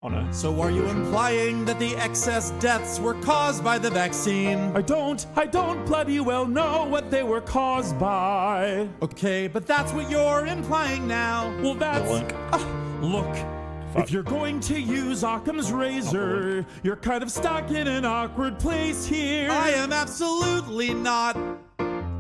Oh no. So are you implying that the excess deaths were caused by the vaccine? I don't bloody well know what they were caused by. Okay, but that's what you're implying now. Well, that's... look, Fuck. if you're going to use Occam's razor, you're kind of stuck in an awkward place here. I am absolutely not.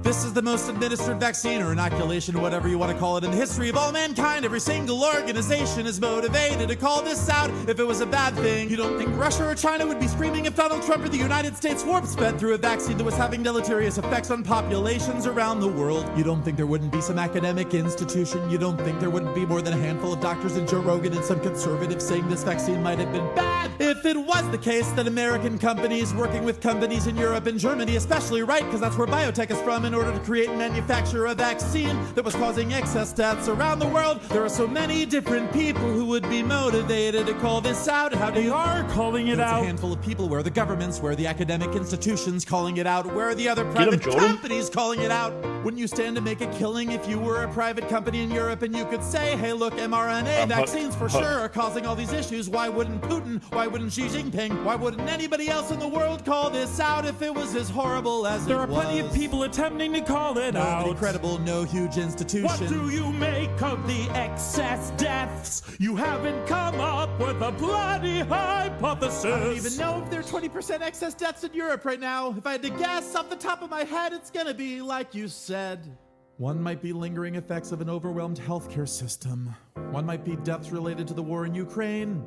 This is the most administered vaccine or inoculation, whatever you want to call it, in the history of all mankind. Every single organization is motivated to call this out if it was a bad thing. You don't think Russia or China would be screaming if Donald Trump or the United States warp sped through a vaccine that was having deleterious effects on populations around the world? You don't think there wouldn't be some academic institution? You don't think there wouldn't be more than a handful of doctors and Joe Rogan and some conservatives saying this vaccine might have been bad? If it was the case that American companies working with companies in Europe and Germany especially, right, because that's where biotech is from, in order to create and manufacture a vaccine that was causing excess deaths around the world, there are so many different people who would be motivated to call this out. How do you are calling it out? A handful of people. Where are the governments? Where are the academic institutions calling it out? Where are the other private companies calling it out? Wouldn't you stand to make a killing if you were a private company in Europe and you could say, hey, look, mRNA vaccines for sure are causing all these issues. Why wouldn't Putin? Why wouldn't Xi Jinping? Why wouldn't anybody else in the world call this out if it was as horrible as it was? There are plenty of people attempting to call it out. Nobody credible, no huge institution. What do you make of the excess deaths? You haven't come up with a bloody hypothesis. I don't even know if there are 20% excess deaths in Europe right now. If I had to guess off the top of my head, it's gonna be like you said. One might be lingering effects of an overwhelmed healthcare system. One might be deaths related to the war in Ukraine.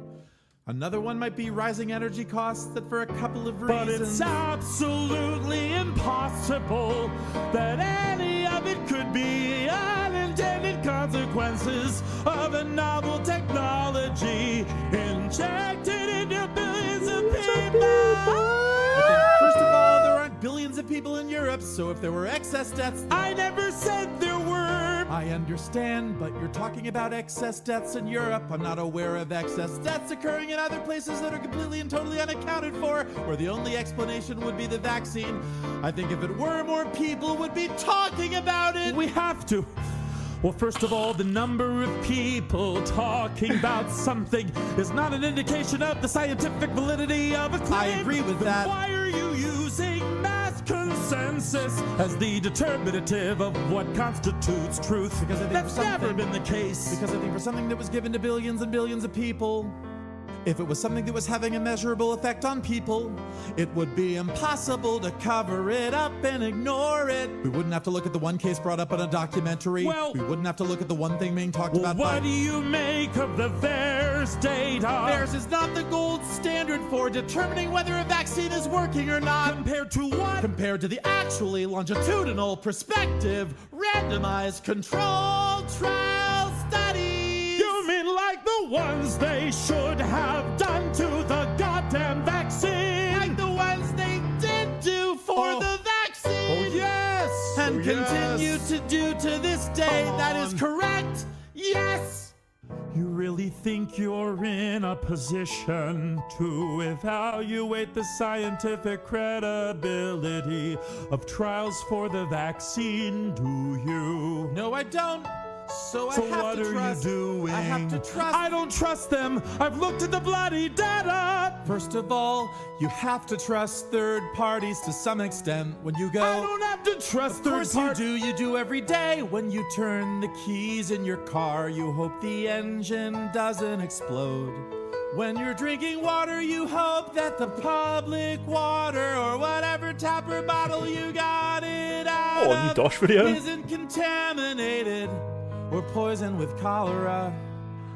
Another one might be rising energy costs that for a couple of reasons. But it's absolutely impossible that any of it could be unintended consequences of a novel technology injected into billions of people. I think, first of all, there aren't billions of people in Europe, so if there were excess deaths... I never said there were! I understand, but you're talking about excess deaths in Europe. I'm not aware of excess deaths occurring in other places that are completely and totally unaccounted for, where the only explanation would be the vaccine. I think if it were, more people would be talking about it. We have to. Well, first of all, the number of people talking about something is not an indication of the scientific validity of a claim. I agree with that. Why are you using mass consensus as the determinative of what constitutes truth? Because I think that's never been the case. Because I think for something that was given to billions and billions of people, if it was something that was having a measurable effect on people, it would be impossible to cover it up and ignore it. We wouldn't have to look at the one case brought up in a documentary. Well, we wouldn't have to look at the one thing being talked about. What do you make of the VAERS data? VAERS is not the gold standard for determining whether a vaccine is working or not. Compared to what? Compared to the actually longitudinal, prospective, randomized, controlled trial studies. You mean like the ones they should have done to the goddamn vaccine? Like the ones they did do for the vaccine? Oh, yes! And continue to do to this day. That is correct. Yes! You really think you're in a position to evaluate the scientific credibility of trials for the vaccine, do you? No, I don't. So I have to trust. What are you doing? I have to trust. I don't trust them. I've looked at the bloody data. First of all, you have to trust third parties to some extent when you go. I don't have to trust third parties. Of course you do. You do every day. When you turn the keys in your car, you hope the engine doesn't explode. When you're drinking water, you hope that the public water or whatever tapper bottle you got it out new Dosh video. isn't contaminated or poisoned with cholera.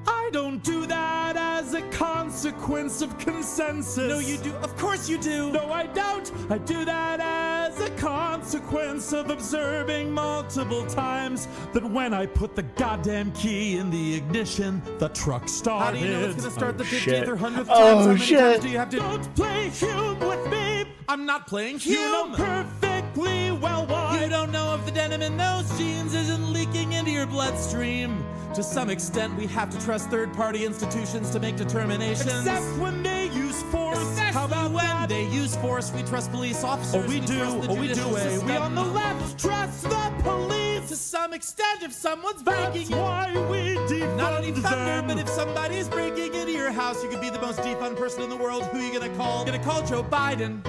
I don't do that as a consequence of consensus. No, you do. Of course you do. No, I don't. I do that as a consequence of observing multiple times that when I put the goddamn key in the ignition, the truck started. How do you know it's going to start the 50th or 100th time? Oh, How many shit. times do you have to... Don't play Hume with me. I'm not playing Hume. You know perfectly well why. You don't know if the denim in those jeans isn't leaking into your bloodstream. To some extent, we have to trust third-party institutions to make determinations. Except when they use force. How about when that? they use force, we trust police officers. Oh, we do. Trust the Oh, we do. judicial system. We on the left trust the police. to some extent if someone's That's breaking in. why we defund Not only thunder, them. but if somebody's breaking into your house, you could be the most defund person in the world. Who are you gonna call? You're gonna call Joe Biden.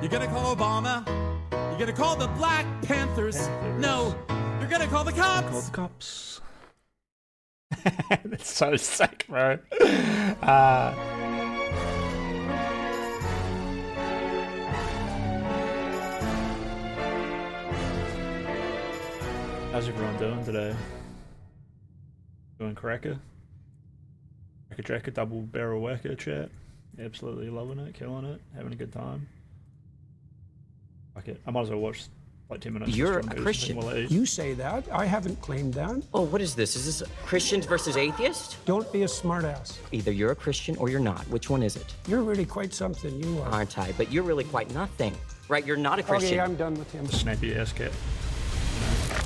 You're gonna call Obama. You're gonna call the Black Panthers. No, you're gonna call the cops. Call the cops. That's so sick, bro. How's everyone doing today? Doing cracker? Cracker Jacker, double barrel whacker chat. Absolutely loving it, killing it, having a good time. Fuck it. I might as well watch like 10 minutes. You're a Christian. You say that. I haven't claimed that. Oh, what is this? Is this Christians versus atheists? Don't be a smartass. Either you're a Christian or you're not. Which one is it? You're really quite something, you are. Aren't I? But you're really quite nothing. Right? You're not a Christian. Okay, I'm done with him. Snappy ass cat.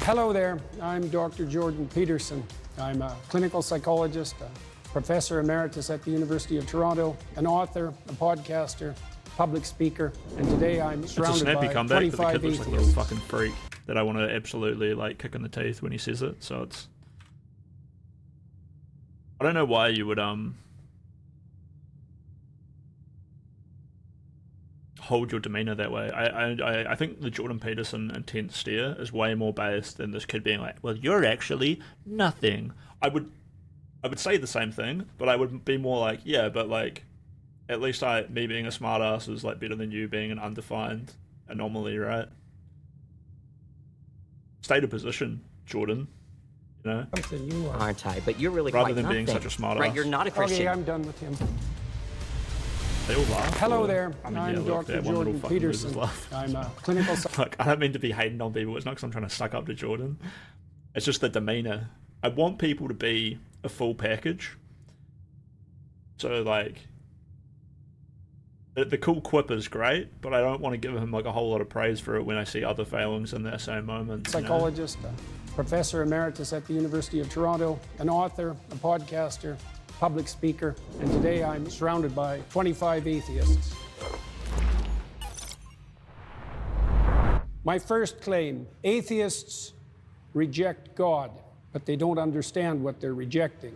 Hello there. I'm Dr. Jordan Peterson. I'm a clinical psychologist, a professor emeritus at the University of Toronto, an author, a podcaster, public speaker, and today I'm It's a surrounded snappy by comeback, but the 25 kid looks like a little atheists. fucking freak that I want to absolutely like kick in the teeth when he says it. So it's, I don't know why you would hold your demeanor that way. I think the Jordan Peterson intense stare is way more based than this kid being like, well, you're actually nothing. I would say the same thing, but I would be more like, yeah, but like, at least me being a smartass is like better than you being an undefined anomaly, right? State of position, Jordan. You know, Something you are. Aren't I? But you're really rather quite than nothing. being such a smart Right? ass. You're not a Christian. Okay, I'm done with him. They all laugh. Hello or- there. I mean, I'm yeah, look, Dr. that one little Jordan fucking loser's Peterson. laugh. I'm a clinical Look, I don't mean to be hating on people. It's not because I'm trying to suck up to Jordan. It's just the demeanor. I want people to be a full package. So like, the cool quip is great, but I don't want to give him like a whole lot of praise for it when I see other failings in that same moment. you know? psychologist, a professor emeritus at the University of Toronto, an author, a podcaster, public speaker, and today I'm surrounded by 25 atheists. My first claim, atheists reject God, but they don't understand what they're rejecting.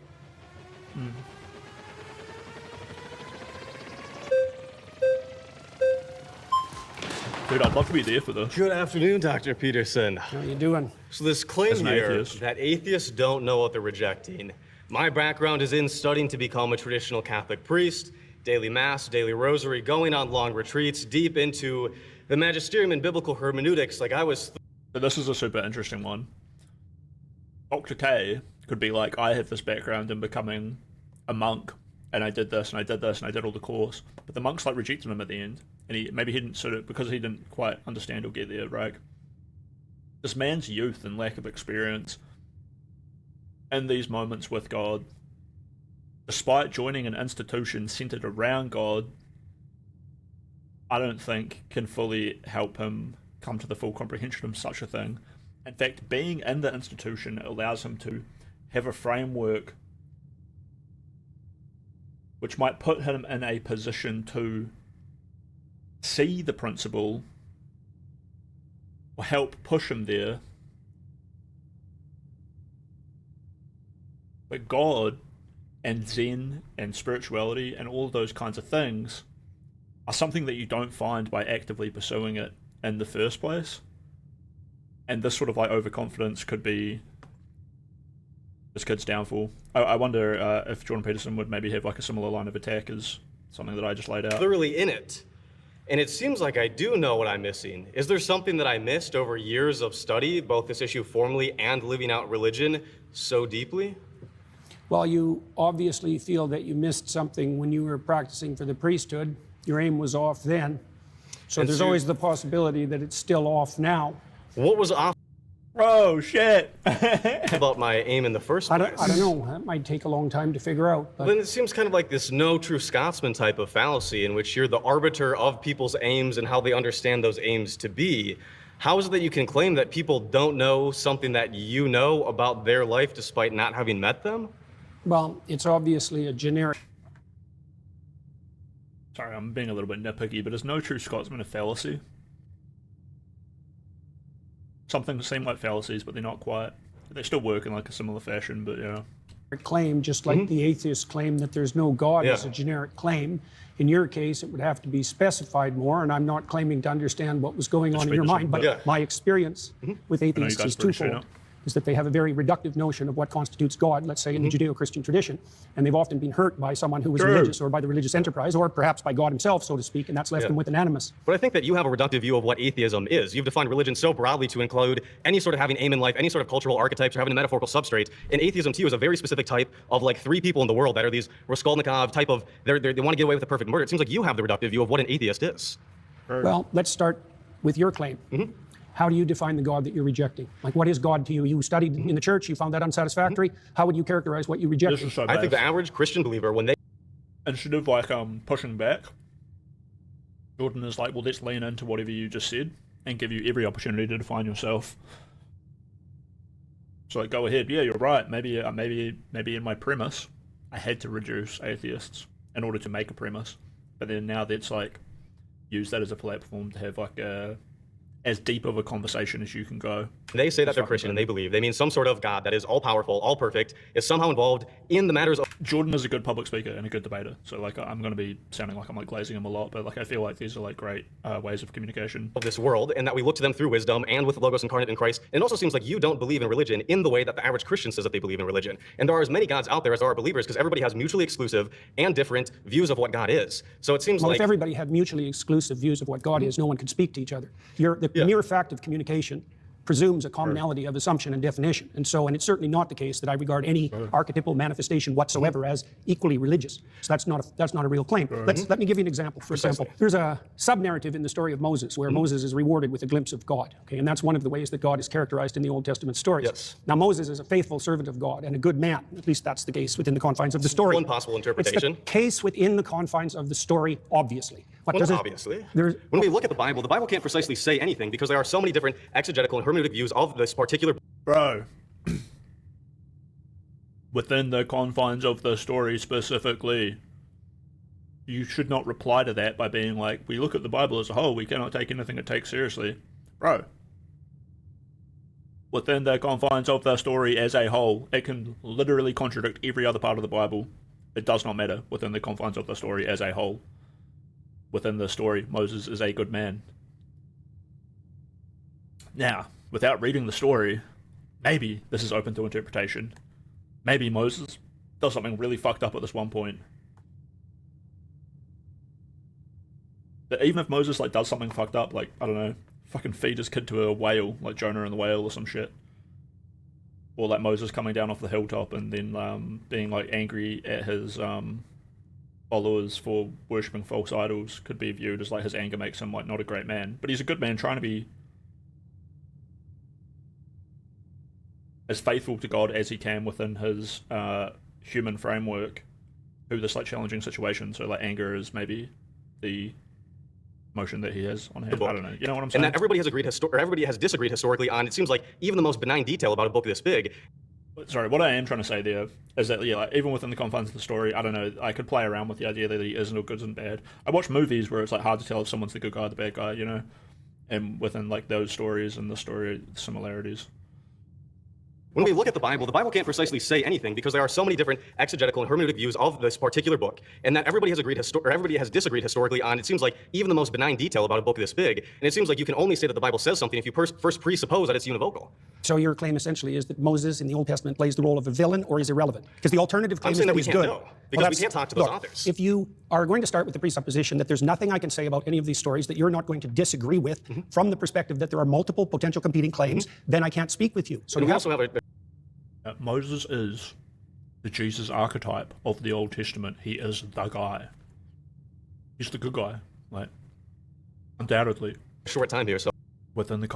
Dude, I'd love to be there for this. Good afternoon, Dr. Peterson. How you doing? So this claim As an here atheist. that atheists don't know what they're rejecting. My background is in studying to become a traditional Catholic priest, daily mass, daily rosary, going on long retreats, deep into the magisterium and biblical hermeneutics. Like I was But this is a super interesting one. Dr. K could be like, I have this background in becoming a monk, and I did this, and I did this, and I did all the course. But the monks like rejected him at the end, and he didn't sort of, because he didn't quite understand or get there, right? This man's youth and lack of experience in these moments with God, despite joining an institution centered around God, I don't think can fully help him come to the full comprehension of such a thing. In fact, being in the institution allows him to have a framework which might put him in a position to see the principle or help push him there. But God and Zen and spirituality and all those kinds of things are something that you don't find by actively pursuing it in the first place. And this sort of like overconfidence could be this kid's downfall. I wonder if Jordan Peterson would maybe have like a similar line of attack as something that I just laid out. thoroughly in it. And it seems like I do know what I'm missing. Is there something that I missed over years of study, both this issue formally and living out religion so deeply? Well, you obviously feel that you missed something when you were practicing for the priesthood. Your aim was off then. So And there's so- always the possibility that it's still off now. What was off Oh shit! about my aim in the first I place? don't know. That might take a long time to figure out. But Then it seems kind of like this no true Scotsman type of fallacy in which you're the arbiter of people's aims and how they understand those aims to be. How is it that you can claim that people don't know something that you know about their life despite not having met them? well, it's obviously a generic. Sorry, I'm being a little bit nitpicky, but is no true Scotsman a fallacy? something that seem like fallacies, but they're not quite. They still work in like a similar fashion, but yeah. Claim, just like the atheists claim that there's no God as a generic claim. In your case, it would have to be specified more, and I'm not claiming to understand what was going on in your mind, but my experience with atheists is twofold. Is that they have a very reductive notion of what constitutes God, let's say in the Judeo-Christian tradition, and they've often been hurt by someone who was religious or by the religious enterprise or perhaps by God himself, so to speak, and that's left them with an animus. But I think that you have a reductive view of what atheism is. You've defined religion so broadly to include any sort of having aim in life, any sort of cultural archetypes or having a metaphorical substrate. And atheism to you is a very specific type of like 3 people in the world that are these Raskolnikov type of, they want to get away with a perfect murder. It seems like you have the reductive view of what an atheist is. Well, let's start with your claim. How do you define the God that you're rejecting? Like, what is God to you? You studied in the church, you found that unsatisfactory. How would you characterize what you reject? This is so I think bad. the average Christian believer, when they Instead of like pushing back, Jordan is like, well, let's lean into whatever you just said and give you every opportunity to define yourself. So like, go ahead. Yeah, you're right. Maybe in my premise, I had to reduce atheists in order to make a premise. But then now that's like, use that as a platform to have like as deep of a conversation as you can go. They say that they're Christian and they believe they mean some sort of God that is all powerful, all perfect, is somehow involved in the matters of. Jordan is a good public speaker and a good debater, so like I'm going to be sounding like I'm like glazing him a lot, but like I feel like these are like great ways of communication. Of this world, and that we look to them through wisdom and with the Logos incarnate in Christ. And it also seems like you don't believe in religion in the way that the average Christian says that they believe in religion. And there are as many gods out there as there are believers, because everybody has mutually exclusive and different views of what God is. So it seems Well, like if everybody had mutually exclusive views of what God is, no one could speak to each other. The mere fact of communication presumes a commonality of assumption and definition. And it's certainly not the case that I regard any archetypal manifestation whatsoever as equally religious. So that's not a real claim. Let me give you an example. For example, there's a sub-narrative in the story of Moses where Moses is rewarded with a glimpse of God. Okay, and that's one of the ways that God is characterized in the Old Testament stories. Yes. Now, Moses is a faithful servant of God and a good man. At least that's the case within the confines of the story. one possible interpretation. It's the case within the confines of the story, obviously. Obviously. When we look at the Bible can't precisely say anything because there are so many different exegetical and hermeneutic views of this particular. Bro. Within the confines of the story specifically, you should not reply to that by being like, we look at the Bible as a whole, we cannot take anything it takes seriously. Bro. Within the confines of the story as a whole, it can literally contradict every other part of the Bible. It does not matter within the confines of the story as a whole. Within the story, Moses is a good man. Now, without reading the story, maybe this is open to interpretation. Maybe Moses does something really fucked up at this one point. But even if Moses like does something fucked up, like, I don't know, fucking feed his kid to a whale, like Jonah and the whale or some shit. Or like Moses coming down off the hilltop and then being like angry at his followers for worshipping false idols could be viewed as like his anger makes him like not a great man. But he's a good man trying to be as faithful to God as he can within his human framework through this like challenging situation. So like anger is maybe the emotion that he has on hand. I don't know. You know what I'm saying? And that everybody has disagreed historically on, it seems like, even the most benign detail about a book this big. Sorry, what I am trying to say there is that, yeah, like, even within the confines of the story, I don't know, I could play around with the idea that he isn't all good and bad. I watch movies where it's like hard to tell if someone's the good guy or the bad guy, you know? And within like those stories and the story similarities. When we look at the Bible can't precisely say anything because there are so many different exegetical and hermeneutic views of this particular book, and that everybody has disagreed historically on, it seems like, even the most benign detail about a book this big. And it seems like you can only say that the Bible says something if you first presuppose that it's univocal. So your claim essentially is that Moses in the Old Testament plays the role of a villain or is irrelevant? Because the alternative claim is that he's good. I'm saying that we can't know, because we can't talk to those authors. If you are going to start with the presupposition that there's nothing I can say about any of these stories that you're not going to disagree with from the perspective that there are multiple potential competing claims, then I can't speak with you. So we also have a Moses is the Jesus archetype of the Old Testament. He is the guy. He's the good guy, like, undoubtedly. short time here, so Within the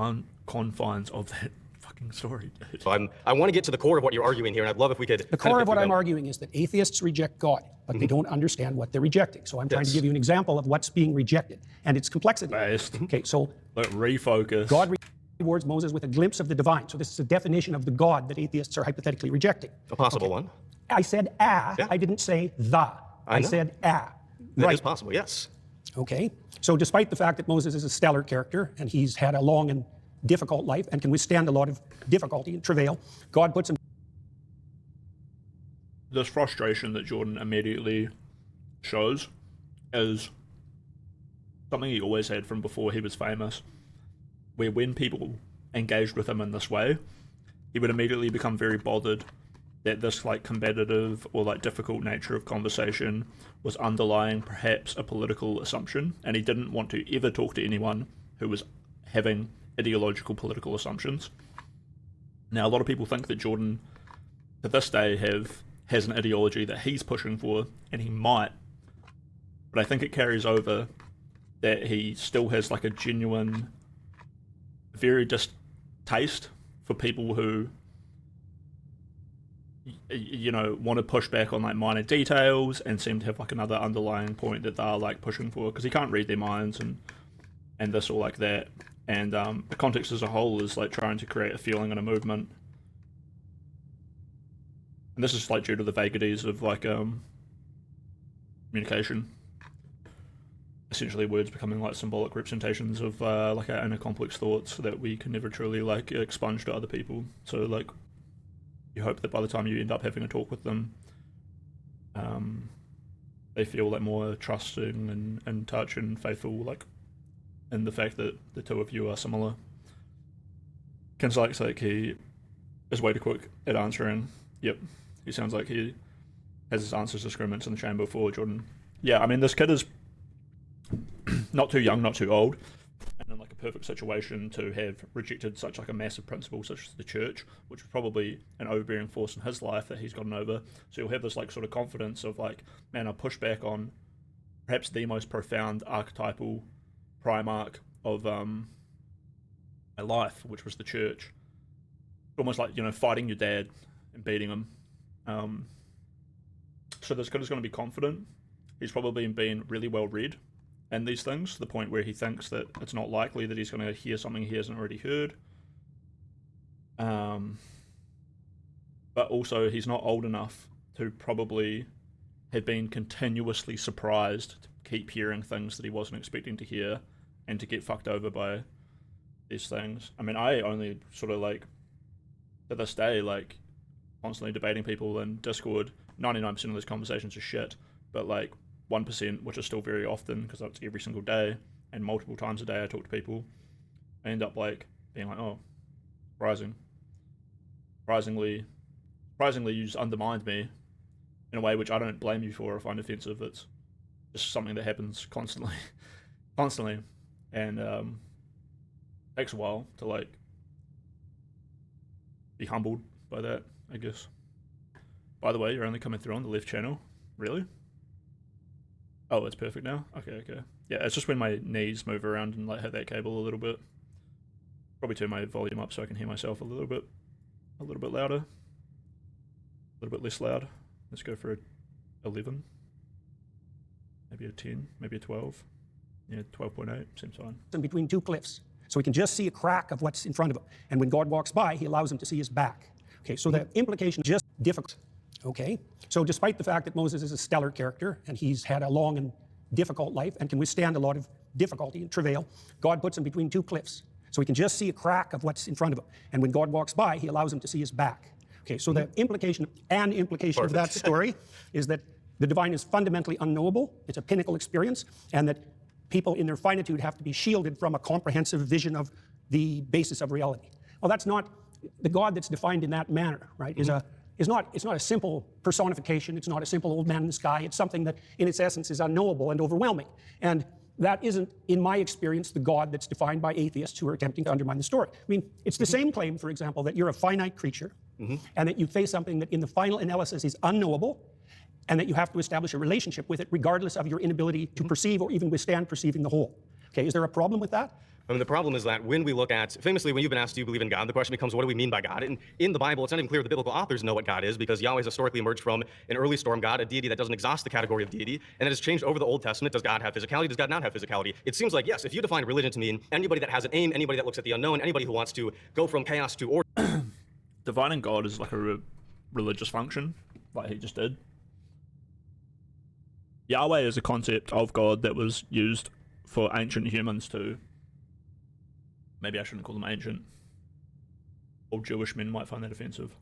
confines of that fucking story, dude. So I want to get to the core of what you're arguing here, and I'd love if we could. The core of what I'm arguing is that atheists reject God, but they don't understand what they're rejecting. So I'm trying to give you an example of what's being rejected and its complexity. Based. Okay, so Let refocus. God rewards Moses with a glimpse of the divine. So this is a definition of the God that atheists are hypothetically rejecting. A possible one. I said Yeah. I didn't say the. I know. said That Right. is possible, yes. Okay. So despite the fact that Moses is a stellar character and he's had a long and difficult life and can withstand a lot of difficulty and travail. God puts him. This frustration that Jordan immediately shows is something he always had from before he was famous, where when people engaged with him in this way, he would immediately become very bothered that this like combative or like difficult nature of conversation was underlying perhaps a political assumption, and he didn't want to ever talk to anyone who was having ideological political assumptions. Now, a lot of people think that Jordan, to this day, has an ideology that he's pushing for, and he might, but I think it carries over that he still has like a genuine, very distaste for people who, you know, want to push back on like minor details and seem to have like another underlying point that they're like pushing for, because he can't read their minds and this or like that. And the context as a whole is like trying to create a feeling and a movement. And this is like due to the vagaries of like communication. Essentially words becoming like symbolic representations of like our inner complex thoughts that we can never truly like expunge to other people. So like you hope that by the time you end up having a talk with them, they feel like more trusting and in touch and faithful, like in the fact that the two of you are similar. Ken's like he is way too quick at answering. Yep, he sounds like he has his answers discriminates in the chamber for Jordan. Yeah, I mean, this kid is not too young, not too old, and in like a perfect situation to have rejected such like a massive principle such as the church, which was probably an overbearing force in his life that he's gotten over. So he'll have this like sort of confidence of like, man, I'll push back on perhaps the most profound archetypal primarch of my life, which was the church. Almost like, you know, fighting your dad and beating him. So this kid is going to be confident. He's probably been really well read in these things, to the point where he thinks that it's not likely that he's going to hear something he hasn't already heard. But also he's not old enough to probably have been continuously surprised to keep hearing things that he wasn't expecting to hear and to get fucked over by these things. I mean, I only sort of like, to this day, like constantly debating people in Discord. 99% of those conversations are shit, but like 1%, which is still very often, because it's every single day and multiple times a day I talk to people, I end up like being like, oh, surprisingly you just undermined me in a way which I don't blame you for or find offensive. It's just something that happens constantly and takes a while to like be humbled by that, I guess. By the way, you're only coming through on the left channel. Really? Oh, it's perfect now? Okay. Yeah, it's just when my knees move around and like hit that cable a little bit. Probably turn my volume up so I can hear myself a little bit louder. A little bit less loud. Let's go for a 11. Maybe a 10, maybe a 12. Yeah, 12.8, seems fine. In between two cliffs, so he can just see a crack of what's in front of him. And when God walks by, he allows him to see his back. Okay, so the implication is just difficult. Okay, so despite the fact that Moses is a stellar character and he's had a long and difficult life and can withstand a lot of difficulty and travail, God puts him between two cliffs, so he can just see a crack of what's in front of him. And when God walks by, he allows him to see his back. Okay, so the implication of that story is that the divine is fundamentally unknowable. It's a pinnacle experience, and that people in their finitude have to be shielded from a comprehensive vision of the basis of reality. Well, that's not the God that's defined in that manner, right? It's not a simple personification. It's not a simple old man in the sky. It's something that in its essence is unknowable and overwhelming. And that isn't, in my experience, the God that's defined by atheists who are attempting to undermine the story. I mean, it's the same claim, for example, that you're a finite creature and that you face something that in the final analysis is unknowable, and that you have to establish a relationship with it regardless of your inability to perceive or even withstand perceiving the whole. Okay, is there a problem with that? I mean, the problem is that when we look at, famously, when you've been asked, do you believe in God, the question becomes, what do we mean by God? And in the Bible, it's not even clear the biblical authors know what God is, because Yahweh has historically emerged from an early storm god, a deity that doesn't exhaust the category of deity, and it has changed over the Old Testament. Does God have physicality? Does God not have physicality? It seems like, yes, if you define religion to mean anybody that has an aim, anybody that looks at the unknown, anybody who wants to go from chaos to order. Divining God is like a religious function, like he just did. Yahweh is a concept of God that was used for ancient humans to Maybe I shouldn't call them ancient. Old Jewish men might find that offensive.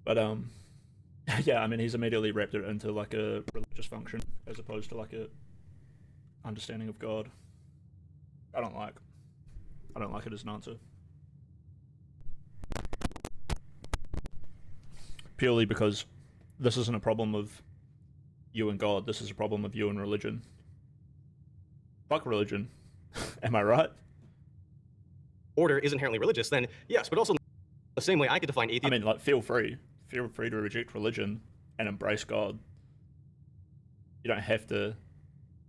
But yeah, I mean, he's immediately wrapped it into like a religious function as opposed to like a understanding of God. I don't like it as an answer. Purely because this isn't a problem of you and God, this is a problem of you and religion. Fuck religion. Am I right? Order is inherently religious, then yes, but also the same way I could define atheism. I mean, like, feel free to reject religion and embrace God. You don't have to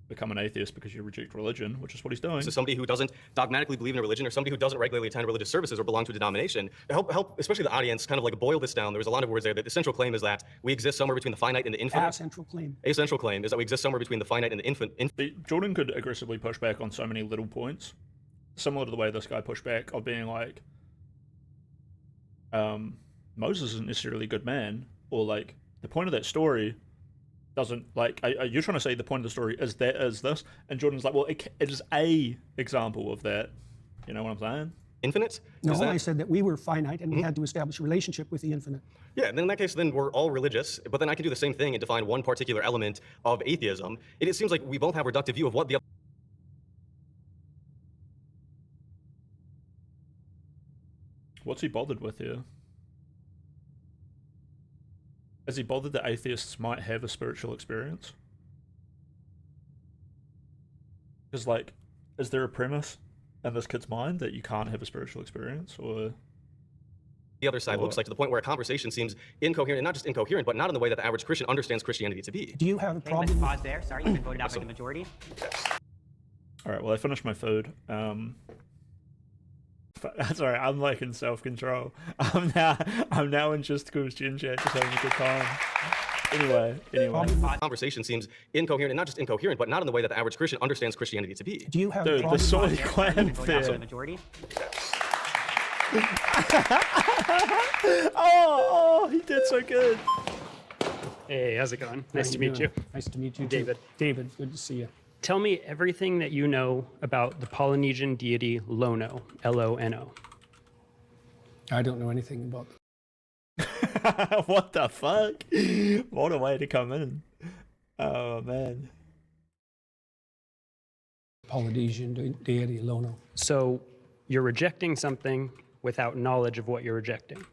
become an atheist because you reject religion, which is what he's doing. So somebody who doesn't dogmatically believe in a religion, or somebody who doesn't regularly attend religious services or belong to a denomination, help especially the audience kind of like boil this down. There was a lot of words there. That the central claim is that we exist somewhere between the finite and the infinite. A central claim. A central claim is that we exist somewhere between the finite and the infinite. Jordan could aggressively push back on so many little points, similar to the way this guy pushed back of being like, Moses isn't necessarily a good man, or like the point of that story doesn't, like, are you trying to say the point of the story is this? And Jordan's like, well, it is a example of that. You know what I'm saying? Infinite? No, I said that we were finite and we had to establish a relationship with the infinite. Yeah, then in that case, then we're all religious, but then I can do the same thing and define one particular element of atheism. It seems like we both have a reductive view of what the other. What's he bothered with here? Is he bothered that atheists might have a spiritual experience? Because, like, is there a premise in this kid's mind that you can't have a spiritual experience, or The other side looks like, to the point where a conversation seems incoherent, and not just incoherent, but not in the way that the average Christian understands Christianity to be. Do you have a Okay, problem? let's pause there. Sorry, you've been voted out by the majority. all right? Well, I finished my food. Sorry, I'm like in self-control. I'm now in just cause chin chat, just having a good time. Anyway. Conversation seems incoherent, and not just incoherent, but not in the way that the average Christian understands Christianity to be. Do you have a Dude, problem? the soy Voted out clan by the fear. majority. Oh, he did so good. Hey, how's it going? Nice to How meet you. doing? Nice to meet you, David. Too. David, good to see you. Tell me everything that you know about the Polynesian deity Lono, L-O-N-O. I don't know anything about What the fuck? What a way to come in. Oh, man. Polynesian deity Lono. So you're rejecting something without knowledge of what you're rejecting.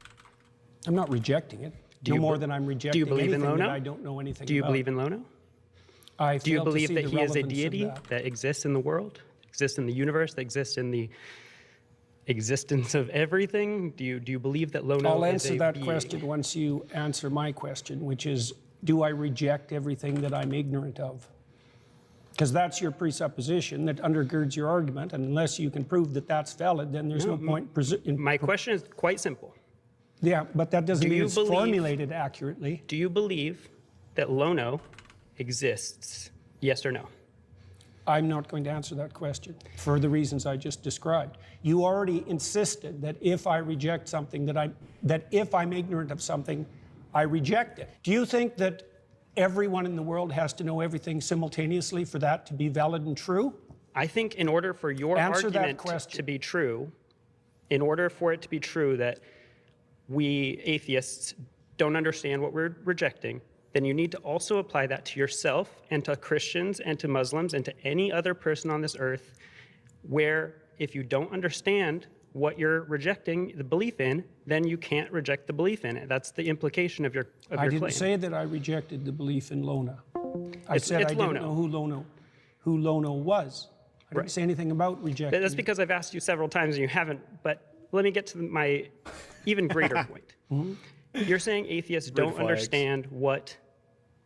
I'm not rejecting it. Do No you more be- than I'm do rejecting you believe in anything that Lono? I don't know anything Do you about. believe in Lono? I Do you fail to believe see that the he is a relevance of deity that. that exists in the world, exists in the universe, that exists in the existence of everything? Do you believe that Lono I'll is answer a that being? question once you answer my question, which is, do I reject everything that I'm ignorant of? Because that's your presupposition that undergirds your argument, and unless you can prove that that's valid, then there's no point. My question is quite simple. Yeah, but that doesn't Do mean you it's believe- formulated accurately. Do you believe that Lono exists? Yes or no? I'm not going to answer that question for the reasons I just described. You already insisted that if I reject something, that if I'm ignorant of something, I reject it. Do you think that everyone in the world has to know everything simultaneously for that to be valid and true? I think in order for your Answer that argument question. to be true, in order for it to be true that we atheists don't understand what we're rejecting, then you need to also apply that to yourself and to Christians and to Muslims and to any other person on this earth, where if you don't understand what you're rejecting the belief in, then you can't reject the belief in it. That's the implication of your I didn't claim. say that I rejected the belief in Lona. I It's- said it's I didn't Lono. know who Lono was. I didn't Right. say anything about rejecting. That's because I've asked you several times and you haven't, but let me get to my even greater point. You're saying atheists don't flags. understand what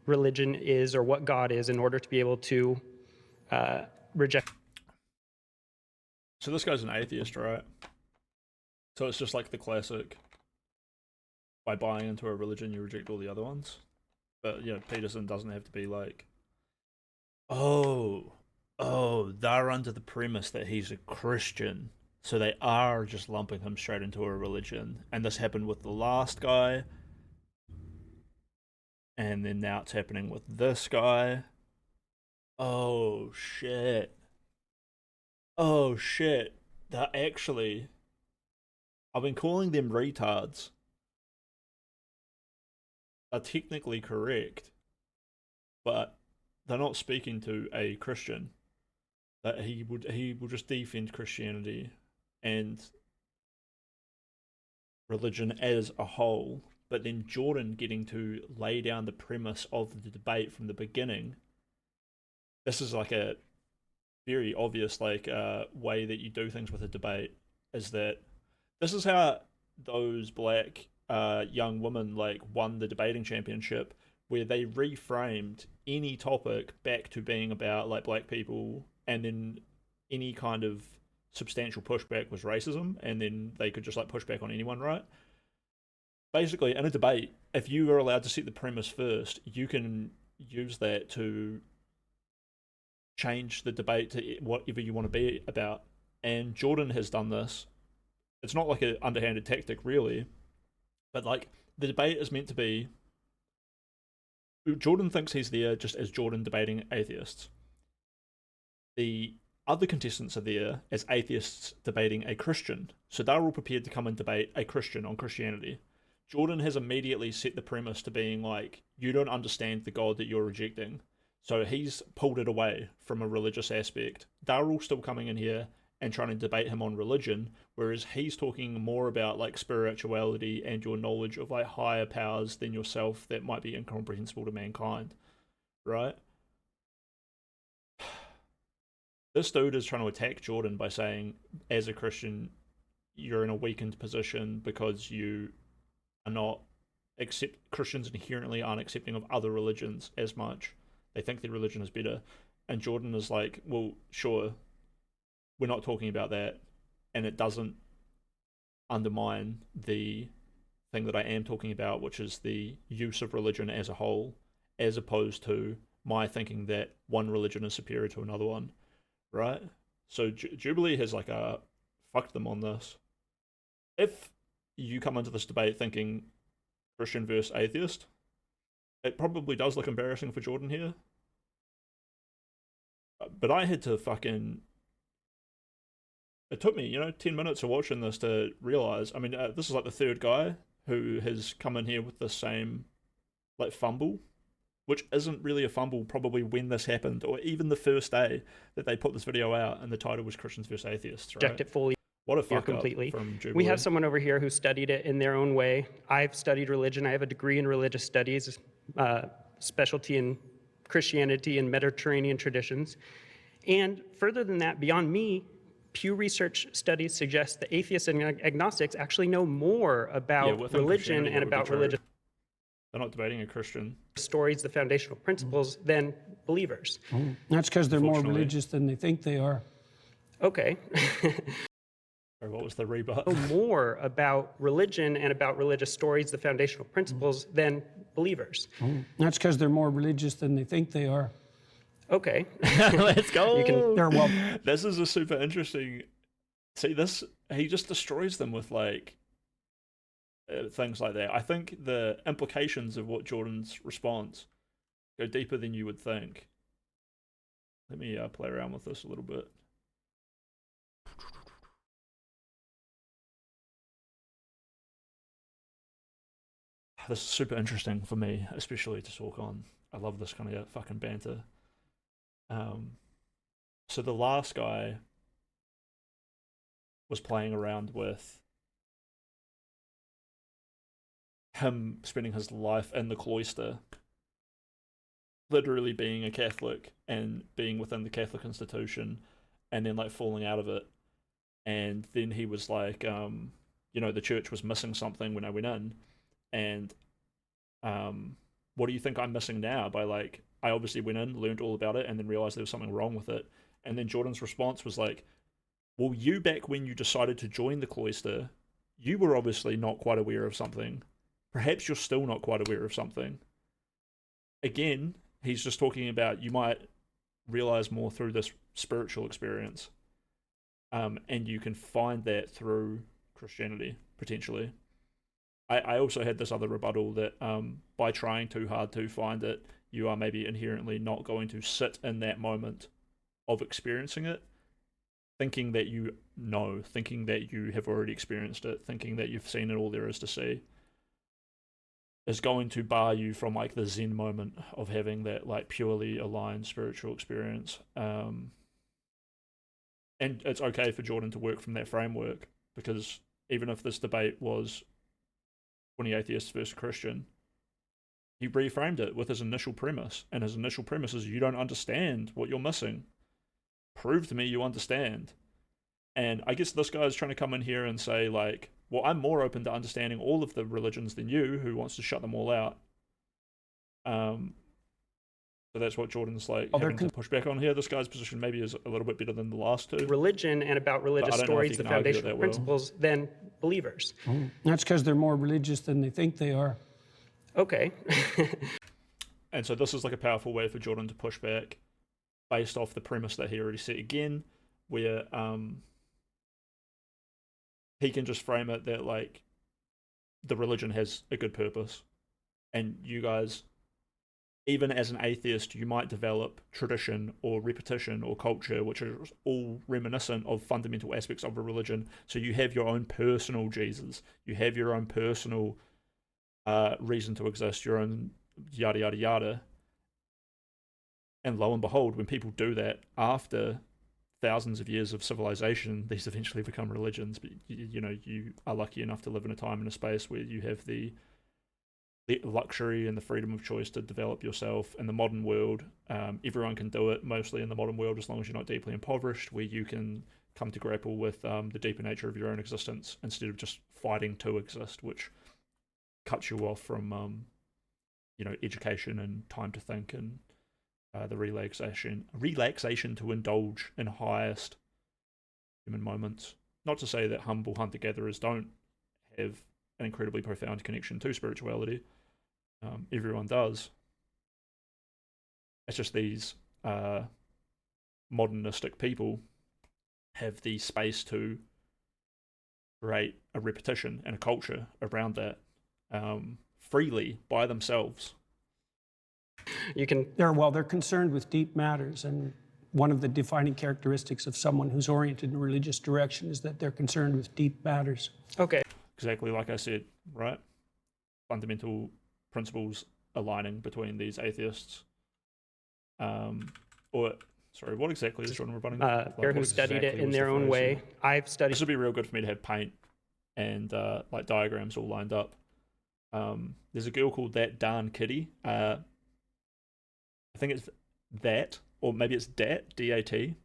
religion is or what God is in order to be able to reject. So this guy's an atheist, right? So it's just like the classic, by buying into a religion, you reject all the other ones. But, you know, Peterson doesn't have to be like, oh, they're under the premise that he's a Christian. So they are just lumping him straight into a religion. And this happened with the last guy. And then now it's happening with this guy. Oh, shit. Oh, shit. they're actually, I've been calling them retards, are technically correct, but they're not speaking to a Christian. That he will just defend Christianity and religion as a whole, but then Jordan getting to lay down the premise of the debate from the beginning. This is like a very obvious way that you do things with a debate, is that this is how those black young women won the debating championship, where they reframed any topic back to being about black people, and then any kind of substantial pushback was racism, and then they could just push back on anyone, right? Basically, in a debate, if you are allowed to set the premise first, you can use that to change the debate to whatever you want to be about. And Jordan has done this. It's not like an underhanded tactic, really, but the debate is meant to be. Jordan thinks he's there just as Jordan debating atheists. The other contestants are there as atheists debating a Christian, so they're all prepared to come and debate a Christian on Christianity. Jordan has immediately set the premise to being you don't understand the God that you're rejecting, so he's pulled it away from a religious aspect. They're all still coming in here and trying to debate him on religion, whereas he's talking more about spirituality and your knowledge of higher powers than yourself that might be incomprehensible to mankind, right? This dude is trying to attack Jordan by saying, as a Christian, you're in a weakened position because you are not Christians inherently aren't accepting of other religions as much. They think their religion is better. And Jordan is well, sure, we're not talking about that, and it doesn't undermine the thing that I am talking about, which is the use of religion as a whole, as opposed to my thinking that one religion is superior to another one. Right? So Jubilee has fucked them on this. If you come into this debate thinking Christian versus atheist, it probably does look embarrassing for Jordan here. But I had to it took me, 10 minutes of watching this to realize, this is the third guy who has come in here with the same fumble, which isn't really a fumble probably when this happened, or even the first day that they put this video out, and the title was Christians versus Atheists, right? Reject it fully. What a fuck completely. Up from Jubilee. We have someone over here who studied it in their own way. I've studied religion. I have a degree in religious studies, specialty in Christianity and Mediterranean traditions. And further than that, beyond me, Pew Research studies suggest that atheists and agnostics actually know more about religion and about religious They're not debating a Christian. Stories, the foundational principles, than believers. That's because they're more religious than they think they are. Okay. Or what was the rebut? More about religion and about religious stories, the foundational principles, than believers. That's because they're more religious than they think they are. Okay. Let's go. They're well. This is a super interesting. See, this, he just destroys them with things like that. I think the implications of what Jordan's response go deeper than you would think. Let me play around with this a little bit. This is super interesting for me, especially to talk on. I love this kind of fucking banter. So the last guy was playing around with him spending his life in the cloister, literally being a Catholic and being within the Catholic institution, and then falling out of it. And then he was the church was missing something when I went in, and what do you think I'm missing now? By I obviously went in, learned all about it, and then realized there was something wrong with it. And then Jordan's response was well, you back when you decided to join the cloister, you were obviously not quite aware of something. Perhaps you're still not quite aware of something. Again, he's just talking about you might realize more through this spiritual experience. And you can find that through Christianity, potentially. I also had this other rebuttal that by trying too hard to find it, you are maybe inherently not going to sit in that moment of experiencing it. thinking that you know, thinking that you have already experienced it, thinking that you've seen it all there is to see, is going to bar you from like the Zen moment of having that like purely aligned spiritual experience. And it's okay for Jordan to work from that framework, because even if this debate was 20 atheists versus Christian, he reframed it with his initial premise, and his initial premise is you don't understand what you're missing. Prove to me you understand. And I guess this guy's trying to come in here and say like, well, I'm more open to understanding all of the religions than you, who wants to shut them all out. So that's what Jordan's like having to push back on here. This guy's position maybe is a little bit better than the last two. Religion and about religious stories, the foundational principles, than believers. That's because they're more religious than they think they are. Okay. And so this is like a powerful way for Jordan to push back based off the premise that he already set again, where he can just frame it that like the religion has a good purpose, and you guys, even as an atheist, you might develop tradition or repetition or culture, which is all reminiscent of fundamental aspects of a religion. So you have your own personal Jesus, you have your own personal reason to exist, your own yada yada yada. And lo and behold, when people do that after thousands of years of civilization, these eventually become religions. But you know, you are lucky enough to live in a time and a space where you have the luxury and the freedom of choice to develop yourself. In the modern world, everyone can do it, mostly in the modern world, as long as you're not deeply impoverished, where you can come to grapple with the deeper nature of your own existence instead of just fighting to exist, which cuts you off from education and time to think, and the relaxation to indulge in highest human moments. Not to say that humble hunter-gatherers don't have an incredibly profound connection to spirituality. Everyone does. It's just these modernistic people have the space to create a repetition and a culture around that freely by themselves. They're concerned with deep matters, and one of the defining characteristics of someone who's oriented in religious direction is that they're concerned with deep matters. Okay. Exactly like I said, right? Fundamental principles aligning between these atheists. What exactly is Jordan rebutting? Who studied it in their own way. I've studied. This would be real good for me to have paint and like diagrams all lined up. There's a girl called That Darn Kitty. I think it's that, or maybe it's Dat, D-A-T.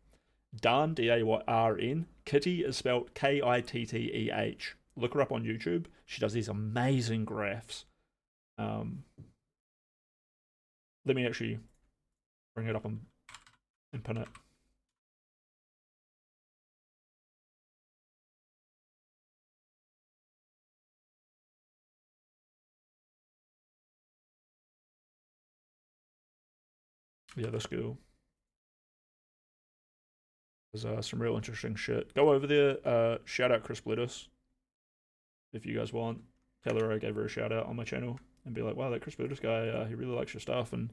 Darn, D-A-R-N. Kitty is spelled K-I-T-T-E-H. Look her up on YouTube. She does these amazing graphs. Let me actually bring it up and pin it. Yeah, this girl. There's some real interesting shit. Go over there. Shout out Chris Bledis if you guys want. Tell her I gave her a shout out on my channel, and be like, wow, that Chris Bledis guy, he really likes your stuff, and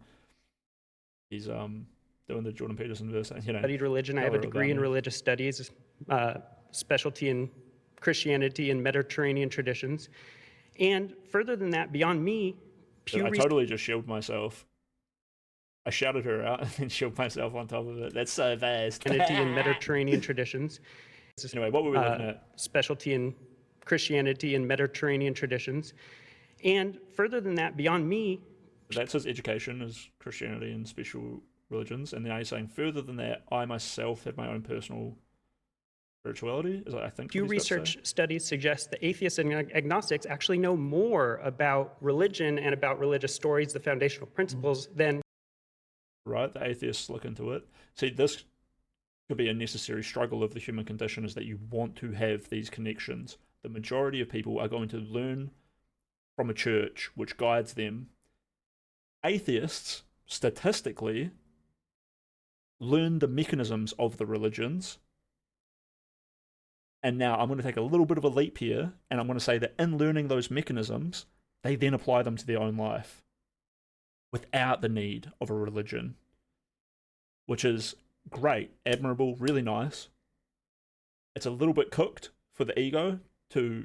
he's doing the Jordan Peterson verse. Studied religion. I have a degree in religious studies, specialty in Christianity and Mediterranean traditions. And further than that, beyond me, I totally just shielded myself. I shouted her out and then shielded myself on top of it. That's so vast. Christianity and Mediterranean traditions. Anyway, what were we looking at? Specialty in Christianity and Mediterranean traditions. And further than that, beyond me... That's his education, is Christianity and special religions. And then he's saying, further than that, I myself have my own personal spirituality. I think few research studies suggest that atheists and agnostics actually know more about religion and about religious stories, the foundational principles, than... Right, the atheists look into it. See, this could be a necessary struggle of the human condition, is that you want to have these connections. The majority of people are going to learn from a church which guides them. Atheists, statistically, learn the mechanisms of the religions. And now I'm going to take a little bit of a leap here, and I'm going to say that in learning those mechanisms, they then apply them to their own life without the need of a religion, which is great, admirable, really nice. it's a little bit cooked for the ego to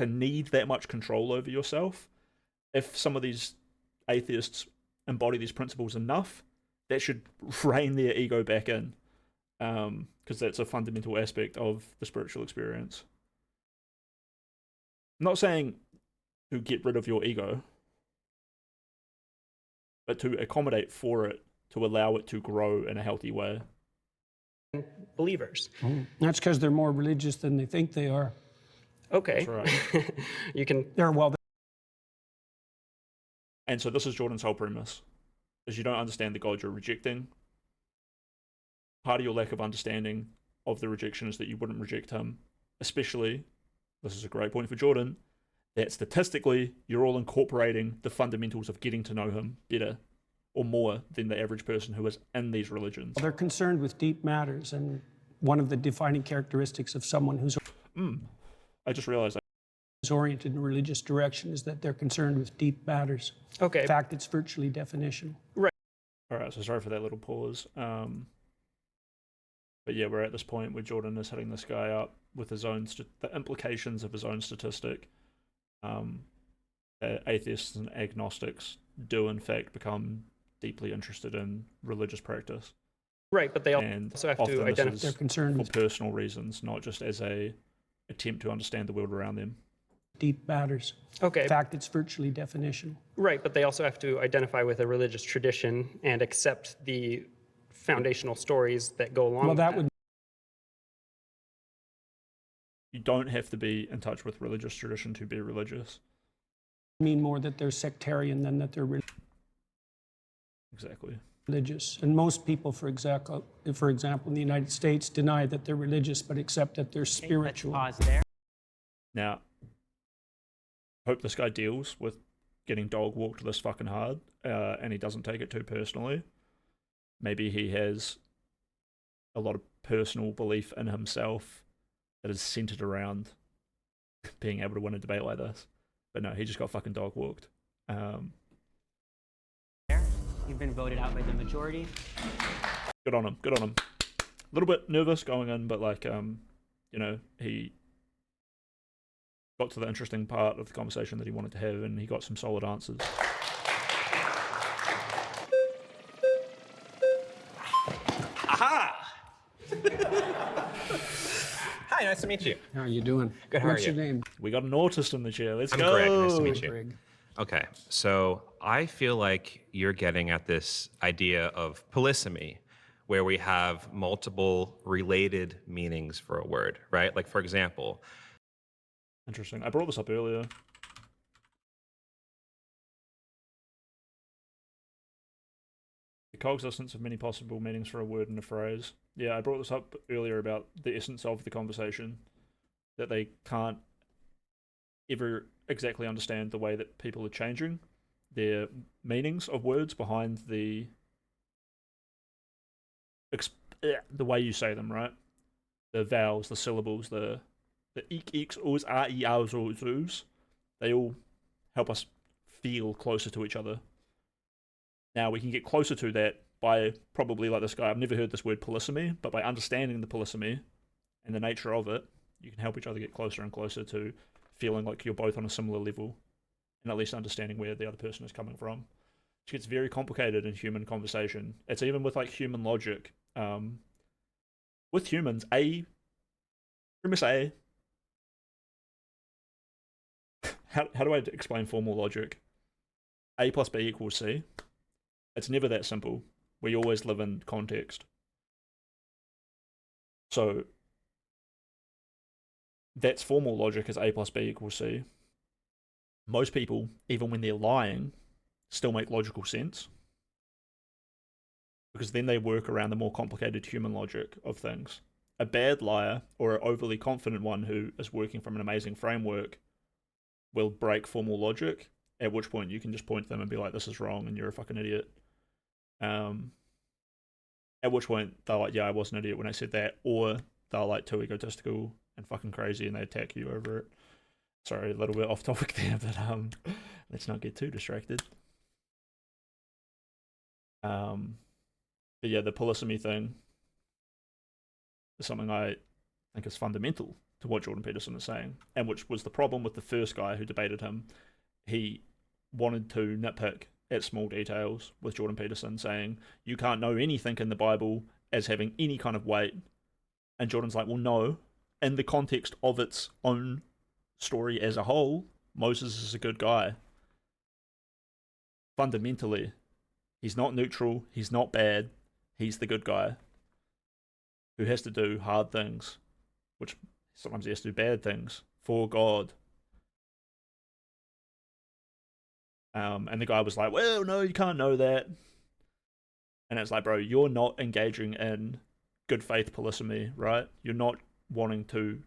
need that much control over yourself. If some of these atheists embody these principles enough, that should rein their ego back in, because that's a fundamental aspect of the spiritual experience. I'm not saying to get rid of your ego, but to accommodate for it, to allow it to grow in a healthy way. Believers. That's because they're more religious than they think they are. Okay. That's right. You can. And so this is Jordan's whole premise, is you don't understand the God you're rejecting. Part of your lack of understanding of the rejection is that you wouldn't reject him, especially, this is a great point for Jordan, that statistically you're all incorporating the fundamentals of getting to know him better or more than the average person who is in these religions. They're concerned with deep matters, and one of the defining characteristics of someone who's I just realized that. oriented in a religious direction is that they're concerned with deep matters. Okay. In fact, it's virtually definitional. All right, so sorry for that little pause. But yeah, we're at this point where Jordan is hitting this guy up with his own the implications of his own statistic. Atheists and agnostics do in fact become deeply interested in religious practice. Right, but they And also have often to this identify. is They're concerned for with personal reasons, not just as a attempt to understand the world around them. deep matters. Okay. In fact, it's virtually definitional. Right, but they also have to identify with a religious tradition and accept the foundational stories that go along Well, with that would You don't have to be in touch with religious tradition to be religious. mean more that they're sectarian than that they're Exactly. religious. And most people, for example, in the United States, deny that they're religious but accept that they're spiritual. Let's pause there. Now, hope this guy deals with getting dog walked this fucking hard, and he doesn't take it too personally. Maybe he has a lot of personal belief in himself that is centered around being able to win a debate like this. But no, he just got fucking dog walked. You've been voted out by the majority. Good on him. Good on him. A little bit nervous going in, but like, he got to the interesting part of the conversation that he wanted to have, and he got some solid answers. Aha! Hi, nice to meet you. How are you doing? Good, how What's are your you? name? We got an autist in the chair. Let's I'm go. Greg. Nice to meet you. Greg. Okay, so I feel like you're getting at this idea of polysemy, where we have multiple related meanings for a word, right? Like, for example, Interesting. I brought this up earlier. The coexistence of many possible meanings for a word and a phrase. Yeah, I brought this up earlier about the essence of the conversation, that they can't ever exactly understand the way that people are changing their meanings of words behind the way you say them, right? The vowels, the syllables, the eek, eeks, oos, ah, ee, ows, oos, oos. They all help us feel closer to each other. Now, we can get closer to that by probably, like this guy, I've never heard this word polysemy, but by understanding the polysemy and the nature of it, you can help each other get closer and closer to feeling like you're both on a similar level and at least understanding where the other person is coming from. It gets very complicated in human conversation. It's even with like human logic. With humans, premise A, how do I explain formal logic? A plus B equals C. It's never that simple. We always live in context. So that's formal logic, is A plus B equals C. Most people, even when they're lying, still make logical sense, because then they work around the more complicated human logic of things. A bad liar, or an overly confident one who is working from an amazing framework, will break formal logic, at which point you can just point to them and be like, this is wrong and you're a fucking idiot. At which point they're like, yeah, I was an idiot when I said that, or they're like too egotistical and fucking crazy and they attack you over it. Sorry, a little bit off topic there, but let's not get too distracted. But yeah, the polysemy thing is something I think is fundamental to what Jordan Peterson is saying, and which was the problem with the first guy who debated him. He wanted to nitpick at small details with Jordan Peterson, saying, you can't know anything in the Bible as having any kind of weight. And Jordan's like, well, no, in the context of its own story as a whole, Moses is a good guy. Fundamentally, he's not neutral, he's not bad, he's the good guy who has to do hard things, which sometimes he has to do bad things for God. And the guy was like, well, no, you can't know that. And it's like, bro, you're not engaging in good faith polysemy, right? You're not wanting to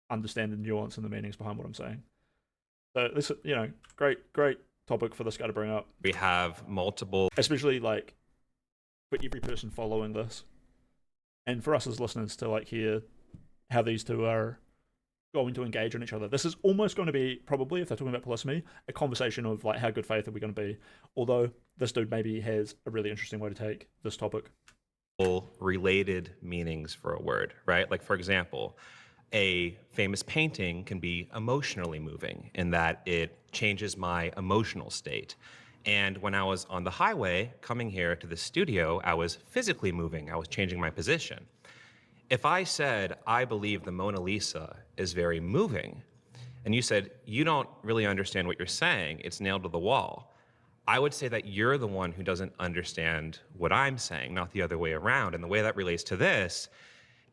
understand the nuance and the meanings behind what I'm saying. So this, great topic for this guy to bring up. We have multiple, especially like for every person following this, and for us as listeners to like hear how these two are going to engage on each other. This is almost going to be, probably, if they're talking about polysemy, a conversation of like how good faith are we going to be. Although this dude maybe has a really interesting way to take this topic. Related meanings for a word, right? Like, for example, a famous painting can be emotionally moving in that it changes my emotional state. And when I was on the highway coming here to the studio, I was physically moving. I was changing my position. If I said, I believe the Mona Lisa is very moving, and you said, you don't really understand what you're saying, it's nailed to the wall, I would say that you're the one who doesn't understand what I'm saying, not the other way around. And the way that relates to this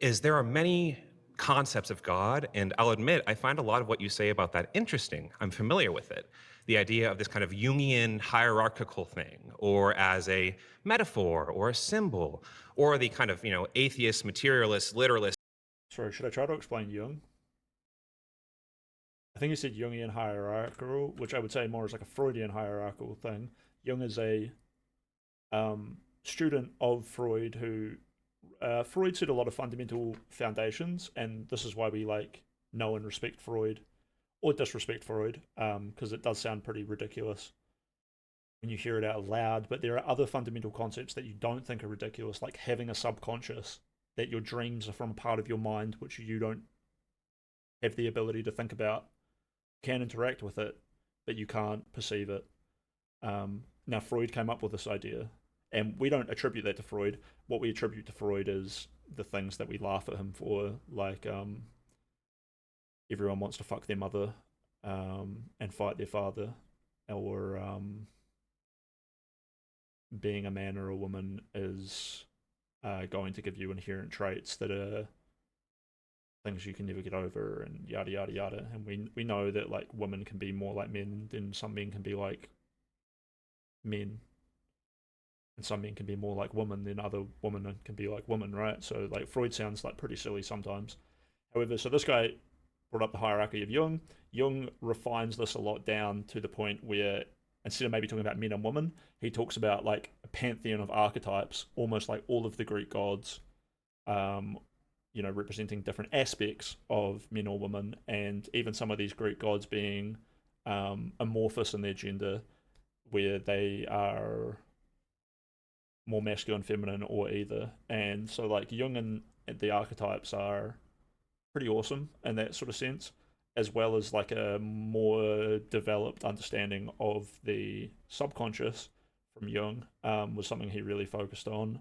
is there are many concepts of God, and I'll admit, I find a lot of what you say about that interesting. I'm familiar with it. The idea of this kind of Jungian hierarchical thing, or as a metaphor, or a symbol, or the kind of, atheist, materialist, literalist. Sorry, should I try to explain Jung? I think you said Jungian hierarchical, which I would say more is like a Freudian hierarchical thing. Jung is a student of Freud who Freud set a lot of fundamental foundations, and this is why we like know and respect Freud, or disrespect Freud, because it does sound pretty ridiculous when you hear it out loud. But there are other fundamental concepts that you don't think are ridiculous, like having a subconscious, that your dreams are from a part of your mind which you don't have the ability to think about. You can interact with it, but you can't perceive it. Now, Freud came up with this idea, and we don't attribute that to Freud. What we attribute to Freud is the things that we laugh at him for, like everyone wants to fuck their mother and fight their father, or being a man or a woman is going to give you inherent traits that are things you can never get over, and yada yada yada. And we know that like women can be more like men than some men can be like men, and some men can be more like women than other women can be like women, right? So like Freud sounds like pretty silly sometimes. However, so this guy brought up the hierarchy of Jung. Jung refines this a lot down to the point where instead of maybe talking about men and women, he talks about like a pantheon of archetypes, almost like all of the Greek gods, representing different aspects of men or women, and even some of these Greek gods being amorphous in their gender, where they are more masculine, feminine, or either. And so like Jung and the archetypes are pretty awesome in that sort of sense, as well as like a more developed understanding of the subconscious from Jung was something he really focused on.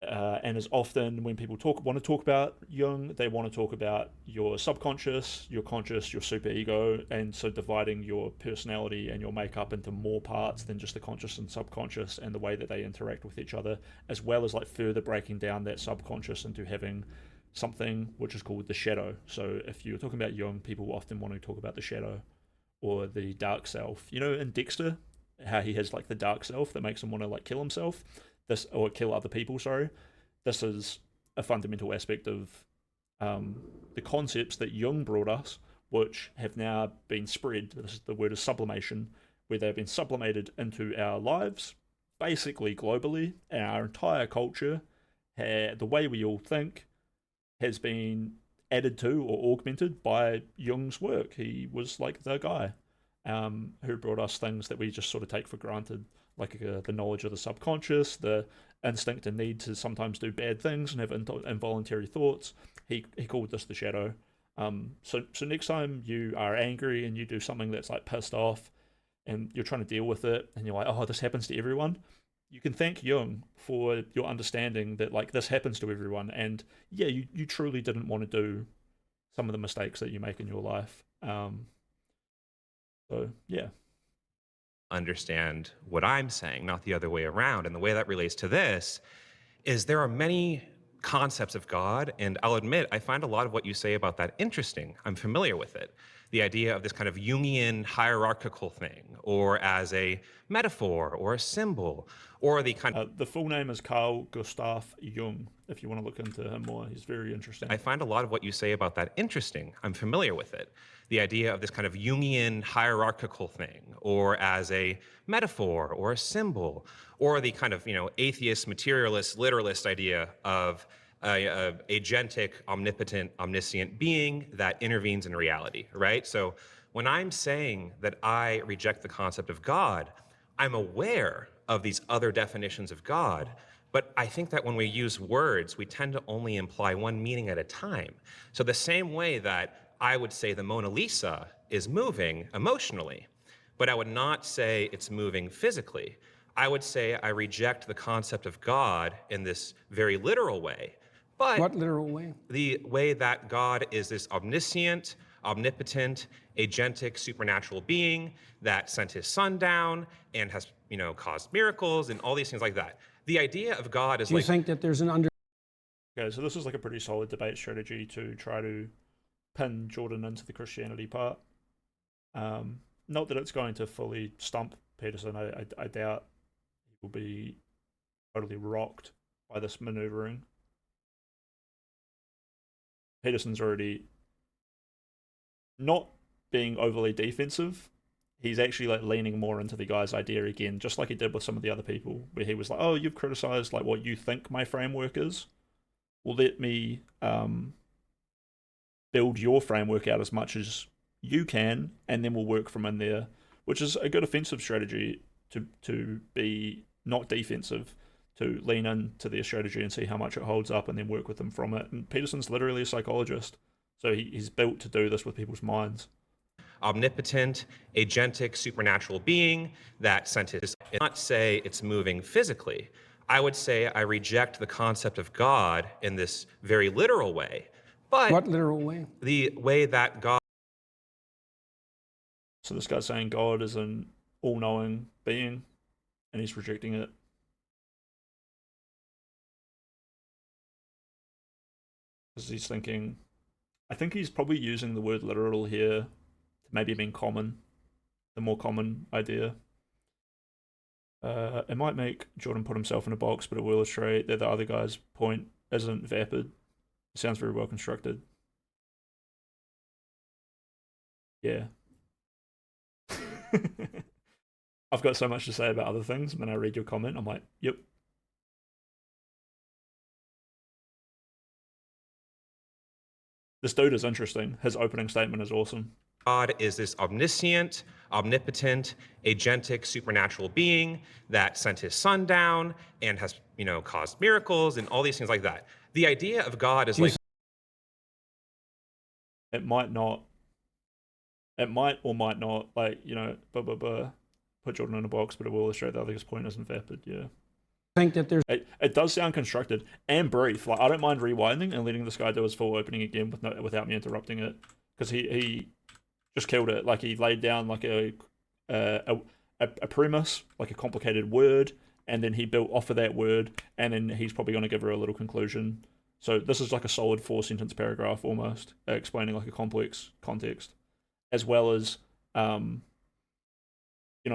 And as often when people want to talk about Jung, they want to talk about your subconscious, your conscious, your superego, and so dividing your personality and your makeup into more parts than just the conscious and subconscious, and the way that they interact with each other, as well as like further breaking down that subconscious into having something which is called the shadow. So if you're talking about Jung, people often want to talk about the shadow or the dark self. In Dexter, how he has like the dark self that makes him want to like kill himself, or kill other people, sorry. This is a fundamental aspect of the concepts that Jung brought us, which have now been spread. The word is sublimation, where they've been sublimated into our lives, basically globally, and our entire culture, the way we all think, has been added to or augmented by Jung's work. He was like the guy who brought us things that we just sort of take for granted, like the knowledge of the subconscious, the instinct and need to sometimes do bad things and have involuntary thoughts. He called this the shadow. So next time you are angry and you do something that's like pissed off and you're trying to deal with it and you're like, oh, this happens to everyone, you can thank Jung for your understanding that like this happens to everyone, and yeah, you truly didn't want to do some of the mistakes that you make in your life. So yeah. Understand what I'm saying, not the other way around. And the way that relates to this is there are many concepts of God, and I'll admit I find a lot of what you say about that interesting. I'm familiar with it. The idea of this kind of Jungian hierarchical thing, or as a metaphor or a symbol, or the kind of... The full name is Carl Gustav Jung, if you want to look into him more. He's very interesting. I find a lot of what you say about that interesting. I'm familiar with it. The idea of this kind of Jungian hierarchical thing, or as a metaphor or a symbol, or the kind of, atheist, materialist, literalist idea of a agentic, omnipotent, omniscient being that intervenes in reality, right? So when I'm saying that I reject the concept of God, I'm aware of these other definitions of God, but I think that when we use words, we tend to only imply one meaning at a time. So the same way that I would say the Mona Lisa is moving emotionally, but I would not say it's moving physically. I would say I reject the concept of God in this very literal way. But What literal way? the way that God is this omniscient, omnipotent, agentic, supernatural being that sent his son down and has, caused miracles and all these things like that. The idea of God is Do you think that there's an Okay, so this is like a pretty solid debate strategy to try to pin Jordan into the Christianity part. Not that it's going to fully stump Peterson. I doubt he will be totally rocked by this maneuvering. Peterson's already not being overly defensive. He's actually like leaning more into the guy's idea again, just like he did with some of the other people, where he was like, "Oh, you've criticized like what you think my framework is. Well, let me build your framework out as much as you can, and then we'll work from in there," which is a good offensive strategy to be not defensive, to lean into their strategy and see how much it holds up and then work with them from it. And Peterson's literally a psychologist, so he's built to do this with people's minds. Omnipotent, agentic, supernatural being that sent his... not say it's moving physically. I would say I reject the concept of God in this very literal way. But What literal way? the way that God... So this guy's saying God is an all-knowing being, and he's rejecting it. Because he's thinking, I think he's probably using the word literal here to maybe mean common, the more common idea. It might make Jordan put himself in a box, but it will illustrate that the other guy's point isn't vapid. It sounds very well constructed. Yeah. I've got so much to say about other things, and then I read your comment, I'm like, yep. This dude is interesting. His opening statement is awesome. God is this omniscient, omnipotent, agentic, supernatural being that sent his son down and has, caused miracles and all these things like that. The idea of God is like... It might not. It might or might not, like, put Jordan in a box, but it will illustrate the other guy's point isn't vapid, yeah. Think that there's... It does sound constructed and brief. Like, I don't mind rewinding and letting this guy do his full opening again without me interrupting it, because he just killed it. Like, he laid down like a premise, like a complicated word, and then he built off of that word, and then he's probably going to give her a little conclusion. So this is like a solid 4-sentence paragraph almost, explaining like a complex context, as well as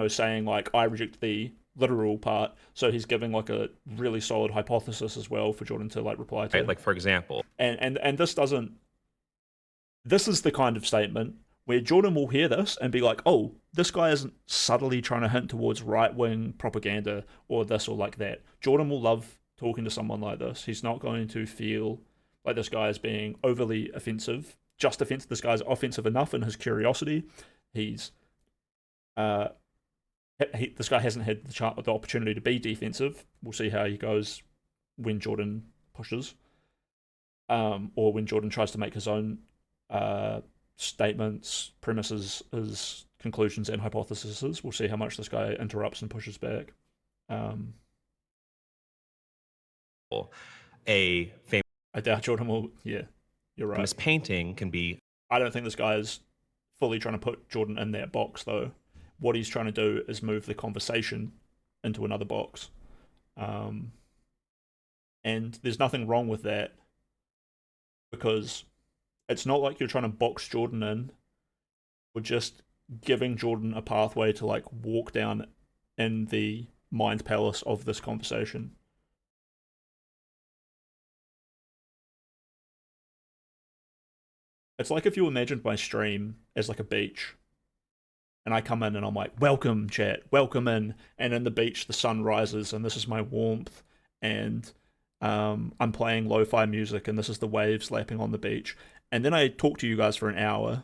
saying like, I reject the literal part. So he's giving like a really solid hypothesis as well for Jordan to like reply to. Right, like for example. And this is the kind of statement where Jordan will hear this and be like, oh, this guy isn't subtly trying to hint towards right-wing propaganda or this or like that. Jordan will love talking to someone like this. He's not going to feel like this guy is being overly offensive, just offensive. This guy's offensive enough in his curiosity. He's this guy hasn't had the opportunity to be defensive. We'll see how he goes when Jordan pushes, or when Jordan tries to make his own statements, premises, his conclusions, and hypotheses. We'll see how much this guy interrupts and pushes back. A I doubt Jordan will. Yeah, you're right. famous painting can be. I don't think this guy is fully trying to put Jordan in that box, though. What he's trying to do is move the conversation into another box. And there's nothing wrong with that, because it's not like you're trying to box Jordan in. We're just giving Jordan a pathway to like walk down in the mind palace of this conversation. It's like if you imagined my stream as like a beach, and I come in and I'm like, welcome chat, welcome in, and in the beach the sun rises and this is my warmth, and I'm playing lo-fi music and this is the waves lapping on the beach, and then I talk to you guys for an hour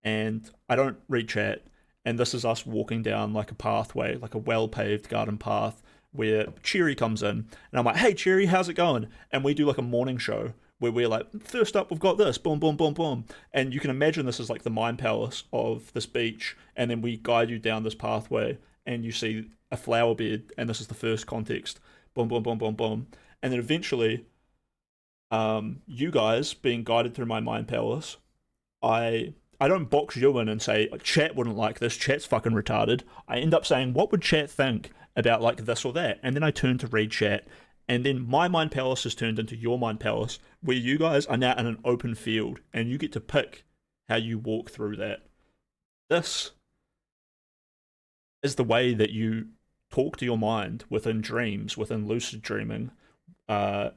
and I don't read chat, and this is us walking down like a pathway, like a well-paved garden path, where Cherry comes in and I'm like, hey Cherry, how's it going? And we do like a morning show where we're like, first up, we've got this, boom, boom, boom, boom. And you can imagine this is like the mind palace of this beach, and then we guide you down this pathway, and you see a flower bed, and this is the first context, boom, boom, boom, boom, boom. And then eventually, you guys being guided through my mind palace, I don't box you in and say, chat wouldn't like this, chat's fucking retarded. I end up saying, what would chat think about like this or that? And then I turn to read chat, and then my mind palace is turned into your mind palace, where you guys are now in an open field, and you get to pick how you walk through that. This is the way that you talk to your mind within dreams, within lucid dreaming, by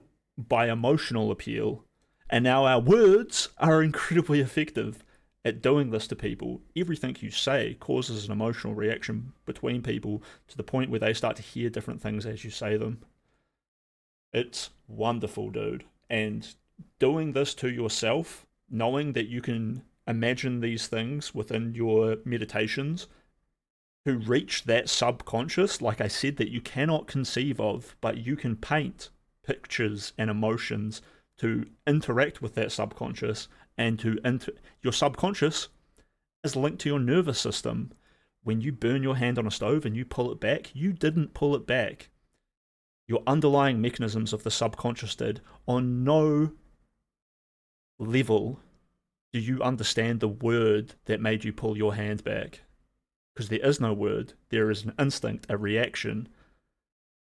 emotional appeal. And now our words are incredibly effective at doing this to people. Everything you say causes an emotional reaction between people to the point where they start to hear different things as you say them. It's wonderful, dude. And doing this to yourself, knowing that you can imagine these things within your meditations to reach that subconscious, like I said, that you cannot conceive of, but you can paint pictures and emotions to interact with that subconscious, and to your subconscious is linked to your nervous system. When you burn your hand on a stove and you pull it back, you didn't pull it back. Your underlying mechanisms of the subconscious did. On no level do you understand the word that made you pull your hand back, because there is no word. There is an instinct, a reaction,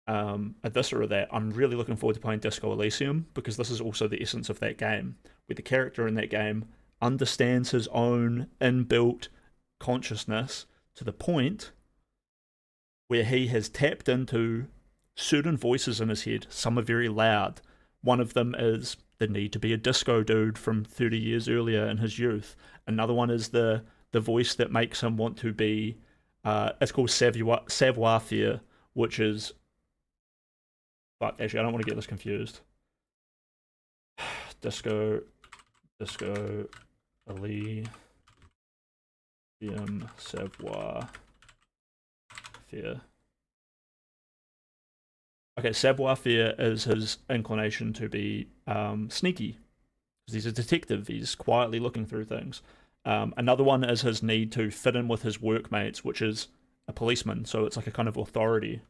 a this or a that. I'm really looking forward to playing Disco Elysium, because this is also the essence of that game, where the character in that game understands his own inbuilt consciousness to the point where he has tapped into certain voices in his head. Some are very loud. One of them is the need to be a disco dude from 30 years earlier in his youth. Another one is the voice that makes him want to be, it's called savoir-faire, which is, fuck, actually I don't want to get this confused. Disco Elysium savoir-faire. Okay, savoir-faire is his inclination to be sneaky. He's a detective, he's quietly looking through things. Another one is his need to fit in with his workmates, which is a policeman, so it's like a kind of authority.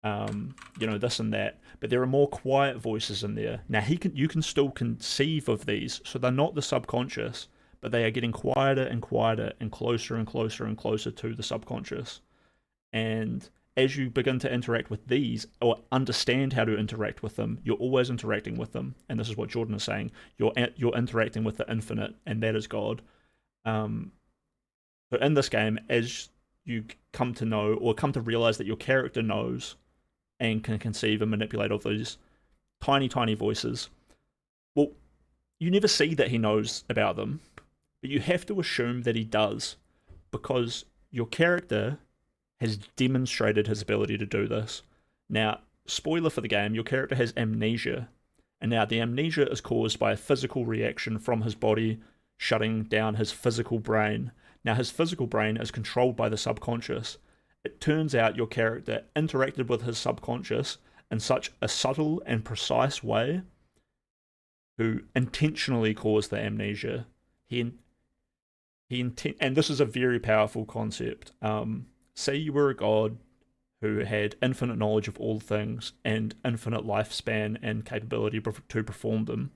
This and that. But there are more quiet voices in there. Now, you can still conceive of these, so they're not the subconscious, but they are getting quieter and quieter and closer and closer and closer to the subconscious. And as you begin to interact with these, or understand how to interact with them, you're always interacting with them. And this is what Jordan is saying. You're interacting with the infinite, and that is God. But in this game, as you come to know, or come to realize that your character knows and can conceive and manipulate all these tiny, tiny voices, well, you never see that he knows about them, but you have to assume that he does, because your character has demonstrated his ability to do this. Now, spoiler for the game, your character has amnesia, and now the amnesia is caused by a physical reaction from his body shutting down his physical brain. Now, his physical brain is controlled by the subconscious. it turns out your character interacted with his subconscious in such a subtle and precise way who intentionally caused the amnesia. And this is a very powerful concept. Say you were a god who had infinite knowledge of all things and infinite lifespan and capability to perform them.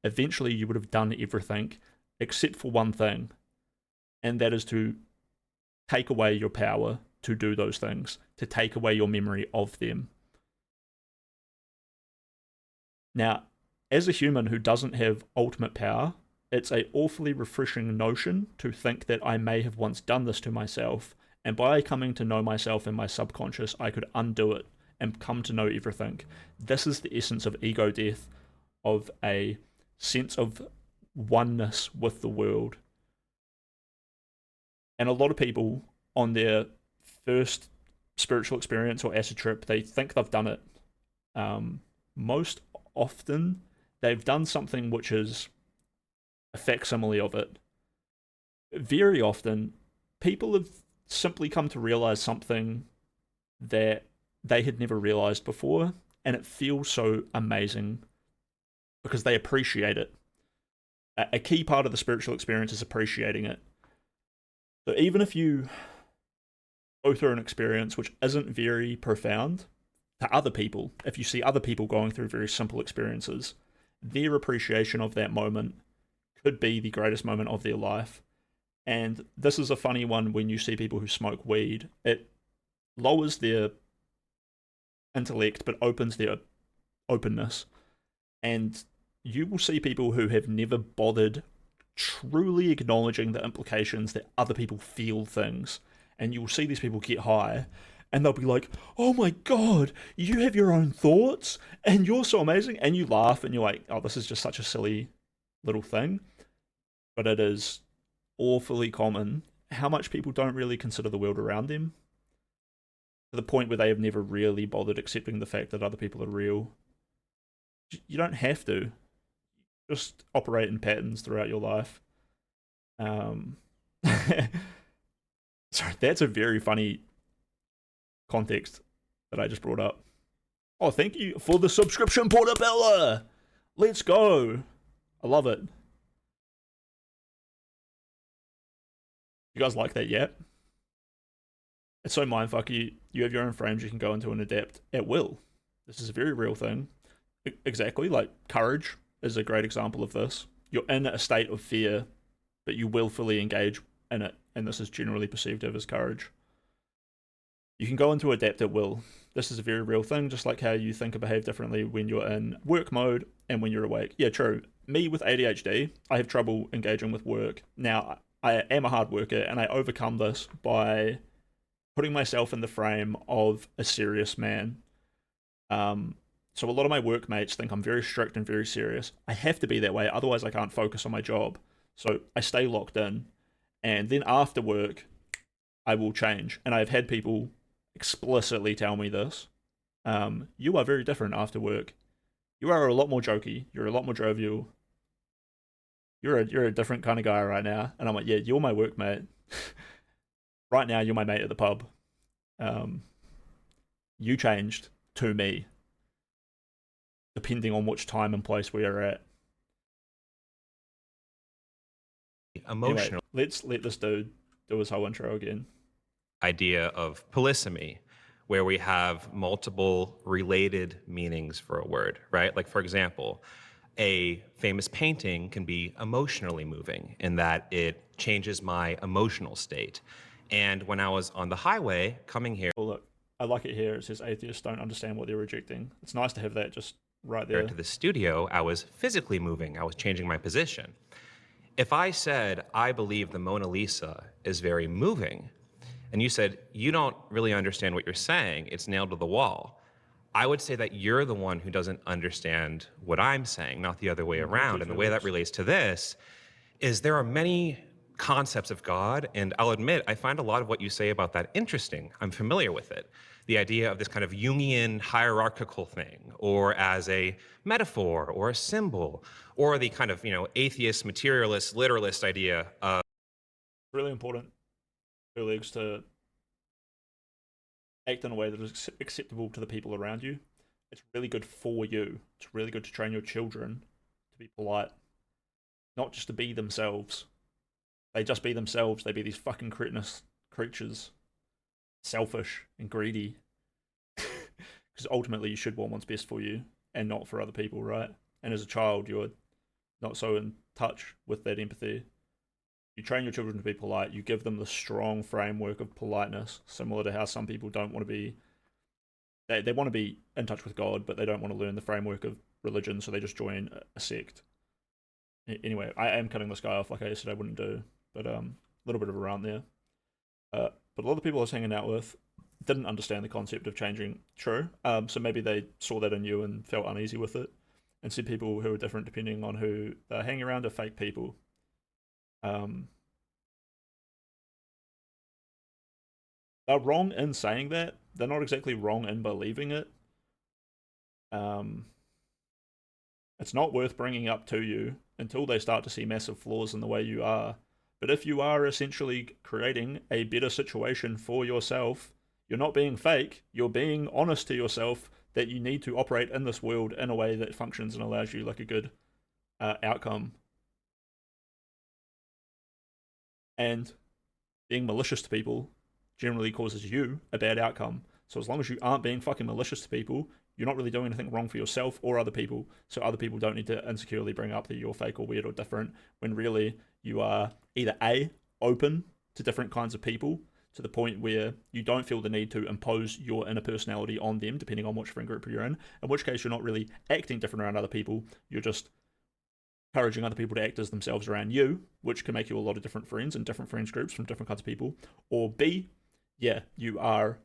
Eventually you would have done everything except for one thing, and that is to take away your power to do those things, to take away your memory of them. Now, as a human who doesn't have ultimate power, it's an awfully refreshing notion to think that I may have once done this to myself, and by coming to know myself in my subconscious, I could undo it and come to know everything. This is the essence of ego death, of a sense of oneness with the world. And a lot of people on their first spiritual experience or acid trip, they think they've done it. Most often, they've done something which is a facsimile of it. Very often, people have simply come to realize something that they had never realized before, and it feels so amazing because they appreciate it. A key part of the spiritual experience is appreciating it. So even if you go through an experience which isn't very profound to other people, if you see other people going through very simple experiences, their appreciation of that moment could be the greatest moment of their life. And this is a funny one when you see people who smoke weed. It lowers their intellect but opens their openness. And you will see people who have never bothered truly acknowledging the implications that other people feel things. And you will see these people get high and they'll be like, oh my God, you have your own thoughts and you're so amazing. And you laugh and you're like, oh, this is just such a silly little thing. But it is awfully common how much people don't really consider the world around them, to the point where they have never really bothered accepting the fact that other people are real. You don't have to. Just operate in patterns throughout your life. Sorry, that's a very funny context that I just brought up. Oh, thank you for the subscription, Portabella! Let's go! I love it. You guys like that yet? It's so mindfuck. You have your own frames you can go into and adapt at will. This is a very real thing. Exactly, like courage is a great example of this. You're in a state of fear, but you willfully engage in it, and this is generally perceived as courage. You can go into adapt at will. This is a very real thing, just like how you think and behave differently when you're in work mode and when you're awake. Yeah, true. Me with ADHD, I have trouble engaging with work. Now, I am a hard worker, and I overcome this by putting myself in the frame of a serious man. So a lot of my workmates think I'm very strict and very serious. I have to be that way, otherwise I can't focus on my job. So I stay locked in, and then after work, I will change. And I've had people explicitly tell me this. You are very different after work. You are a lot more jokey. You're a lot more jovial. You're a different kind of guy right now. And I'm like, yeah, you're my workmate. Right now, you're my mate at the pub. You changed to me, depending on which time and place we are at. Emotional. Anyway, let's let this dude do his whole intro again. Idea of polysemy, where we have multiple related meanings for a word, right? Like, for example, a famous painting can be emotionally moving in that it changes my emotional state. And when I was on the highway coming here, Oh, look, I like it here. It says atheists don't understand what they're rejecting. It's nice to have that just right there. to the studio, I was physically moving. I was changing my position. If I said, I believe the Mona Lisa is very moving, and you said, you don't really understand what you're saying, it's nailed to the wall, I would say that you're the one who doesn't understand what I'm saying, not the other way around. And the way that relates to this is there are many concepts of God, and I'll admit, I find a lot of what you say about that interesting. I'm familiar with it. The idea of this kind of Jungian hierarchical thing, or as a metaphor, or a symbol, or the kind of, atheist, materialist, literalist idea of... Really important, colleagues, to act in a way that is acceptable to the people around you. It's really good for you. It's really good to train your children to be polite, not just to be themselves. They just be themselves. They be these fucking cretinous creatures, selfish and greedy. Because ultimately, you should want what's best for you and not for other people, right? And as a child, you're not so in touch with that empathy. You train your children to be polite. You give them the strong framework of politeness, similar to how some people don't want to be. They want to be in touch with God, but they don't want to learn the framework of religion, so they just join a sect. Anyway, I am cutting this guy off like I said I wouldn't do, but a little bit of a rant there. But a lot of the people I was hanging out with didn't understand the concept of changing. True. So maybe they saw that in you and felt uneasy with it, and said people who are different depending on who they're hanging around are fake people. They're wrong in saying that. They're not exactly wrong in believing it. It's not worth bringing up to you until they start to see massive flaws in the way you are. But if you are essentially creating a better situation for yourself, you're not being fake, you're being honest to yourself that you need to operate in this world in a way that functions and allows you like a good outcome. And being malicious to people generally causes you a bad outcome. So as long as you aren't being fucking malicious to people, you're not really doing anything wrong for yourself or other people. So other people don't need to insecurely bring up that you're fake or weird or different, when really you are either A, open to different kinds of people to the point where you don't feel the need to impose your inner personality on them, depending on which friend group you're in which case you're not really acting different around other people. You're just encouraging other people to act as themselves around you, which can make you a lot of different friends and different friends groups from different kinds of people. Or B, yeah, you are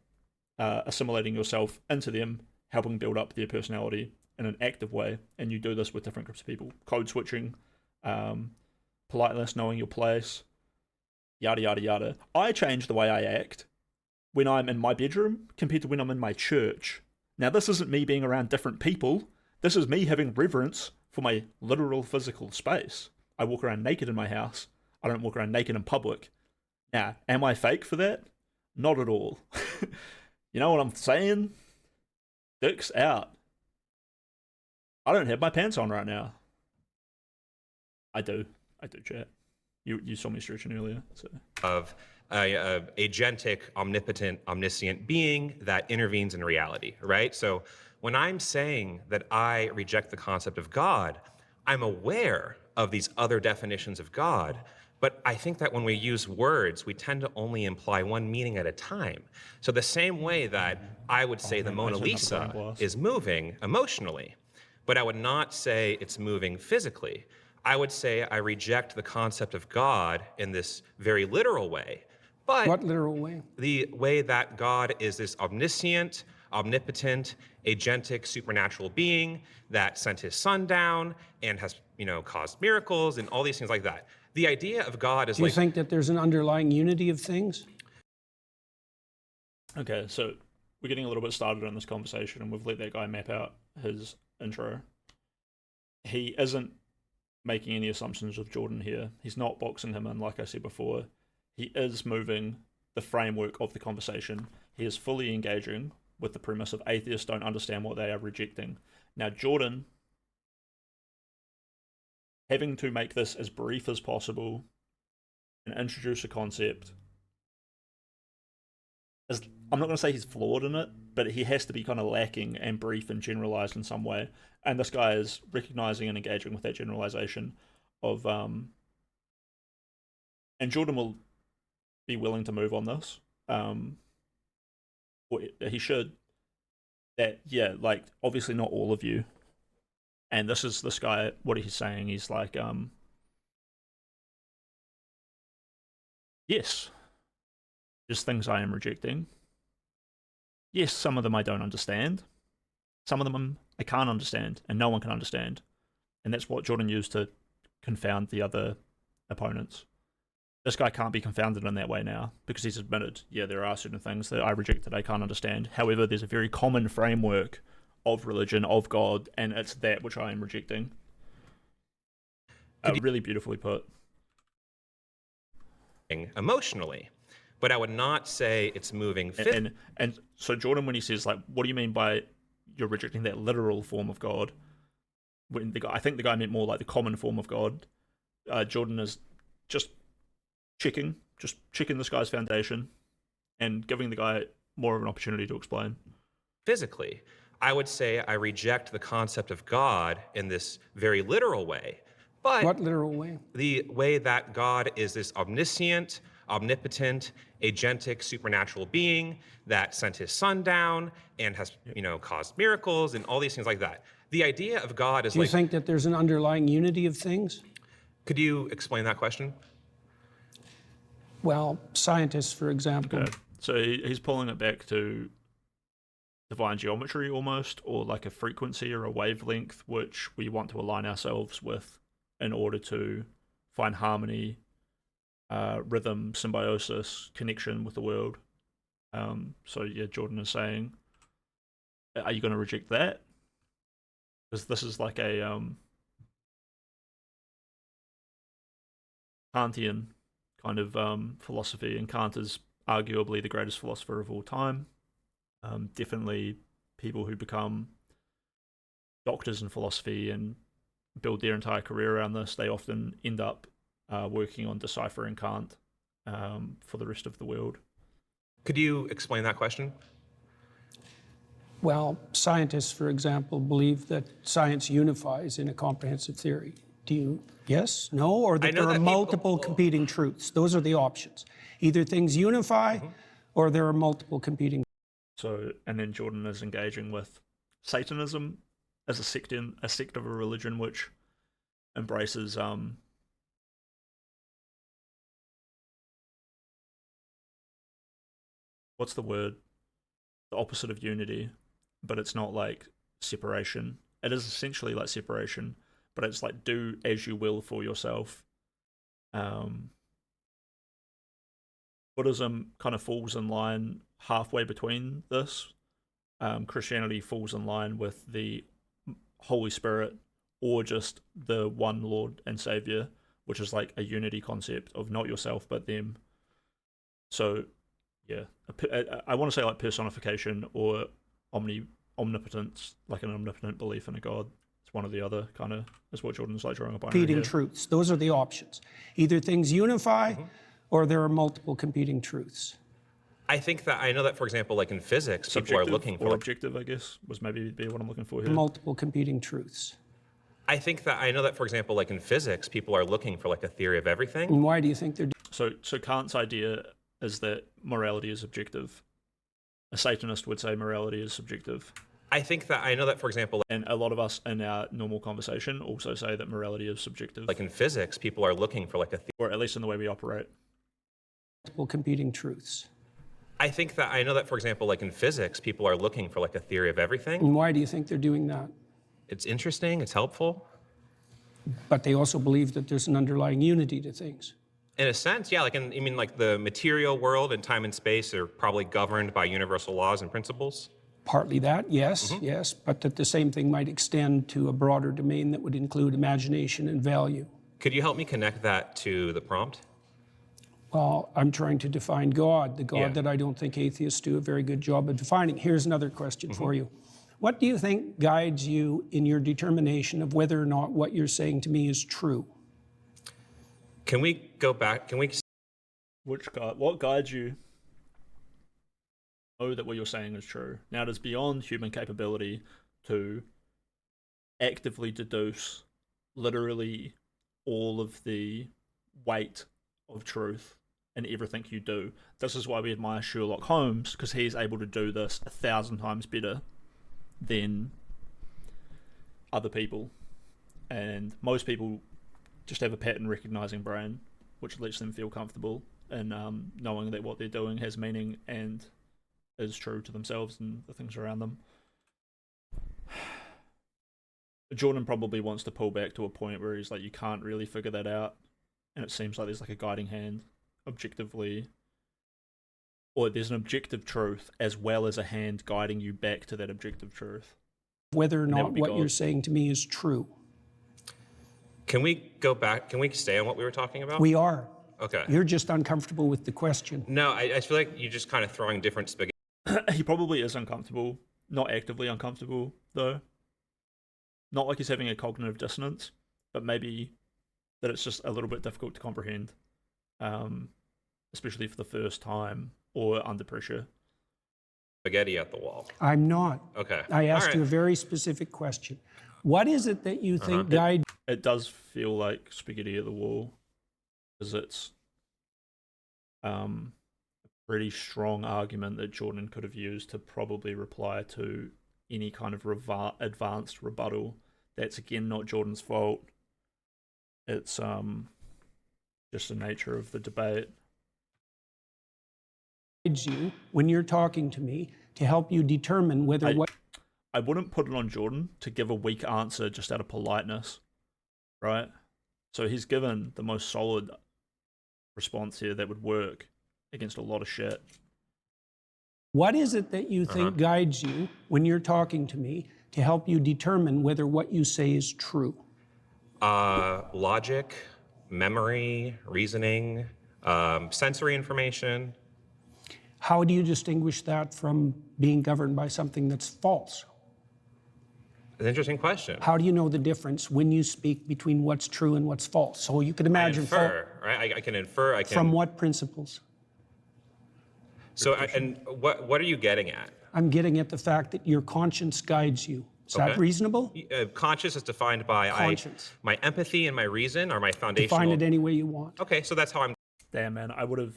assimilating yourself into them, helping build up their personality in an active way, and you do this with different groups of people. Code switching, politeness, knowing your place, yada yada yada. I change the way I act when I'm in my bedroom compared to when I'm in my church. Now, this isn't me being around different people. This is me having reverence for my literal physical space. I walk around naked in my house. I don't walk around naked in public. Now, am I fake for that? Not at all. You know what I'm saying? Dicks out. I don't have my pants on right now. I do, chat. You saw me stretching earlier. So. Of a agentic, omnipotent, omniscient being that intervenes in reality, right? So when I'm saying that I reject the concept of God, I'm aware of these other definitions of God, but I think that when we use words, we tend to only imply one meaning at a time. So the same way that I would say the Mona Lisa is moving emotionally, but I would not say it's moving physically. I would say I reject the concept of God in this very literal way. But what literal way? The way that God is this omniscient, omnipotent, agentic, supernatural being that sent his son down and has, caused miracles and all these things like that. The idea of God is Do you think that there's an underlying unity of things? Okay, so we're getting a little bit started on this conversation, and we've let that guy map out his intro. He isn't making any assumptions of Jordan here. He's not boxing him in, like I said before. He is moving the framework of the conversation. He is fully engaging with the premise of atheists don't understand what they are rejecting. Now, Jordan, having to make this as brief as possible and introduce a concept, I'm not going to say he's flawed in it, but he has to be kind of lacking and brief and generalized in some way. And this guy is recognizing and engaging with that generalization of, and Jordan will be willing to move on this. Or he should. That, yeah, like, obviously not all of you. And this guy, what he's saying, he's like, yes, there's things I am rejecting. Yes, some of them I don't understand. Some of them I can't understand, and no one can understand. And that's what Jordan used to confound the other opponents. This guy can't be confounded in that way now, because he's admitted, yeah, there are certain things that I reject that I can't understand. However, there's a very common framework of religion, of God, and it's that which I am rejecting. Really beautifully put. Emotionally. but I would not say it's moving. And so Jordan, when he says like, what do you mean by you're rejecting that literal form of God? When I think the guy meant more like the common form of God. Jordan is just checking this guy's foundation and giving the guy more of an opportunity to explain. Physically, I would say I reject the concept of God in this very literal way. But What literal way? the way that God is this omniscient, omnipotent, agentic, supernatural being that sent his son down and has, caused miracles and all these things like that. The idea of God is Do you think that there's an underlying unity of things? Could you explain that question? Well, scientists, for example. Okay. So he's pulling it back to divine geometry almost, or like a frequency or a wavelength which we want to align ourselves with in order to find harmony, rhythm, symbiosis, connection with the world. So yeah, Jordan is saying, are you going to reject that? Because this is like a Kantian kind of philosophy, and Kant is arguably the greatest philosopher of all time. Definitely people who become doctors in philosophy and build their entire career around this, they often end up working on deciphering Kant for the rest of the world. Could you explain that question? Well, scientists, for example, believe that science unifies in a comprehensive theory. Do you, yes, no, or that there are multiple competing truths? Those are the options. Either things unify or there are multiple competing. So, and then Jordan is engaging with Satanism as a sect of a religion which embraces what's the word? The opposite of unity, but it's not like separation. It is essentially like separation, but it's like do as you will for yourself. Buddhism kind of falls in line halfway between this. Christianity falls in line with the Holy Spirit or just the one Lord and Savior, which is like a unity concept of not yourself but them. So yeah, I want to say like personification or omnipotence, like an omnipotent belief in a God. It's one or the other, kind of, is what Jordan's like drawing a binary Competing here. truths. Those are the options. Either things unify or there are multiple competing truths. I think that I know that, for example, like in physics, people are looking for objective, I guess, was maybe be what I'm looking for here. Multiple competing truths. I think that I know that, for example, like in physics, people are looking for like a theory of everything. And why do you think they're? So Kant's idea is that morality is objective. A Satanist would say morality is subjective. I think that I know that, for example, and a lot of us in our normal conversation also say that morality is subjective. Like in physics, people are looking for like a or at least in the way we operate. Multiple competing truths. I think that I know that, for example, like in physics, people are looking for like a theory of everything. And why do you think they're doing that? It's interesting, it's helpful. But they also believe that there's an underlying unity to things. In a sense, yeah, like like the material world and time and space are probably governed by universal laws and principles. Partly that, yes, yes, but that the same thing might extend to a broader domain that would include imagination and value. Could you help me connect that to the prompt? Well, I'm trying to define God, the God that I don't think atheists do a very good job of defining. Here's another question for you. What do you think guides you in your determination of whether or not what you're saying to me is true? Can we go back? Can we? What guides you? Know that what you're saying is true. Now, it is beyond human capability to actively deduce literally all of the weight of truth in everything you do. This is why we admire Sherlock Holmes, because he's able to do this 1,000 times better than other people. And most people just have a pattern recognizing brain, which lets them feel comfortable in knowing that what they're doing has meaning and is true to themselves and the things around them. Jordan probably wants to pull back to a point where he's like, you can't really figure that out, and it seems like there's like a guiding hand objectively, or there's an objective truth as well as a hand guiding you back to that objective truth. Whether or not what you're saying to me is true. Can we go back? Can we stay on what we were talking about? We are. Okay. You're just uncomfortable with the question. No, I feel like you're just kind of throwing different spaghetti. He probably is uncomfortable. Not actively uncomfortable, though. Not like he's having a cognitive dissonance, but maybe that it's just a little bit difficult to comprehend, especially for the first time or under pressure. Spaghetti at the wall. I'm not. Okay. I asked All right. you a very specific question. What is it that you think guides It does feel like spaghetti at the wall, because it's a pretty strong argument that Jordan could have used to probably reply to any kind of advanced rebuttal. That's again not Jordan's fault. It's just the nature of the debate. you when you're talking to me to help you determine whether what I wouldn't put it on Jordan to give a weak answer just out of politeness, right? So he's given the most solid response here that would work against a lot of shit. What is it that you think guides you when you're talking to me to help you determine whether what you say is true? Logic, memory, reasoning, sensory information. How do you distinguish that from being governed by something that's false? An interesting question. How do you know the difference when you speak between what's true and what's false? So you could imagine I infer, right? I can infer. I can. From what principles? So, and what are you getting at? I'm getting at the fact that your conscience guides you. Is that reasonable? Conscious is defined by Conscience. my empathy and my reason are my foundational. Define it any way you want. Okay, so that's how I'm. Damn, man, I would have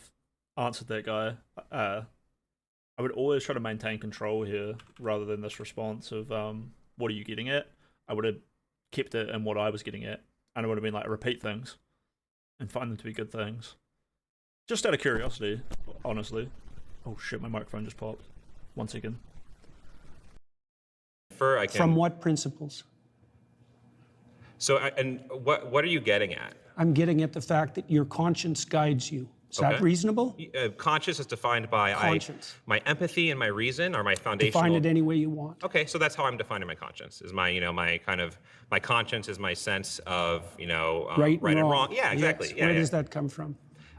answered that guy. I would always try to maintain control here rather than this response of what are you getting at? I would have kept it in what I was getting at, and I would have been like, repeat things and find them to be good things. Just out of curiosity, honestly. Oh shit, my microphone just popped. 1 second. I can. From what principles? So, and what are you getting at? I'm getting at the fact that your conscience guides you. Is that reasonable? Conscious is defined by Conscience. my empathy and my reason are my foundational. Define it any way you want. Okay, so that's how I'm defining my conscience. Is my my conscience is my sense of Right and wrong. Yeah, exactly. Yes. Yeah, Where yeah. does that come from?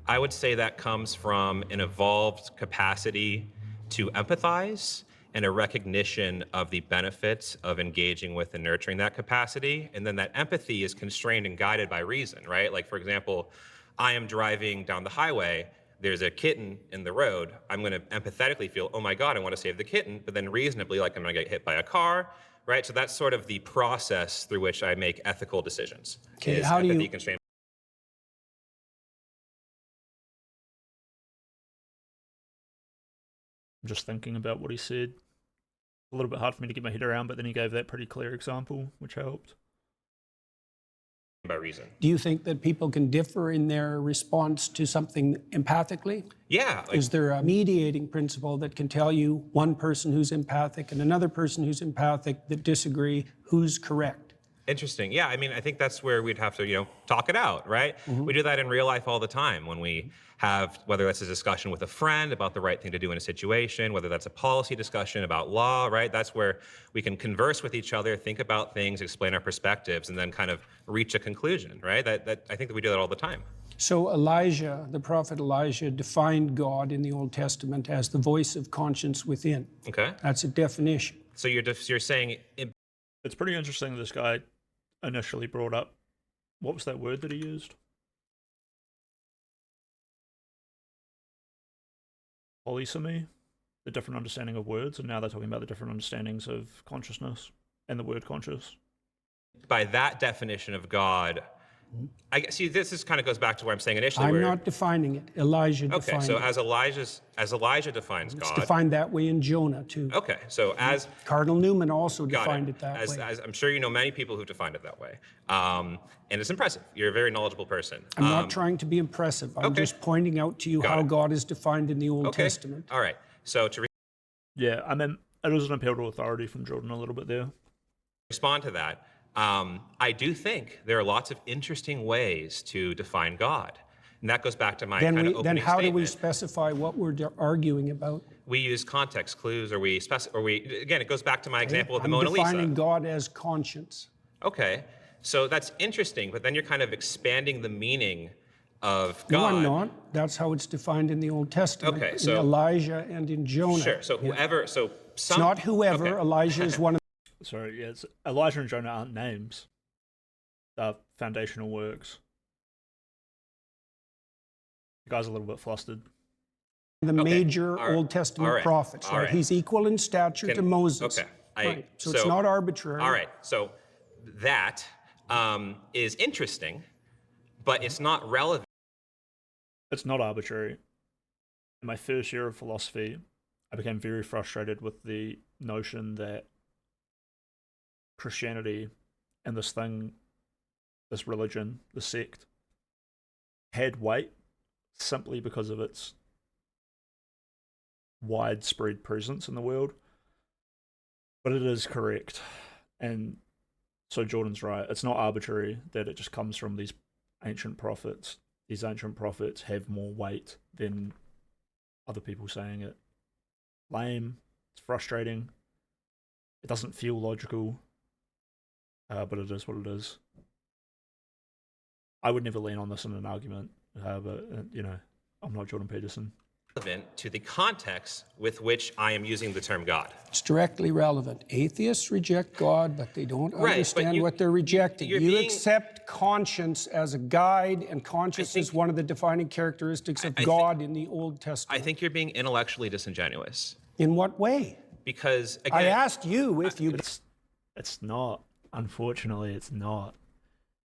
I would say that comes from an evolved capacity to empathize and a recognition of the benefits of engaging with and nurturing that capacity. And then that empathy is constrained and guided by reason, right? Like, for example, I am driving down the highway, there's a kitten in the road. I'm going to empathetically feel, oh my God, I want to save the kitten, but then reasonably, like, I'm going to get hit by a car, right? So that's sort of the process through which I make ethical decisions. Okay, is how do empathy you... constrained. I'm just thinking about what he said. A little bit hard for me to get my head around, but then he gave that pretty clear example, which helped. By reason. Do you think that people can differ in their response to something empathically? Yeah. Is there a mediating principle that can tell you one person who's empathic and another person who's empathic that disagree, who's correct? Interesting. Yeah, I mean, I think that's where we'd have to, talk it out, right? We do that in real life all the time when we have, whether that's a discussion with a friend about the right thing to do in a situation, whether that's a policy discussion about law, right? That's where we can converse with each other, think about things, explain our perspectives, and then kind of reach a conclusion, right? That I think that we do that all the time. So Elijah, the prophet Elijah, defined God in the Old Testament as the voice of conscience within. Okay. That's a definition. So you're saying It's pretty interesting this guy initially brought up, what was that word that he used? Polysemy, the different understanding of words, and now they're talking about the different understandings of consciousness and the word conscious. by that definition of God, I guess, see, this kind of goes back to what I'm saying initially. I'm not defining it. Elijah Okay, defined so it. as Elijah defines It's God. defined that way in Jonah, too. Okay, so as Cardinal Newman also got defined it that way. as I'm sure you know many people who've defined it that way, and it's impressive. You're a very knowledgeable person. I'm not trying to be impressive. I'm okay. just pointing out to you Got how it. God is defined in the Old Okay. Testament. All right. So to Yeah, I mean, it was an appeal to authority from Jordan a little bit there. respond to that, I do think there are lots of interesting ways to define God. And that goes back to my kind of opening Then how do we statement. specify what we're arguing about? We use context clues, or again, it goes back to my example of the I'm Mona Lisa. defining God as conscience. Okay, so that's interesting, but then you're kind of expanding the meaning of No, God. I'm not. That's how it's defined in the Old Testament. Okay, in so- Elijah and in Jonah. Sure. So whoever. So It's some. not whoever. Okay. Elijah is one of Sorry, yeah, it's Elijah and Jonah aren't names. They're foundational works. The guy's a little bit flustered. the Okay. major All right. Old Testament All right. prophets. All Right? right. He's equal in stature to Can- Moses. okay. Right. So it's not arbitrary. All right. So that is interesting, but it's not relevant. It's not arbitrary. In my first year of philosophy, I became very frustrated with the notion that Christianity and this thing, this religion, the sect, had weight simply because of its widespread presence in the world. But it is correct. And so Jordan's right. It's not arbitrary that it just comes from these ancient prophets. These ancient prophets have more weight than other people saying it. Lame. It's frustrating. It doesn't feel logical. But it is what it is. I would never lean on this in an argument. But, I'm not Jordan Peterson. Relevant to the context with which I am using the term God. It's directly relevant. Atheists reject God, but they don't Right, but understand you- what they're rejecting. you're You being- accept conscience as a guide, and conscience is one of the defining characteristics of God in the Old Testament. I think you're being intellectually disingenuous In what way? because again, I asked you if you. It's not. Unfortunately, it's not.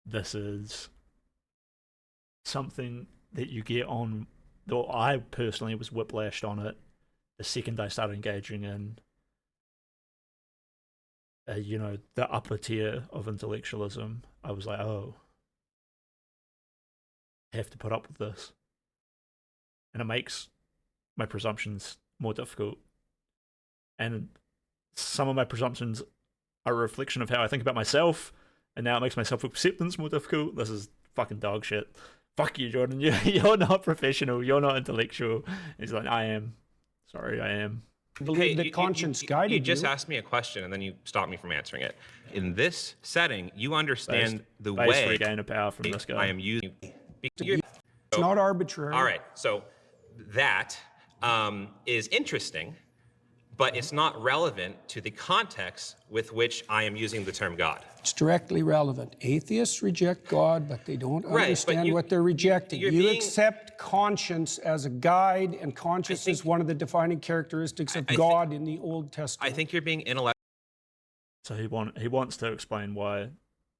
This is something that you get on. Though I personally was whiplashed on it the second I started engaging in, the upper tier of intellectualism. I was like, oh, I have to put up with this. And it makes my presumptions more difficult. And some of my presumptions are a reflection of how I think about myself, and now it makes my self-acceptance more difficult. This is fucking dog shit. Fuck you, Jordan. You're not professional. You're not intellectual. He's like, I am. Sorry, I am. Believe that conscience guided you just you. asked me a question and then you stopped me from answering it. In this setting, you understand the Base way regain of power from this guy. I am using. It's not arbitrary. All right, so that is interesting, but it's not relevant to the context with which I am using the term God. It's directly relevant. Atheists reject God, but they don't Right, but understand you- what they're rejecting. you're You being- accept conscience as a guide, and conscience is one of the defining characteristics of God in the Old Testament. I think you're being intellectual. So he wants to explain why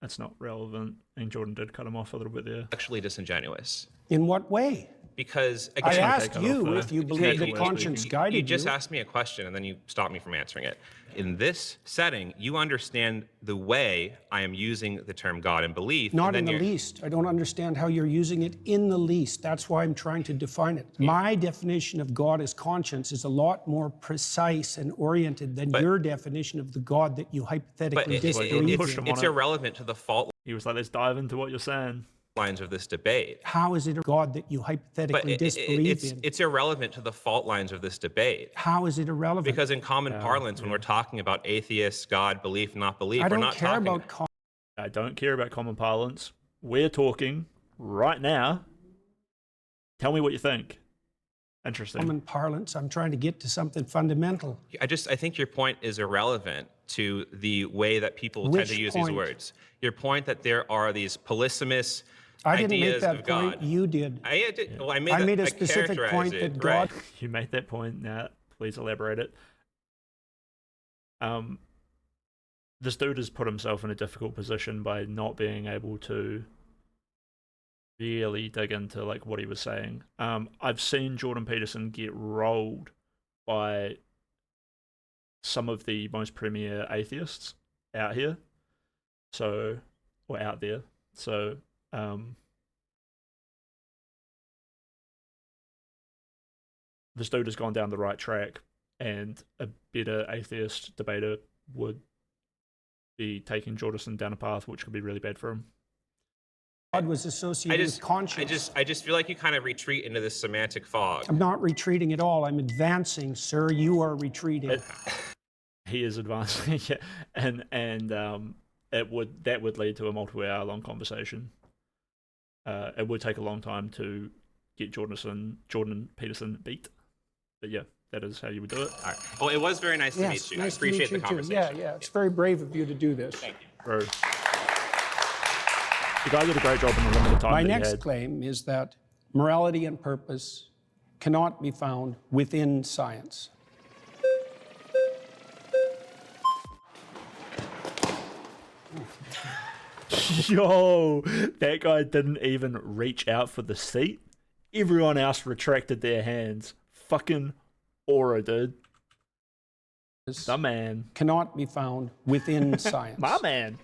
it's not relevant, and Jordan did cut him off a little bit there. Actually disingenuous. In what way? Because I again, asked you if you believe that takeaway. conscience guided you. You just asked me a question and then you stopped me from answering it. In this setting, you understand the way I am using the term God and belief. Not and in then the you're- least. I don't understand how you're using it in the least. That's why I'm trying to define it. My definition of God as conscience is a lot more precise and oriented than your definition of the God that you But hypothetically disbelieve pushed in. him on it's it. irrelevant to the fault He was like, let's dive into what you're saying. lines of this debate. How is it a God that you But hypothetically disbelieve in? it's irrelevant to the fault lines of this debate. How is it irrelevant? Because in common parlance, when we're talking about atheists, God, belief, not belief, I we're don't not care talking about I don't care about common parlance. We're talking right now. Tell me what you think. Interesting. common parlance. I'm trying to get to something fundamental. I think your point is irrelevant to the way that people tend Which to use point? these words. Your point that there are these polysemous I didn't make ideas that of point. God. You did. I did. Well, I made, I made a I specific point characterized it, that God. right. You made that point. Now, please elaborate it. This dude has put himself in a difficult position by not being able to really dig into like what he was saying. I've seen Jordan Peterson get rolled by some of the most premier atheists out here. So, or out there. So, this dude has gone down the right track, and a better atheist debater would be taking Jordan down a path which could be really bad for him. God was associated with conscience. I just feel like you kind of retreat into this semantic fog. I'm not retreating at all. I'm advancing, sir. You are retreating. He is advancing, yeah, and that would lead to a multiple hour long conversation. It would take a long time to get Jordan Peterson beat. But yeah, that is how you would do it. All right. Well, it was very nice to Yes, meet you. nice I appreciate to meet the you too. conversation. Yeah, it's very brave of you to do this. Thank you. Bro. You guys did a great job in the limited time My that you next had. claim is that morality and purpose cannot be found within science. Yo, that guy didn't even reach out for the seat. Everyone else retracted their hands. Fucking aura, dude. The man. Cannot be found within science. My man.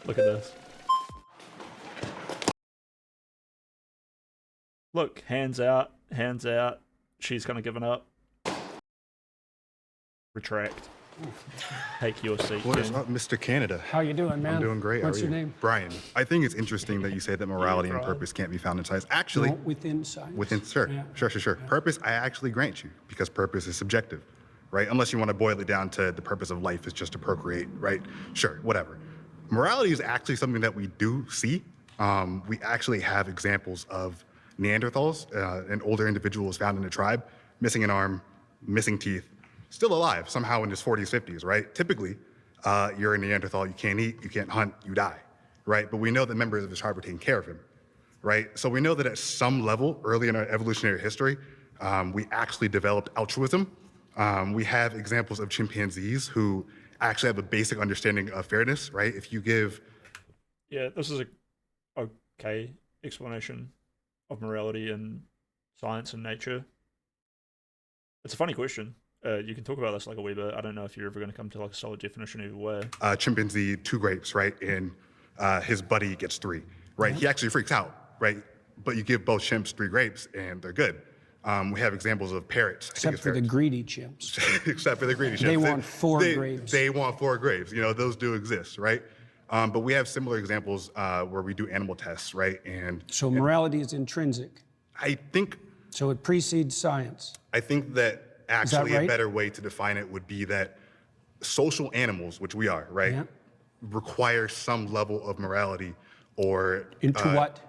Look at this. Look, hands out, hands out. She's kind of given up. Retract. Take your seat. What is Ken. up, Mr. Canada? How you doing, man? I'm doing great. What's How are your you? name? Brian. I think it's interesting that you say that morality and Brian. purpose can't be found in science. Actually, No, within science. sure. Yeah. Purpose, I actually grant you, because purpose is subjective, right? Unless you want to boil it down to the purpose of life is just to procreate, right? Sure, whatever. Morality is actually something that we do see. We actually have examples of Neanderthals, an older individual was found in a tribe, missing an arm, missing teeth, still alive somehow in his 40s, 50s, right? Typically, you're a Neanderthal, you can't eat, you can't hunt, you die, right? But we know that members of his tribe were taking care of him, right? So we know that at some level, early in our evolutionary history, we actually developed altruism. We have examples of chimpanzees who actually have a basic understanding of fairness, right? If you give... Yeah, this is a okay explanation of morality in science and nature. It's a funny question. You can talk about this like a wee bit. I don't know if you're ever going to come to like a solid definition either way. Chimpanzee, 2 grapes, right? And his buddy gets 3, right? He actually freaks out, right? But you give both chimps 3 grapes and they're good. We have examples of parrots. Except for the greedy chimps. Except for the greedy chimps. They want 4 grapes. They want 4 grapes. You know, those do exist, right? But we have similar examples where we do animal tests, right? And So morality is intrinsic. I think... So it precedes science. I think that actually right? a better way to define it would be that social animals, which we are, right, Yeah. require some level of morality or... Into what?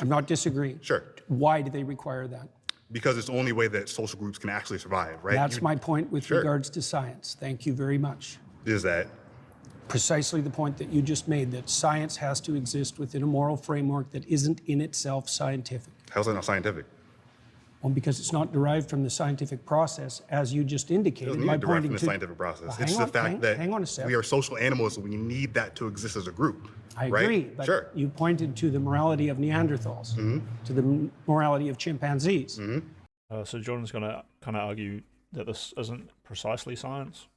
I'm not disagreeing. Sure. Why do they require that? Because it's the only way that social groups can actually survive, right? That's my point with Sure. regards to science. Thank you very much. Is that... Precisely the point that you just made, that science has to exist within a moral framework that isn't in itself scientific. How's that not scientific? Well, because it's not derived from the scientific process, as you just It indicated. doesn't need by to derive from pointing the to- scientific process. Well, It's hang the on, fact that hang on a sec. we are social animals, so we need that to exist as a group. I right? agree, but Sure. you pointed to the morality of Neanderthals, to the morality of chimpanzees. So Jordan's going to kind of argue that this isn't precisely science.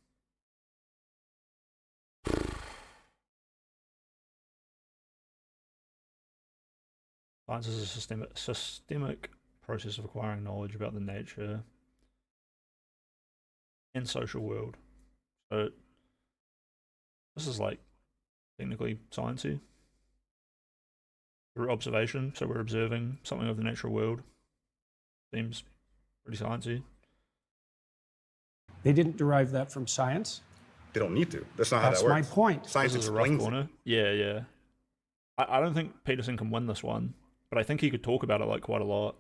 Science is a systemic process of acquiring knowledge about the nature and social world. So this is like technically sciencey. Through observation, so we're observing something of the natural world. Seems pretty sciencey. They didn't derive that from science. They don't need to. That's not how That's that my works. point. Science This is a rough explains it. corner. Yeah. I don't think Peterson can win this one, but I think he could talk about it like quite a lot.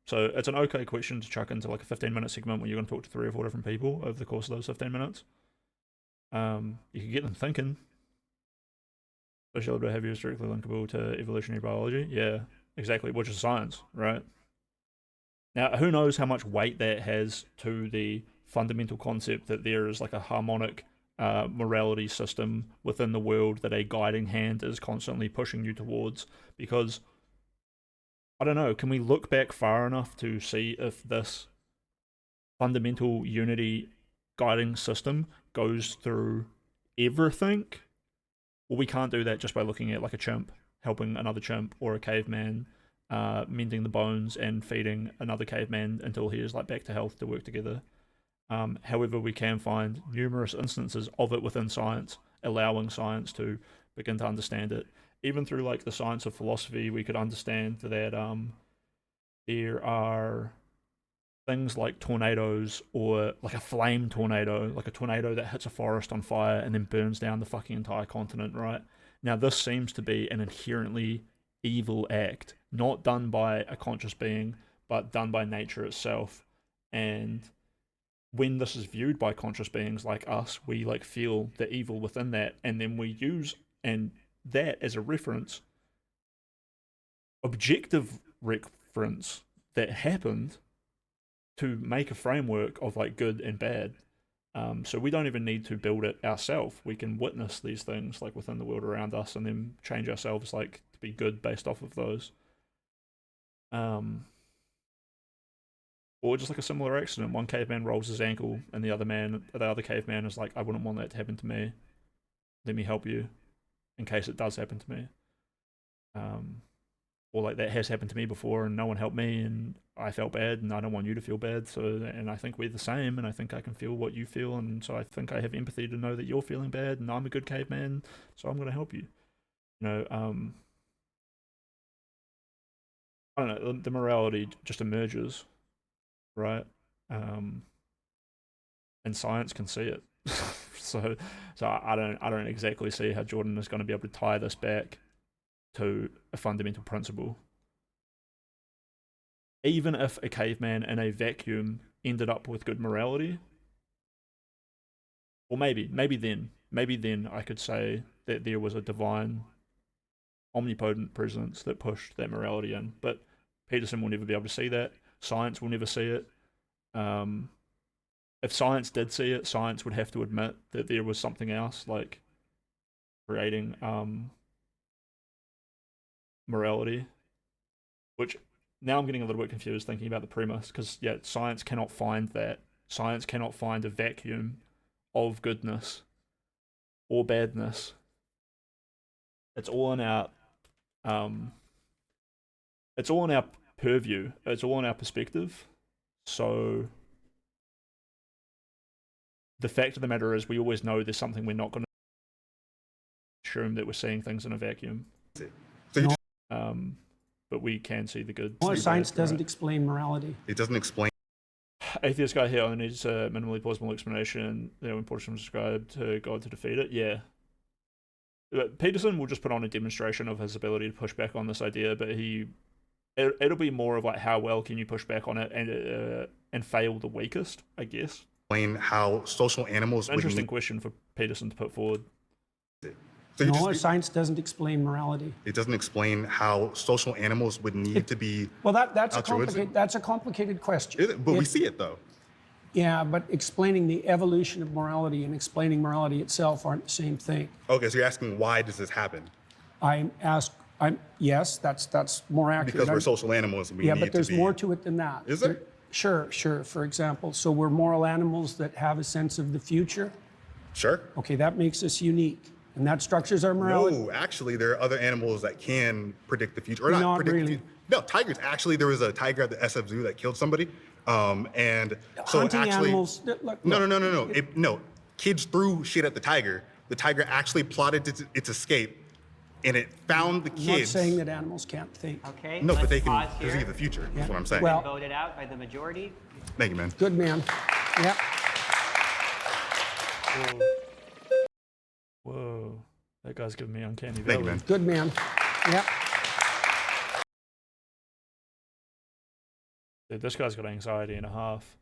So it's an okay question to chuck into like a 15-minute segment where you're going to talk to 3 or 4 different people over the course of those 15 minutes. You can get them thinking. Social behavior is directly linkable to evolutionary biology. Yeah, exactly, which is science, right? Now, who knows how much weight that has to the fundamental concept that there is like a harmonic morality system within the world that a guiding hand is constantly pushing you towards, because I don't know, can we look back far enough to see if this fundamental unity guiding system goes through everything? Well, we can't do that just by looking at like a chimp helping another chimp, or a caveman mending the bones and feeding another caveman until he is like back to health to work together. However, we can find numerous instances of it within science, allowing science to begin to understand it. Even through like the science of philosophy, we could understand that there are things like tornadoes, or like a flame tornado, like a tornado that hits a forest on fire and then burns down the fucking entire continent, right? Now, this seems to be an inherently evil act, not done by a conscious being, but done by nature itself. And when this is viewed by conscious beings like us, we like feel the evil within that, and then we use and that as a reference, objective reference that happened, to make a framework of like good and bad. So we don't even need to build it ourselves. We can witness these things like within the world around us, and then change ourselves like to be good based off of those. Or just like a similar accident. One caveman rolls his ankle, and the other caveman is like, I wouldn't want that to happen to me. Let me help you in case it does happen to me. Or like that has happened to me before and no one helped me and I felt bad and I don't want you to feel bad. So, and I think we're the same, and I think I can feel what you feel, and so I think I have empathy to know that you're feeling bad, and I'm a good caveman, so I'm going to help you. You know, I don't know, the morality just emerges, right? And science can see it. so I don't exactly see how Jordan is going to be able to tie this back to a fundamental principle. Even if a caveman in a vacuum ended up with good morality, or maybe then I could say that there was a divine, omnipotent presence that pushed that morality in. But Peterson will never be able to see that. Science will never see it. If science did see it, science would have to admit that there was something else, like creating morality, which now I'm getting a little bit confused thinking about the premise, because yeah, science cannot find that. Science cannot find a vacuum of goodness or badness. It's all in our purview. It's all in our perspective. So the fact of the matter is, we always know there's something we're not going to assume that we're seeing things in a vacuum. But we can see the good. Well, science doesn't explain morality. It doesn't explain. Atheist guy here only needs a minimally plausible explanation. When Peterson described to God to defeat it. Yeah. But Peterson will just put on a demonstration of his ability to push back on this idea, but it'll be more of like, how well can you push back on it and fail the weakest, I guess. Explain how social animals. Interesting question for Peterson to put forward. So science doesn't explain morality. It doesn't explain how social animals would need to be. Well, that's a complicated question. But we see it though. Yeah, but explaining the evolution of morality and explaining morality itself aren't the same thing. Okay, so you're asking, why does this happen? Yes, that's more accurate. Because we're social animals. And we need but there's to be... more to it than that. Is there? Sure. For example, so we're moral animals that have a sense of the future. Sure. Okay, that makes us unique. And that structures our morality. No, actually, there are other animals that can predict the future. Or not predict really. the future. No, tigers. Actually, there was a tiger at the SF Zoo that killed somebody. And so Hunting actually, animals. No. Kids threw shit at the tiger. The tiger actually plotted its escape, and it found the kids. I'm not saying that animals can't think. Okay. No, but they can pause perceive here. the future. That's what I'm saying. Well, Voted out by the majority. Thank you, man. Good man. Yeah. Whoa. That guy's giving me uncanny valley. Thank you, man. Good man. Yeah. Dude, this guy's got anxiety and a half.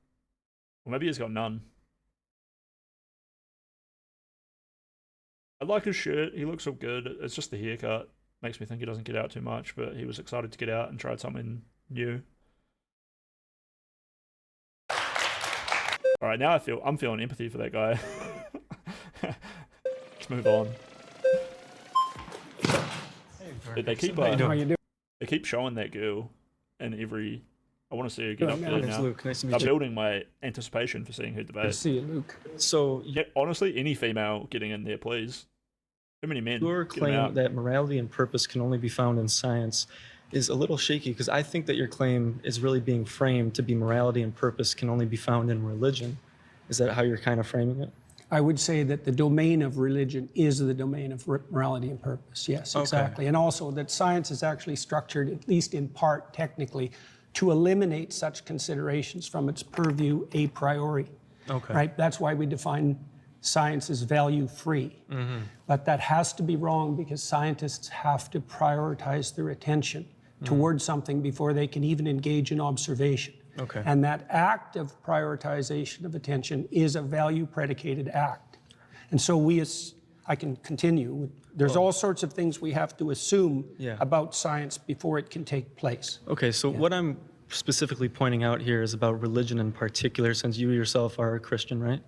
Or maybe he's got none. I like his shirt. He looks so good. It's just the haircut. Makes me think he doesn't get out too much, but he was excited to get out and tried something new. Alright, now I'm feeling empathy for that guy. Let's move on. They keep showing that girl in every. I want to see her get up there now. Luke. Nice to meet I'm you. building my anticipation for seeing her debate. Good to see you, Luke. So Yeah, honestly, any female getting in there, please. Too many men. your Get 'em claim out. that morality and purpose can only be found in science is a little shaky, because I think that your claim is really being framed to be morality and purpose can only be found in religion. Is that how you're kind of framing it? I would say that the domain of religion is the domain of morality and purpose. Yes, exactly. And also that science is actually structured, at least in part technically, to eliminate such considerations from its purview a priori. Okay. Right? That's why we define science is value free. But that has to be wrong because scientists have to prioritize their attention towards something before they can even engage in observation. Okay. And that act of prioritization of attention is a value predicated act. And so I can continue. There's all sorts of things we have to assume about science before it can take place. Okay, so what I'm specifically pointing out here is about religion in particular, since you yourself are a Christian, right?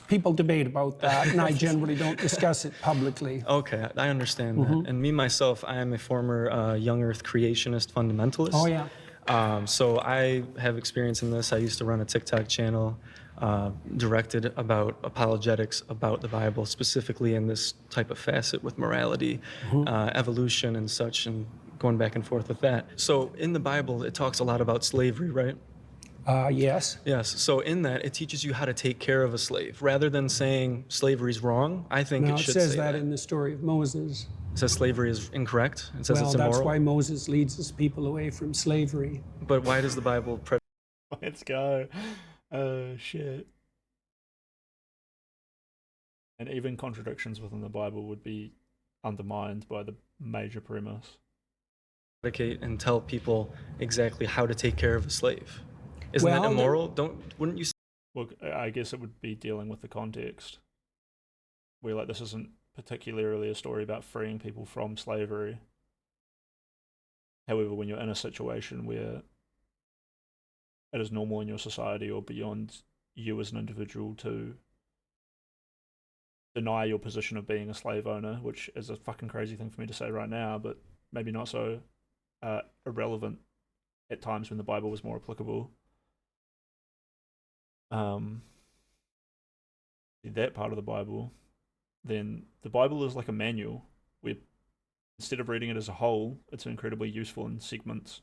People debate about that, and I generally don't discuss it publicly. Okay, I understand that. And me, myself, I am a former young earth creationist fundamentalist. Oh, yeah. So I have experience in this. I used to run a TikTok channel directed about apologetics about the Bible, specifically in this type of facet with morality, evolution and such, and going back and forth with that. So in the Bible, it talks a lot about slavery, right? Yes. Yes. So in that, it teaches you how to take care of a slave. Rather than saying slavery is wrong, I think Now, it it should says say that in the story of Moses. It says slavery is incorrect. It says Well, it's immoral. that's why Moses leads his people away from slavery. But why does the Bible Let's go. Oh, shit. And even contradictions within the Bible would be undermined by the major premise. predicate and tell people exactly how to take care of a slave? Isn't that Well, immoral? Wouldn't you? Well, I guess it would be dealing with the context. Where, like, this isn't particularly a story about freeing people from slavery. However, when you're in a situation where it is normal in your society or beyond you as an individual to deny your position of being a slave owner, which is a fucking crazy thing for me to say right now, but maybe not so irrelevant at times when the Bible was more applicable. That part of the Bible, then the Bible is like a manual where instead of reading it as a whole, it's incredibly useful in segments.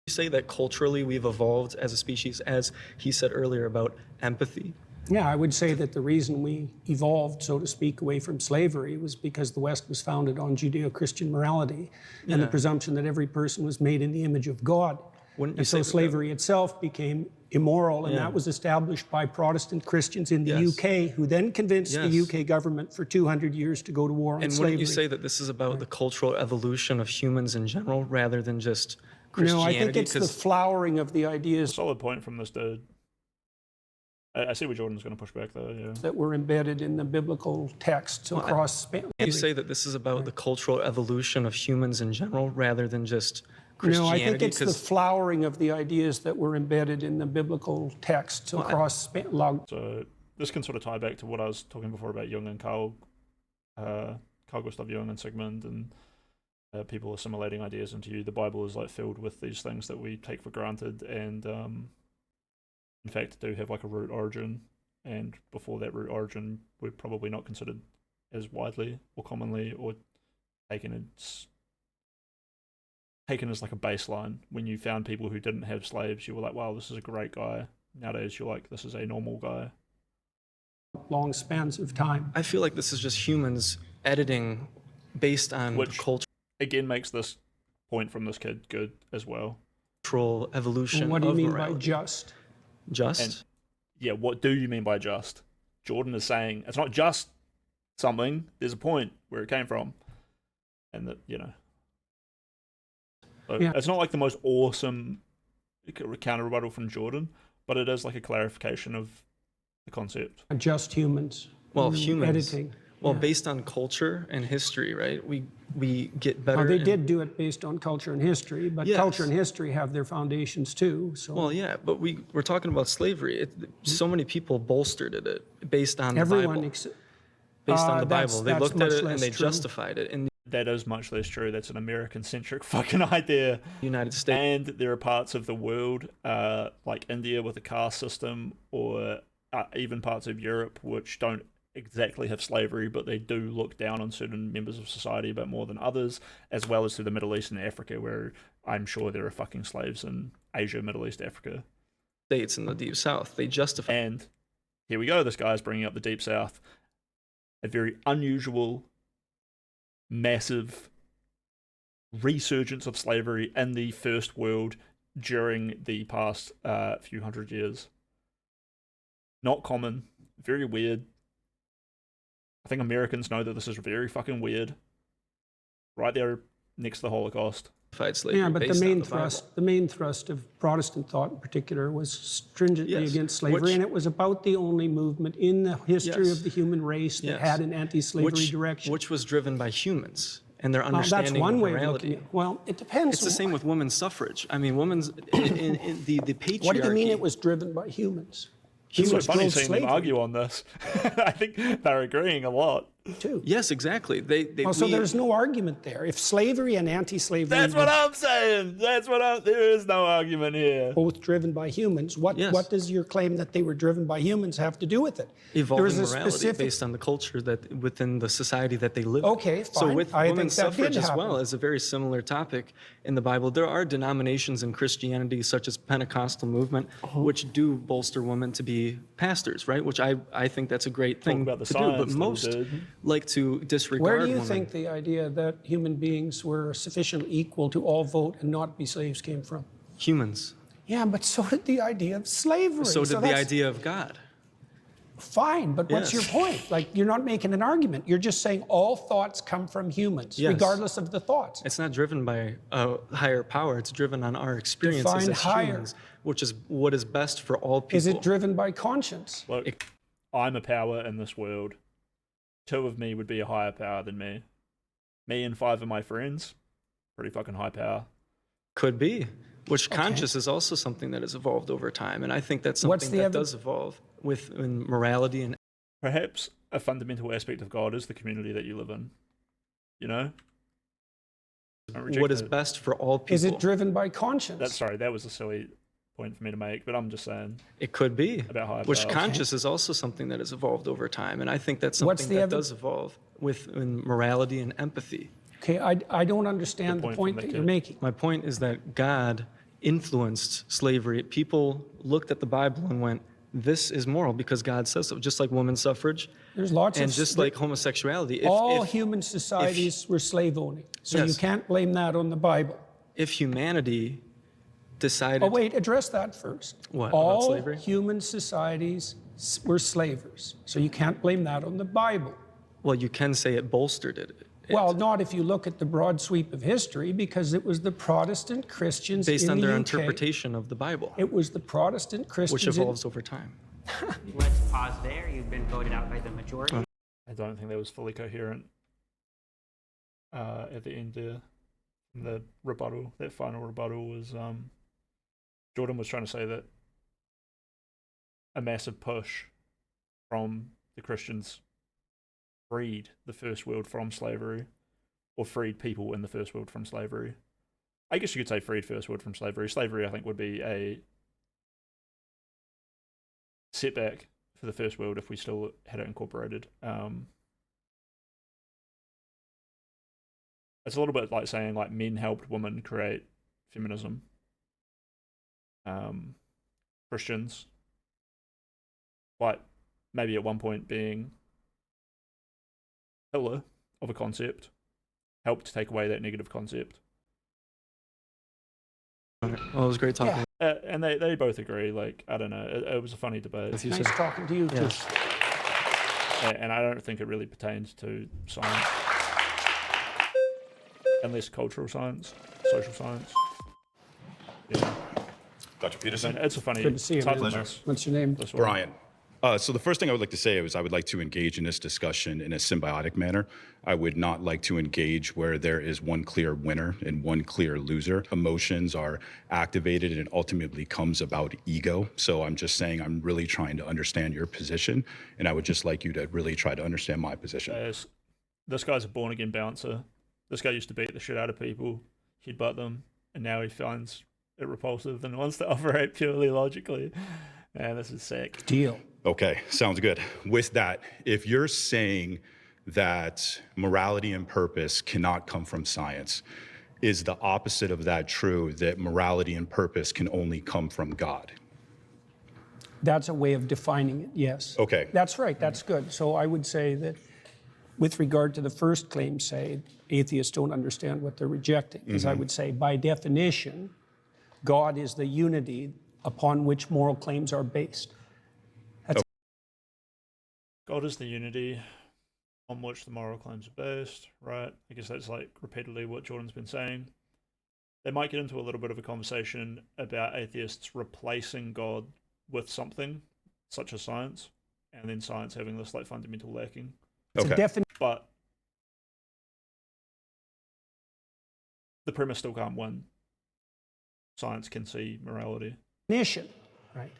You say that culturally we've evolved as a species, as he said earlier about empathy. Yeah, I would say that the reason we evolved, so to speak, away from slavery was because the West was founded on Judeo-Christian morality and the presumption that every person was made in the image of God. And so slavery itself became immoral, and that was established by Protestant Christians in the UK, who then convinced the UK government for 200 years to go to war on slavery. And wouldn't you say that this is about the cultural evolution of humans in general, rather than just Christianity? No, I think it's the flowering of the ideas. Solid point from this dude. I see where Jordan's going to push back, though, yeah. That were embedded in the biblical texts across. You say that this is about the cultural evolution of humans in general, rather than just Christianity? No, I think it's the flowering of the ideas that were embedded in the biblical texts across. So this can sort of tie back to what I was talking before about Jung and Carl Gustav Jung and Sigmund, and people assimilating ideas into you. The Bible is like filled with these things that we take for granted, and in fact do have like a root origin. And before that root origin, we're probably not considered as widely or commonly or taken as like a baseline. When you found people who didn't have slaves, you were like, wow, this is a great guy. Nowadays, you're like, this is a normal guy. Long spans of time. I feel like this is just humans editing based on Which, culture. Again, makes this point from this kid good as well. Cultural evolution. And what do you mean morality. by just? Just? And, yeah, what do you mean by just? Jordan is saying it's not just something. There's a point where it came from, and that, you know. So it's not like the most awesome counter rebuttal from Jordan, but it is like a clarification of the concept. Just humans. Well, humans. Editing. Well, based on culture and history, right? We get better. They did do it based on culture and history, but culture and history have their foundations too. So. Well, yeah, but we're talking about slavery. So many people bolstered it based on the Bible. Based on the Bible. They looked at it and they justified it. And that is much less true. That's an American-centric fucking idea. United States. And there are parts of the world, like India with a caste system, or even parts of Europe which don't exactly have slavery, but they do look down on certain members of society a bit more than others, as well as to the Middle East and Africa, where I'm sure there are fucking slaves in Asia, Middle East, Africa. States in the Deep South. They justify. And here we go. This guy's bringing up the Deep South. A very unusual, massive resurgence of slavery in the first world during the past few hundred years. Not common. Very weird. I think Americans know that this is very fucking weird. Right there next to the Holocaust. Slavery Yeah, but based the on main Bible. the main thrust of Protestant thought in particular was stringently Yes, against slavery, which- and it was about the only movement in the history Yes. of the human race that Yes. had an anti-slavery direction. Which was driven by humans and their That's understanding one of way of morality. looking at it. Well, it depends. It's the same with women's suffrage. I mean, women's in the patriarchy. What do you mean it was driven by humans? It's so Humans funny drove seeing them slavery, argue on this. I think they're agreeing a lot. too. Yes, exactly. So there's no argument there. If slavery and anti-slavery That's were what I'm saying. There is no argument here. both driven by humans, what does your claim that they were driven by humans have to do with it? evolving There's a morality specific- based on the culture that within the society that they live in. Okay, So fine. with I think women's that did suffrage as well happen. is a very similar topic in the Bible. There are denominations in Christianity, such as Pentecostal movement, Uh-huh. which do bolster women to be pastors, right? Which I think that's a great thing about the to do. But science, though, most dude. like to disregard Where do you women. think the idea that human beings were sufficiently equal to all vote and not be slaves came from? Humans. Yeah, but so did the idea of slavery. So did the that's idea of God. Fine, but what's your Yes. point? Like, you're not making an argument. You're just saying all thoughts come from humans, Yes. regardless of the thoughts. It's not driven by a higher power. It's driven on our experiences Define as higher. humans, which is what is best for all people. Is it driven by conscience? Look, I'm a power in this world. 2 of me would be a higher power than me. Me and 5 of my friends, pretty fucking high power. Could be. Which conscious is also something that has evolved over time. And I think that's What's something the that does evolve in morality and Perhaps a fundamental aspect of God is the community that you live in. You know? Don't reject what is it. best for all people. Is it driven by conscience? That was a silly point for me to make, but I'm just saying. It could be. About higher Which power. conscious is also something that has evolved over time. And I think that's What's something the that does evolve in morality and empathy. Okay, I don't understand the point that you're making. My point is that God influenced slavery. People looked at the Bible and went, this is moral because God says so. Just like women's suffrage. There's lots and of just like homosexuality. all human societies were slave owning, so you Yes. can't blame that on the Bible. If humanity decided. Oh wait, address that first. What, about all slavery? human societies were slavers, so you can't blame that on the Bible. Well, you can say it bolstered it. Well, not if you look at the broad sweep of history, because it was the Protestant Christians Based in on the their UK. interpretation of the Bible, It was the Protestant Christians which evolves over time. Let's pause there. You've been voted out by the majority. I don't think that was fully coherent at the end there. The rebuttal, that final rebuttal was Jordan was trying to say that a massive push from the Christians freed the first world from slavery, or freed people in the first world from slavery. I guess you could say freed first world from slavery. Slavery, I think, would be a setback for the first world if we still had it incorporated. It's a little bit like saying like men helped women create feminism. Christians, like maybe at one point being pillar of a concept, helped take away that negative concept. Well, it was great talking. And they both agree. Like, I don't know, it was a funny debate. With you, Nice sir. talking to you, too. Yes. And I don't think it really pertains to science. Unless cultural science, social science. Yeah. Dr. Peterson? It's a funny... Good to see you, it's hard man. to miss. What's your name? This one. Brian. So the first thing I would like to say is I would like to engage in this discussion in a symbiotic manner. I would not like to engage where there is one clear winner and one clear loser. Emotions are activated and it ultimately comes about ego. So I'm just saying I'm really trying to understand your position, and I would just like you to really try to understand my position. This guy's a born-again bouncer. This guy used to beat the shit out of people, headbutt them, and now he finds it repulsive and wants to operate purely logically. Man, this is sick. Deal. Okay, sounds good. With that, if you're saying that morality and purpose cannot come from science, is the opposite of that true, that morality and purpose can only come from God? That's a way of defining it, yes. Okay. That's right, that's good. So I would say that with regard to the first claim, say, atheists don't understand what they're rejecting, because I would say, by definition, God is the unity upon which moral claims are based. God is the unity on which the moral claims are based, right? I guess that's like repeatedly what Jordan's been saying. They might get into a little bit of a conversation about atheists replacing God with something, such as science, and then science having this like fundamental lacking. But the premise still can't win. Science can see morality. Right.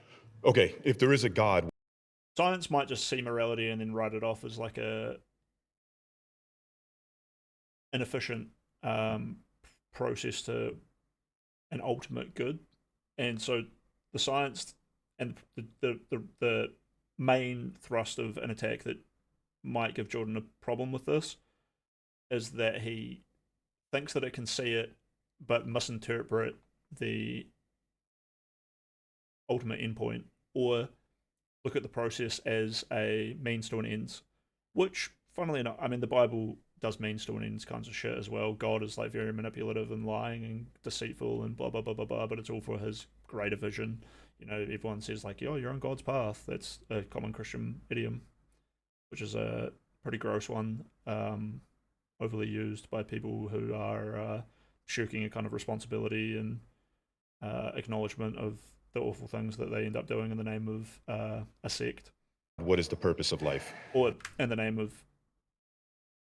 Okay, if there is a God, Science might just see morality and then write it off as like a inefficient process to an ultimate good, and so the science and the main thrust of an attack that might give Jordan a problem with this is that he thinks that it can see it, but misinterpret the ultimate endpoint, or look at the process as a means to an ends, which, funnily enough, I mean, the Bible does means to an ends kinds of shit as well. God is like very manipulative and lying and deceitful and blah blah blah blah blah, but it's all for his greater vision. You know, everyone says like, "Yo, you're on God's path." That's a common Christian idiom, which is a pretty gross one, overly used by people who are shirking a kind of responsibility and acknowledgement of the awful things that they end up doing in the name of a sect. what is the purpose of life? Or in the name of,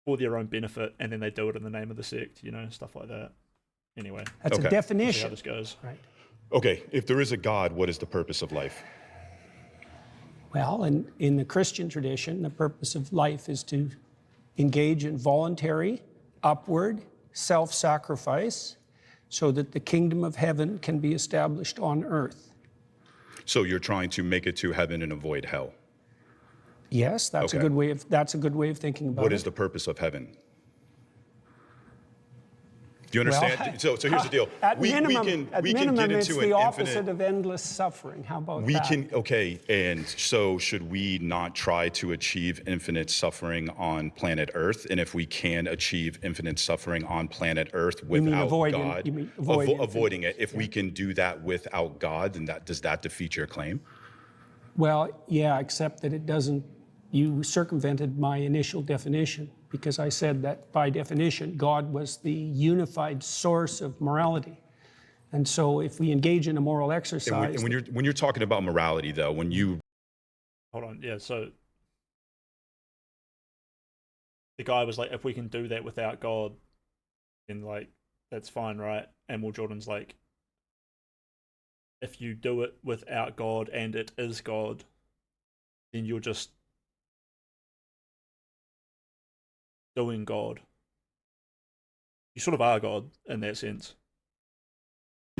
for their own benefit, and then they do it in the name of the sect, you know, stuff like that. Anyway. That's Okay. a definition. We'll see how this goes. Right. Okay, if there is a God, what is the purpose of life? Well, in the Christian tradition, the purpose of life is to engage in voluntary, upward, self-sacrifice so that the kingdom of heaven can be established on earth. So you're trying to make it to heaven and avoid hell. Yes, that's Okay. a good way of thinking about it. What is the purpose of heaven? Do you understand? So here's the deal. At minimum, we can get it's into the an opposite infinite. of endless suffering. How about We that? can, okay, and so should we not try to achieve infinite suffering on planet Earth? And if we can achieve infinite suffering on planet Earth without God, avoiding it, if we can do that without God, then does that defeat your claim? Well, yeah, except that it doesn't. You circumvented my initial definition because I said that by definition, God was the unified source of morality. And so if we engage in a moral exercise. And when you're talking about morality, though, when you. Hold on, yeah, so the guy was like, if we can do that without God, then like, that's fine, right? And Will Jordan's like, if you do it without God and it is God, then you're just doing God. You sort of are God in that sense.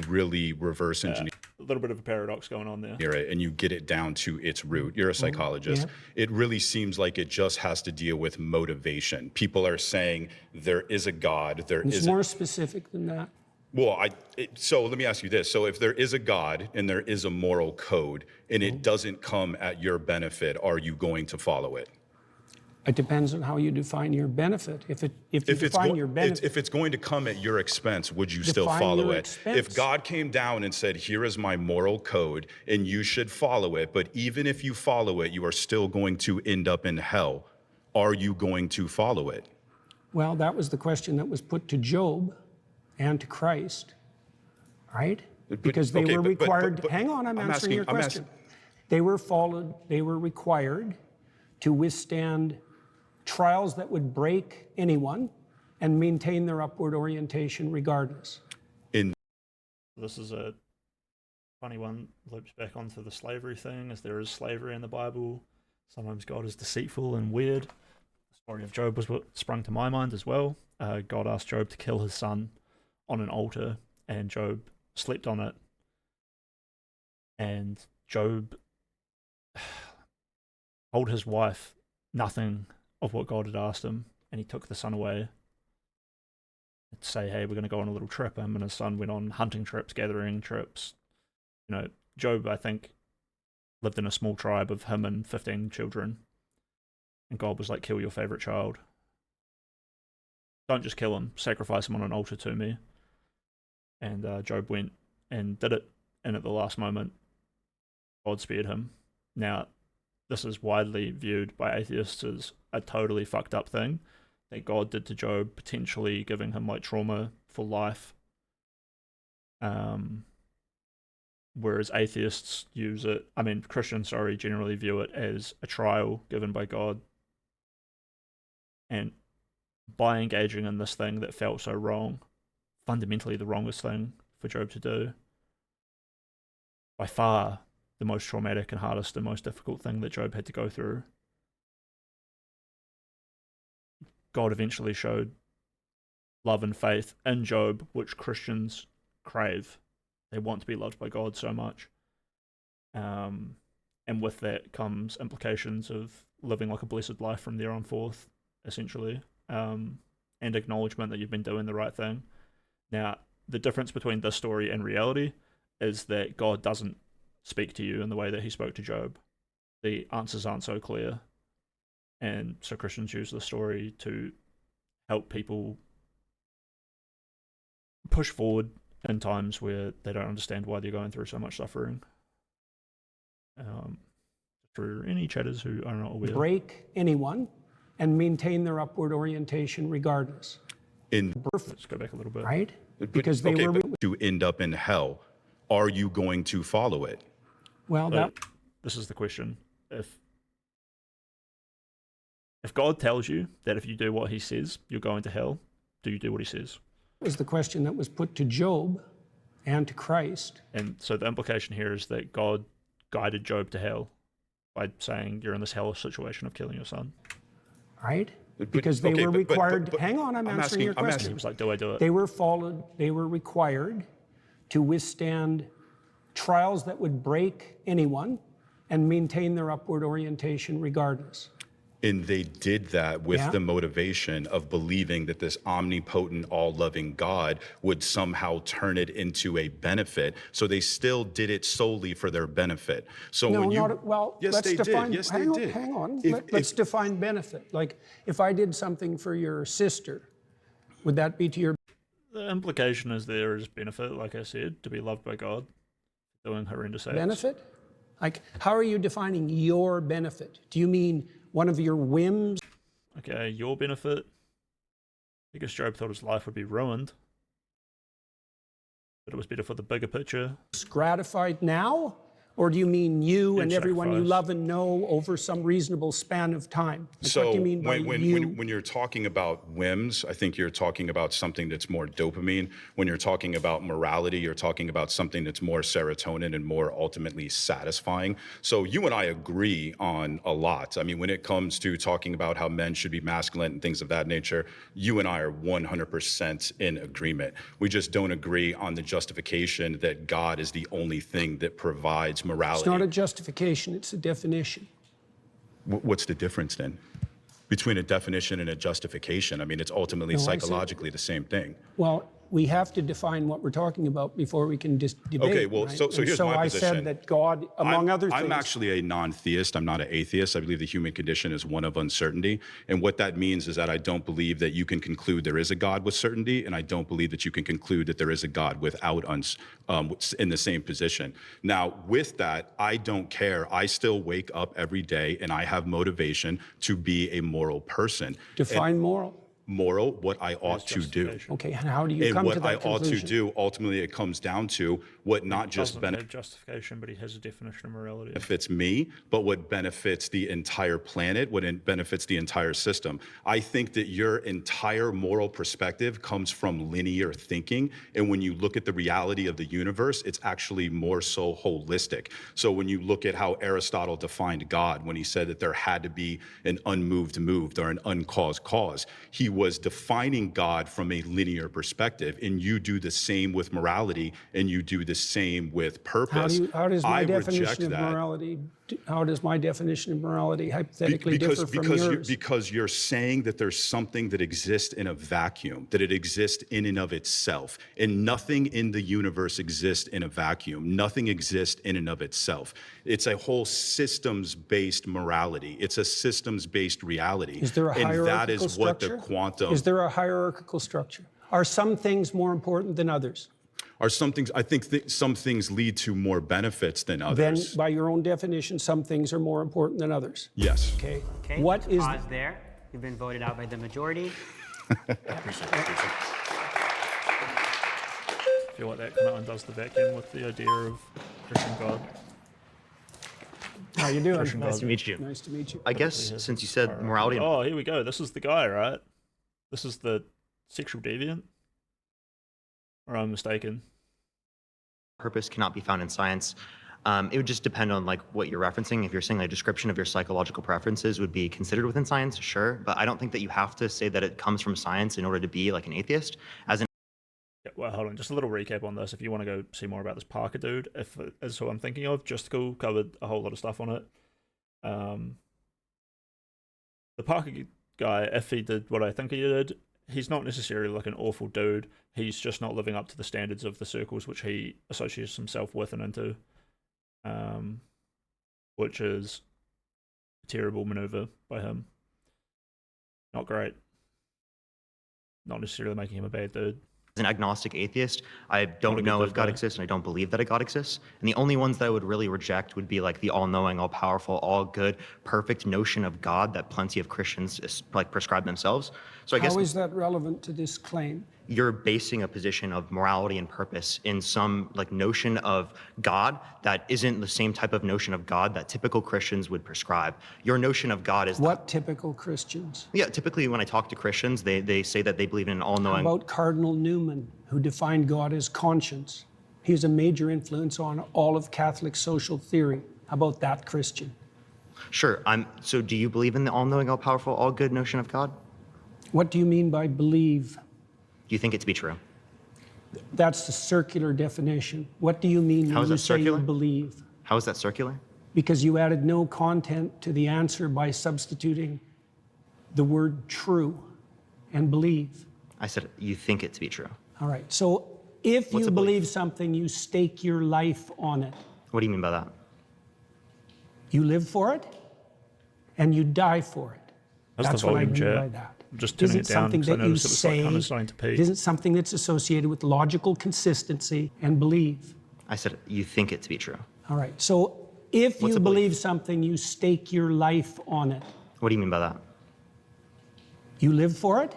Really reverse engineer a little bit of a paradox going on there. it and you get it down to its root. You're a psychologist. Yeah. It really seems like it just has to deal with motivation. People are saying there is a God, It's more specific than that. Well, so let me ask you this. So if there is a God and there is a moral code and it doesn't come at your benefit, are you going to follow it? It depends on how you define your benefit. If you define your benefit. If it's going to come at your expense, would you still follow it? If God came down and said, here is my moral code and you should follow it, but even if you follow it, you are still going to end up in hell, are you going to follow it? Well, that was the question that was put to Job and to Christ, right? Because they were required. Hang on, I'm answering your question. They were required to withstand trials that would break anyone and maintain their upward orientation regardless. This is a funny one, loops back onto the slavery thing, as there is slavery in the Bible. Sometimes God is deceitful and weird. The story of Job was what sprung to my mind as well. God asked Job to kill his son on an altar, and Job slept on it. And Job told his wife nothing of what God had asked him, and he took the son away to say, hey, we're going to go on a little trip. Him and his son went on hunting trips, gathering trips. You know, Job, I think, lived in a small tribe of him and 15 children, and God was like, kill your favorite child. Don't just kill him, sacrifice him on an altar to me. And Job went and did it, and at the last moment, God spared him. Now, this is widely viewed by atheists as a totally fucked up thing that God did to Job, potentially giving him like trauma for life. Whereas atheists use it, Christians, generally view it as a trial given by God. And by engaging in this thing that felt so wrong, fundamentally the wrongest thing for Job to do, by far the most traumatic and hardest and most difficult thing that Job had to go through, God eventually showed love and faith in Job, which Christians crave. They want to be loved by God so much. And with that comes implications of living like a blessed life from there on forth, essentially, and acknowledgement that you've been doing the right thing. Now, the difference between this story and reality is that God doesn't speak to you in the way that he spoke to Job. The answers aren't so clear. And so Christians use the story to help people push forward in times where they don't understand why they're going through so much suffering. For any chatters who are not aware. Break anyone and maintain their upward orientation regardless. Let's go back a little bit. Right? Because they were... to end up in hell, are you going to follow it? Well, this is the question. If God tells you that if you do what he says, you're going to hell, do you do what he says? Was the question that was put to Job and to Christ. And so the implication here is that God guided Job to hell by saying you're in this hellish situation of killing your son. Right? Because they were required... Hang on, I'm answering your question. He was like, do I do it? They were required to withstand trials that would break anyone and maintain their upward orientation regardless. And they did that with the motivation of believing that this omnipotent, all-loving God would somehow turn it into a benefit. So they still did it solely for their benefit. So yes, let's define. Yes, they did. Hang on. Let's define benefit. Like, if I did something for your sister, would that be to your? The implication is there is benefit, like I said, to be loved by God, doing horrendous acts. Benefit? Like, how are you defining your benefit? Do you mean one of your whims? Okay, your benefit. I guess Job thought his life would be ruined, but it was better for the bigger picture. Gratified now? Or do you mean you and everyone you love and know over some reasonable span of time? Like, so what do you mean by when you're talking about whims, I think you're talking about something that's more dopamine. When you're talking about morality, you're talking about something that's more serotonin and more ultimately satisfying. So you and I agree on a lot. I mean, when it comes to talking about how men should be masculine and things of that nature, you and I are 100% in agreement. We just don't agree on the justification that God is the only thing that provides morality. It's not a justification, it's a definition. What's the difference then between a definition and a justification? I mean, it's ultimately psychologically the same thing. Well, we have to define what we're talking about before we can debate. Okay, well, right? so here's my position. So I said that God, among other things... I'm actually a non-theist. I'm not an atheist. I believe the human condition is one of uncertainty. And what that means is that I don't believe that you can conclude there is a God with certainty, and I don't believe that you can conclude that there is a God without in the same position. Now, with that, I don't care. I still wake up every day, and I have motivation to be a moral person. Define moral. Moral, what I ought to do. Okay, and how do you come to that conclusion? And what I ought to do, ultimately, it comes down to what not just benefits justification, but he has a definition of morality. Benefits me, but what benefits the entire planet, what benefits the entire system. I think that your entire moral perspective comes from linear thinking, and when you look at the reality of the universe, it's actually more so holistic. So when you look at how Aristotle defined God, when he said that there had to be an unmoved moved or an uncaused cause, he was defining God from a linear perspective, and you do the same with morality, and you do the same with purpose. How does my definition of morality? How does my definition of morality hypothetically differ from yours? Because you're saying that there's something that exists in a vacuum, that it exists in and of itself, and nothing in the universe exists in a vacuum. Nothing exists in and of itself. It's a whole systems-based morality. It's a systems-based reality. Is there a hierarchical and that is structure? What the quantum... Is there a hierarchical structure? Are some things more important than others? are some things, I think some things lead to more benefits than Then, others. by your own definition, some things are more important than others. Yes. Okay. Okay, What is pause there. You've been voted out by the majority. I feel like that kind of undoes the vacuum with the idea of Christian God. How you doing? Christian Nice God. to meet you. Nice to meet you. I guess since you said morality and Oh, here we go. This is the guy, right? This is the sexual deviant? Or I'm mistaken? purpose cannot be found in science, it would just depend on like what you're referencing. If you're saying a description of your psychological preferences would be considered within science, sure. But I don't think that you have to say that it comes from science in order to be like an atheist. As an Yeah, well, hold on. Just a little recap on this. If you want to go see more about this Parker dude, if is who I'm thinking of, Just Cool covered a whole lot of stuff on it. The Parker guy, if he did what I think he did, he's not necessarily like an awful dude. He's just not living up to the standards of the circles which he associates himself with and into, which is a terrible maneuver by him. Not great. Not necessarily making him a bad dude. As an agnostic atheist, I don't know if God exists and I don't believe that a God exists. And the only ones that I would really reject would be like the all-knowing, all-powerful, all-good, perfect notion of God that plenty of Christians like prescribe themselves. So I guess How is that relevant to this claim? you're basing a position of morality and purpose in some like notion of God that isn't the same type of notion of God that typical Christians would prescribe. Your notion of God is What typical Christians? yeah, typically when I talk to Christians, they say that they believe in an How all-knowing. about Cardinal Newman, who defined God as conscience? He's a major influence on all of Catholic social theory. How about that Christian? Sure. So do you believe in the all-knowing, all-powerful, all-good notion of God? What do you mean by believe? Do you think it to be true? That's the circular definition. What do you mean How when is you that say you circular? believe? How is that circular? Because you added no content to the answer by substituting the word true and believe. I said you think it to be true. All right. So if What's you a belief? believe something, you stake your life on it. What do you mean by that? You live for it and you die for it. That's the what I volume, mean chat. by that. I'm just It turning isn't it down something because I that you noticed it was like say. kind of starting to peak. It isn't something that's associated with logical consistency and belief. I said you think it to be true. All right. So if What's you a belief? believe something, you stake your life on it. What do you mean by that? You live for it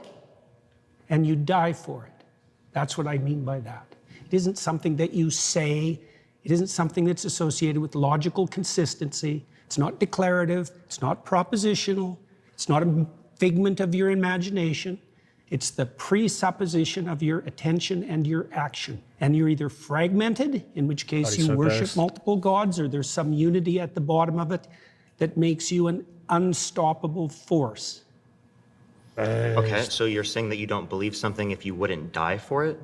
and you die for it. That's what I mean by that. It isn't something that you say. It isn't something that's associated with logical consistency. It's not declarative. It's not propositional. It's not a figment of your imagination. It's the presupposition of your attention and your action. And you're either fragmented, in which case Bloody you so worship fast. multiple gods, or there's some unity at the bottom of it that makes you an unstoppable force. Okay, so you're saying that you don't believe something if you wouldn't die for it?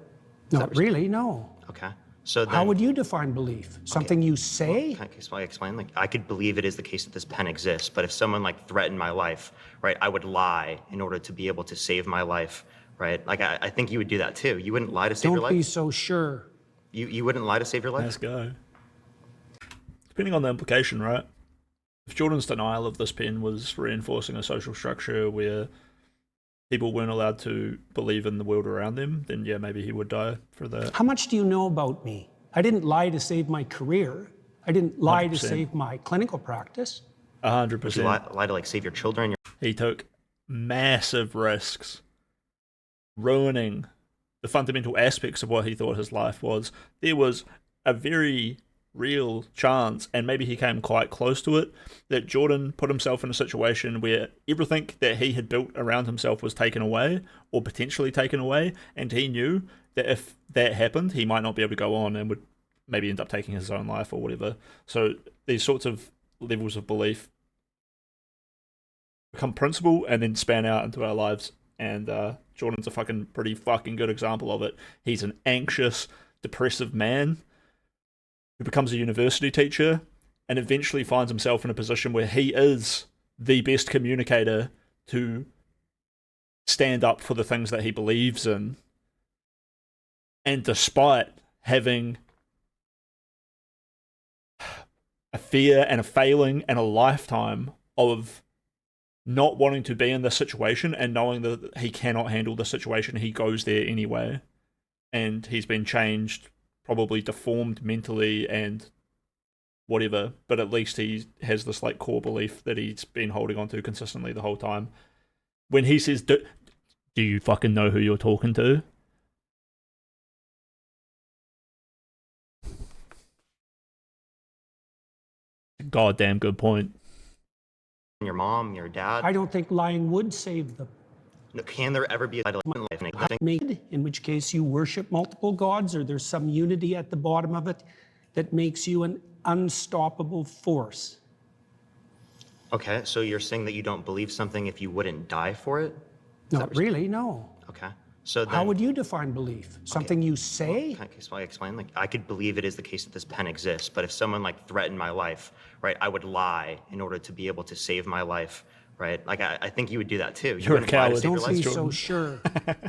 Not really, no. Okay. So then, How would you define belief? Something you say? Can I explain? Like, I could believe it is the case that this pen exists, but if someone like threatened my life, right, I would lie in order to be able to save my life, right? Like, I think you would do that too. You wouldn't lie to save your Don't be life. so sure. You wouldn't lie to save your life. Let's go. Depending on the implication, right? If Jordan's denial of this pen was reinforcing a social structure where people weren't allowed to believe in the world around them, then yeah, maybe he would die for that. How much do you know about me? I didn't lie to save my career. I didn't lie to 100%. save my clinical practice. 100%. Would you lie to like save your children? He took massive risks, ruining the fundamental aspects of what he thought his life was. There was a very real chance, and maybe he came quite close to it, that Jordan put himself in a situation where everything that he had built around himself was taken away, or potentially taken away, and he knew that if that happened, he might not be able to go on and would maybe end up taking his own life or whatever. So these sorts of levels of belief become principle and then span out into our lives, and Jordan's a pretty fucking good example of it. He's an anxious, depressive man who becomes a university teacher and eventually finds himself in a position where he is the best communicator to stand up for the things that he believes in. And despite having a fear and a failing and a lifetime of not wanting to be in this situation and knowing that he cannot handle the situation, he goes there anyway. And he's been changed probably deformed mentally and whatever, but at least he has this like core belief that he's been holding on to consistently the whole time. When he says, do you fucking know who you're talking to? Goddamn good point. Your mom, your dad. I don't think lying would save them. No, can there ever be a title in life? In which case you worship multiple gods, or there's some unity at the bottom of it that makes you an unstoppable force. Okay, so you're saying that you don't believe something if you wouldn't die for it? Not really, no. Okay. So then, how would you define belief? Something you say? Can I explain? Like, I could believe it is the case that this pen exists, but if someone like threatened my life, right, I would lie in order to be able to save my life, right? Like, I think you would do that too. You're a coward. Don't be so sure.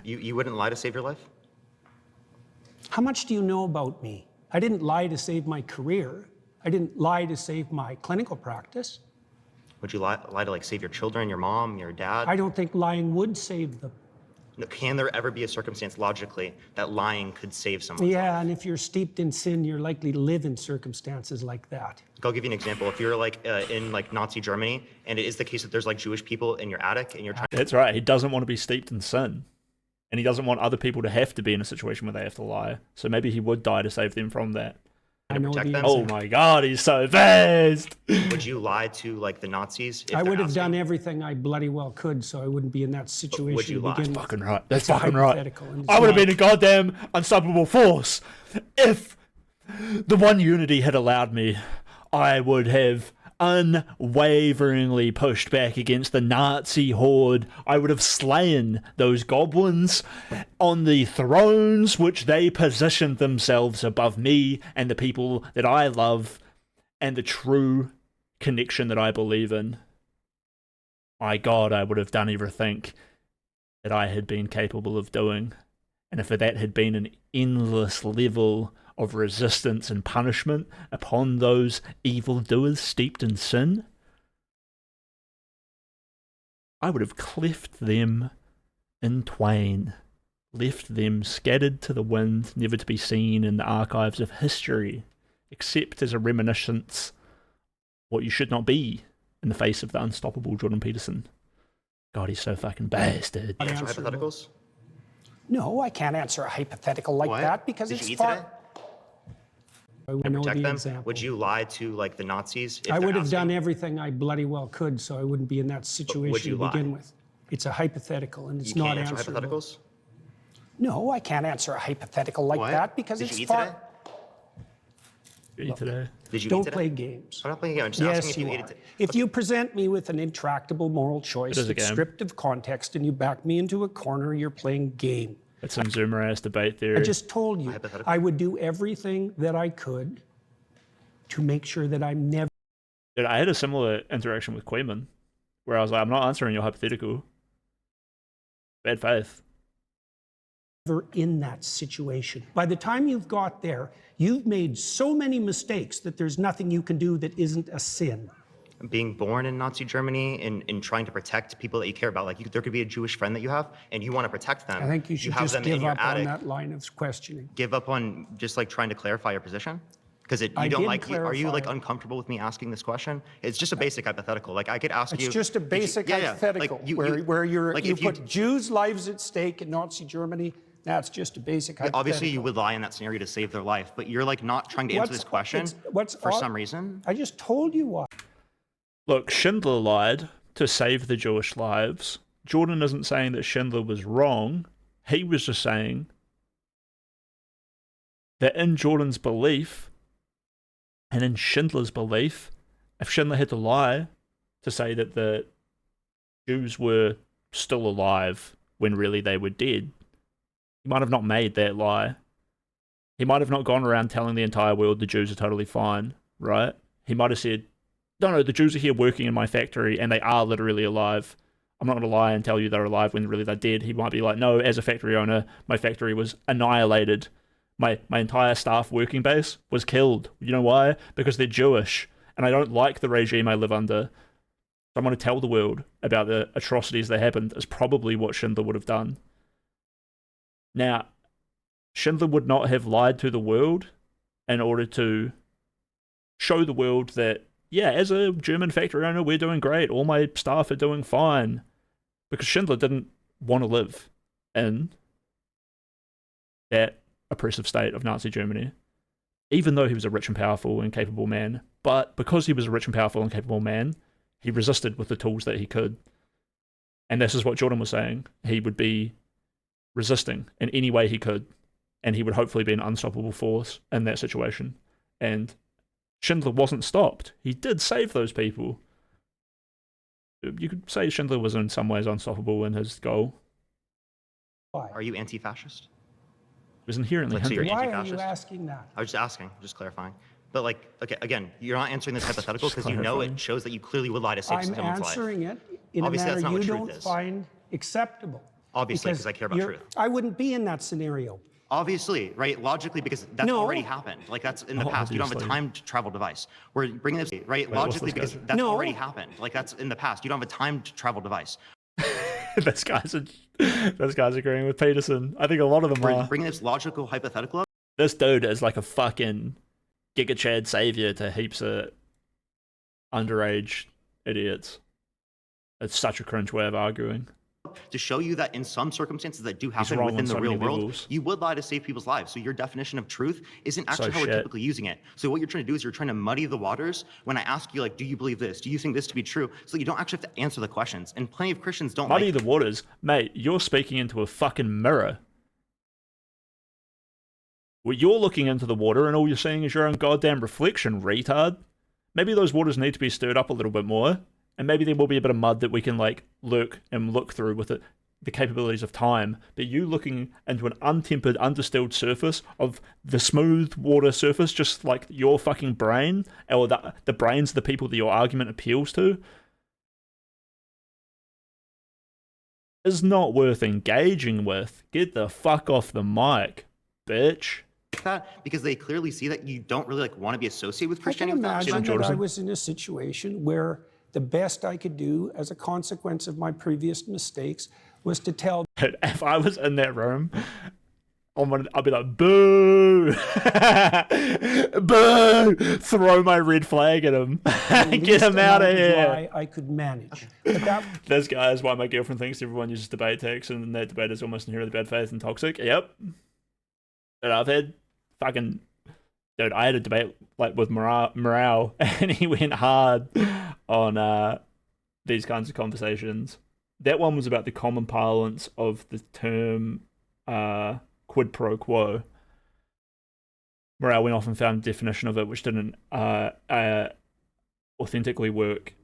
You wouldn't lie to save your life? How much do you know about me? I didn't lie to save my career. I didn't lie to save my clinical practice. Would you lie to like save your children, your mom, your dad? I don't think lying would save them. No, can there ever be a circumstance logically that lying could save someone? Yeah, and if you're steeped in sin, you're likely to live in circumstances like that. I'll give you an example. If you're like in like Nazi Germany, and it is the case that there's like Jewish people in your attic, and you're trying. That's right. He doesn't want to be steeped in sin, and he doesn't want other people to have to be in a situation where they have to lie. So maybe he would die to save them from that. I know protect them. Oh my God, he's so fast. Would you lie to like the Nazis? If I they're would have asking? done everything I bloody well could, so I wouldn't be in that situation would you to lie? begin That's with. fucking right. That's It's a fucking right. hypothetical, and it's I would have not. been a goddamn unstoppable force if the one unity had allowed me. I would have unwaveringly pushed back against the Nazi horde. I would have slain those goblins on the thrones which they positioned themselves above me and the people that I love and the true connection that I believe in. My God, I would have done everything that I had been capable of doing. And if that had been an endless level of resistance and punishment upon those evildoers steeped in sin, I would have cleft them in twain, left them scattered to the wind, never to be seen in the archives of history, except as a reminiscence what you should not be in the face of the unstoppable Jordan Peterson. God, he's so fucking bastard. Answer hypotheticals? No, I can't answer a hypothetical like What? that because Did it's you eat far. today? I would know Protect the them? example. Would you lie to like the Nazis? If I they're would have asking? done everything I bloody well could, so I wouldn't be in that situation you to lie? begin with. It's a hypothetical, and it's You not can't answer answerable. hypotheticals? No, I can't answer a hypothetical like What? that because Did it's you eat far. today? Eat today. Did you Don't eat today? play games. I'm not playing a game. I'm just Yes, asking if you you ate are. it today. If you present me with an intractable moral choice It is a that's game. stripped of context and you back me into a corner, you're playing game. It's some Zoomer ass debate theory. I just told you, Hypothetical. I would do everything that I could to make sure that I'm never Dude, I had a similar interaction with Quayman, where I was like, I'm not answering your hypothetical. Bad faith. in that situation. By the time you've got there, you've made so many mistakes that there's nothing you can do that isn't a sin. Being born in Nazi Germany and trying to protect people that you care about, like there could be a Jewish friend that you have and you want to protect them. I think you should have just them in give your up on attic. that line of questioning. Give up on just like trying to clarify your position? Because I you don't did like, are you like clarify it. uncomfortable with me asking this question? It's just a basic hypothetical. Like I could ask It's you. just a did you- basic yeah, yeah, hypothetical like, where you're, like you if you- put Jews' lives at stake in Nazi Germany. That's just a basic hypothetical. Obviously, you would lie in that scenario to save their life, but you're like not trying to answer this question for some reason. I just told you why. Look, Schindler lied to save the Jewish lives. Jordan isn't saying that Schindler was wrong. He was just saying that in Jordan's belief and in Schindler's belief, if Schindler had to lie to say that the Jews were still alive when really they were dead, he might have not made that lie. He might have not gone around telling the entire world the Jews are totally fine, right? He might have said, no, the Jews are here working in my factory and they are literally alive. I'm not going to lie and tell you they're alive when really they're dead. He might be like, no, as a factory owner, my factory was annihilated. My entire staff working base was killed. You know why? Because they're Jewish and I don't like the regime I live under. So I'm going to tell the world about the atrocities that happened is probably what Schindler would have done. Now, Schindler would not have lied to the world in order to show the world that, yeah, as a German factory owner, we're doing great. All my staff are doing fine. Because Schindler didn't want to live in that oppressive state of Nazi Germany, even though he was a rich and powerful and capable man. But because he was a rich and powerful and capable man, he resisted with the tools that he could. And this is what Jordan was saying. He would be resisting in any way he could, and he would hopefully be an unstoppable force in that situation. And Schindler wasn't stopped. He did save those people. You could say Schindler was in some ways unstoppable in his goal. Why? Are you anti-fascist? It was inherently Let's say you're hindering. Why are you anti-fascist? asking that? I was just asking, just clarifying. But like, okay, again, you're not answering this hypothetical because you know it shows that you clearly would lie to save I'm someone's life. answering it in Obviously, a that's manner not you what truth don't is. find acceptable. Obviously, because I care about you're- truth. I wouldn't be in that scenario. Obviously, right? Logically, because that's No. already happened. Like that's in the Oh, past. You don't have a obviously. time travel device. We're bringing this right what's logically this because guy's- that's No. already happened. Like that's in the past. You don't have a time travel device. this guy's agreeing with Peterson. I think a lot of them We're are. bringing this logical hypothetical up. This dude is like a fucking Giga Chad savior to heaps of underage idiots. It's such a cringe way of arguing. To show you that in some circumstances that do happen wrong within on the so real many world, levels. you would lie to save people's lives. So your definition of truth isn't actually how we're shit. typically using it. So what you're trying to do is you're trying to muddy the waters when I ask you, like, do you believe this? Do you think this to be true? So you don't actually have to answer the questions. And plenty of Christians don't Muddy like the waters. Mate, you're speaking into a fucking mirror. Well, you're looking into the water and all you're seeing is your own goddamn reflection, retard. Maybe those waters need to be stirred up a little bit more. And maybe there will be a bit of mud that we can, like, look through with it. The capabilities of time, but you looking into an untempered, undistilled surface of the smooth water surface, just like your fucking brain, or the brains of the people that your argument appeals to, is not worth engaging with. Get the fuck off the mic, bitch. that because they clearly see that you don't really like want to be associated with I can Christianity. with that imagine aspect. that I was in a situation where the best I could do as a consequence of my previous mistakes was to tell. If I was in that room, I'd be like, boo! Boo! Throw my red flag at him. Get him out of here. I could manage. But that, This guy is why my girlfriend thinks everyone uses debate tactics and that debate is almost inherently bad faith and toxic. Yep. And I've had fucking... Dude, I had a debate like with Morale and he went hard on these kinds of conversations. That one was about the common parlance of the term quid pro quo. Morale went off and found a definition of it which didn't authentically work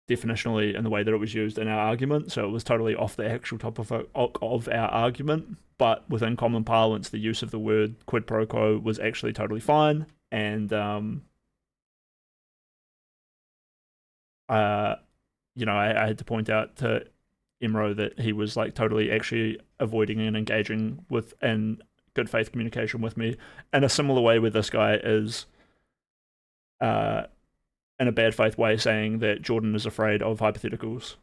definitionally in the way that it was used in our argument, so it was totally off the actual topic of our argument. But within common parlance, the use of the word quid pro quo was actually totally fine, and I had to point out to Emro that he was like totally actually avoiding and engaging with in good faith communication with me in a similar way where this guy is in a bad faith way saying that Jordan is afraid of hypotheticals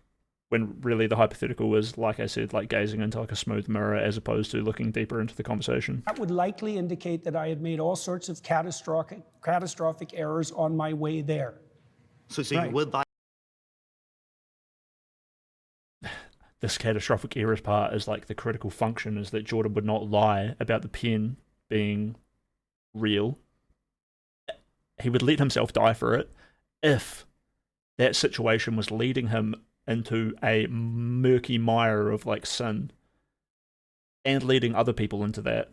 when really the hypothetical was, like I said, like gazing into like a smooth mirror as opposed to looking deeper into the conversation. that would likely indicate that I had made all sorts of catastrophic errors on my way there. So Right. you would lie. This catastrophic errors part is like the critical function is that Jordan would not lie about the pen being real. He would let himself die for it if that situation was leading him into a murky mire of like sin and leading other people into that.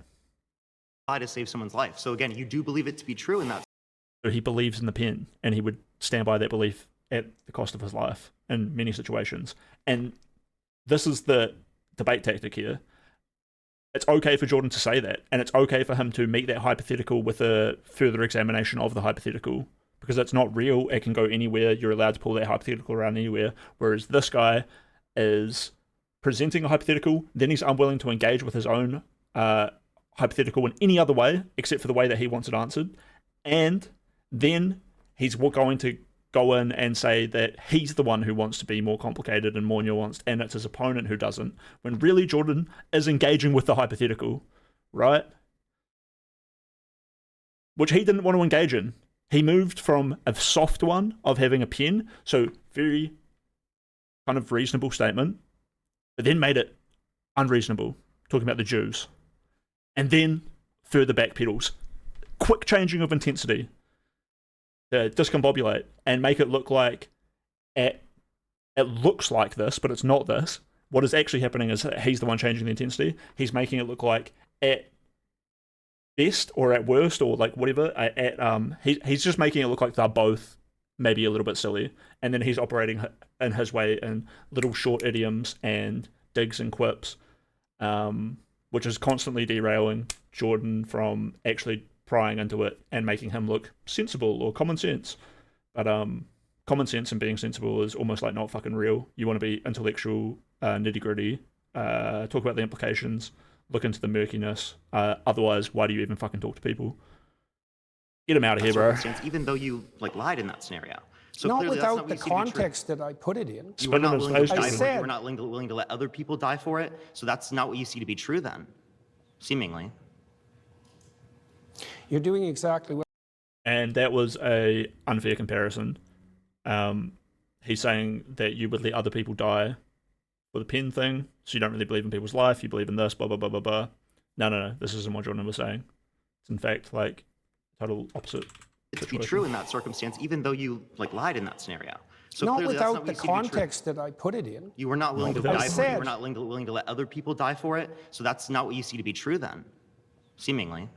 Lie to save someone's life. So again, you do believe it to be true in that. So he believes in the pen and he would stand by that belief at the cost of his life in many situations. And this is the debate tactic here. It's okay for Jordan to say that, and it's okay for him to meet that hypothetical with a further examination of the hypothetical, because it's not real, it can go anywhere, you're allowed to pull that hypothetical around anywhere, whereas this guy is presenting a hypothetical, then he's unwilling to engage with his own hypothetical in any other way, except for the way that he wants it answered, and then he's going to go in and say that he's the one who wants to be more complicated and more nuanced, and it's his opponent who doesn't, when really Jordan is engaging with the hypothetical, right? which he didn't want to engage in. He moved from a soft one of having a pen, so very kind of reasonable statement, but then made it unreasonable, talking about the Jews. And then further backpedals. Quick changing of intensity to discombobulate and make it look like it looks like this, but it's not this. What is actually happening is that he's the one changing the intensity. He's making it look like at best or at worst or like whatever. He's just making it look like they're both maybe a little bit silly, and then he's operating in his way in little short idioms and digs and quips, which is constantly derailing Jordan from actually prying into it and making him look sensible or common sense. But common sense and being sensible is almost like not fucking real. You want to be intellectual, nitty-gritty, talk about the implications, look into the murkiness. Otherwise, why do you even fucking talk to people? Get him out of here, bro. Even though you lied in that scenario. So not clearly without that's the not what you see to be true. context that I put it in. You were not willing to die for it. said, You were not willing to let other people die for it. So that's not what you see to be true then, seemingly. You're doing exactly what. And that was a unfair comparison. He's saying that you would let other people die for the pen thing, so you don't really believe in people's life, you believe in this, blah, blah, blah, blah, blah. No, this isn't what Jordan was saying. It's in fact like total opposite. It's be true in that circumstance, even though you lied in that scenario. So not clearly without that's not the what you see to be true. context that I put it in. You were not willing to I die for it. said- You were not willing to let other people die for it. So that's not what you see to be true then, seemingly.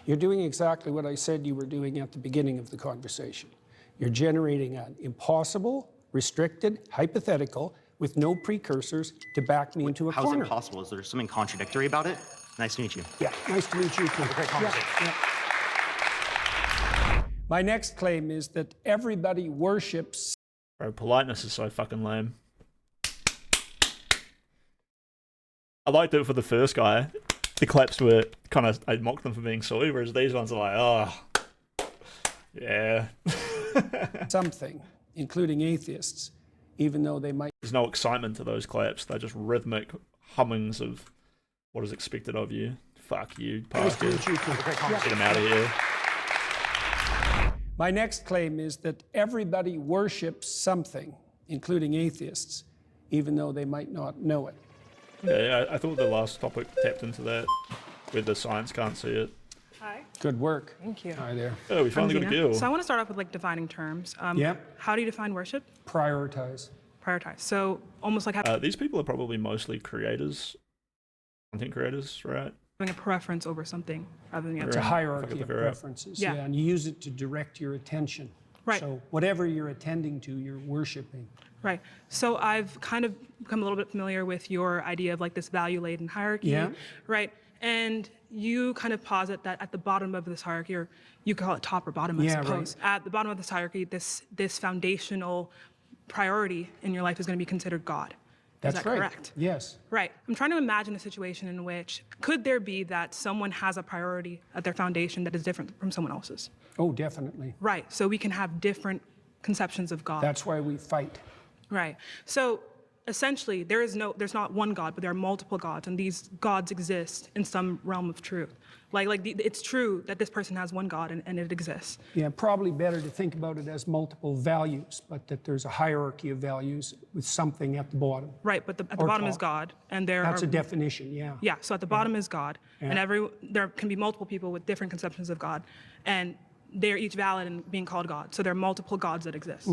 You're doing exactly what I said you were doing at the beginning of the conversation. You're generating an impossible, restricted, hypothetical with no precursors to back me into a How's corner. it possible? Is there something contradictory about it? Nice to meet you. Yeah, nice to meet you too. Great conversation. Yeah. My next claim is that everybody worships. Bro, politeness is so fucking lame. I liked it for the first guy. The claps were kind of, I mocked them for being silly, whereas these ones are like, oh, yeah. something, including atheists, even though they might. There's no excitement to those claps. They're just rhythmic hummings of what is expected of you. Fuck you, pastor. Nice to meet you too. Get him out of here. My next claim is that everybody worships something, including atheists, even though they might not know it. Yeah, I thought the last topic tapped into that, where the science can't see it. Hi. Good work. Thank you. Hi there. Oh, we finally got a girl. So I want to start off with defining terms. Yeah. How do you define worship? Prioritize. Prioritize. So almost like having These people are probably mostly creators, content creators, right? a preference over something rather than the It's other. a hierarchy look of her up. preferences. Yeah. And you use it to direct your attention. Right. So whatever you're attending to, you're worshiping. Right. So I've kind of become a little bit familiar with your idea of this value-laden hierarchy. Yeah. Right. And you kind of posit that at the bottom of this hierarchy, or you could call it top or bottom, I Yeah, suppose. right. At the bottom of this hierarchy, this foundational priority in your life is going to be considered God. That's is that right. correct? Yes. Right. I'm trying to imagine a situation in which could there be that someone has a priority at their foundation that is different from someone else's? Oh, definitely. Right. So we can have different conceptions of God. That's why we fight. Right. So essentially, there's not one God, but there are multiple gods, and these gods exist in some realm of truth. It's true that this person has one God and it exists. Yeah, probably better to think about it as multiple values, but that there's a hierarchy of values with something at the bottom. Right. But at the Or bottom is top. God, and there That's are a definition, yeah. Yeah. So at the bottom is God, and Yeah. there can be multiple people with different conceptions of God, and they're each valid in being called God. So there are multiple gods that exist.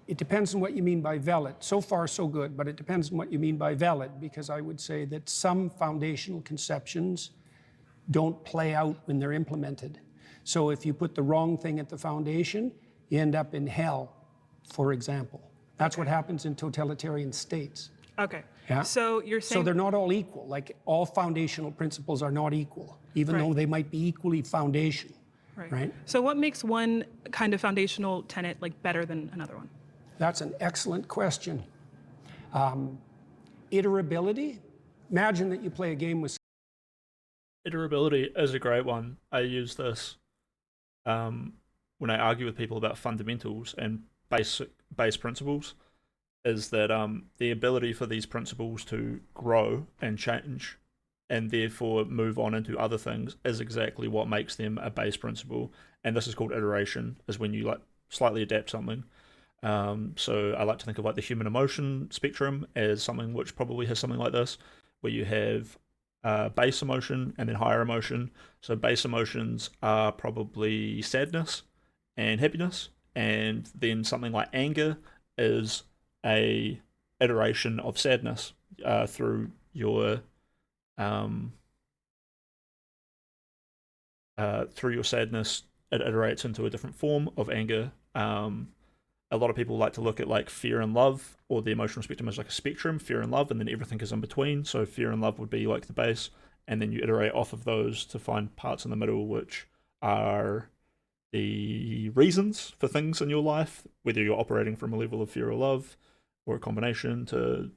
It depends on what you mean by valid. So far, so good, but it depends on what you mean by valid, because I would say that some foundational conceptions don't play out when they're implemented. So if you put the wrong thing at the foundation, you end up in hell, for example. That's what happens in totalitarian states. Okay. Yeah. So you're saying So they're not all equal. Like all foundational principles are not equal, even though they might be equally foundational. Right. So what makes one kind of foundational tenet better than another one? That's an excellent question. Iterability. Imagine that you play a game with. Iterability is a great one. I use this when I argue with people about fundamentals and base principles, is that the ability for these principles to grow and change and therefore move on into other things is exactly what makes them a base principle. And this is called iteration, is when you like slightly adapt something. So I like to think of like the human emotion spectrum as something which probably has something like this, where you have base emotion and then higher emotion. So base emotions are probably sadness and happiness, and then something like anger is a iteration of sadness through your sadness. It iterates into a different form of anger. A lot of people like to look at like fear and love, or the emotional spectrum as like a spectrum, fear and love, and then everything is in between. So fear and love would be like the base, and then you iterate off of those to find parts in the middle, which are the reasons for things in your life, whether you're operating from a level of fear or love, or a combination to,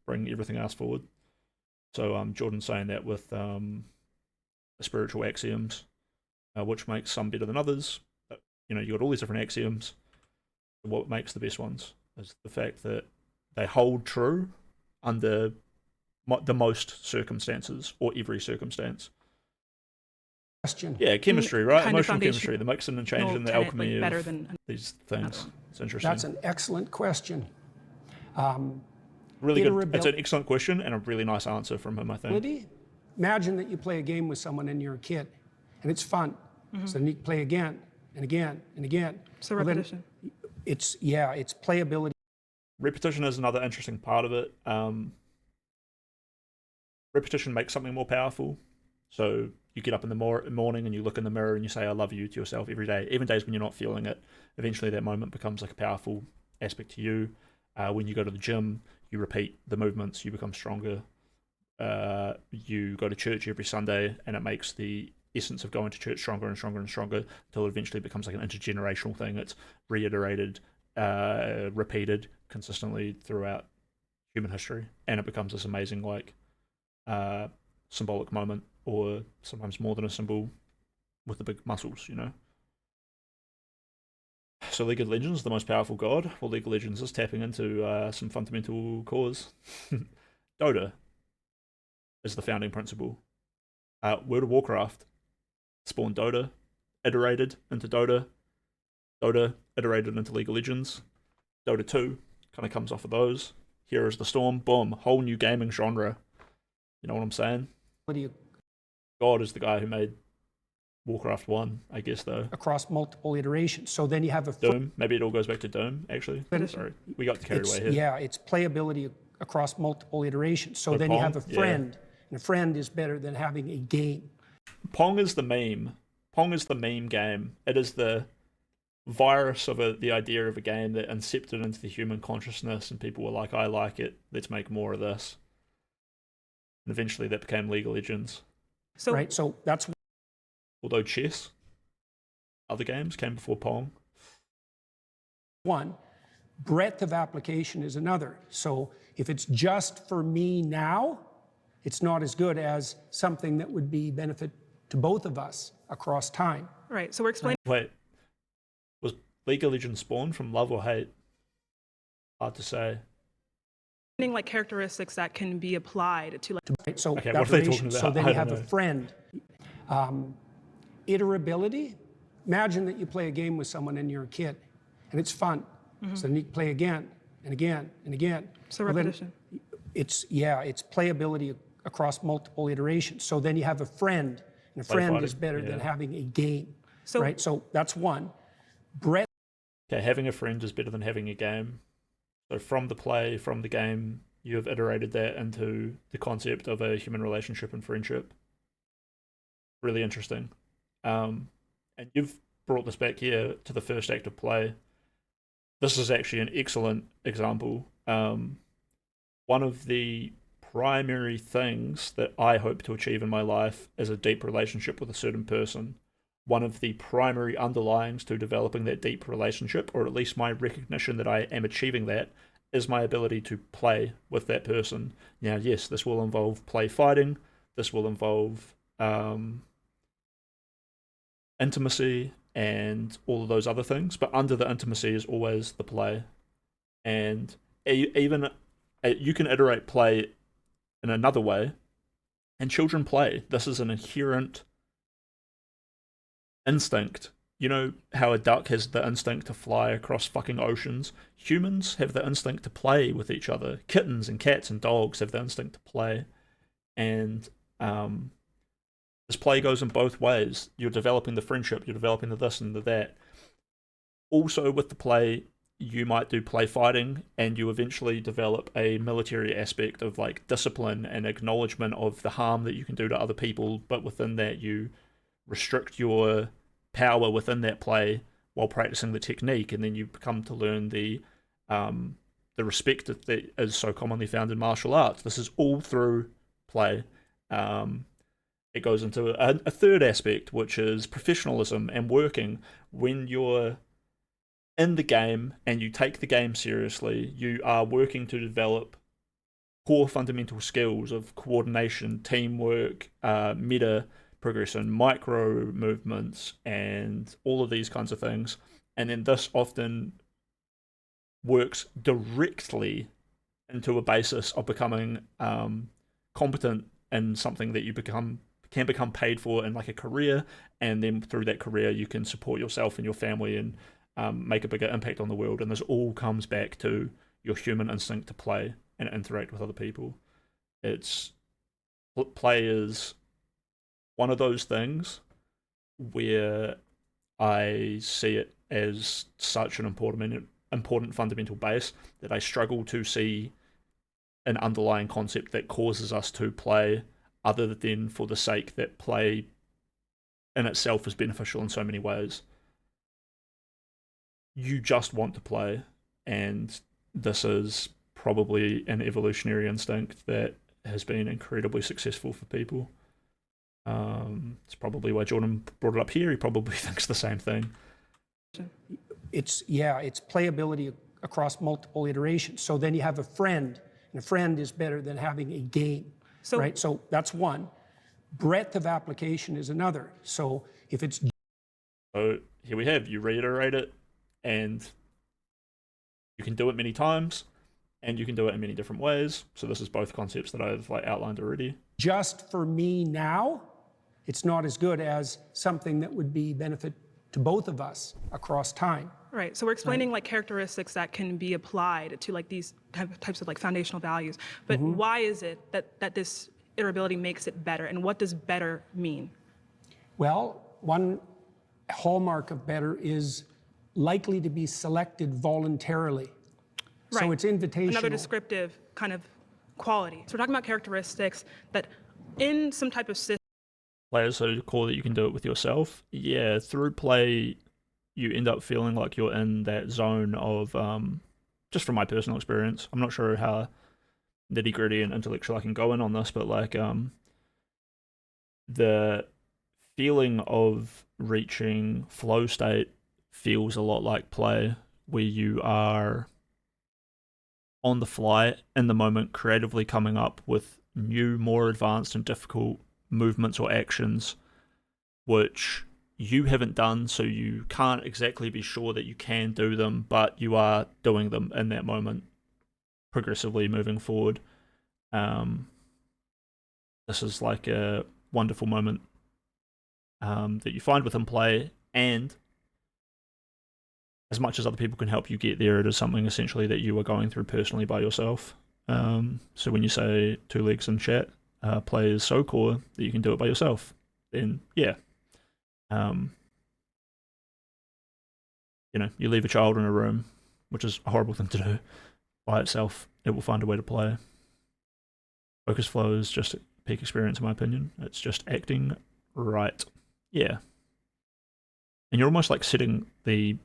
bring everything else forward. So Jordan's saying that with spiritual axioms, which makes some better than others. But, you got all these different axioms. What makes the best ones is the fact that they hold true under the most circumstances, or every circumstance. Question. Yeah, chemistry, right? Kind of Emotional chemistry, the mixing and changing, the tenet, alchemy better of than these things. It's interesting. That's an excellent question. Really good. It's an excellent question and a really nice answer from him, I think. Imagine that you play a game with someone and you're a kid, and it's fun. So then you play again and again and again. So repetition. It's playability. Repetition is another interesting part of it. Repetition makes something more powerful. So you get up in the morning and you look in the mirror and you say, I love you to yourself every day, even days when you're not feeling it. Eventually that moment becomes like a powerful aspect to you. When you go to the gym, you repeat the movements, you become stronger. You go to church every Sunday, and it makes the essence of going to church stronger and stronger and stronger until it eventually becomes like an intergenerational thing. It's reiterated, repeated consistently throughout human history, and it becomes this amazing like symbolic moment, or sometimes more than a symbol with the big muscles, So League of Legends is the most powerful god. Well, League of Legends is tapping into some fundamental cause. Dota is the founding principle. World of Warcraft spawned Dota, iterated into Dota. Dota iterated into League of Legends. Dota 2 kind of comes off of those. Here is the Storm, boom, whole new gaming genre. You know what I'm saying? God is the guy who made Warcraft 1, I guess, though. Across multiple iterations. So then you have a Doom. Maybe it all goes back to Doom, actually. Sorry, we got carried away here. Yeah, it's playability across multiple iterations. So then Pong, you have a friend, and a friend is better than having a game. Pong is the meme. Pong is the meme game. It is the virus of the idea of a game that incepted into the human consciousness, and people were like, I like it, let's make more of this. And eventually that became League of Legends. So that's... Although chess, other games came before Pong. One, breadth of application is another. So if it's just for me now, it's not as good as something that would be benefit to both of us across time. Right, so we're explaining... Wait, was League of Legends spawned from love or hate? Hard to say. Like characteristics that can be applied to like... So okay, what are they talking about? So then you have a friend. Iterability. Imagine that you play a game with someone and you're a kid, and it's fun. So then you play again and again and again. So repetition. It's playability across multiple iterations. So then you have a friend, and a friend is better than having a game. So that's one. Breadth. Okay, having a friend is better than having a game. So from the game, you have iterated that into the concept of a human relationship and friendship. Really interesting. And you've brought this back here to the first act of play. This is actually an excellent example. One of the primary things that I hope to achieve in my life is a deep relationship with a certain person. One of the primary underlyings to developing that deep relationship, or at least my recognition that I am achieving that, is my ability to play with that person. Now, yes, this will involve play fighting. This will involve intimacy and all of those other things. But under the intimacy is always the play. And even you can iterate play in another way, And children play. This is an inherent instinct. You know how a duck has the instinct to fly across fucking oceans? Humans have the instinct to play with each other. Kittens and cats and dogs have the instinct to play. And this play goes in both ways. You're developing the friendship, you're developing the this and the that. Also with the play, you might do play fighting, and you eventually develop a military aspect of like discipline and acknowledgement of the harm that you can do to other people, but within that you restrict your power within that play while practicing the technique, and then you come to learn the respect that is so commonly found in martial arts. This is all through play. It goes into a third aspect, which is professionalism and working. When you're in the game and you take the game seriously, you are working to develop core fundamental skills of coordination, teamwork, meta progression, micro movements, and all of these kinds of things. And then this often works directly into a basis of becoming competent in something that you can become paid for in like a career, and then through that career you can support yourself and your family and make a bigger impact on the world. And this all comes back to your human instinct to play and interact with other people. Play is one of those things where I see it as such an important fundamental base that I struggle to see an underlying concept that causes us to play other than for the sake that play in itself is beneficial in so many ways. You just want to play, and this is probably an evolutionary instinct that has been incredibly successful for people. It's probably why Jordan brought it up here. He probably thinks the same thing. It's playability across multiple iterations. So then you have a friend, and a friend is better than having a game, right? So that's one. Breadth of application is another. So if it's... So here we have, you reiterate it, and you can do it many times, and you can do it in many different ways. So this is both concepts that I've outlined already. Just for me now, it's not as good as something that would be benefit to both of us across time. Right. So we're explaining like characteristics that can be applied to like these types of like foundational values. But why is it that this iterability makes it better, and what does better mean? Well, one hallmark of better is likely to be selected voluntarily. Right. So it's invitational. Another descriptive kind of quality. So we're talking about characteristics that in some type of system. Players so cool that you can do it with yourself. Yeah, through play, you end up feeling like you're in that zone of, just from my personal experience, I'm not sure how nitty gritty and intellectual I can go in on this, but like the feeling of reaching flow state feels a lot like play, where you are on the fly in the moment, creatively coming up with new, more advanced and difficult movements or actions which you haven't done, so you can't exactly be sure that you can do them, but you are doing them in that moment, progressively moving forward. This is like a wonderful moment that you find within play, and as much as other people can help you get there, it is something essentially that you are going through personally by yourself. So when you say 2 legs in chat, play is so core that you can do it by yourself, then yeah. You leave a child in a room, which is a horrible thing to do by itself, it will find a way to play. Focus flow is just a peak experience in my opinion. It's just acting right. Yeah. And you're almost like setting the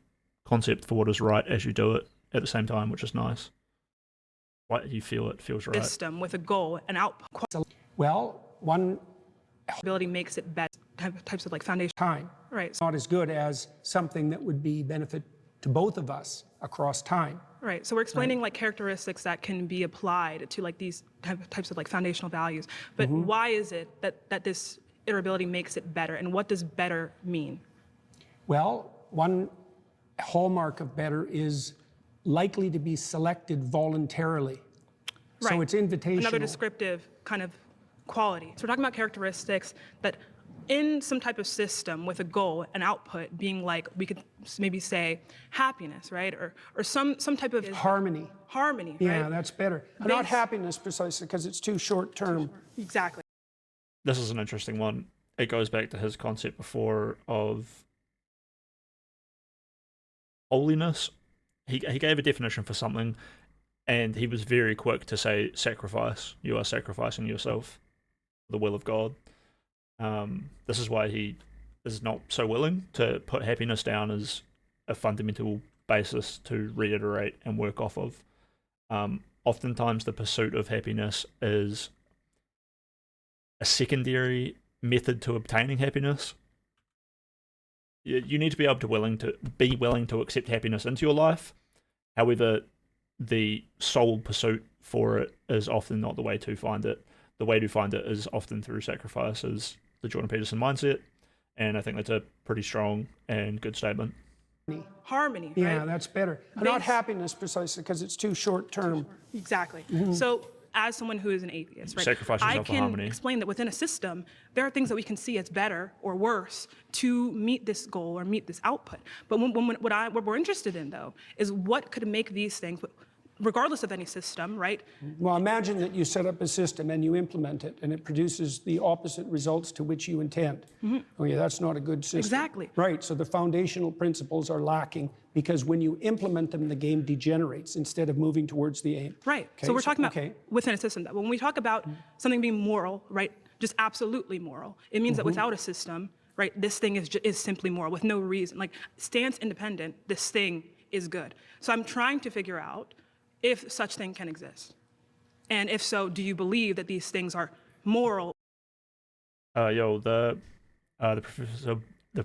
concept for what is right as you do it at the same time, which is nice. What you feel it feels right. System with a goal, an output. Well, one ability makes it better. Types of like foundation time. Right. It's not as good as something that would be benefit to both of us across time. Right. So we're explaining like characteristics that can be applied to like these types of like foundational values. But why is it that this iterability makes it better, and what does better mean? Well, one hallmark of better is likely to be selected voluntarily. Right. So it's invitational. Another descriptive kind of quality. So we're talking about characteristics that in some type of system with a goal, an output being like, we could maybe say happiness, right? Or some type of Harmony. Harmony, Yeah, right? that's better. Not happiness precisely, because it's too short term. Exactly. This is an interesting one. It goes back to his concept before of holiness. He gave a definition for something, and he was very quick to say sacrifice. You are sacrificing yourself for the will of God. This is why he is not so willing to put happiness down as a fundamental basis to reiterate and work off of. Oftentimes the pursuit of happiness is a secondary method to obtaining happiness. You need to be able to be willing to accept happiness into your life. However, the sole pursuit for it is often not the way to find it. The way to find it is often through sacrifice, is the Jordan Peterson mindset, and I think that's a pretty strong and good statement. Harmony, Yeah, right? that's better. Not happiness precisely, because it's too short term. Exactly. Mhm. So as someone who is an atheist, right, Sacrifice I yourself for can harmony. explain that within a system, there are things that we can see as better or worse to meet this goal or meet this output. But what we're interested in, though, is what could make these things, regardless of any system, right? Well, imagine that you set up a system and you implement it, and it produces the opposite results to which you intend. Oh yeah, that's not a good system. Exactly. Right, so the foundational principles are lacking, because when you implement them, the game degenerates instead of moving towards the aim. Right. Okay, So we're talking about okay. within a system. When we talk about something being moral, right, just absolutely moral, it means that without a system, right, this thing is simply moral with no reason. Like, stance independent, this thing is good. So I'm trying to figure out if such thing can exist. And if so, do you believe that these things are moral? The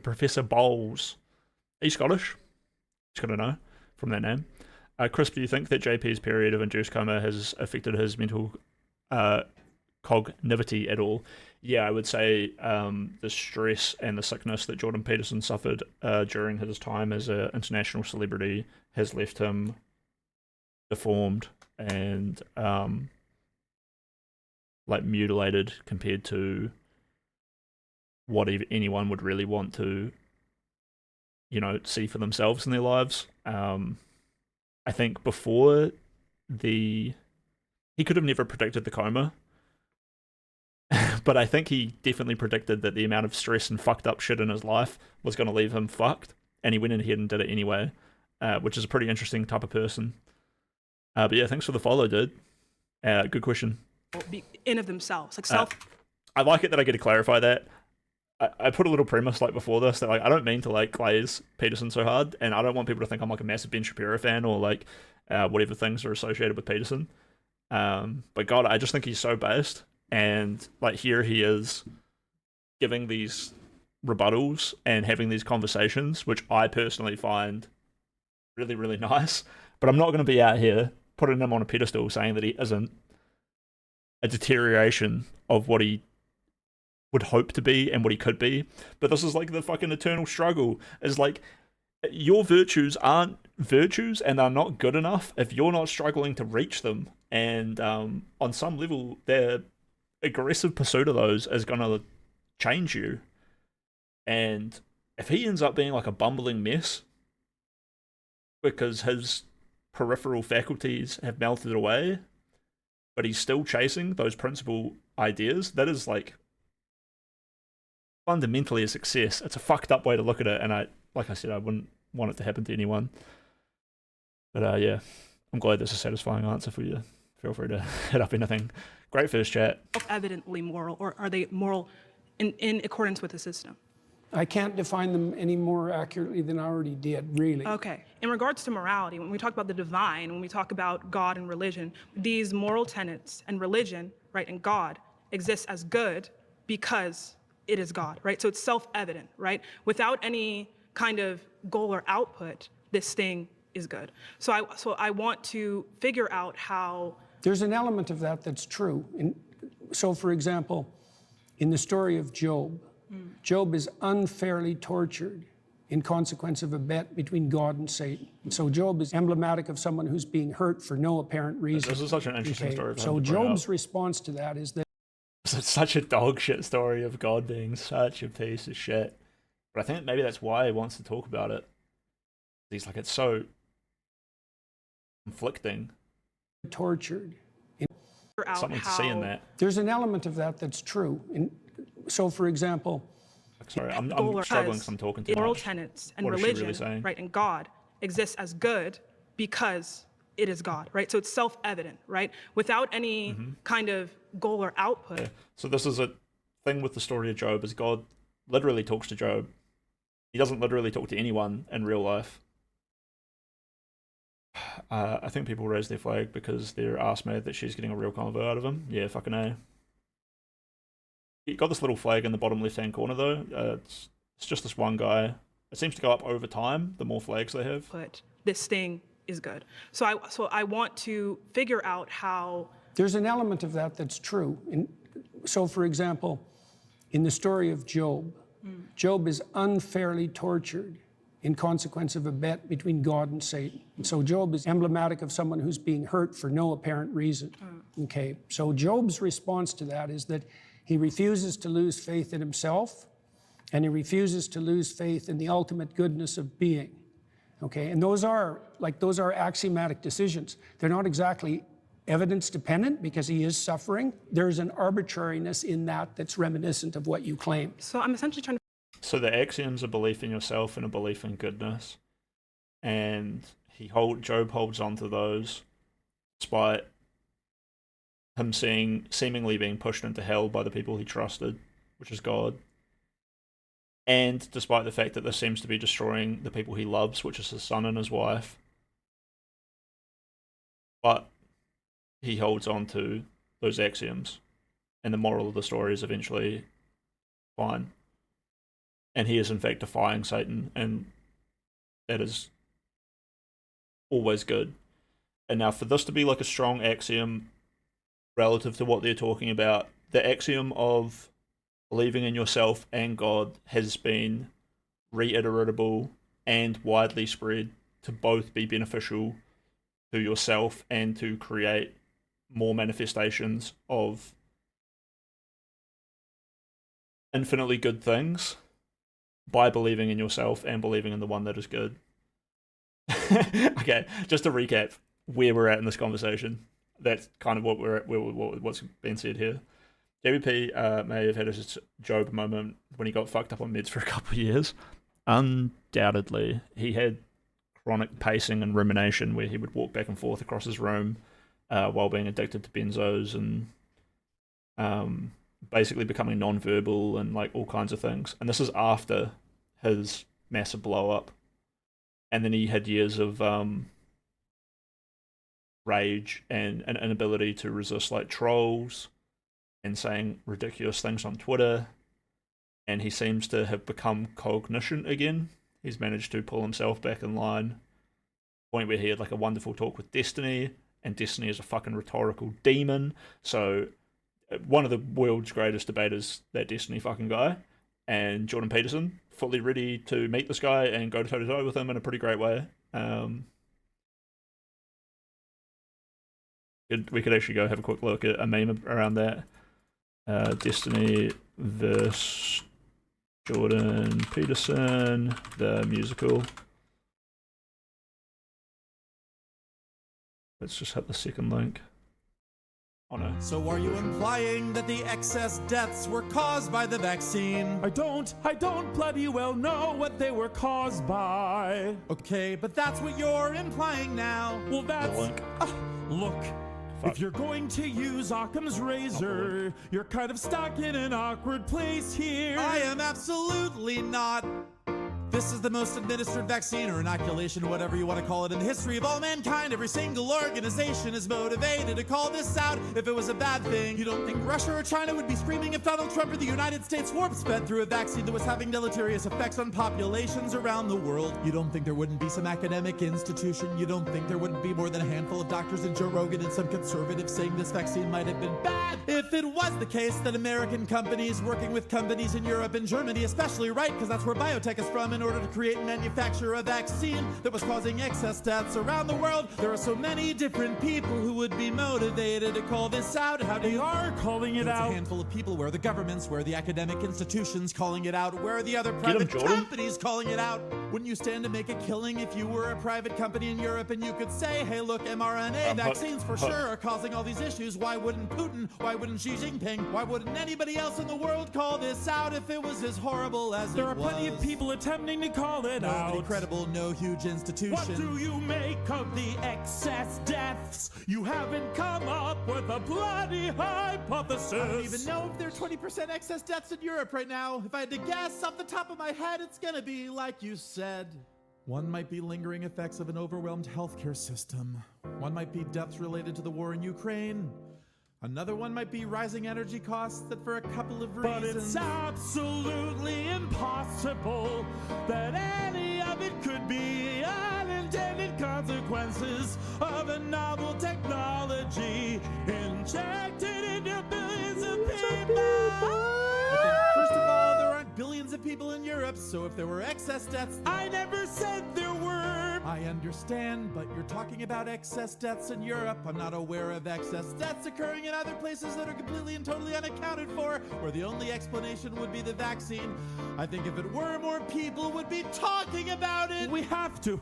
Professor Bowles. Are you Scottish? Just gotta know from that name. Chris, do you think that JP's period of induced coma has affected his mental cognitivity at all? Yeah, I would say the stress and the sickness that Jordan Peterson suffered during his time as an international celebrity has left him deformed and like mutilated compared to what anyone would really want to, see for themselves in their lives. I think before he could have never predicted the coma, but I think he definitely predicted that the amount of stress and fucked up shit in his life was going to leave him fucked, and he went ahead and did it anyway, which is a pretty interesting type of person. But yeah, thanks for the follow, dude. Good question. Be in of themselves, like self. I like it that I get to clarify that. I put a little premise before this that I don't mean to glaze Peterson so hard, and I don't want people to think I'm a massive Ben Shapiro fan or whatever things are associated with Peterson. But God, I just think he's so based, and here he is giving these rebuttals and having these conversations, which I personally find really, really nice. But I'm not going to be out here putting him on a pedestal saying that he isn't a deterioration of what he would hope to be and what he could be. But this is the fucking eternal struggle, is your virtues aren't virtues and are not good enough if you're not struggling to reach them. And on some level, their aggressive pursuit of those is going to change you. And if he ends up being a bumbling mess because his peripheral faculties have melted away, but he's still chasing those principal ideas, that is fundamentally a success. It's a fucked up way to look at it, and I said, I wouldn't want it to happen to anyone. But yeah, I'm glad there's a satisfying answer for you. Feel free to hit up anything. Great first chat. Evidently moral, or are they moral in accordance with the system? I can't define them any more accurately than I already did, really. Okay. In regards to morality, when we talk about the divine, when we talk about God and religion, these moral tenets and religion, right, and God exists as good because it is God, right? So it's self-evident, right? Without any kind of goal or output, this thing is good. So I want to figure out how... There's an element of that that's true. So, for example, in the story of Job, Job is unfairly tortured in consequence of a bet between God and Satan. So Job is emblematic of someone who's being hurt for no apparent reason. This is such an interesting story. So Job's response to that is that It's such a dog shit story of God being such a piece of shit. But I think maybe that's why he wants to talk about it. He's like, it's so conflicting. Tortured. Something to see in that. There's an element of that that's true. So, for example, sorry, I'm struggling because I'm talking too moral much. tenets and What is she religion, really saying? right, and God exists as good because it is God, right? So it's self-evident, right? Without any kind of goal or output. Yeah. So this is a thing with the story of Job, is God literally talks to Job. He doesn't literally talk to anyone in real life. I think people raise their flag because they're ass mad that she's getting a real convo out of him. Yeah, fucking A. You got this little flag in the bottom left-hand corner though. It's just this one guy. It seems to go up over time, the more flags they have. But this thing is good. So I want to figure out how... There's an element of that that's true. So, for example, in the story of Job, Job is unfairly tortured in consequence of a bet between God and Satan. So Job is emblematic of someone who's being hurt for no apparent reason. Okay, so Job's response to that is that he refuses to lose faith in himself, and he refuses to lose faith in the ultimate goodness of being. Okay, and those are axiomatic decisions. They're not exactly evidence dependent because he is suffering. There's an arbitrariness in that that's reminiscent of what you claim. So I'm essentially trying to... So the axioms are belief in yourself and a belief in goodness. And Job holds on to those despite him seemingly being pushed into hell by the people he trusted, which is God. And despite the fact that this seems to be destroying the people he loves, which is his son and his wife. But he holds on to those axioms. And the moral of the story is eventually fine. And he is in fact defying Satan, and that is always good. And now for this to be like a strong axiom relative to what they're talking about, the axiom of believing in yourself and God has been reiteratable and widely spread to both be beneficial to yourself and to create more manifestations of infinitely good things by believing in yourself and believing in the one that is good. Okay, just to recap where we're at in this conversation. That's kind of what's been said here. JBP may have had a Job moment when he got fucked up on meds for a couple of years. Undoubtedly, he had chronic pacing and rumination where he would walk back and forth across his room while being addicted to benzos and basically becoming non-verbal and like all kinds of things. And this is after his massive blow up. And then he had years of rage and an inability to resist like trolls and saying ridiculous things on Twitter. And he seems to have become cognition again. He's managed to pull himself back in line. Point where he had like a wonderful talk with Destiny, and Destiny is a fucking rhetorical demon. So one of the world's greatest debaters, that Destiny fucking guy, and Jordan Peterson, fully ready to meet this guy and go toe-to-toe with him in a pretty great way. We could actually go have a quick look at a meme around that. Destiny vs. Jordan Peterson, the musical. Let's just hit the second link. Oh no. So are you implying that the excess deaths were caused by the vaccine? I don't bloody well know what they were caused by. Okay, but that's what you're implying now. Well, that's... look. If you're going to use Occam's razor, you're kind of stuck in an awkward place here. I am absolutely not. This is the most administered vaccine or inoculation, whatever you want to call it, in the history of all mankind. Every single organization is motivated to call this out if it was a bad thing. You don't think Russia or China would be screaming if Donald Trump or the United States warp sped through a vaccine that was having deleterious effects on populations around the world? You don't think there wouldn't be some academic institution? You don't think there wouldn't be more than a handful of doctors and Joe Rogan and some conservatives saying this vaccine might have been bad? If it was the case that American companies working with companies in Europe and Germany especially, right, because that's where biotech is from, and in order to create and manufacture a vaccine that was causing excess deaths around the world. There are so many different people who would be motivated to call this out. How do you are calling it out? A handful of people. Where are the governments? Where are the academic institutions calling it out? Where are the other private companies calling it out? Wouldn't you stand to make a killing if you were a private company in Europe and you could say, hey, look, mRNA vaccines for sure are causing all these issues. Why wouldn't Putin? Why wouldn't Xi Jinping? Why wouldn't anybody else in the world call this out if it was as horrible as there are plenty of people attempting to call it out. Nobody credible, no huge institution. What do you make of the excess deaths? You haven't come up with a bloody hypothesis. I don't even know if there are 20% excess deaths in Europe right now. If I had to guess off the top of my head, it's gonna be like you said. One might be lingering effects of an overwhelmed healthcare system. One might be deaths related to the war in Ukraine. Another one might be rising energy costs that for a couple of reasons. But it's absolutely impossible that any of it could be unintended consequences of a novel technology injected into billions of people. First of all, there aren't billions of people in Europe, so if there were excess deaths... I never said there were! I understand, but you're talking about excess deaths in Europe. I'm not aware of excess deaths occurring in other places that are completely and totally unaccounted for, where the only explanation would be the vaccine. I think if it were, more people would be talking about it! We have to!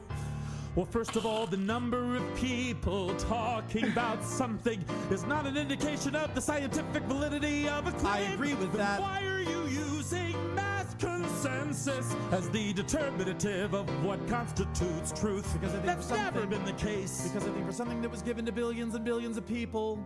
Well, first of all, the number of people talking about something is not an indication of the scientific validity of a claim. I agree with that. Why are you using mass consensus as the determinative of what constitutes truth? Because I think that's never been the case. Because I think for something that was given to billions and billions of people,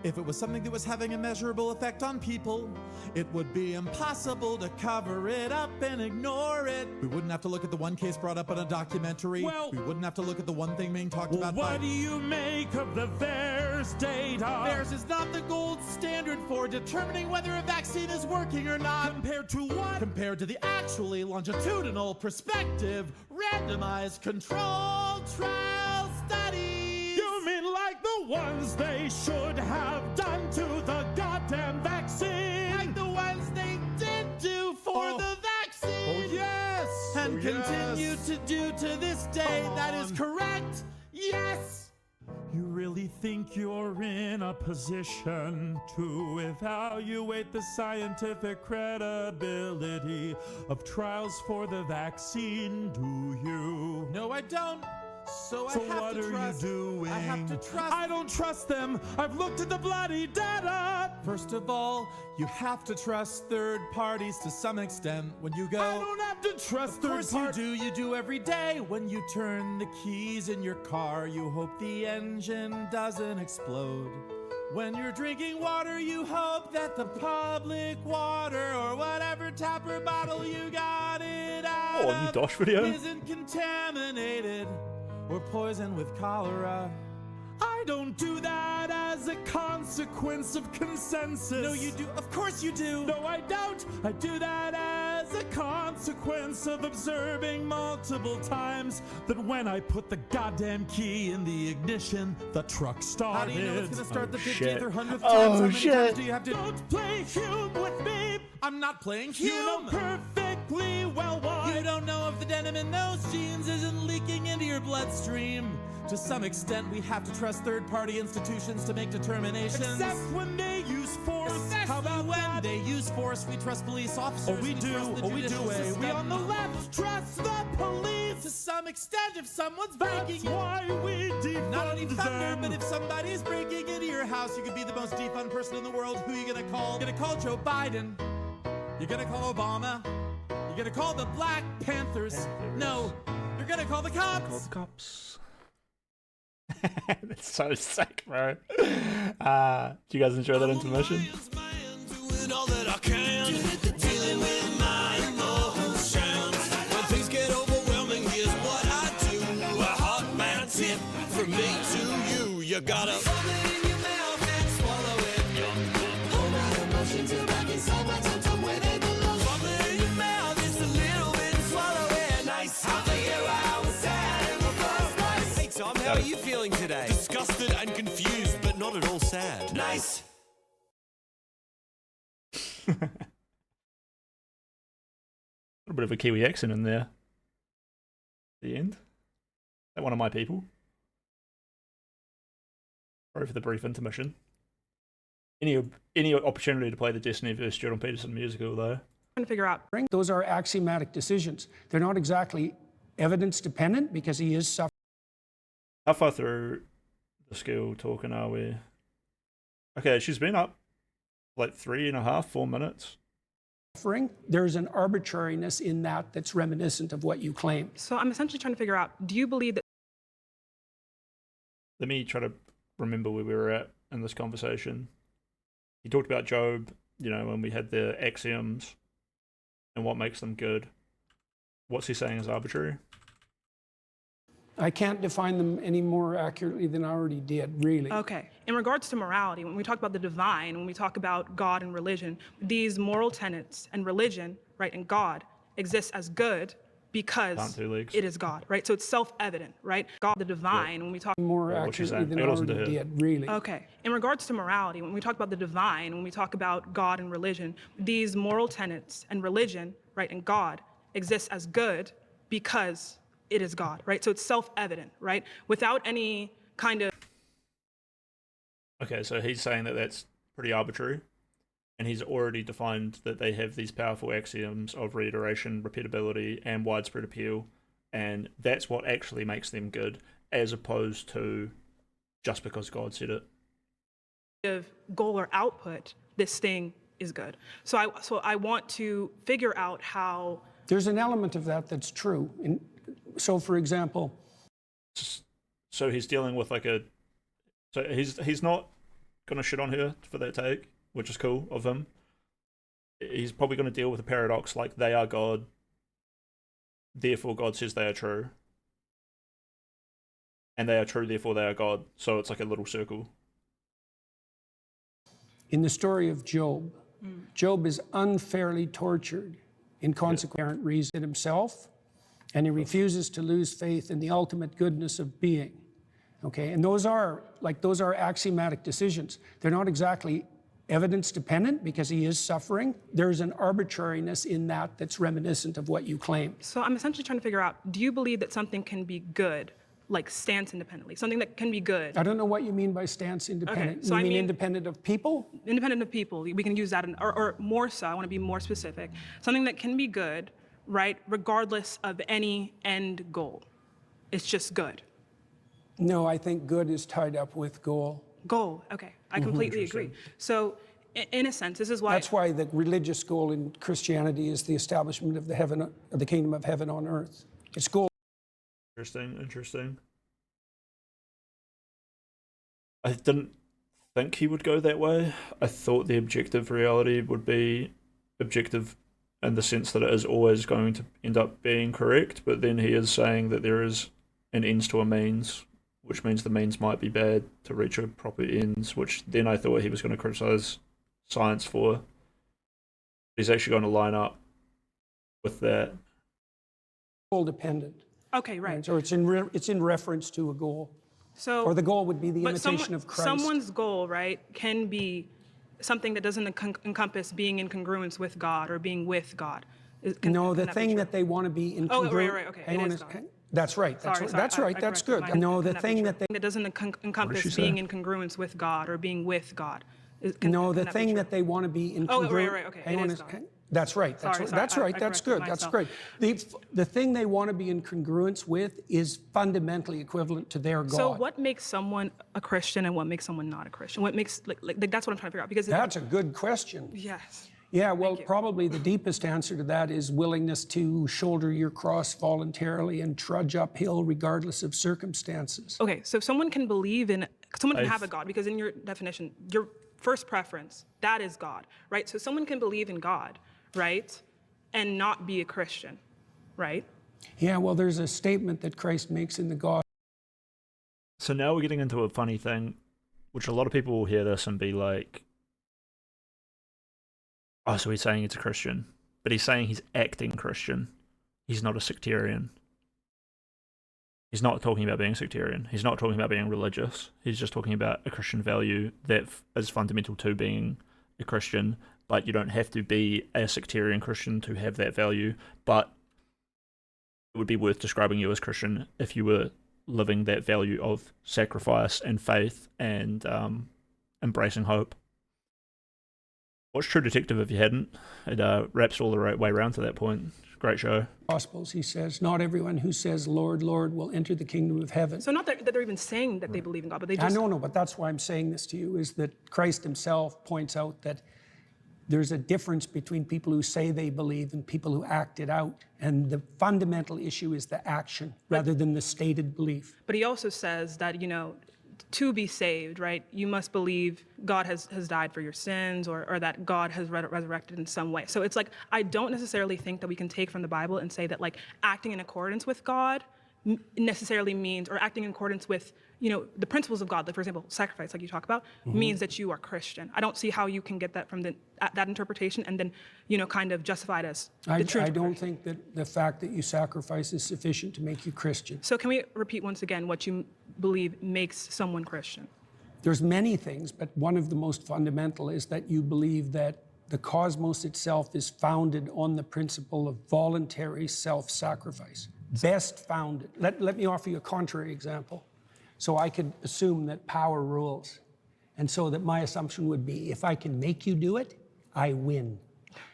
if it was something that was having a measurable effect on people, it would be impossible to cover it up and ignore it. We wouldn't have to look at the one case brought up in a documentary. We wouldn't have to look at the one thing being talked about. What do you make of the VAERS data? VAERS is not the gold standard for determining whether a vaccine is working or not. Compared to what? Compared to the actually longitudinal, prospective, randomized, controlled trial studies. You mean like the ones they should have done to the goddamn vaccine? Like the ones they did do for the vaccine? Oh, yes! And continue to do to this day. That is correct. Yes! You really think you're in a position to evaluate the scientific credibility of trials for the vaccine, do you? No, I don't. So what are you doing? I have to trust. I don't trust them. I've looked at the bloody data. First of all, you have to trust third parties to some extent when you go. I don't have to trust third parties. Of course you do. You do every day. When you turn the keys in your car, you hope the engine doesn't explode. When you're drinking water, you hope that the public water or whatever tapper bottle you got it out new Dosh video. isn't contaminated or poisoned with cholera. I don't do that as a consequence of consensus. No, you do. Of course you do. No, I don't. I do that as a consequence of observing multiple times that when I put the goddamn key in the ignition, the truck started. How do you know it's gonna start the 50th or 100th time? Oh, How many shit. times do you have to... Don't play Hume with me. I'm not playing Hume. You know perfectly well why. You don't know if the denim in those jeans isn't leaking into your bloodstream. To some extent, we have to trust third-party institutions to make determinations. Except when they use force. How about when that? they use force, we trust police officers. Oh, we do. Trust the Oh, we do. judicial system. We on the left trust the police. To some extent, if someone's That's breaking why we defund not only thunder, them. but if somebody's breaking into your house, you could be the most defund person in the world. Who are you gonna call? You're gonna call Joe Biden. You're gonna call Obama. You're gonna call the Black Panthers. No, you're gonna call the cops. Call the cops. That's so sick, bro. Do you guys enjoy that intermission? All that I can, dealing with my emotions. When things get overwhelming, here's what I do. A hot man tip from me to you. You gotta hold it in your mouth and swallow it. Hold that emotion till back inside my tum-tum where they belong. Hold it in your mouth just a little bit and swallow it. Nice. I'll figure I was sad in the first place. Hey Tom, how are you feeling today? Disgusted and confused, but not at all sad. Nice. A bit of a Kiwi accent in there. The end. Is that one of my people? Sorry for the brief intermission. Any opportunity to play the Destiny vs. Jordan Peterson musical, though? Trying to figure out. Those are axiomatic decisions. They're not exactly evidence dependent because he is suffering. How far through the skill talking are we? Okay, she's been up like 3.5, 4 minutes. There's an arbitrariness in that that's reminiscent of what you claim. So I'm essentially trying to figure out, do you believe that? Let me try to remember where we were at in this conversation. He talked about Job, when we had the axioms and what makes them good. What's he saying is arbitrary? I can't define them any more accurately than I already did, really. Okay. In regards to morality, when we talk about the divine, when we talk about God and religion, these moral tenets and religion, right, and God exists as good because it is God, right? So it's self-evident, right? God, the divine, when we talk more accurately than I already did, really. Okay. In regards to morality, when we talk about the divine, when we talk about God and religion, these moral tenets and religion, right, and God exists as good because it is God, right? So it's self-evident, right? Without any kind of... Okay, so he's saying that that's pretty arbitrary, and he's already defined that they have these powerful axioms of reiteration, repeatability, and widespread appeal, and that's what actually makes them good, as opposed to just because God said it. Of goal or output, this thing is good. So I want to figure out how... There's an element of that that's true. So, for example... So he's dealing with So he's not going to shit on her for that take, which is cool of him. He's probably going to deal with a paradox like they are God, therefore God says they are true. And they are true, therefore they are God. So it's like a little circle. In the story of Job, Job is unfairly tortured in consequent reason himself, and he refuses to lose faith in the ultimate goodness of being. Okay, and those are axiomatic decisions. They're not exactly evidence dependent because he is suffering. There's an arbitrariness in that that's reminiscent of what you claim. So I'm essentially trying to figure out, do you believe that something can be good, like stance independently, something that can be good? I don't know what you mean by stance independent. Okay, so you mean independent of people? Independent of people, we can use that, or more so, I want to be more specific. Something that can be good, right, regardless of any end goal. It's just good. No, I think good is tied up with goal. Goal, okay, I completely agree. So, in a sense, this is why... That's why the religious goal in Christianity is the establishment of the kingdom of heaven on earth. It's goal. Interesting. I didn't think he would go that way. I thought the objective reality would be objective in the sense that it is always going to end up being correct, but then he is saying that there is an ends to a means, which means the means might be bad to reach a proper ends, which then I thought he was going to criticize science for. He's actually going to line up with that. Goal dependent. Okay, right. So it's in reference to a goal. So, or the goal would be the imitation of Christ. Someone's goal, right, can be something that doesn't encompass being in congruence with God or being with God. No, the thing that they want to be in congruence. Oh, right, okay. It is God. That's right. That's right. That's good. No, the thing that doesn't encompass being in congruence with God or being with God. No, the thing that they want to be in congruence. Oh, right. Okay. It is God. That's right. That's right. That's good. That's great. The thing they want to be in congruence with is fundamentally equivalent to their God. So what makes someone a Christian and what makes someone not a Christian? What makes that's what I'm trying to figure out, because that's a good question. Yes. Yeah, well, probably the deepest answer to that is willingness to shoulder your cross voluntarily and trudge uphill regardless of circumstances. Okay, so someone can have a God, because in your definition, your first preference, that is God, right? So someone can believe in God, right, and not be a Christian, right? Yeah, well, there's a statement that Christ makes in the Gospel. So now we're getting into a funny thing, which a lot of people will hear this and be like, oh, so he's saying he's a Christian, but he's saying he's acting Christian. He's not a sectarian. He's not talking about being sectarian. He's not talking about being religious. He's just talking about a Christian value that is fundamental to being a Christian, but you don't have to be a sectarian Christian to have that value. But it would be worth describing you as Christian if you were living that value of sacrifice and faith and embracing hope. Watch True Detective if you hadn't. It wraps all the right way around to that point. Great show. Gospels, he says, not everyone who says, Lord, Lord, will enter the kingdom of heaven. So not that they're even saying that they believe in God, but they just... No, but that's why I'm saying this to you, is that Christ himself points out that there's a difference between people who say they believe and people who act it out. And the fundamental issue is the action rather than the stated belief. But he also says that, to be saved, right, you must believe God has died for your sins or that God has resurrected in some way. So it's like, I don't necessarily think that we can take from the Bible and say that like acting in accordance with God necessarily means, or acting in accordance with, the principles of God, like for example, sacrifice, like you talk about, means that you are Christian. I don't see how you can get that from that interpretation and then, kind of justify it as the truth. I don't think that the fact that you sacrifice is sufficient to make you Christian. So can we repeat once again what you believe makes someone Christian? There's many things, but one of the most fundamental is that you believe that the cosmos itself is founded on the principle of voluntary self-sacrifice. Best founded. Let me offer you a contrary example. So I could assume that power rules. And so that my assumption would be, if I can make you do it, I win.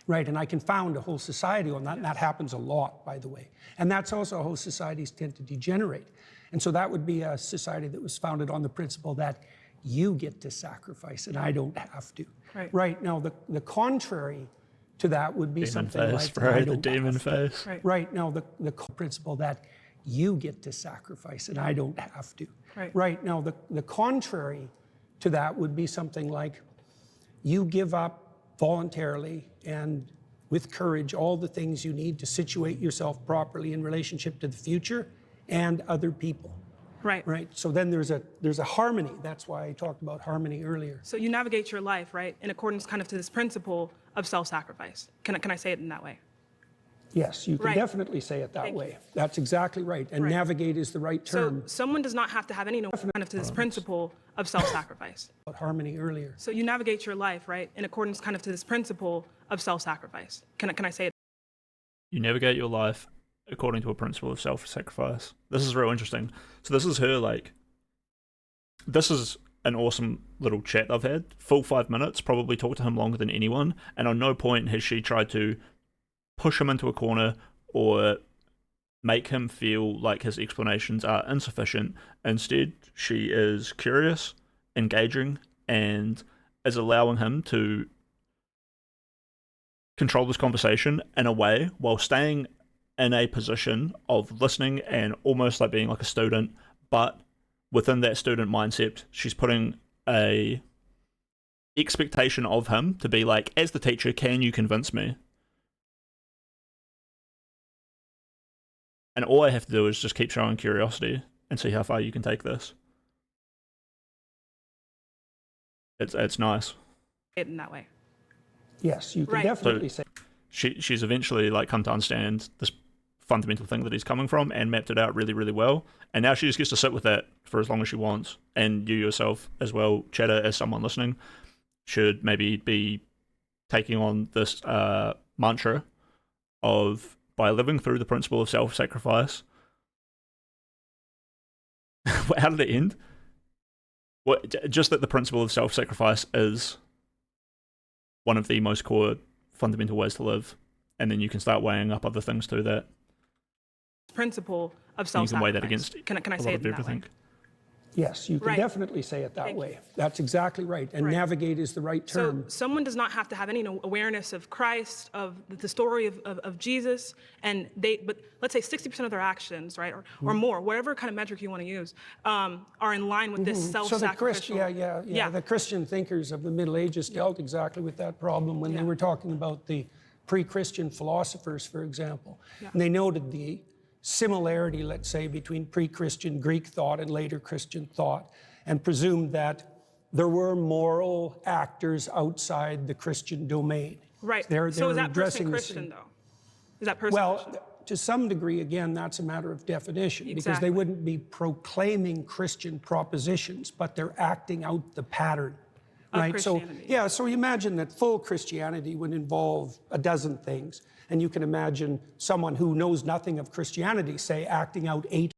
Right, and I can found a whole society on that, and that happens a lot, by the way. And that's also how societies tend to degenerate. And so that would be a society that was founded on the principle that you get to sacrifice and I don't have to. Right, now the contrary to that would be something like the demon face. Right, now the principle that you get to sacrifice and I don't have to. Right, now the contrary to that would be something like you give up voluntarily and with courage all the things you need to situate yourself properly in relationship to the future and other people. Right. So then there's a harmony. That's why I talked about harmony earlier. So you navigate your life, right, in accordance kind of to this principle of self-sacrifice. Can I say it in that way? Yes, you can definitely say it that way. That's exactly right. And navigate is the right term. So someone does not have to have any kind of to this principle of self-sacrifice. About harmony earlier. So you navigate your life, right, in accordance kind of to this principle of self-sacrifice. Can I say it? You navigate your life according to a principle of self-sacrifice. This is real interesting. So this is her, this is an awesome little chat I've had. Full 5 minutes, probably talked to him longer than anyone, and on no point has she tried to push him into a corner or make him feel like his explanations are insufficient. Instead, she is curious, engaging, and is allowing him to control this conversation in a way while staying in a position of listening and almost like being like a student, but within that student mindset, she's putting a expectation of him to be like, as the teacher, can you convince me? And all I have to do is just keep showing curiosity and see how far you can take this. It's nice. In that way. Yes, you can definitely say. She's eventually come to understand this fundamental thing that he's coming from and mapped it out really, really well. And now she just gets to sit with that for as long as she wants. And you yourself as well, Chatter, as someone listening, should maybe be taking on this mantra of, by living through the principle of self-sacrifice. How did it end? Just that the principle of self-sacrifice is one of the most core fundamental ways to live, and then you can start weighing up other things to that. Principle of self-sacrifice. You can weigh that against can I say it in that way? Yes, you can definitely say it that way. That's exactly right. And navigate is the right term. So someone does not have to have any awareness of Christ, of the story of Jesus, but let's say 60% of their actions, right, or more, whatever kind of metric you want to use, are in line with this self-sacrificial. So the Christian thinkers of the Middle Ages dealt exactly with that problem when they were talking about the pre-Christian philosophers, for example. And they noted the similarity, let's say, between pre-Christian Greek thought and later Christian thought, and presumed that there were moral actors outside the Christian domain. Right. So is that person Christian, though? Is that person Christian? To some degree, again, that's a matter of definition, because they wouldn't be proclaiming Christian propositions, but they're acting out the pattern. right? Christianity. So, yeah, so you imagine that full Christianity would involve a dozen things. And you can imagine someone who knows nothing of Christianity, say, acting out eight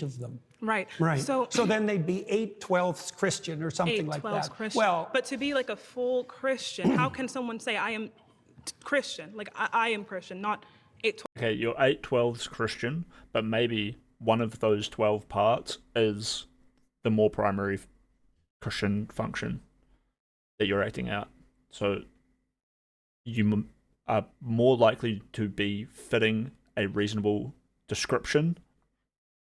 of them. Right. Right. So then they'd be 8/12 Christian or something like 8/12 that. Christian. Well, but to be like a full Christian, how can someone say I am Christian? Like I am Christian, not 8/12. Okay, you're 8/12 Christian, but maybe one of those 12 parts is the more primary Christian function that you're acting out. So you are more likely to be fitting a reasonable description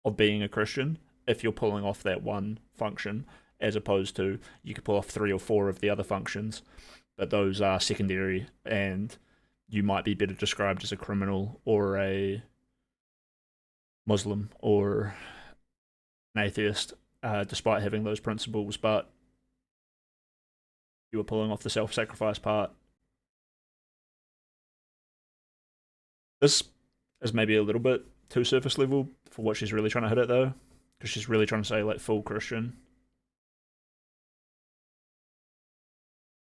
of being a Christian if you're pulling off that one function, as opposed to you could pull off 3 or 4 of the other functions, but those are secondary, and you might be better described as a criminal or a Muslim or an atheist, despite having those principles, but you were pulling off the self-sacrifice part. This is maybe a little bit too surface level for what she's really trying to hit at, though, because she's really trying to say, like, full Christian.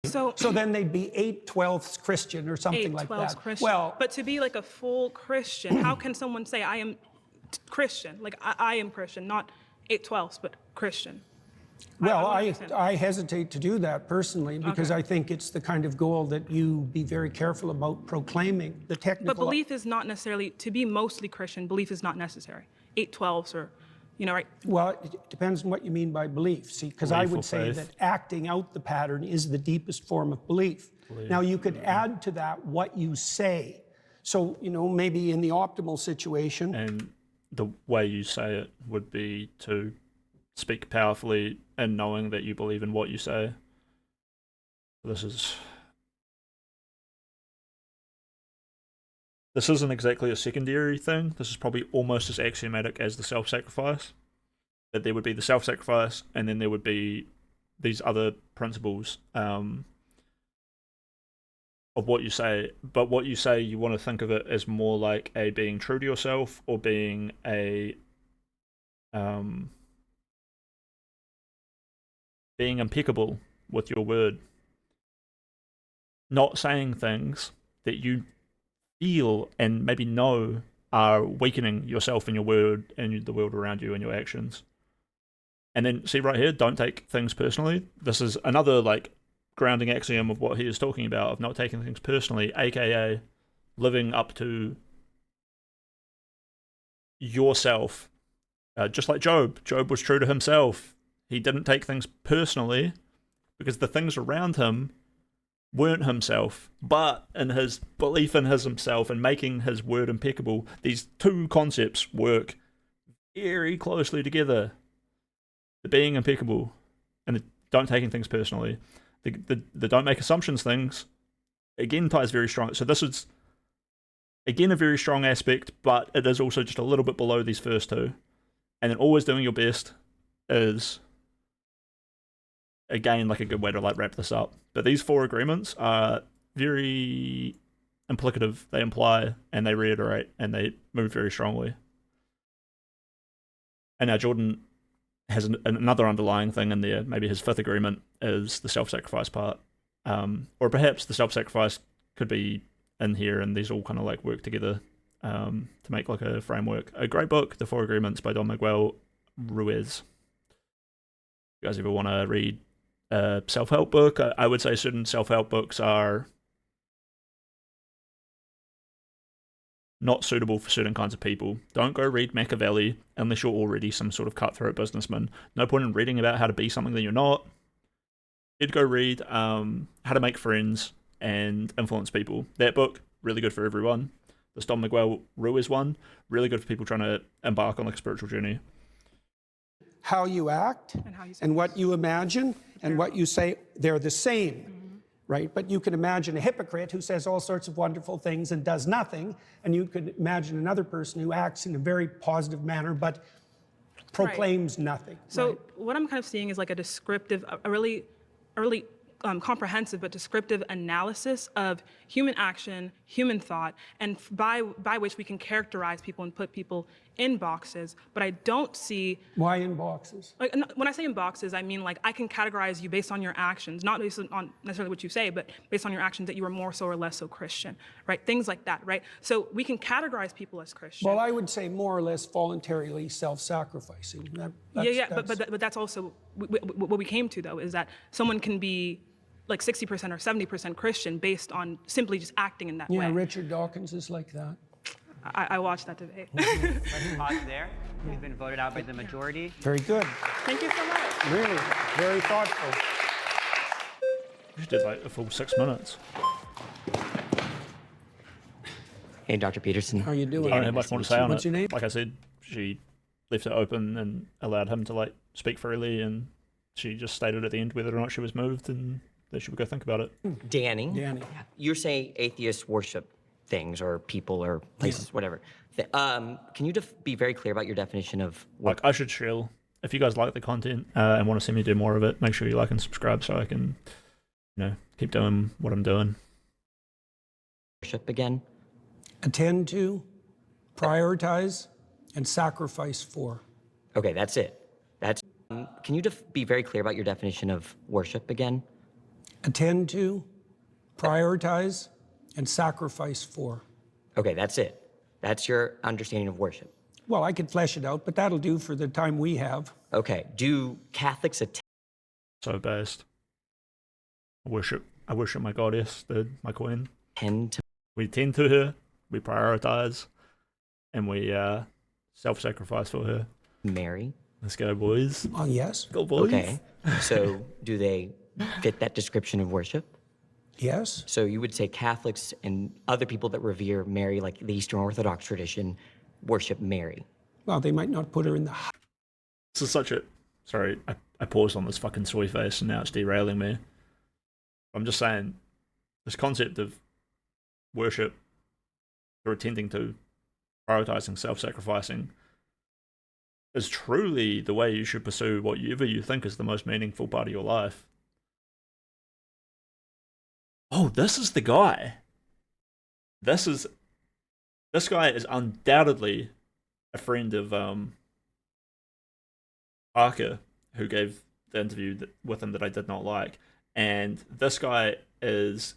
so then they'd be 8/12 Christian or something like 8/12 that. Christian. Well, but to be like a full Christian, how can someone say I am Christian? Like I am Christian, not 8/12, but Christian. well, I don't understand. I hesitate to do that personally because I think it's the kind of goal that you be very careful about proclaiming. The technical. But belief is not necessarily, to be mostly Christian, belief is not necessary. 8/12s or, right? Well, it depends on what you mean by belief. See, because I Belief or would say faith. that acting out the pattern is the deepest form of belief. Now, you could add to that what you say. So, maybe in the optimal situation. And the way you say it would be to speak powerfully and knowing that you believe in what you say. This isn't exactly a secondary thing. This is probably almost as axiomatic as the self-sacrifice. That there would be the self-sacrifice, and then there would be these other principles of what you say. But what you say, you want to think of it as more like a being true to yourself, or being a being impeccable with your word. Not saying things that you feel and maybe know are weakening yourself and your word and the world around you and your actions. And then see right here, don't take things personally. This is another grounding axiom of what he is talking about, of not taking things personally, aka living up to yourself. Just like Job was true to himself. He didn't take things personally because the things around him weren't himself, but in his belief in himself and making his word impeccable, these two concepts work very closely together. The being impeccable and the don't taking things personally. The don't make assumptions things, again, ties very strong. So this is, again, a very strong aspect, but it is also just a little bit below these first two. And then always doing your best is, again, a good way to wrap this up. But these 4 agreements are very implicative. They imply and they reiterate and they move very strongly. And now Jordan has another underlying thing in there. Maybe his 5th agreement is the self-sacrifice part. Or perhaps the self-sacrifice could be in here, and these all kind of work together to make a framework. A great book, The 4 Agreements by Don Miguel Ruiz. If you guys ever want to read a self-help book, I would say certain self-help books are not suitable for certain kinds of people. Don't go read Machiavelli unless you're already some sort of cutthroat businessman. No point in reading about how to be something that you're not. You'd go read How to Make Friends and Influence People. That book, really good for everyone. This Don Miguel Ruiz one, really good for people trying to embark on a spiritual journey. How you act and what you imagine and what you say, they're the same, right? But you can imagine a hypocrite who says all sorts of wonderful things and does nothing, and you could imagine another person who acts in a very positive manner but proclaims nothing. So what I'm kind of seeing is a descriptive, a really comprehensive but descriptive analysis of human action, human thought, and by which we can characterize people and put people in boxes. But I don't see Why in boxes? like when I say in boxes, I mean like I can categorize you based on your actions, not based on necessarily what you say, but based on your actions that you are more so or less so Christian, right? Things like that, right? So we can categorize people as Christian. Well, I would say more or less voluntarily self-sacrificing. But that's also what we came to, though, is that someone can be like 60% or 70% Christian based on simply just acting in that way. Yeah, Richard Dawkins is like that. I watched that debate. Let's pause there. We've been voted out by the majority. Very good. Thank you so much. Really, very thoughtful. You did like a full 6 minutes. Hey, Dr. Peterson. How you doing? I don't have much more to say on it. What's your name? Like I said, she left it open and allowed him to like speak freely, and she just stated at the end whether or not she was moved and that she would go think about it. Danny, Danny. you're saying atheists worship things or people or places, whatever. Can you be very clear about your definition of Like, I should chill. If you guys like the content and want to see me do more of it, make sure you like and subscribe so I can, keep doing what I'm doing. worship again? Attend to, prioritize, and sacrifice for. Okay, that's it. Can you be very clear about your definition of worship again? Attend to, prioritize, and sacrifice for. Okay, that's it. That's your understanding of worship. Well, I could flesh it out, but that'll do for the time we have. Okay, do Catholics attend? So based. I worship my goddess, my queen. We tend to her, we prioritize, and we self-sacrifice for her. Mary? Let's go, boys. Oh, yes. Go, boys. Okay, so do they fit that description of worship? Yes. So you would say Catholics and other people that revere Mary, like the Eastern Orthodox tradition, worship Mary. Well, they might not put her in the... This is such a... Sorry, I paused on this fucking soy face and now it's derailing me. I'm just saying, this concept of worship, or attending to, prioritizing, self-sacrificing, is truly the way you should pursue whatever you think is the most meaningful part of your life. Oh, this is the guy. This guy is undoubtedly a friend of Parker, who gave the interview with him that I did not like. And this guy is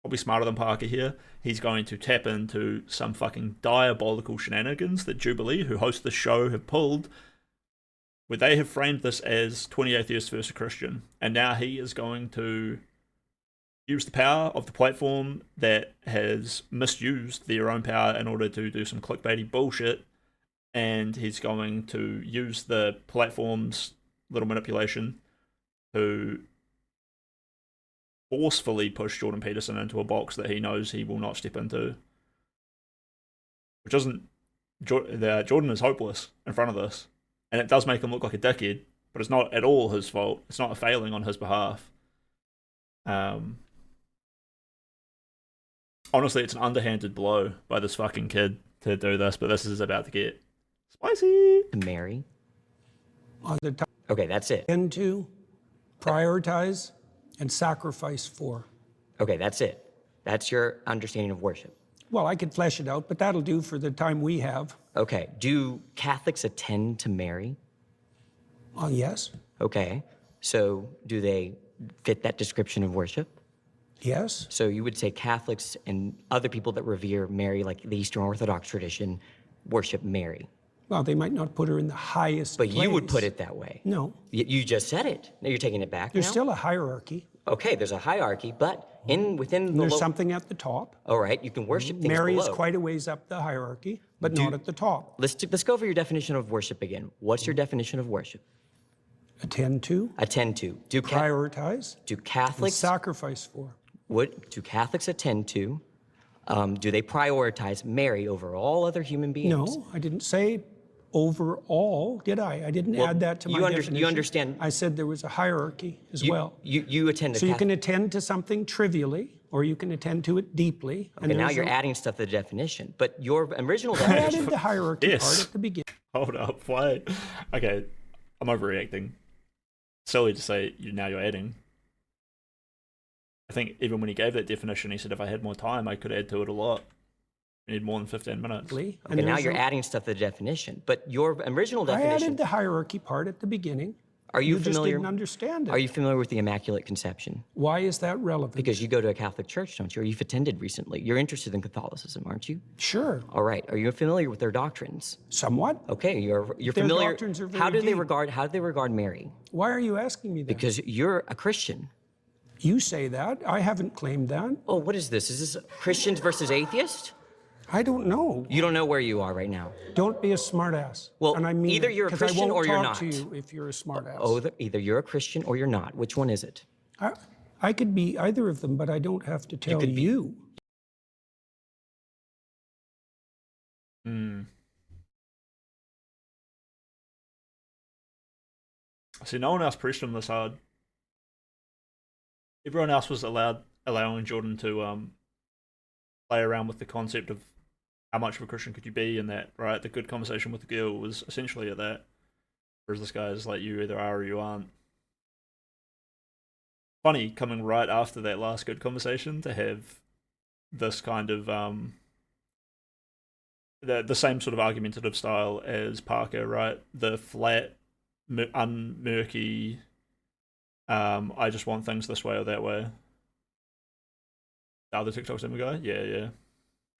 probably smarter than Parker here. He's going to tap into some fucking diabolical shenanigans that Jubilee, who hosts the show, have pulled, where they have framed this as 20 atheists versus a Christian. And now he is going to use the power of the platform that has misused their own power in order to do some clickbaity bullshit, and he's going to use the platform's little manipulation to forcefully push Jordan Peterson into a box that he knows he will not step into. Which isn't... Jordan is hopeless in front of this, and it does make him look like a dickhead, but it's not at all his fault. It's not a failing on his behalf. Honestly, it's an underhanded blow by this fucking kid to do this, but this is about to get spicy. Mary? The Okay, that's it. Attend to, prioritize, and sacrifice for. Okay, that's it. That's your understanding of worship. Well, I could flesh it out, but that'll do for the time we have. Okay, do Catholics attend to Mary? Oh, yes. Okay, so do they fit that description of worship? Yes. So you would say Catholics and other people that revere Mary, like the Eastern Orthodox tradition, worship Mary. Well, they might not put her in the highest But place. you would put it that way. No. You just said it. Now you're taking it back There's now? still a hierarchy. Okay, there's a hierarchy, but within the... There's something at the top. All right, you can worship things Mary below. is quite a ways up the hierarchy, but not at the top. Let's go over your definition of worship again. What's your definition of worship? Attend to. Attend to. Prioritize. Do And Catholics... sacrifice for. What do Catholics attend to? Do they prioritize Mary over all other human beings? No, I didn't say overall, did I? I didn't add that to my definition. You understand? I said there was a hierarchy as well. You attend to So you can attend to something trivially, or you can attend to it deeply. Okay, now you're adding stuff to the definition, but your original I definition... added the hierarchy part at the beginning. Hold up, why? Okay, I'm overreacting. Silly to say now you're adding. I think even when he gave that definition, he said if I had more time, I could add to it a lot. You need more than 15 minutes. Okay, now you're adding stuff to the definition, but your original I definition. added the hierarchy part at the beginning. Are you just familiar? didn't understand it. Are you familiar with the Immaculate Conception? Why is that relevant? Because you go to a Catholic church, don't you? Or you've attended recently. You're interested in Catholicism, aren't you? Sure. All right. Are you familiar with their doctrines? Somewhat. Okay. You're Their familiar. doctrines are very How do they deep. regard Mary? Why are you asking me that? Because you're a Christian. You say that. I haven't claimed that. Oh, what is this? Is this Christians versus atheists? I don't know. You don't know where you are right now. Don't be a smartass. Well, and I mean either you're a 'cause I Christian won't or you're talk not. to you if you're a smartass. Oh, either you're a Christian or you're not. Which one is it? I could be either of them, but I don't have to tell you. See, no one else pressed him this hard. Everyone else was allowing Jordan to play around with the concept of how much of a Christian could you be, and that, right? The good conversation with the girl was essentially at that. Whereas this guy is like, you either are or you aren't. Funny, coming right after that last good conversation, to have this kind of the same sort of argumentative style as Parker, right? The flat, unmurky, I just want things this way or that way. The other TikTok Simmer guy? Yeah.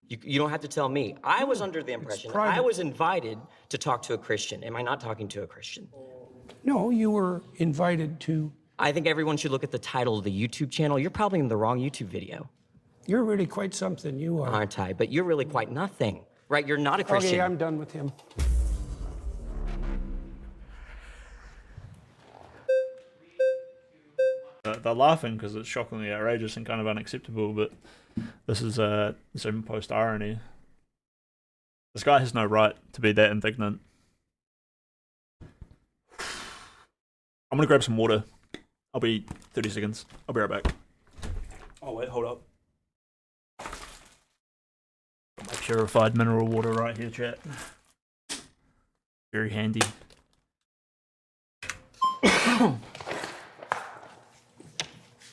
You don't have to tell me. I was under the impression I was invited to talk to a Christian. Am I not talking to a Christian? No, you were invited to. I think everyone should look at the title of the YouTube channel. You're probably in the wrong YouTube video. You're really quite something, you are. Aren't I? But you're really quite nothing, right? You're not a Christian. Okay, I'm done with him. They're laughing because it's shockingly outrageous and kind of unacceptable, but this is some post-irony. This guy has no right to be that indignant. I'm gonna grab some water. I'll be 30 seconds. I'll be right back. Oh wait, hold up. Got my purified mineral water right here, chat. Very handy.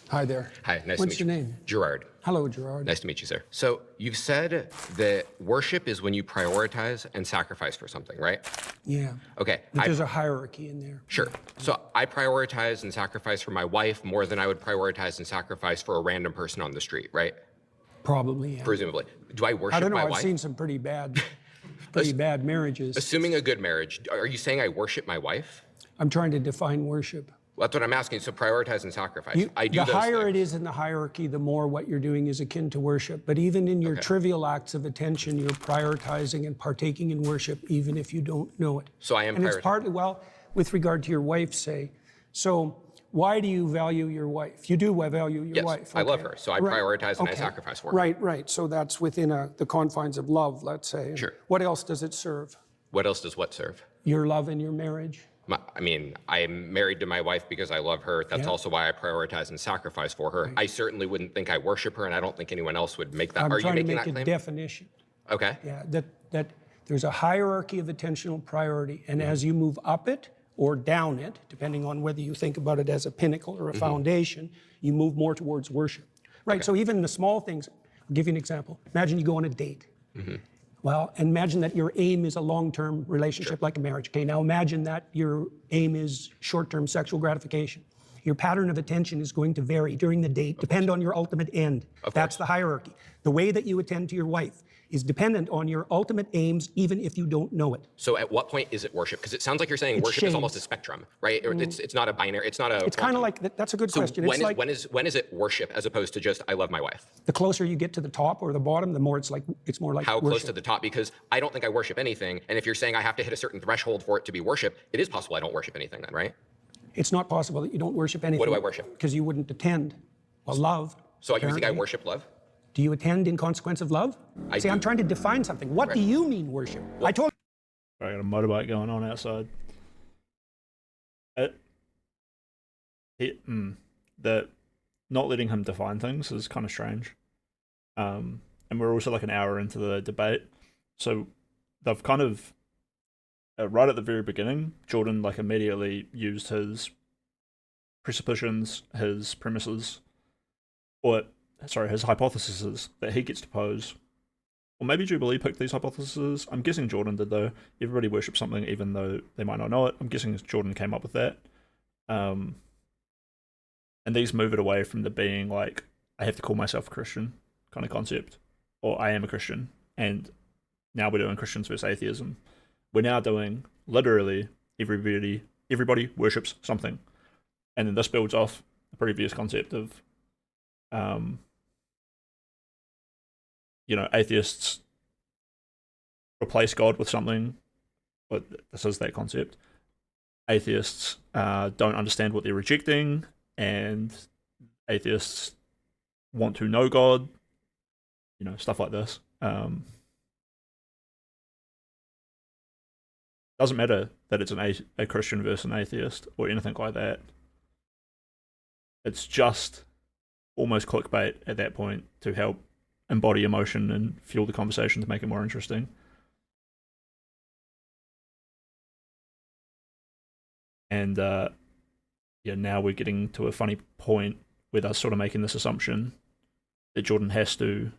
Hi there. Hi, nice What's to meet your you. name? Gerard. Hello, Gerard. Nice to meet you, sir. So you've said that worship is when you prioritize and sacrifice for something, right? Yeah. Okay. But there's a hierarchy in there. Sure. So I prioritize and sacrifice for my wife more than I would prioritize and sacrifice for a random person on the street, right? Probably, yeah. Presumably. Do I worship I don't know. my I've wife? seen some pretty bad marriages. Assuming a good marriage, are you saying I worship my wife? I'm trying to define worship. Well, that's what I'm asking. So prioritize and sacrifice. I do the those higher things. it is in the hierarchy, the more what you're doing is akin to worship. But even in your trivial acts of attention, you're prioritizing and partaking in worship, even if you don't know it. So I am And it's prioritizing. partly, well, with regard to your wife, say. So why do you value your wife? You do value your Yes, wife. I love okay. her. So I Right, prioritize and I okay. sacrifice for her. Right. So that's within the confines of love, let's say. Sure. What else does it serve? What else does what serve? Your love and your marriage? I mean, I'm married to my wife because I love her. That's Yeah. also why I prioritize and sacrifice for her. I certainly wouldn't think I worship her, and I don't think anyone else would make that. I'm Are you trying to making make that a claim? definition. Okay. Yeah, that there's a hierarchy of attentional priority, and as you move up it or down it, depending on whether you think about it as a pinnacle or a foundation, you move more towards worship. Right, so even the small things, I'll give you an example. Imagine you go on a date. Well, imagine that your aim is a long-term relationship like a marriage. Okay, now imagine that your aim is short-term sexual gratification. Your pattern of attention is going to vary during the date, depend on your ultimate end. That's the hierarchy. The way that you attend to your wife is dependent on your ultimate aims, even if you don't know it. So at what point is it worship? Because it sounds like you're saying It's worship is shades. almost a spectrum, right? Or it's not a binary. It's not a. It's kind of like, that's a good So question. when It's is, like when is it worship as opposed to just I love my wife? the closer you get to the top or the bottom, the more it's more like How worship. close to the top? Because I don't think I worship anything. And if you're saying I have to hit a certain threshold for it to be worship, it is possible I don't worship anything then, right? It's not possible that you don't worship anything. What do I worship? Because you wouldn't attend. Well, love. So you think I apparently. worship love? Do you attend in consequence of love? I See, do. I'm trying to define something. What do you mean worship? I told I got a motorbike going on outside. That not letting him define things is kind of strange. And we're also like an hour into the debate, so they've kind of right at the very beginning, Jordan like immediately used his presuppositions, his premises, or sorry, his hypotheses that he gets to pose. Or maybe Jubilee picked these hypotheses. I'm guessing Jordan did, though. Everybody worships something, even though they might not know it. I'm guessing Jordan came up with that. And these move it away from the being like, I have to call myself a Christian kind of concept, or I am a Christian. And now we're doing Christians versus atheism. We're now doing literally everybody worships something. And then this builds off the previous concept of atheists replace God with something, but this is that concept. Atheists don't understand what they're rejecting, and atheists want to know God, stuff like this. Doesn't matter that it's a Christian versus an atheist or anything like that. It's just almost clickbait at that point to help embody emotion and fuel the conversation to make it more interesting. And now we're getting to a funny point with us sort of making this assumption that Jordan has to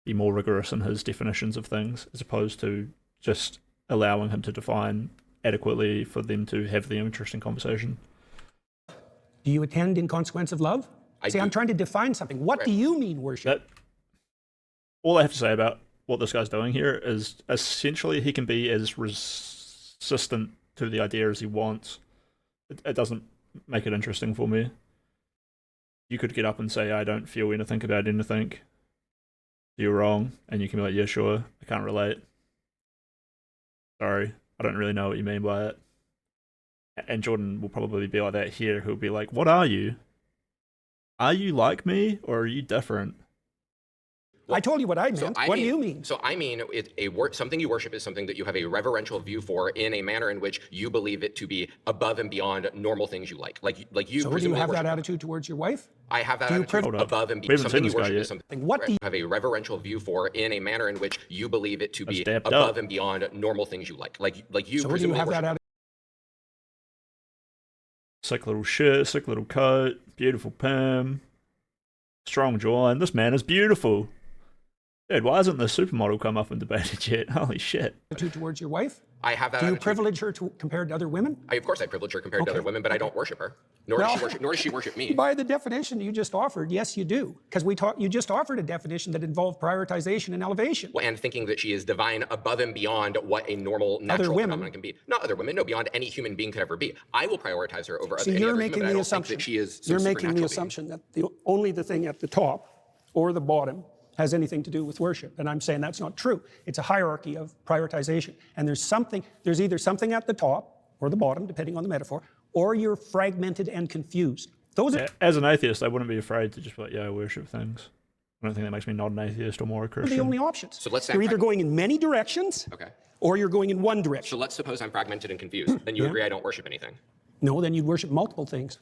be more rigorous in his definitions of things, as opposed to just allowing him to define adequately for them to have the interesting conversation. Do you attend in consequence of love? I'm trying to define something. What do you mean worship? All I have to say about what this guy's doing here is essentially he can be as resistant to the idea as he wants. It doesn't make it interesting for me. You could get up and say, I don't feel anything about anything. You're wrong. And you can be like, yeah, sure, I can't relate. Sorry, I don't really know what you mean by it. And Jordan will probably be like that here. He'll be like, what are you? Are you like me, or are you different? I told you what I meant. What do you mean? So I mean, something you worship is something that you have a reverential view for in a manner in which you believe it to be above and beyond normal things you like. Like you. So do you have that attitude towards your wife? I have that attitude above and beyond. Something you worship is something what do you have a reverential view for in a manner in which you believe it to be above and beyond normal things you like. Like you. So do you have that attitude? Sick little shirt, sick little coat, beautiful perm, strong jawline. This man is beautiful. Dude, why hasn't the supermodel come up and debated yet? Holy shit. Attitude towards your wife? I have that Do you attitude. Privilege her compared to other women? Of course I privilege her compared to other women, but I don't worship her. Nor does she worship me. By the definition you just offered, yes, you do. Because you just offered a definition that involved prioritization and elevation. And thinking that she is divine above and beyond what a normal natural phenomenon can be. Not other women, no, beyond any human being could ever be. I will prioritize her over any other human, but I don't think that she is You're making the assumption that only the thing at the top or the bottom has anything to do with worship. And I'm saying that's not true. It's a hierarchy of prioritization. And there's either something at the top or the bottom, depending on the metaphor, or you're fragmented and confused. As an atheist, I wouldn't be afraid to just be like, yeah, I worship things. I don't think that makes me not an atheist or more a Christian. The only options. So let's say you're either going in many directions, or you're going in one direction. So let's suppose I'm fragmented and confused. Then you agree I don't worship anything. No, then you'd worship multiple things.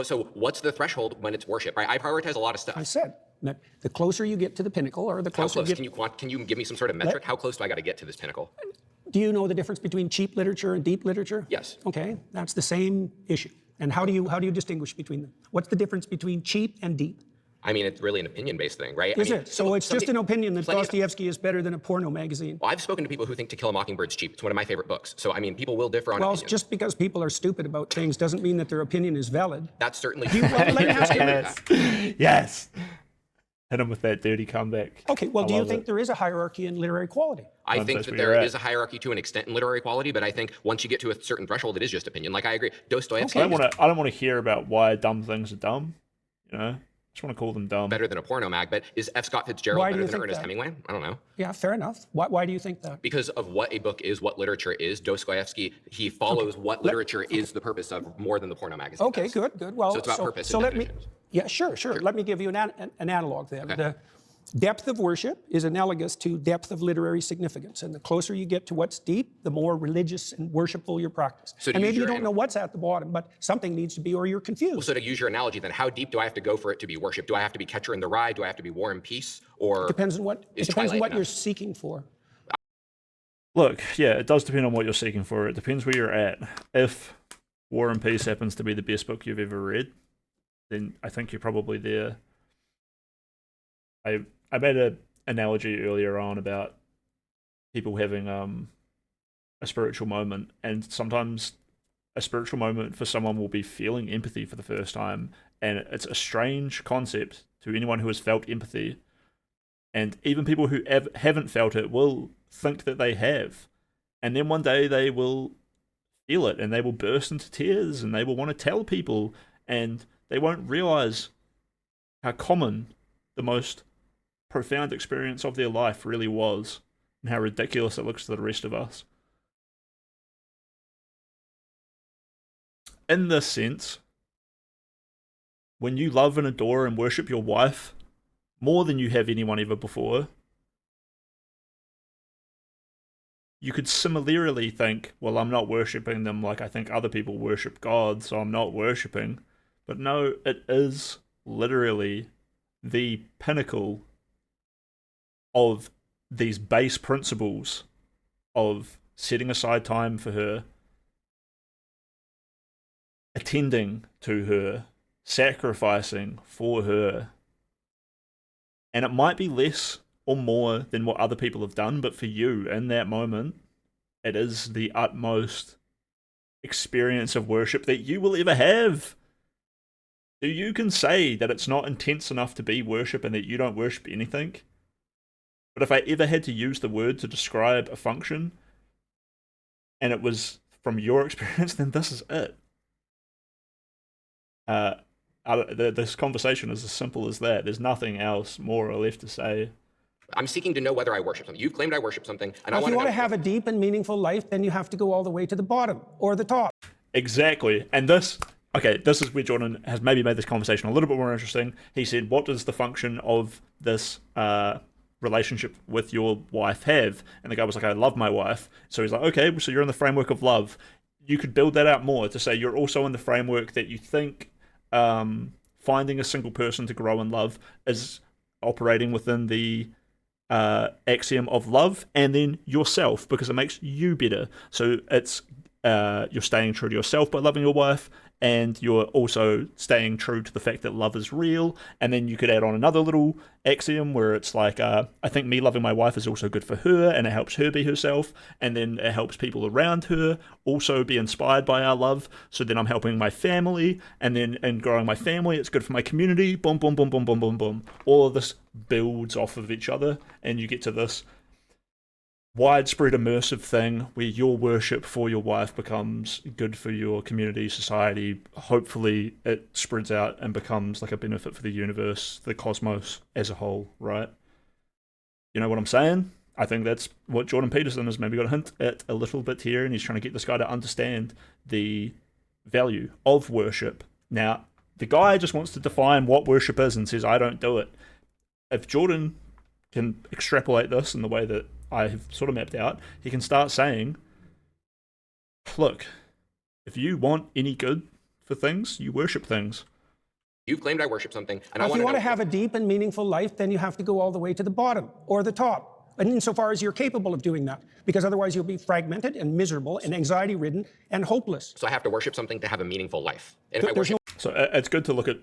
So what's the threshold when it's worship? Right? I prioritize a lot of stuff. I said that the closer you get to the pinnacle, or the closer How close? Can you give me some sort of metric? How close do I got to get to this pinnacle? Do you know the difference between cheap literature and deep literature? Yes. Okay, that's the same issue. And how do you distinguish between them? What's the difference between cheap and deep? I mean, it's really an opinion-based thing, right? Is it? So it's just an opinion that Dostoevsky is better than a porno magazine. Well, I've spoken to people who think To Kill a Mockingbird's cheap. It's one of my favorite books. So, I mean, people will differ on opinions. Just because people are stupid about things doesn't mean that their opinion is valid. That's certainly true. Let me ask you Yes. Hit him with that dirty comeback. Okay, well, do you think there is a hierarchy in literary quality? I think that there is a hierarchy to an extent in literary quality, but I think once you get to a certain threshold, it is just opinion. Like, I agree. Dostoevsky... I don't want to hear about why dumb things are dumb, I just want to call them dumb. Better than a porno mag, but is F. Scott Fitzgerald better than Ernest Hemingway? I don't know. Yeah, fair enough. Why do you think that? Because of what a book is, what literature is. Dostoevsky, he follows what literature is the purpose of more than the porno magazine. Okay, good. Well, so it's about purpose. So let me, sure. Let me give you an analog then. Okay. The depth of worship is analogous to depth of literary significance, and the closer you get to what's deep, the more religious and worshipful your practice. So and maybe you don't know what's at the bottom, but something needs to be, or you're confused. Well, so to use your analogy, then, how deep do I have to go for it to be worship? Do I have to be Catcher in the Rye? Do I have to be War and Peace? Or it depends on what you're seeking for. Look, yeah, it does depend on what you're seeking for. It depends where you're at. If War and Peace happens to be the best book you've ever read, then I think you're probably there. I made an analogy earlier on about people having a spiritual moment, and sometimes a spiritual moment for someone will be feeling empathy for the first time, and it's a strange concept to anyone who has felt empathy, and even people who haven't felt it will think that they have, and then one day they will feel it and they will burst into tears and they will want to tell people, and they won't realize how common the most profound experience of their life really was and how ridiculous it looks to the rest of us. In this sense, when you love and adore and worship your wife more than you have anyone ever before, you could similarly think, well, I'm not worshipping them like I think other people worship God, so I'm not worshipping. But no, it is literally the pinnacle of these base principles of setting aside time for her, attending to her, sacrificing for her. And it might be less or more than what other people have done, but for you in that moment, it is the utmost experience of worship that you will ever have. So you can say that it's not intense enough to be worship and that you don't worship anything. But if I ever had to use the word to describe a function, and it was from your experience, then this is it. This conversation is as simple as that. There's nothing else more or less to say. I'm seeking to know whether I worship something. You've claimed I worship something, and If you want to have a deep and meaningful life, then you have to go all the way to the bottom or the top. Exactly. And this is where Jordan has maybe made this conversation a little bit more interesting. He said, what does the function of this relationship with your wife have? And the guy was like, I love my wife. So he's like, okay, so you're in the framework of love. You could build that out more to say you're also in the framework that you think finding a single person to grow in love is operating within the axiom of love, and then yourself, because it makes you better. So it's you're staying true to yourself by loving your wife, and you're also staying true to the fact that love is real. And then you could add on another little axiom where it's like, I think me loving my wife is also good for her, and it helps her be herself, and then it helps people around her also be inspired by our love. So then I'm helping my family, and then in growing my family, it's good for my community. Boom, boom, boom, boom, boom, boom, boom. All of this builds off of each other, and you get to this widespread immersive thing where your worship for your wife becomes good for your community, society. Hopefully it spreads out and becomes like a benefit for the universe, the cosmos as a whole, right? You know what I'm saying? I think that's what Jordan Peterson has maybe got a hint at a little bit here, and he's trying to get this guy to understand the value of worship. Now, the guy just wants to define what worship is and says, I don't do it. If Jordan can extrapolate this in the way that I have sort of mapped out, he can start saying, look, if you want any good for things, you worship things. You've claimed I worship something, and If you want to have a deep and meaningful life, then you have to go all the way to the bottom or the top. And insofar as you're capable of doing that, because otherwise you'll be fragmented and miserable and anxiety-ridden and hopeless. So I have to worship something to have a meaningful life. And if I worship... So it's good to look at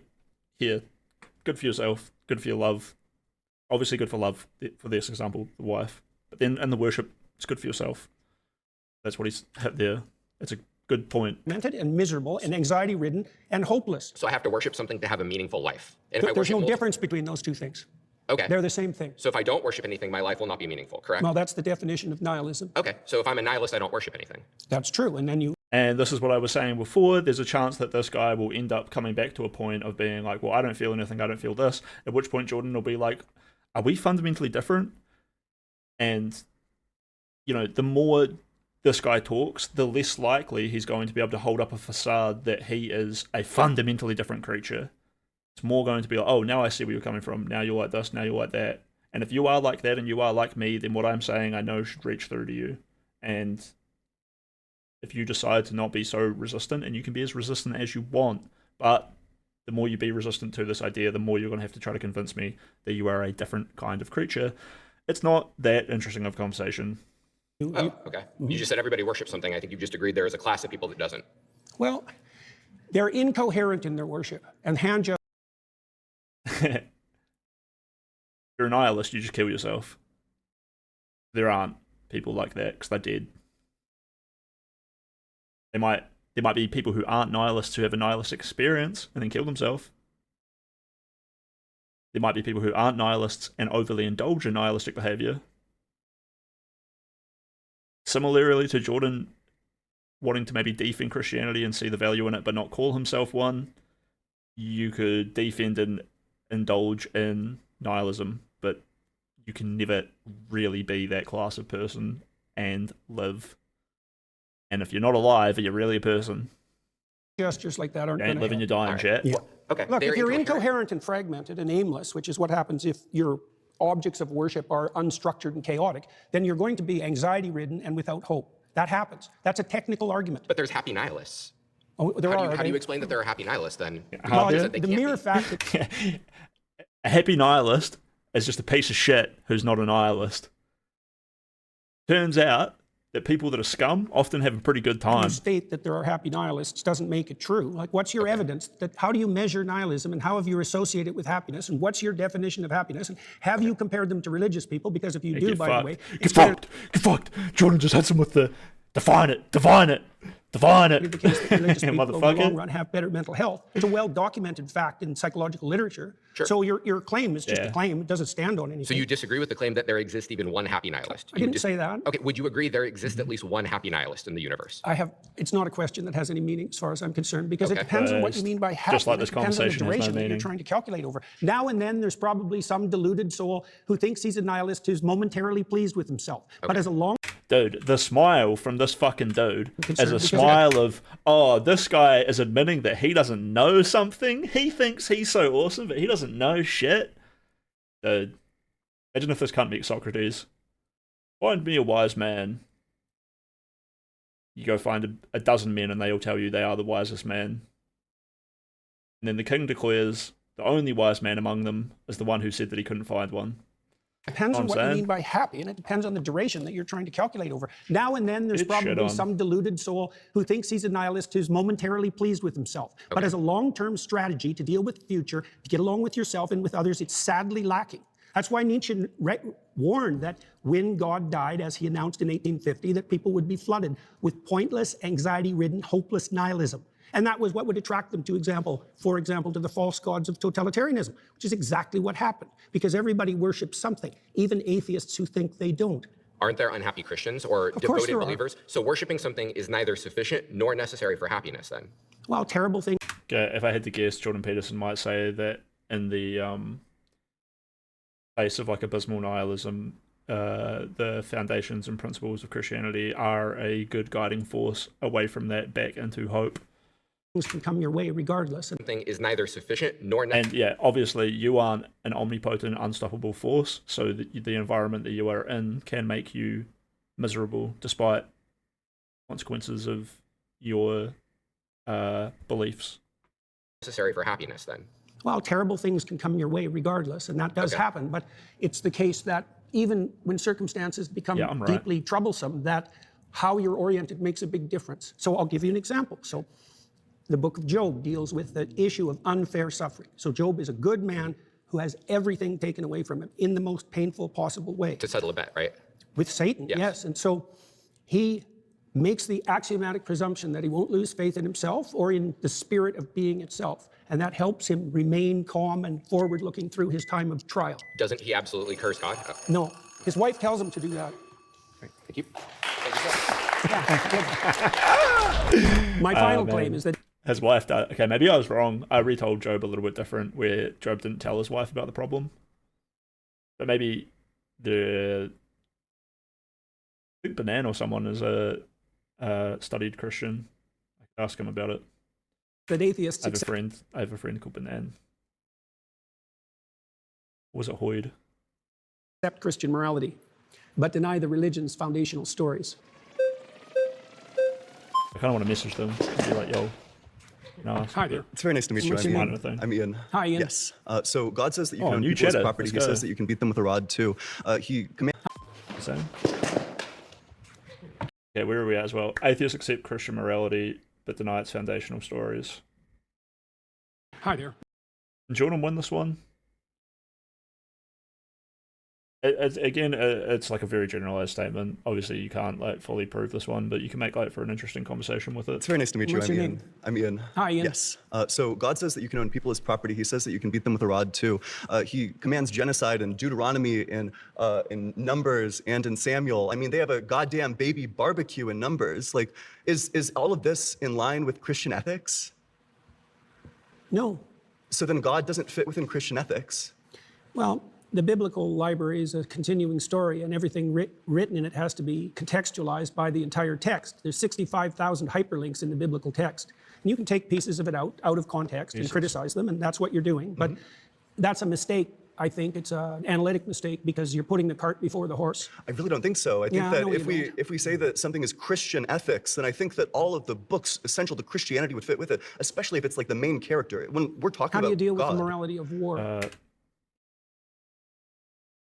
here. Good for yourself, good for your love. Obviously good for love, for this example, the wife. But then in the worship, it's good for yourself. That's what he's hit there. It's a good point. Fragmented and miserable and anxiety-ridden and hopeless. So I have to worship something to have a meaningful life. And if I There's worship no difference between those two things. Okay. They're the same thing. So if I don't worship anything, my life will not be meaningful, correct? Well, that's the definition of nihilism. Okay. So if I'm a nihilist, I don't worship anything. That's true. And then you... And this is what I was saying before. There's a chance that this guy will end up coming back to a point of being like, well, I don't feel anything, I don't feel this. At which point Jordan will be like, are we fundamentally different? And, you know, the more this guy talks, the less likely he's going to be able to hold up a facade that he is a fundamentally different creature. It's more going to be like, oh, now I see where you're coming from. Now you're like this, now you're like that. And if you are like that and you are like me, then what I'm saying I know should reach through to you. And if you decide to not be so resistant, and you can be as resistant as you want, but the more you be resistant to this idea, the more you're going to have to try to convince me that you are a different kind of creature. It's not that interesting of a conversation. Oh, okay. You just said everybody worships something. I think you've just agreed there is a class of people that doesn't. Well, they're incoherent in their worship. And hand you're a nihilist, you just kill yourself. There aren't people like that because they're dead. There might be people who aren't nihilists who have a nihilistic experience and then kill themselves. There might be people who aren't nihilists and overly indulge in nihilistic behavior. Similarly to Jordan wanting to maybe defend Christianity and see the value in it but not call himself one, you could defend and indulge in nihilism, but you can never really be that class of person and live. And if you're not alive, are you really a person? Gestures like that aren't You ain't going to living your dying shit. Yeah. Okay. Look, if you're incoherent and fragmented and aimless, which is what happens if your objects of worship are unstructured and chaotic, then you're going to be anxiety-ridden and without hope. That happens. That's a technical argument. But there's happy nihilists. Oh, How do you explain that there are happy nihilists then? Well, the mere fact that a happy nihilist is just a piece of shit who's not a nihilist. Turns out that people that are scum often have a pretty good time. you state that there are happy nihilists doesn't make it true. Like, what's your evidence? How do you measure nihilism, and how have you associated it with happiness? And what's your definition of happiness? And have you compared them to religious people? Because if you do, by the way, Get fucked. Jordan just had some with the define it. the case that religious people over the long Motherfucker. run have better mental health. It's a well-documented fact in psychological literature. Sure. So your claim is just Yeah. a claim. It doesn't stand on anything. So you disagree with the claim that there exists even one happy nihilist? I didn't say that. Okay, would you agree there exists at least one happy nihilist in the universe? It's not a question that has any meaning as far as I'm concerned, because Okay. it depends on what you mean by happy. Just like this It depends on the conversation has no duration that you're meaning. trying to calculate over. Now and then there's probably some deluded soul who thinks he's a nihilist who's momentarily pleased with himself. But as a long Dude, the smile from this fucking dude is Concerned a because- smile of, oh, this guy is admitting that he doesn't know something. He thinks he's so awesome, but he doesn't know shit. Dude, imagine if this can't beat Socrates. Find me a wise man. You go find a dozen men and they all tell you they are the wisest man. And then the king declares the only wise man among them is the one who said that he couldn't find one. Depends on Know what what I'm you saying? mean by happy, and it depends on the duration that you're trying to calculate over. Now and then there's Get shit probably on. some deluded soul who thinks he's a nihilist who's momentarily pleased with himself. But as a long-term strategy to deal with the future, to get along with yourself and with others, it's sadly lacking. That's why Nietzsche warned that when God died, as he announced in 1850, that people would be flooded with pointless, anxiety-ridden, hopeless nihilism. And that was what would attract them for example, to the false gods of totalitarianism, which is exactly what happened, because everybody worships something, even atheists who think they don't. Aren't there unhappy Christians or course devoted there are. believers? So worshiping something is neither sufficient nor necessary for happiness then? Well, terrible thing. Okay, if I had to guess, Jordan Peterson might say that in the face of like abysmal nihilism, the foundations and principles of Christianity are a good guiding force away from that back into hope. Things can come your way regardless. Something is neither sufficient nor necessary. And yeah, obviously you aren't an omnipotent, unstoppable force, so the environment that you are in can make you miserable despite consequences of your beliefs. Necessary for happiness then? Well, terrible things can come your way regardless, and that does happen. But it's the case that even when circumstances become Yeah, I'm right. deeply troublesome, that how you're oriented makes a big difference. So I'll give you an example. So the book of Job deals with the issue of unfair suffering. So Job is a good man who has everything taken away from him in the most painful possible way. To settle a bet, right? With Satan, yes. And so he makes the axiomatic presumption that he won't lose faith in himself or in the spirit of being itself. And that helps him remain calm and forward-looking through his time of trial. Doesn't he absolutely curse God? Oh. No, his wife tells him to do that. Thank you. My final claim is that his wife died. Okay, maybe I was wrong. I retold Job a little bit different, where Job didn't tell his wife about the problem. But maybe I think Banan or someone is a studied Christian. I could ask him about it. that atheists I have a friend called Banan. Or was it Hoyd? accept Christian morality, but deny the religion's foundational stories. I kind of want to message them and be like, yo. No, Hi there. It's very nice to meet you. What's I'm your Ian. name? I'm Ian. Hi, Ian. Yes. So God says that you Oh, can own new people's cheddar. property. Let's He says go. that you can beat them with a rod too. He commands. Same. Okay, where are we at as well? Atheists accept Christian morality, but deny its foundational stories. Hi there. Did Jordan win this one? It's like a very generalized statement. Obviously, you can't like fully prove this one, but you can make like for an interesting conversation with it. It's very nice to meet you. What's your name? I'm Ian. Hi, Ian. Yes. So God says that you can own people as property. He says that you can beat them with a rod too. He commands genocide in Deuteronomy, in Numbers, and in Samuel. I mean, they have a goddamn baby barbecue in Numbers. Like, is all of this in line with Christian ethics? No. So then God doesn't fit within Christian ethics. Well, the biblical library is a continuing story, and everything written in it has to be contextualized by the entire text. There's 65,000 hyperlinks in the biblical text. And you can take pieces of it out of context and criticize them, and that's what you're doing. But that's a mistake. I think it's an analytic mistake because you're putting the cart before the horse. I really don't think so. I think that if we say that something is Christian ethics, then I think that all of the books essential to Christianity would fit with it, especially if it's like the main character. When we're talking about How do you deal God, with the morality of war?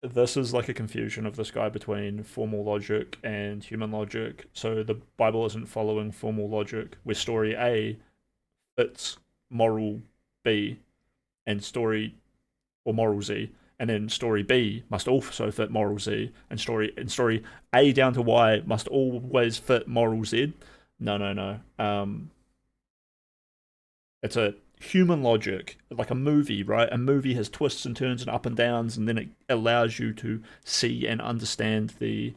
This is like a confusion of this guy between formal logic and human logic. So the Bible isn't following formal logic, where story A fits moral B and moral Z, and then story B must also fit moral Z, and story A down to Y must always fit moral Z. No. It's a human logic, like a movie, right? A movie has twists and turns and up and downs, and then it allows you to see and understand the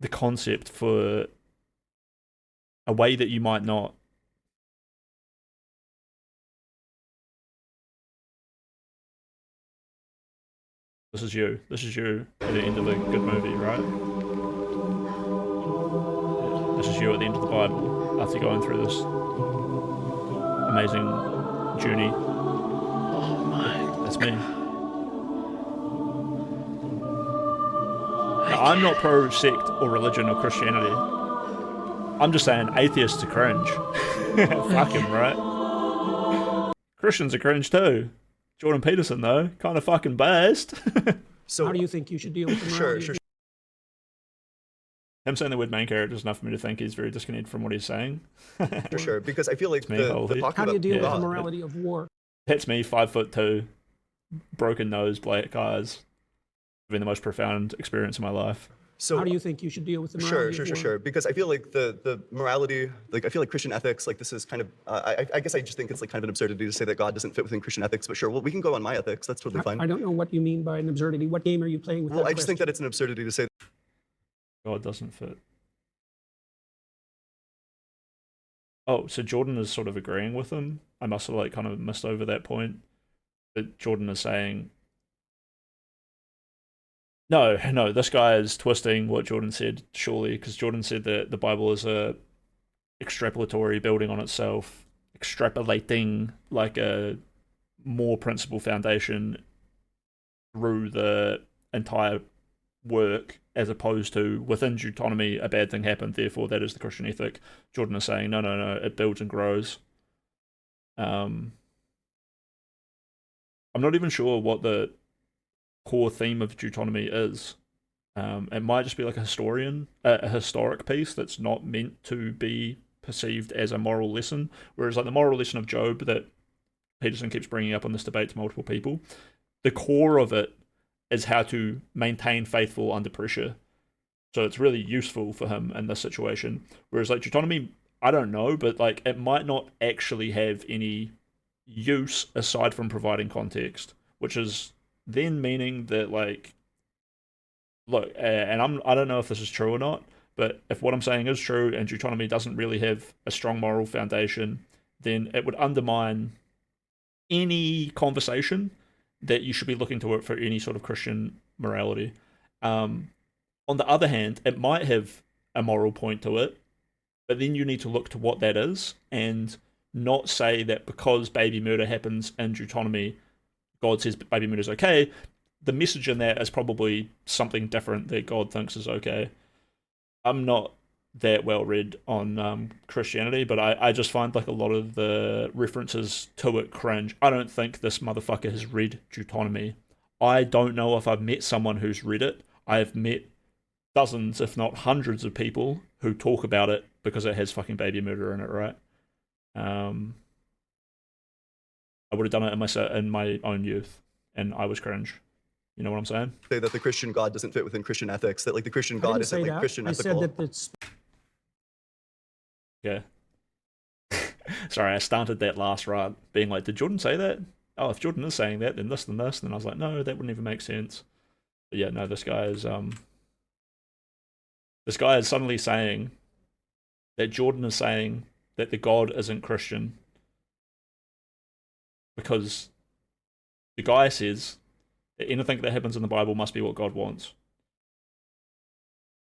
concept for a way that you might not. This is you at the end of a good movie, right? This is you at the end of the Bible after going through this amazing journey. Oh my. That's me. Now, I'm not pro sect or religion or Christianity. I'm just saying atheists are cringe. Fuck him, right? Christians are cringe too. Jordan Peterson, though, kind of fucking based. So how do you think you should deal with the morality? Sure. Him saying the word main character is enough for me to think he's very disconnected from what he's saying. Sure, because I feel like how do you deal with the morality of war? Hits me, 5'2", broken nose, black eyes. Been the most profound experience of my life. So how do you think you should deal with the morality of war? Sure. Because I feel like the morality, like I feel like Christian ethics, like this is kind of, I guess I just think it's like kind of an absurdity to say that God doesn't fit within Christian ethics. But sure, well, we can go on my ethics. That's totally fine. I don't know what you mean by an absurdity. What game are you playing with? Well, I just think that it's an absurdity to say God doesn't fit. Oh, so Jordan is sort of agreeing with him. I must have like kind of missed over that point. That Jordan is saying, no, this guy is twisting what Jordan said, surely, because Jordan said that the Bible is a extrapolatory, building on itself, extrapolating like a more principal foundation through the entire work, as opposed to within Deuteronomy a bad thing happened, therefore that is the Christian ethic. Jordan is saying no, it builds and grows. I'm not even sure what the core theme of Deuteronomy is. It might just be like a historic piece that's not meant to be perceived as a moral lesson, whereas like the moral lesson of Job that Peterson keeps bringing up on this debate to multiple people, the core of it is how to maintain faithful under pressure. So it's really useful for him in this situation. Whereas like Deuteronomy, I don't know, but like it might not actually have any use aside from providing context, which is then meaning that like, look, and I don't know if this is true or not, but if what I'm saying is true and Deuteronomy doesn't really have a strong moral foundation, then it would undermine any conversation that you should be looking to it for any sort of Christian morality. On the other hand, it might have a moral point to it, but then you need to look to what that is and not say that because baby murder happens in Deuteronomy, God says baby murder is okay. The message in that is probably something different that God thinks is okay. I'm not that well read on Christianity, but I just find like a lot of the references to it cringe. I don't think this motherfucker has read Deuteronomy. I don't know if I've met someone who's read it. I have met dozens, if not hundreds of people who talk about it because it has fucking baby murder in it, right? I would have done it in my own youth, and I was cringe. You know what I'm saying? Say that the Christian God doesn't fit within Christian ethics, that like the Christian God isn't like Christian ethical. I said that it's... Yeah. Sorry, I started that last right, being like, did Jordan say that? Oh, if Jordan is saying that, then this, and this. And I was like, no, that wouldn't even make sense. But yeah, no, this guy is suddenly saying that Jordan is saying that the God isn't Christian because the guy says that anything that happens in the Bible must be what God wants.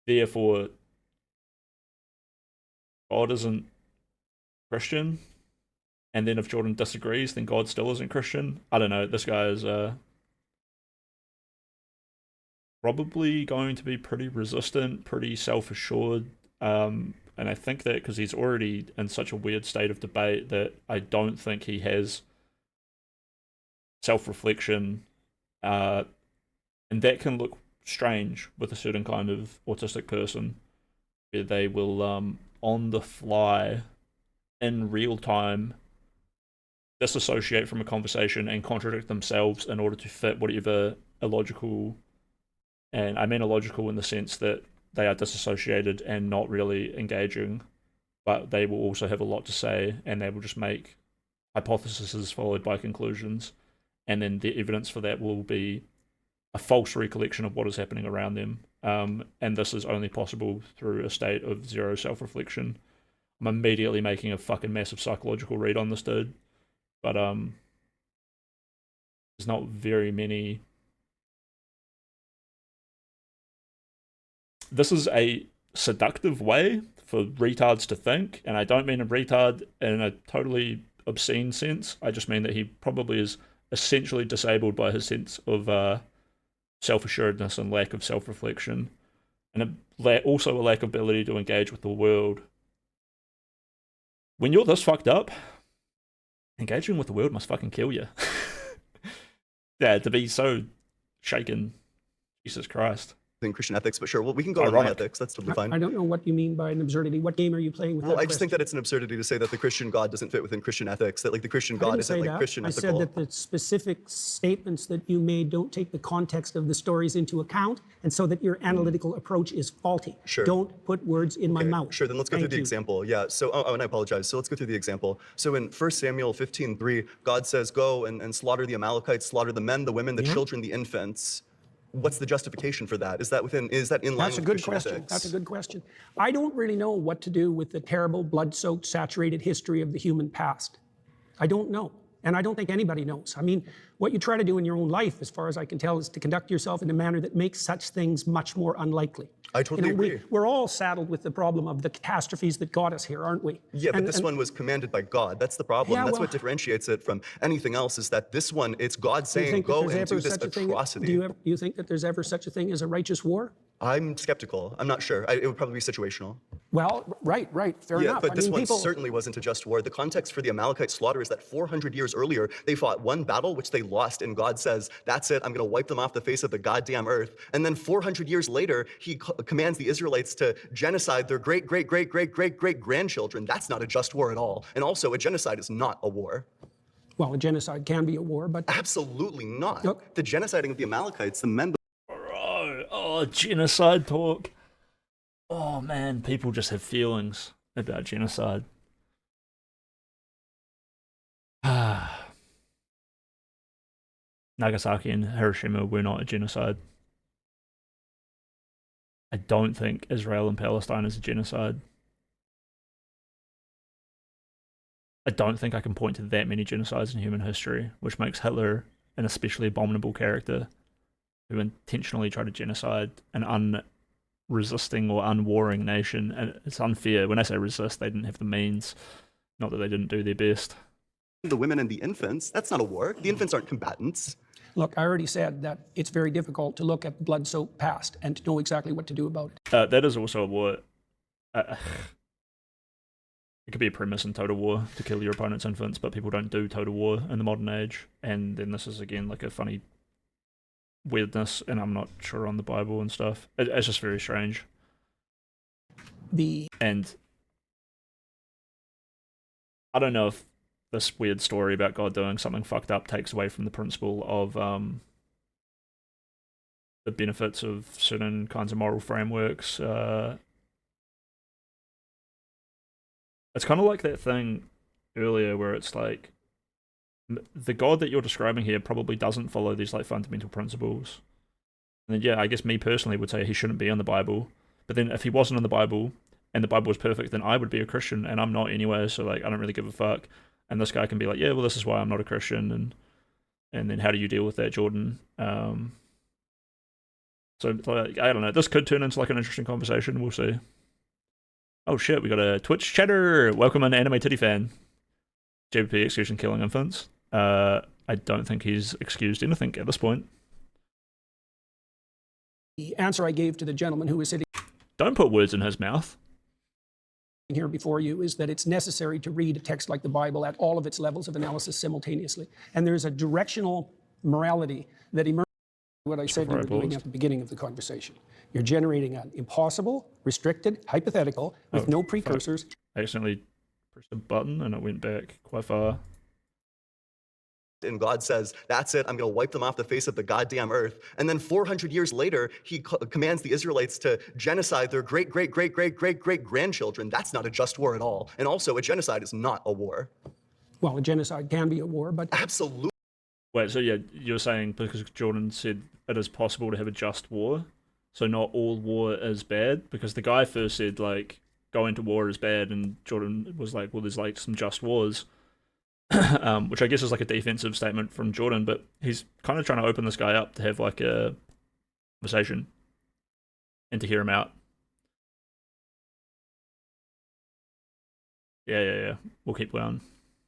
Therefore, God isn't Christian. And then if Jordan disagrees, then God still isn't Christian. I don't know. This guy is probably going to be pretty resistant, pretty self-assured. And I think that because he's already in such a weird state of debate that I don't think he has self-reflection. And that can look strange with a certain kind of autistic person, where they will, on the fly, in real time, disassociate from a conversation and contradict themselves in order to fit whatever illogical, and I mean illogical in the sense that they are disassociated and not really engaging, but they will also have a lot to say, and they will just make hypotheses followed by conclusions, and then the evidence for that will be a false recollection of what is happening around them. And this is only possible through a state of zero self-reflection. I'm immediately making a fucking massive psychological read on this dude. But there's not very many. This is a seductive way for retards to think, and I don't mean a retard in a totally obscene sense. I just mean that he probably is essentially disabled by his sense of self-assuredness and lack of self-reflection, and also a lack of ability to engage with the world. When you're this fucked up, engaging with the world must fucking kill you. Yeah, to be so shaken. Jesus Christ. In Christian ethics, but sure, well, we can go on my ethics. That's totally fine. I don't know what you mean by an absurdity. What game are you playing with? Well, I just think that it's an absurdity to say that the Christian God doesn't fit within Christian ethics, that like the Christian God isn't like Christian ethical. I said that the specific statements that you made don't take the context of the stories into account, and so that your analytical approach is faulty. Sure. Don't put words in my mouth. Sure, then let's go through the example. Yeah, so, and I apologize. So let's go through the example. So in 1 Samuel 15:3, God says, go and slaughter the Amalekites, slaughter the men, the women, the children, the infants. What's the justification for that? Is that in line with Christian ethics? That's a good question. I don't really know what to do with the terrible, blood-soaked, saturated history of the human past. I don't know. And I don't think anybody knows. I mean, what you try to do in your own life, as far as I can tell, is to conduct yourself in a manner that makes such things much more unlikely. I totally agree. We're all saddled with the problem of the catastrophes that got us here, aren't we? Yeah, but this one was commanded by God. That's the problem. Yeah, That's what differentiates it from anything else, is that this one, it's God saying, go and do this atrocity. Do you think that there's ever such a thing as a righteous war? I'm skeptical. I'm not sure. It would probably be situational. Well, right, fair enough. Yeah, but this one certainly wasn't a just war. The context for the Amalekite slaughter is that 400 years earlier, they fought one battle, which they lost, and God says, that's it, I'm going to wipe them off the face of the goddamn earth. And then 400 years later, he commands the Israelites to genocide their great-great-great-great-great-great-grandchildren. That's not a just war at all. And also, a genocide is not a war. Well, a genocide can be a war, but... Absolutely not. Look, the genociding of the Amalekites, the men... Oh, genocide talk. Oh man, people just have feelings about genocide. Nagasaki and Hiroshima were not a genocide. I don't think Israel and Palestine is a genocide. I don't think I can point to that many genocides in human history, which makes Hitler an especially abominable character who intentionally tried to genocide an unresisting or unwarring nation. And it's unfair. When I say resist, they didn't have the means. Not that they didn't do their best. The women and the infants, that's not a war. The infants aren't combatants. Look, I already said that it's very difficult to look at the blood-soaked past and to know exactly what to do about it. That is also a war. It could be a premise in Total War to kill your opponent's infants, but people don't do Total War in the modern age. And then this is, again, like a funny weirdness, and I'm not sure on the Bible and stuff. It's just very strange. And I don't know if this weird story about God doing something fucked up takes away from the principle of the benefits of certain kinds of moral frameworks. It's kind of like that thing earlier where it's like the God that you're describing here probably doesn't follow these like fundamental principles. And then, yeah, I guess me personally would say he shouldn't be in the Bible. But then if he wasn't in the Bible and the Bible was perfect, then I would be a Christian, and I'm not anyway, so like I don't really give a fuck. And this guy can be like, yeah, well, this is why I'm not a Christian, and then how do you deal with that, Jordan? So like, I don't know. This could turn into like an interesting conversation. We'll see. Oh shit, we got a Twitch chatter. Welcome an anime titty fan. JP excusing killing infants. I don't think he's excused anything at this point. The answer I gave to the gentleman who was sitting Don't put words in his mouth. here before you is that it's necessary to read a text like the Bible at all of its levels of analysis simultaneously. And there's a directional morality that emerges what I said you were doing at the beginning of the conversation. You're generating an impossible, restricted, hypothetical with no precursors. I accidentally pressed a button and it went back quite far. And God says, that's it, I'm going to wipe them off the face of the goddamn earth. And then 400 years later, he commands the Israelites to genocide their great-great-great-great-great-great-grandchildren. That's not a just war at all. And also, a genocide is not a war. Well, a genocide can be a war, but... Absolutely. Wait, so yeah, you're saying because Jordan said it is possible to have a just war, so not all war is bad? Because the guy first said, like, going to war is bad, and Jordan was like, well, there's, like, some just wars. Which I guess is like a defensive statement from Jordan, but he's kind of trying to open this guy up to have like a conversation and to hear him out. Yeah. We'll keep going.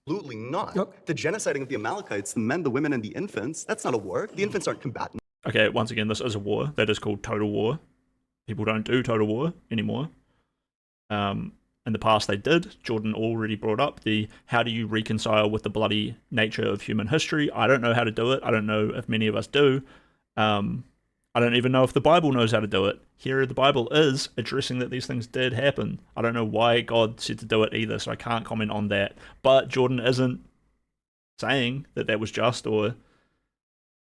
Absolutely not. Look, the genociding of the Amalekites, the men, the women, and the infants, that's not a war. The infants aren't combatants. Okay, once again, this is a war. That is called total war. People don't do total war anymore. In the past they did. Jordan already brought up the how do you reconcile with the bloody nature of human history. I don't know how to do it. I don't know if many of us do. I don't even know if the Bible knows how to do it. Here the Bible is addressing that these things did happen. I don't know why God said to do it either, so I can't comment on that. But Jordan isn't saying that that was just or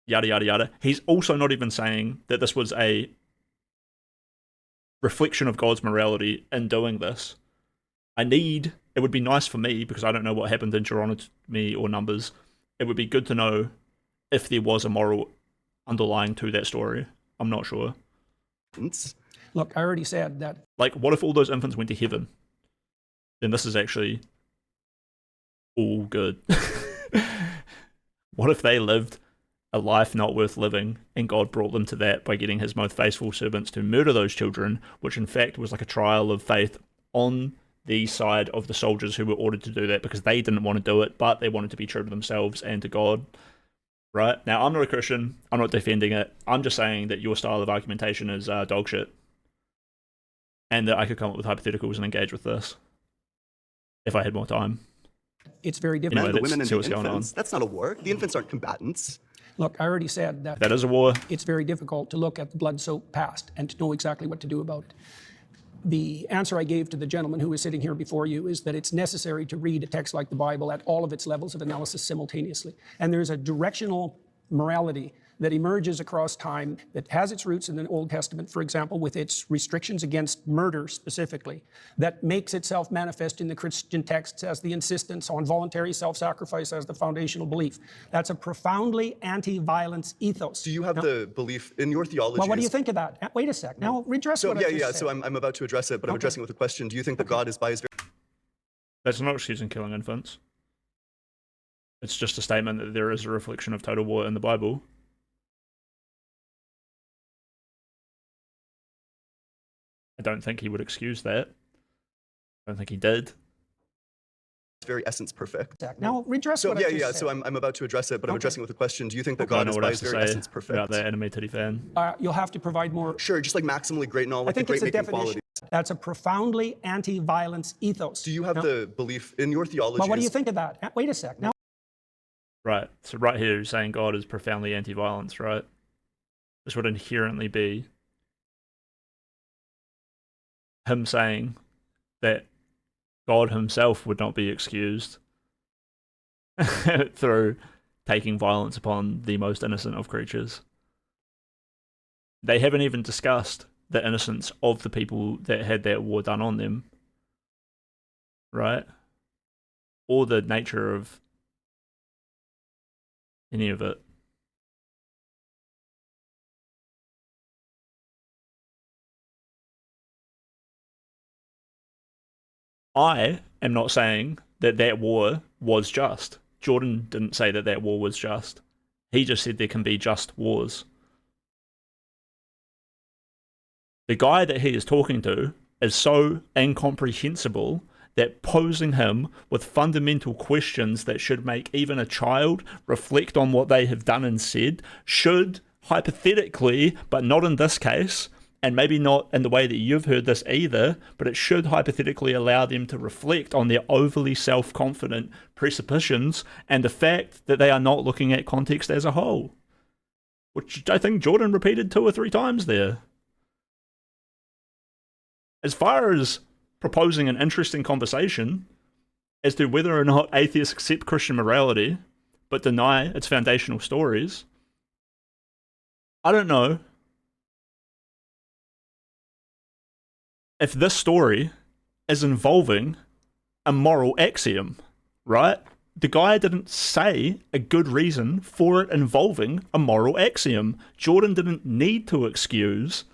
yada yada yada. He's also not even saying that this was a reflection of God's morality in doing this. It would be nice for me, because I don't know what happened in Deuteronomy or Numbers, it would be good to know if there was a moral underlying to that story. I'm not sure. Look, I already said that. Like, what if all those infants went to heaven? Then this is actually all good. What if they lived a life not worth living, and God brought them to that by getting his most faithful servants to murder those children, which in fact was like a trial of faith on the side of the soldiers who were ordered to do that because they didn't want to do it, but they wanted to be true to themselves and to God. Right? Now, I'm not a Christian. I'm not defending it. I'm just saying that your style of argumentation is dog shit. And that I could come up with hypotheticals and engage with this if I had more time. It's very difficult. Anyway, the women and the what's going on. infants, that's not a war. The infants aren't combatants. Look, I already said that. That is a war. It's very difficult to look at the blood-soaked past and to know exactly what to do about it. The answer I gave to the gentleman who was sitting here before you is that it's necessary to read a text like the Bible at all of its levels of analysis simultaneously. And there's a directional morality that emerges across time that has its roots in the Old Testament, for example, with its restrictions against murder specifically, that makes itself manifest in the Christian texts as the insistence on voluntary self-sacrifice as the foundational belief. That's a profoundly anti-violence ethos. Do you have the belief in your theology? Well, what do you think of that? Wait a sec. Now, redress what I just said. So I'm about to address it, but I'm addressing it with a question. Do you think that God is by his very... That's not excusing killing infants. It's just a statement that there is a reflection of total war in the Bible. I don't think he would excuse that. I don't think he did. very essence perfect. Now, redress what I just said. So I'm about to address it, but I'm addressing it with a question. Do you think that God is by his very essence perfect? About the anime titty fan. You'll have to provide more. Sure, just like maximally great and all, like the I think great it's a making definition. quality. That's a profoundly anti-violence ethos. Do you have the belief in your theology? Well, what do you think of that? Wait a sec. Now. Right. So right here, you're saying God is profoundly anti-violence, right? This would inherently be him saying that God himself would not be excused through taking violence upon the most innocent of creatures. They haven't even discussed the innocence of the people that had that war done on them, right? Or the nature of any of it. I am not saying that that war was just. Jordan didn't say that that war was just. He just said there can be just wars. The guy that he is talking to is so incomprehensible that posing him with fundamental questions that should make even a child reflect on what they have done and said should hypothetically, but not in this case, and maybe not in the way that you've heard this either, but it should hypothetically allow them to reflect on their overly self-confident presuppositions and the fact that they are not looking at context as a whole, which I think Jordan repeated 2 or 3 times there. As far as proposing an interesting conversation as to whether or not atheists accept Christian morality but deny its foundational stories, I don't know if this story is involving a moral axiom, right? The guy didn't say a good reason for it involving a moral axiom. Jordan didn't need to excuse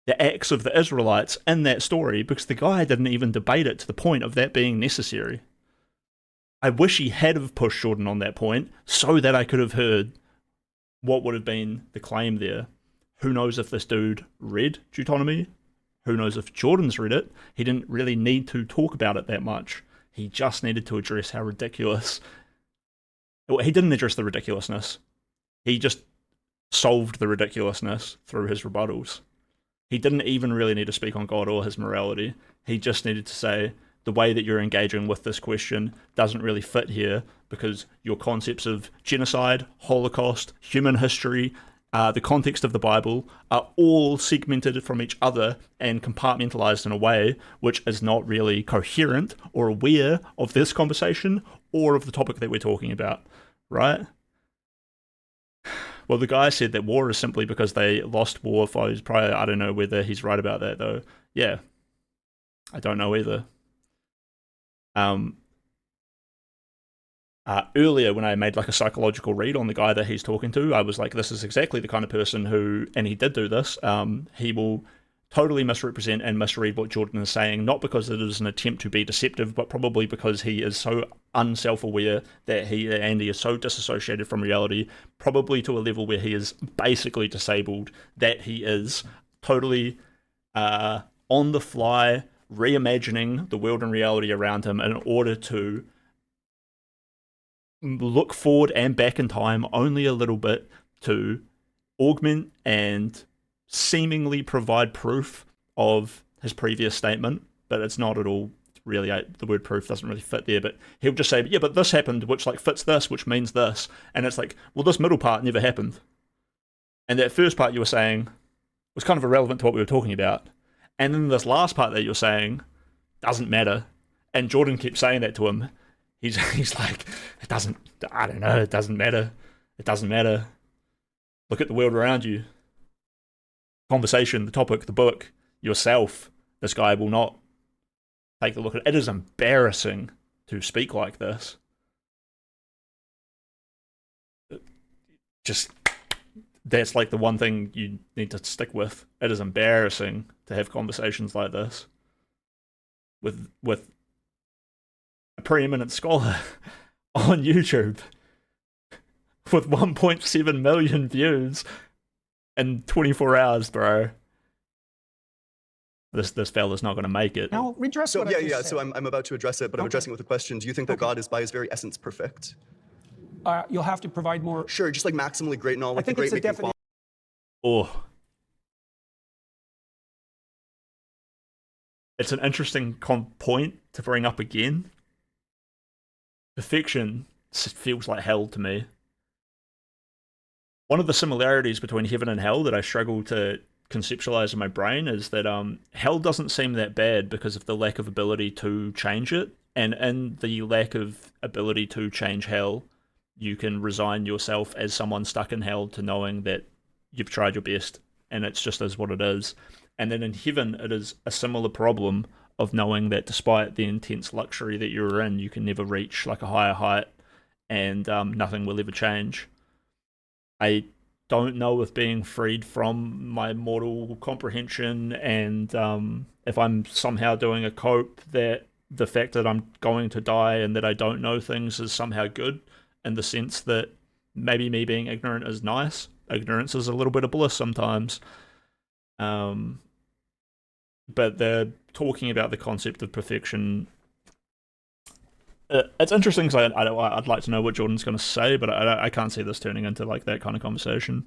the acts of the Israelites in that story because the guy didn't even debate it to the point of that being necessary. I wish he had have pushed Jordan on that point so that I could have heard what would have been the claim there. Who knows if this dude read Deuteronomy? Who knows if Jordan's read it? He didn't really need to talk about it that much. He just needed to address how ridiculous... Well, he didn't address the ridiculousness. He just solved the ridiculousness through his rebuttals. He didn't even really need to speak on God or his morality. He just needed to say, the way that you're engaging with this question doesn't really fit here because your concepts of genocide, Holocaust, human history, the context of the Bible are all segmented from each other and compartmentalized in a way which is not really coherent or aware of this conversation or of the topic that we're talking about, right? Well, the guy said that war is simply because they lost war foes prior. I don't know whether he's right about that, though. Yeah. I don't know either. Earlier, when I made like a psychological read on the guy that he's talking to, I was like, this is exactly the kind of person who, and he did do this, he will totally misrepresent and misread what Jordan is saying, not because it is an attempt to be deceptive, but probably because he is so unself-aware that he is so disassociated from reality, probably to a level where he is basically disabled, that he is totally on the fly, reimagining the world and reality around him in order to look forward and back in time only a little bit to augment and seemingly provide proof of his previous statement, but it's not at all really, the word proof doesn't really fit there, but he'll just say, yeah, but this happened, which like fits this, which means this, and it's like, well, this middle part never happened. And that first part you were saying was kind of irrelevant to what we were talking about. And then this last part that you're saying doesn't matter. And Jordan keeps saying that to him. He's like, it doesn't matter. It doesn't matter. Look at the world around you. Conversation, the topic, the book, yourself. This guy will not take a look at it. It is embarrassing to speak like this. Just, that's like the one thing you need to stick with. It is embarrassing to have conversations like this with a preeminent scholar on YouTube with 1.7 million views in 24 hours, bro. This fella's not going to make it. Now, redress So what I just said. so I'm about to address it, but I'm addressing it with a question. Do you think that God is by his very essence perfect? You'll have to provide more. Sure, just like maximally great and all, like I think the it's great a making definition. Oh. It's an interesting point to bring up again. Perfection feels like hell to me. One of the similarities between heaven and hell that I struggle to conceptualize in my brain is that hell doesn't seem that bad because of the lack of ability to change it. And in the lack of ability to change hell, you can resign yourself as someone stuck in hell to knowing that you've tried your best and it's just is what it is. And then in heaven, it is a similar problem of knowing that despite the intense luxury that you're in, you can never reach like a higher height, and nothing will ever change. I don't know if being freed from my mortal comprehension and if I'm somehow doing a cope, that the fact that I'm going to die and that I don't know things is somehow good, in the sense that maybe me being ignorant is nice. Ignorance is a little bit of bliss sometimes. But they're talking about the concept of perfection. It's interesting because I'd like to know what Jordan's going to say, but I can't see this turning into like that kind of conversation.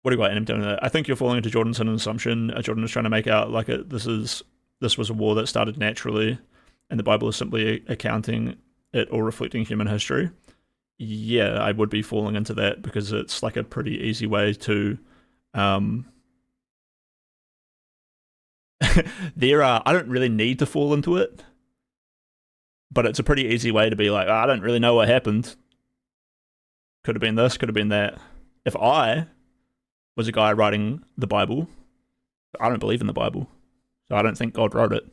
What do you got, Adam? I think you're falling into Jordan's assumption. Jordan is trying to make out like this was a war that started naturally, and the Bible is simply accounting it or reflecting human history. Yeah, I would be falling into that because it's like a pretty easy way to I don't really need to fall into it, but it's a pretty easy way to be like, I don't really know what happened. Could have been this, could have been that. If I was a guy writing the Bible, I don't believe in the Bible, so I don't think God wrote it.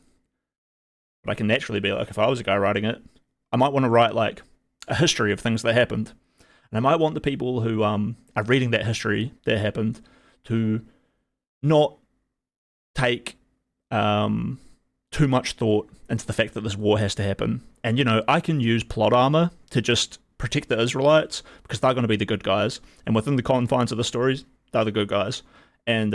But I can naturally be like, if I was a guy writing it, I might want to write like a history of things that happened. And I might want the people who are reading that history that happened to not take too much thought into the fact that this war has to happen. And, you know, I can use plot armor to just protect the Israelites because they're going to be the good guys. And within the confines of the stories, they're the good guys. And,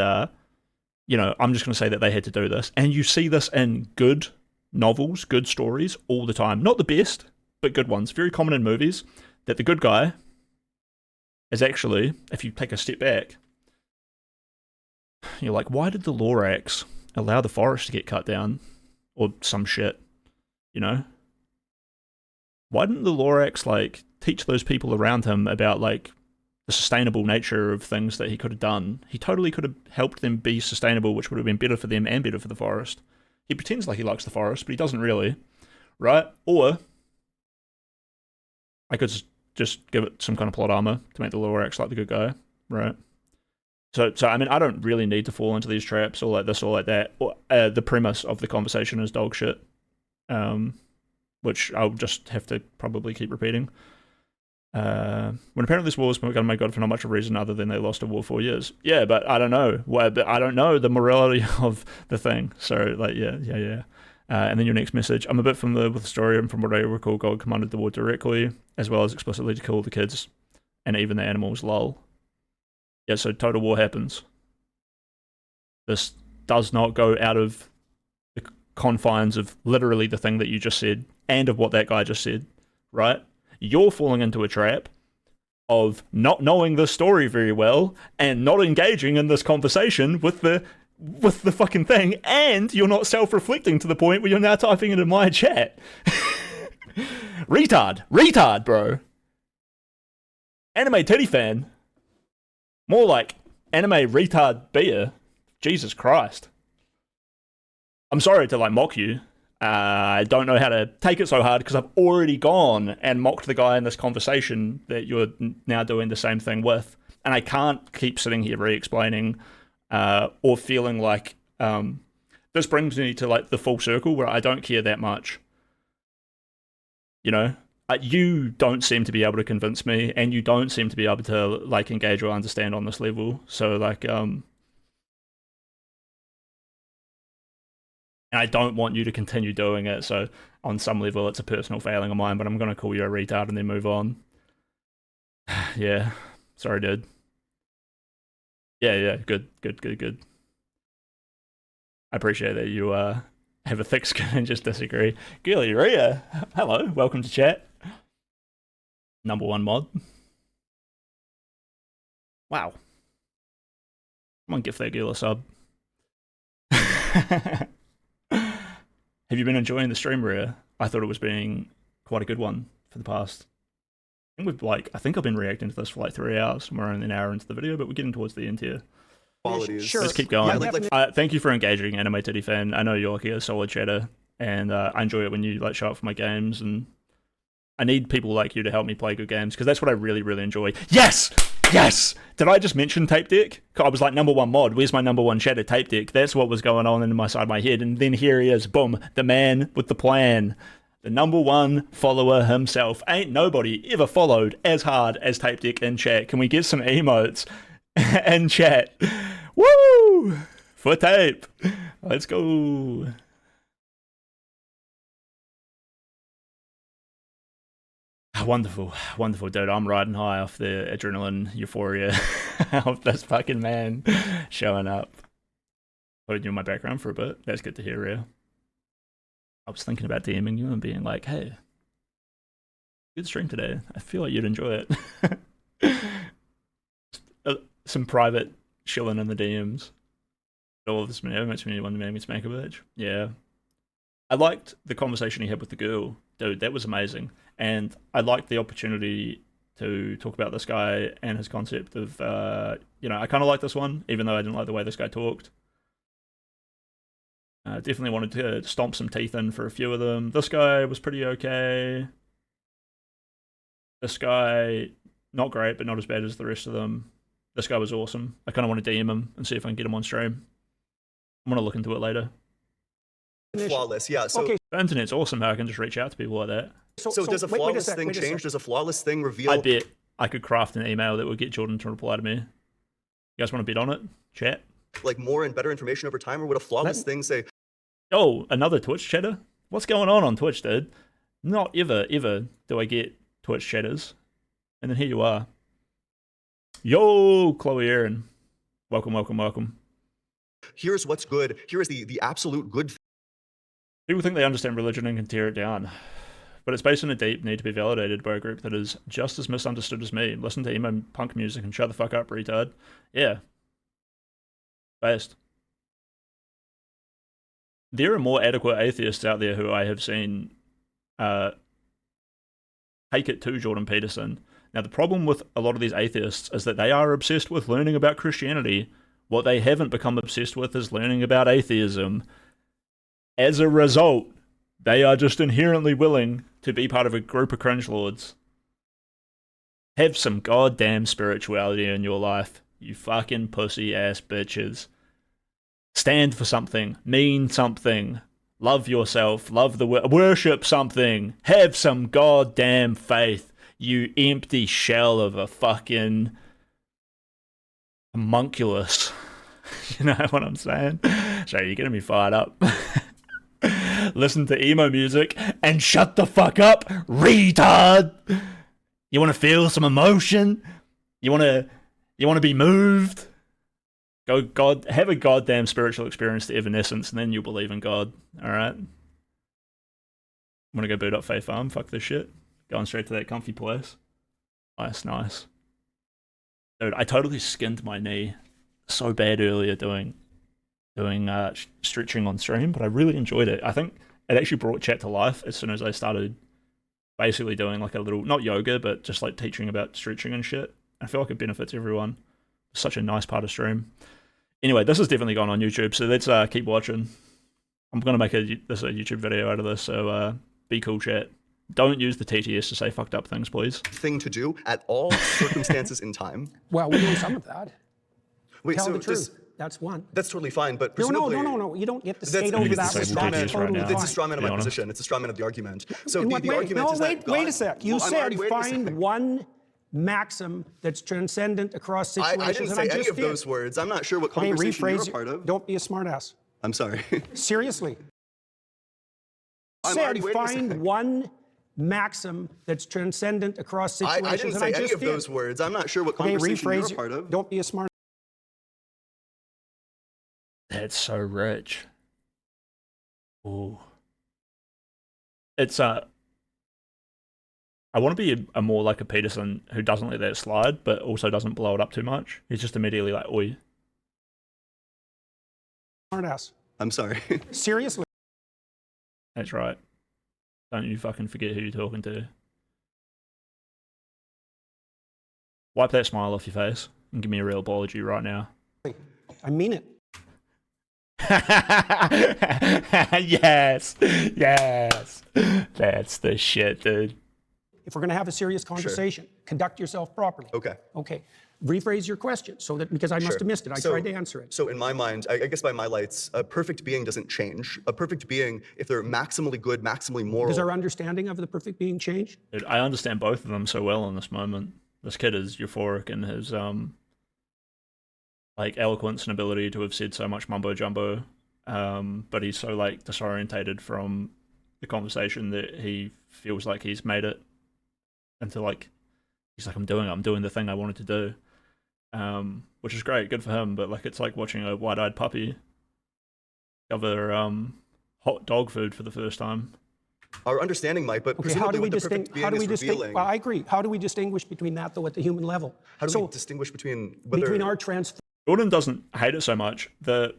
you know, I'm just going to say that they had to do this. And you see this in good novels, good stories all the time. Not the best, but good ones. Very common in movies that the good guy is actually, if you take a step back, you're like, why did the Lorax allow the forest to get cut down? Or some shit, you know? Why didn't the Lorax, like, teach those people around him about, like, the sustainable nature of things that he could have done? He totally could have helped them be sustainable, which would have been better for them and better for the forest. He pretends like he likes the forest, but he doesn't really, right? Or I could just give it some kind of plot armor to make the Lorax like the good guy, right? So I mean, I don't really need to fall into these traps or like this or like that. The premise of the conversation is dog shit, which I'll just have to probably keep repeating. When apparently this war was going to make God for not much of a reason other than they lost a war 4 years. Yeah, but I don't know. I don't know the morality of the thing. So like, yeah. And then your next message. I'm a bit familiar with the story, and from what I recall, God commanded the war directly, as well as explicitly to kill the kids and even the animals. Lol. Yeah, so total war happens. This does not go out of the confines of literally the thing that you just said and of what that guy just said, right? You're falling into a trap of not knowing the story very well and not engaging in this conversation with the fucking thing, and you're not self-reflecting to the point where you're now typing it in my chat. Retard, bro. Anime titty fan. More like anime retard beer. Jesus Christ. I'm sorry to like mock you. I don't know how to take it so hard because I've already gone and mocked the guy in this conversation that you're now doing the same thing with. And I can't keep sitting here re-explaining or feeling like this brings me to like the full circle where I don't care that much. You know? You don't seem to be able to convince me, and you don't seem to be able to like engage or understand on this level. So like, and I don't want you to continue doing it. So on some level, it's a personal failing of mine, but I'm gonna call you a retard and then move on. Yeah, sorry, dude. Yeah, good. I appreciate that you have a thick skin and just disagree. Gilly Rhea, hello, welcome to chat. #1 mod. Wow. Come on, give that girl a sub. Have you been enjoying the stream, Rhea? I thought it was being quite a good one for the past. I think I've been reacting to this for like 3 hours. We're only an hour into the video, but we're getting towards the end here. Qualities. Sure. Let's keep going. Yeah, Thank you for engaging, Anime Titty Fan. I know you're like a solid chatter. and I enjoy it when you like show up for my games, and I need people like you to help me play good games because that's what I really, really enjoy. Yes! Yes! Did I just mention Tape Deck? I was like, #1 mod, where's my #1 chatter? Tape Deck. That's what was going on in my side of my head. And then here he is, boom, the man with the plan. The #1 follower himself. Ain't nobody ever followed as hard as Tape Deck in chat. Can we get some emotes in chat? Woo! For Tape. Let's go. Wonderful, wonderful, dude. I'm riding high off the adrenaline euphoria of this fucking man showing up. Putting you in my background for a bit. That's good to hear, Rio. I was thinking about DMing you and being like, hey, good stream today. I feel like you'd enjoy it. Some private chilling in the DMs. All of this makes me want to make me smack a bitch. Yeah. I liked the conversation he had with the girl. Dude, that was amazing. And I liked the opportunity to talk about this guy and his concept of, I kind of like this one, even though I didn't like the way this guy talked. Definitely wanted to stomp some teeth in for a few of them. This guy was pretty okay. This guy, not great, but not as bad as the rest of them. This guy was awesome. I kind of want to DM him and see if I can get him on stream. I'm going to look into it later. Flawless, yeah. So okay. The internet's awesome how I can just reach out to people like that. So does a flawless thing change? Does a flawless thing reveal? I bet I could craft an email that would get Jordan to reply to me. You guys want to bet on it? Chat? Like more and better information over time, or would a flawless thing say? Oh, another Twitch chatter? What's going on Twitch, dude? Not ever do I get Twitch chatters. And then here you are. Yo, Chloe Aaron. Welcome, welcome, welcome. Here's what's good. Here's the absolute good. People think they understand religion and can tear it down. But it's based on a deep need to be validated by a group that is just as misunderstood as me. Listen to emo punk music and shut the fuck up, retard. Yeah. Based. There are more adequate atheists out there who I have seen take it to Jordan Peterson. Now, the problem with a lot of these atheists is that they are obsessed with learning about Christianity. What they haven't become obsessed with is learning about atheism. As a result, they are just inherently willing to be part of a group of cringelords. Have some goddamn spirituality in your life, you fucking pussy-ass bitches. Stand for something, mean something, love yourself, love the worship something, have some goddamn faith, you empty shell of a fucking homunculus. You know what I'm saying? So you're getting me fired up. Listen to emo music and shut the fuck up, retard. You want to feel some emotion? You want to be moved? Have a goddamn spiritual experience to Evanescence, and then you'll believe in God. All right. I'm gonna go boot up Faith Farm. Fuck this shit. Going straight to that comfy place. Nice. Dude, I totally skinned my knee so bad earlier doing stretching on stream, but I really enjoyed it. I think it actually brought chat to life as soon as I started basically doing like a little, not yoga, but just like teaching about stretching and shit. I feel like it benefits everyone. It's such a nice part of stream. Anyway, this has definitely gone on YouTube, so let's keep watching. I'm going to make a YouTube video out of this, so be cool, chat. Don't use the TTS to say fucked up things, please. Thing to do at all circumstances in time. Well, we're doing some of that. Wait, Tell so the truth. That's one. That's totally fine, but presumably... No. You don't get to skate over that. It's a straw man of my position. It's a straw man of the argument. So the argument is that wait a sec. You said find one maxim that's transcendent across situations. I didn't say any of those words. I'm not sure what conversation you're a part of. Don't be a smartass. I'm sorry. Seriously. Said find one maxim that's transcendent across situations. I didn't say any of those words. I'm not sure what conversation you're a part of. Don't be a smart. That's so rich. Ooh. It's I want to be a more like a Peterson who doesn't let that slide, but also doesn't blow it up too much. He's just immediately like, oi. Smartass. I'm sorry. Seriously. That's right. Don't you fucking forget who you're talking to. Wipe that smile off your face and give me a real apology right now. I mean it. Yes, yes, that's the shit, dude. If we're going to have a serious conversation, conduct yourself properly. Okay. Okay. Rephrase your question so that, because I must have missed it. I tried to answer it. So in my mind, I guess by my lights, a perfect being doesn't change. A perfect being, if they're maximally good, maximally moral. Does our understanding of the perfect being change? Dude, I understand both of them so well in this moment. This kid is euphoric in his like eloquence and ability to have said so much mumbo jumbo, but he's so like disorientated from the conversation that he feels like he's made it into like he's like I'm doing the thing I wanted to do, which is great, good for him. But like it's like watching a wide-eyed puppy cover hot dog food for the first time. Our understanding might, but Okay, how do we distinguish? Well, I agree. How do we distinguish between that, though, at the human level? How do we distinguish between whether... Between our transform... Jordan doesn't hate it so much. The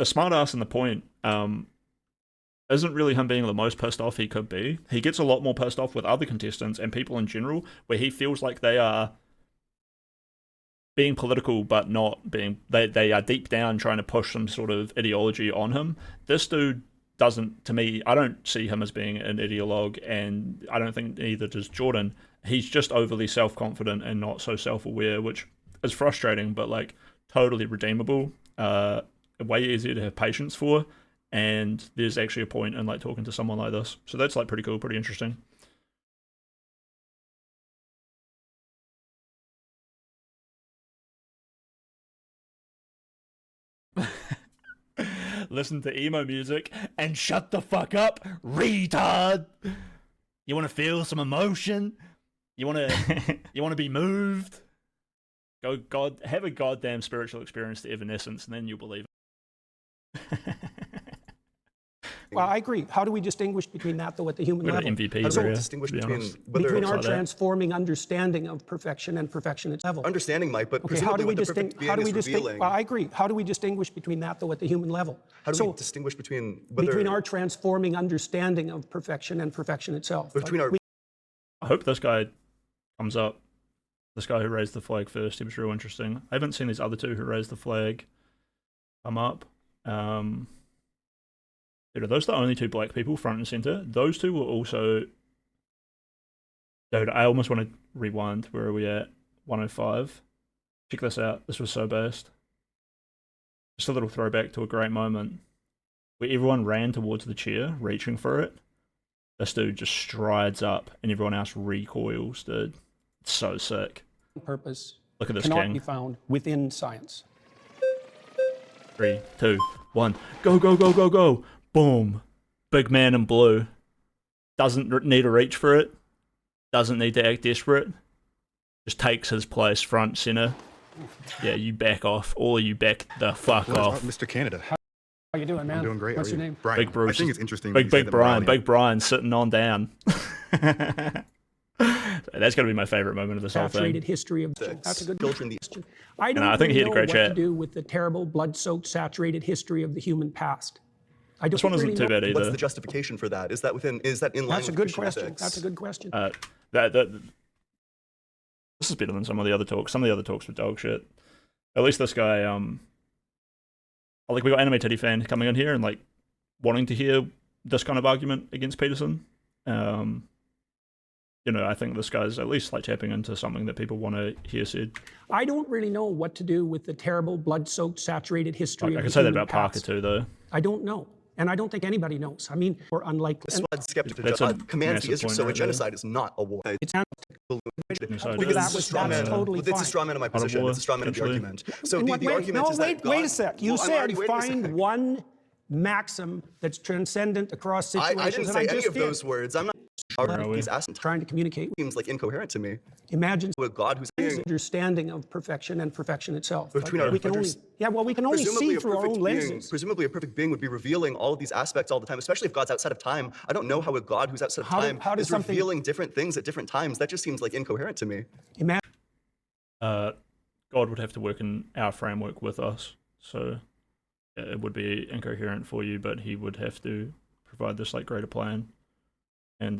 smart ass in the point isn't really him being the most pissed off he could be. He gets a lot more pissed off with other contestants and people in general, where he feels like they are being political but not being... They are deep down trying to push some sort of ideology on him. This dude doesn't, to me, I don't see him as being an ideologue, and I don't think either does Jordan. He's just overly self-confident and not so self-aware, which is frustrating, but like totally redeemable, way easier to have patience for, and there's actually a point in like talking to someone like this. So that's like pretty cool, pretty interesting. Listen to emo music and shut the fuck up, retard. You want to feel some emotion? You want to be moved? Have a goddamn spiritual experience to Evanescence, and then you'll believe it. Well, I agree. How do we distinguish between that, though, at the human level? MVP How do we distinguish between our transforming understanding of perfection and perfection itself? Understanding might, but okay, how do we distinguish? Well, I agree. How do we distinguish between that, though, at the human level? How do we distinguish between our transforming understanding of perfection and perfection itself? I hope this guy comes up. This guy who raised the flag first, he was real interesting. I haven't seen these other two who raised the flag come up. Dude, are those the only two black people front and center? Those two were also... Dude, I almost want to rewind. Where are we at? 105. Check this out. This was so best. Just a little throwback to a great moment where everyone ran towards the chair, reaching for it. This dude just strides up and everyone else recoils, dude. It's so sick. Purpose Look at this cannot king. be found within science. 3, 2, 1. Go, go, go, go, go. Boom. Big man in blue. Doesn't need to reach for it. Doesn't need to act desperate. Just takes his place front center. Yeah, you back off. All you back the fuck off. Mr. Canada. How you doing, man? I'm doing great. What's your name? Brian. Big Bruce. I think it's interesting. Big Brian sitting on down. That's going to be my favorite moment of this whole thing. Saturated history of... That's a good question. I don't I think he had a know great what chat. to do with the terrible, blood-soaked, saturated history of the human past. I don't This one isn't too bad either. What's the justification for that? Is that in line That's a with good Christian question. ethics? That's a good question. This is better than some of the other talks. Some of the other talks were dog shit. At least this guy, like we got Anime Teddy fan coming in here and like wanting to hear this kind of argument against Peterson. You know, I think this guy's at least like tapping into something that people want to hear said. I don't really know what to do with the terrible, blood-soaked, saturated history of I the can say that human about Parker past. too, though. I don't know. And I don't think anybody knows. I mean, we're unlikely. This is skeptical. That's a Commands the massive Israel, point so a right genocide is not a war. It's Because it's a straw man of my position. It's a straw man of the argument. So the argument is that God... Wait a sec. You said find one maxim that's transcendent across situations. I didn't say any of those words. I'm not... He's trying to communicate. Seems like incoherent to me. Imagine with God who's understanding of perfection and perfection itself. Between our, we can only see through our own lenses. Presumably a perfect being would be revealing all of these aspects all the time, especially if God's outside of time. I don't know how a God who's outside of time is revealing different things at different times. That just seems like incoherent to me. Imagine. God would have to work in our framework with us, so it would be incoherent for you, but he would have to provide this like greater plan. And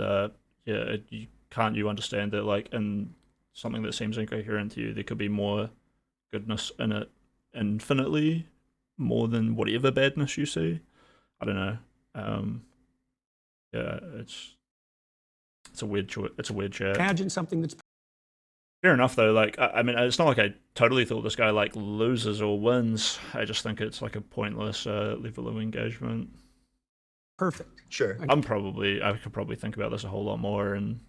you understand that like in something that seems incoherent to you, there could be more goodness in it infinitely, more than whatever badness you see. I don't know. Yeah, it's a weird it's a weird chat. Imagine something that's fair enough though. Like I mean, it's not like I totally thought this guy like loses or wins. I just think it's like a pointless level of engagement. Perfect. Sure. I could probably think about this a whole lot more and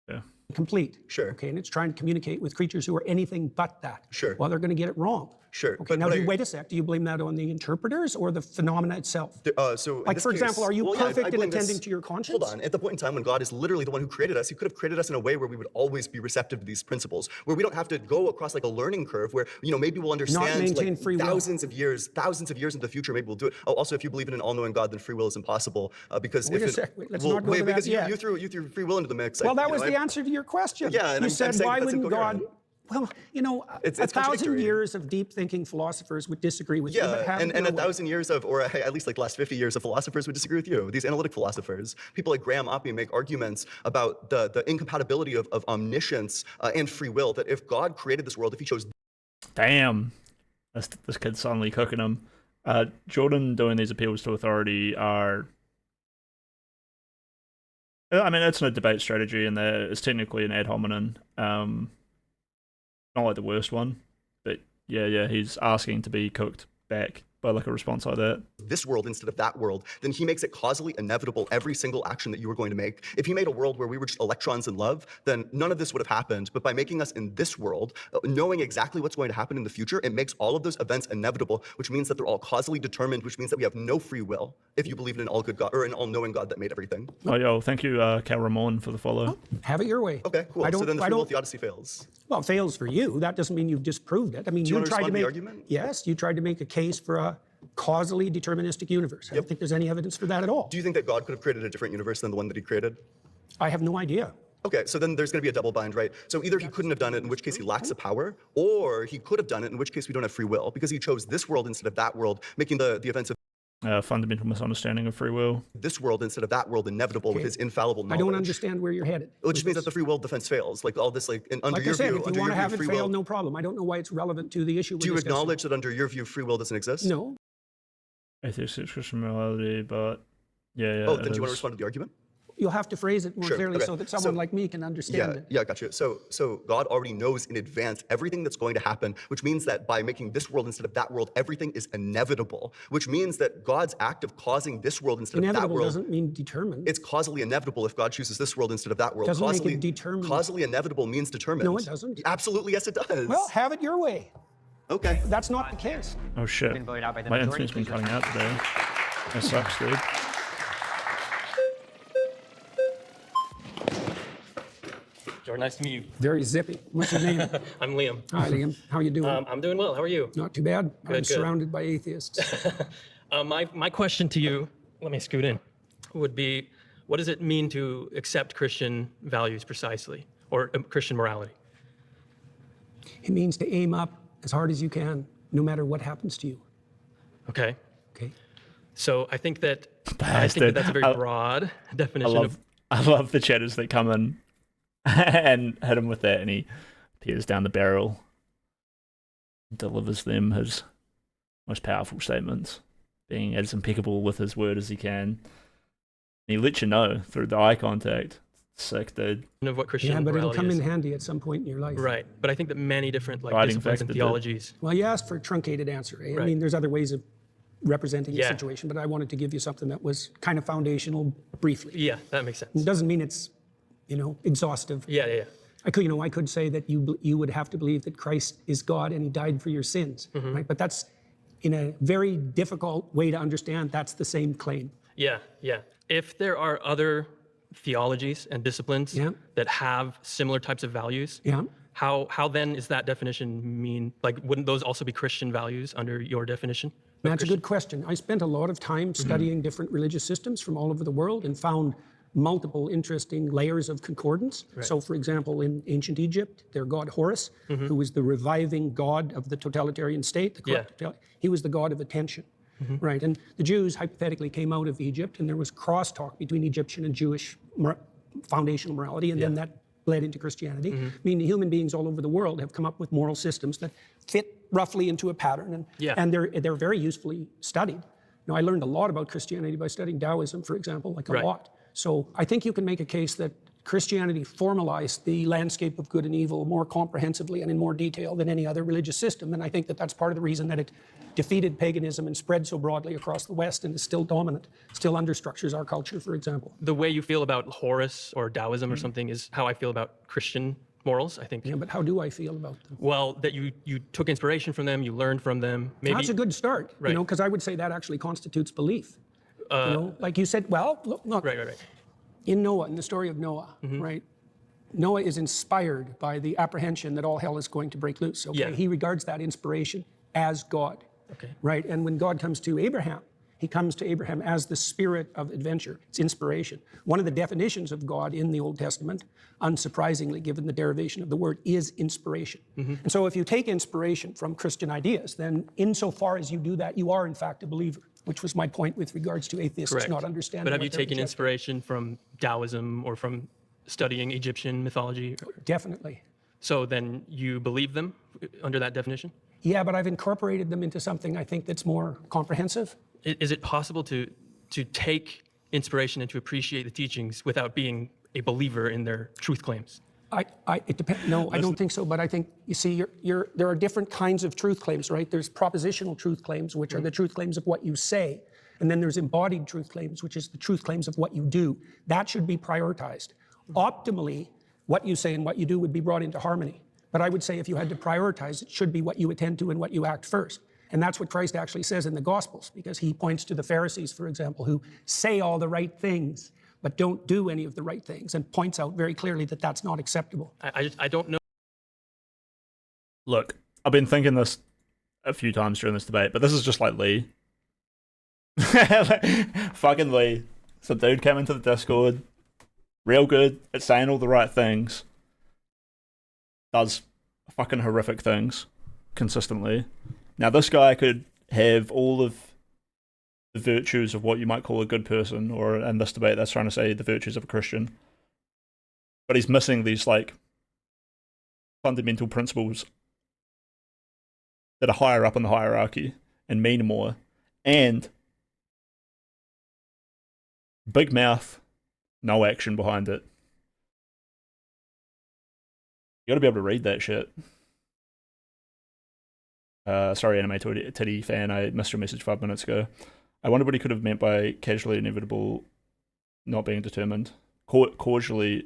yeah. Complete. Sure. Okay, and it's trying to communicate with creatures who are anything but that. Sure. Well, they're going to get it wrong. Sure. Okay, now wait a sec. Do you blame that on the interpreters or the phenomena itself? So like, for example, are you perfect in attending to your conscience? Hold on. At the point in time when God is literally the one who created us, he could have created us in a way where we would always be receptive to these principles, where we don't have to go across like a learning curve where, maybe we'll understand like thousands of years into the future, maybe we'll do it. Oh, also, if you believe in an all-knowing God, then free will is impossible because wait a sec. Let's not go to that yet. You threw free will into the mix. Well, that was the answer to your question. Yeah, and you said, why wouldn't God... Well, it's 1,000 years of deep thinking philosophers would disagree with you. Yeah, and 1,000 years of, or at least like last 50 years of philosophers would disagree with you. These analytic philosophers, people like Graham Oppie make arguments about the incompatibility of omniscience and free will, that if God created this world, if he chose... Damn, this kid's suddenly cooking him. Jordan doing these appeals to authority are... I mean, it's no debate strategy, and it's technically an ad hominem. Not like the worst one, but yeah, he's asking to be cooked back by like a response like that. This world instead of that world, then he makes it causally inevitable every single action that you were going to make. If he made a world where we were just electrons in love, then none of this would have happened. But by making us in this world, knowing exactly what's going to happen in the future, it makes all of those events inevitable, which means that they're all causally determined, which means that we have no free will if you believe in an all-good God or an all-knowing God that made everything. Oh, yo, thank you, Cal Ramon, for the follow. Have it your way. Okay, cool. So then the free will theodicy fails. Well, it fails for you. That doesn't mean you've disproved it. I mean, you tried to make the argument? Yes, you tried to make a case for a causally deterministic universe. I don't think there's any evidence for that at all. Do you think that God could have created a different universe than the one that he created? I have no idea. Okay, so then there's going to be a double bind, right? So either he couldn't have done it, in which case he lacks the power, or he could have done it, in which case we don't have free will, because he chose this world instead of that world, making the events of fundamental misunderstanding of free will. This world instead of that world inevitable with his infallible knowledge. I don't understand where you're headed. Which means that the free will defense fails. Like all this, like under your view, if you want to have it fail, no problem. I don't know why it's relevant to the issue. Do you acknowledge that under your view, free will doesn't exist? No. Atheists, Christian morality, but yeah. Oh, then do you want to respond to the argument? You'll have to phrase it more clearly so that someone like me can understand it. Yeah, gotcha. So God already knows in advance everything that's going to happen, which means that by making this world instead of that world, everything is inevitable, which means that God's act of causing this world instead of that world... Inevitable doesn't mean determined. It's causally inevitable if God chooses this world instead of that world. Doesn't make it determined. Causally inevitable means determined. No, it doesn't. Absolutely, yes, it does. Well, have it your way. Okay. That's not the case. Oh, shit. My internet's been cutting out today. That sucks, dude. Jordan, nice to meet you. Very zippy. What's your name? I'm Liam. Hi, Liam. How are you doing? I'm doing well. How are you? Not too bad. Good, I'm surrounded by atheists. My question to you, let me scoot in, would be, what does it mean to accept Christian values precisely, or Christian morality? It means to aim up as hard as you can, no matter what happens to you. Okay. Okay. So I think that's a very broad definition I love the chatters that come in and hit him with that, and he peers down the barrel, delivers them his most powerful statements, being as impeccable with his word as he can. And he lets you know through the eye contact. Sick, dude. Of what Christian but it'll come is. in handy at some point in your life. Right, but I think that many different disciplines and theologies. Well, you asked for a truncated answer. Eh? Right. I mean, there's other ways of representing the situation, but I wanted to give you something that was kind of foundational briefly. Yeah, that makes sense. It doesn't mean it's, exhaustive. Yeah. I could say that you would have to believe that Christ is God and he died for your sins, right? But that's in a very difficult way to understand. That's the same claim. Yeah. If there are other theologies and disciplines that have similar types of values, how then is that definition mean? Like, wouldn't those also be Christian values under your definition? That's a good question. I spent a lot of time studying different religious systems from all over the world and found multiple interesting layers of concordance. Right. So, for example, in ancient Egypt, their god Horus, who was the reviving god of the totalitarian state, he was the god of attention. Right, and the Jews hypothetically came out of Egypt, and there was crosstalk between Egyptian and Jewish foundational morality, and then that bled into Christianity. I mean, human beings all over the world have come up with moral systems that fit roughly into a pattern, and they're very usefully studied. Now, I learned a lot about Christianity by studying Taoism, for example, like a lot. So I think you can make a case that Christianity formalized the landscape of good and evil more comprehensively and in more detail than any other religious system. And I think that that's part of the reason that it defeated paganism and spread so broadly across the West and is still dominant, still understructures our culture, for example. The way you feel about Horus or Taoism or something is how I feel about Christian morals, I think. Yeah, but how do I feel about them? Well, that you took inspiration from them, you learned from them. Maybe that's a good start, right. You know, because I would say that actually constitutes belief. You know, like you said, well, look. Right. In Noah, in the story of Noah, right? Noah is inspired by the apprehension that all hell is going to break loose. Okay, he regards that inspiration as God, right? And when God comes to Abraham, he comes to Abraham as the spirit of adventure. It's inspiration. One of the definitions of God in the Old Testament, unsurprisingly, given the derivation of the word, is inspiration. And so if you take inspiration from Christian ideas, then insofar as you do that, you are in fact a believer, which was my point with regards to atheists not understanding. But have you taken inspiration from Taoism or from studying Egyptian mythology? Definitely. So then you believe them under that definition? Yeah, but I've incorporated them into something I think that's more comprehensive. Is it possible to take inspiration and to appreciate the teachings without being a believer in their truth claims? It depends. No, I don't think so. But I think, you see, there are different kinds of truth claims, right? There's propositional truth claims, which are the truth claims of what you say. And then there's embodied truth claims, which is the truth claims of what you do. That should be prioritized. Optimally, what you say and what you do would be brought into harmony. But I would say if you had to prioritize, it should be what you attend to and what you act first. And that's what Christ actually says in the Gospels, because he points to the Pharisees, for example, who say all the right things, but don't do any of the right things, and points out very clearly that that's not acceptable. I don't know. Look, I've been thinking this a few times during this debate, but this is just like Lee. Fucking Lee. Some dude came into the Discord, real good at saying all the right things, does fucking horrific things consistently. Now, this guy could have all of the virtues of what you might call a good person, or in this debate, that's trying to say the virtues of a Christian. But he's missing these, like, fundamental principles that are higher up in the hierarchy and mean more. And big mouth, no action behind it. You gotta be able to read that shit. Sorry, Anime Titty fan, I missed your message 5 minutes ago. I wonder what he could have meant by casually inevitable not being determined. Causally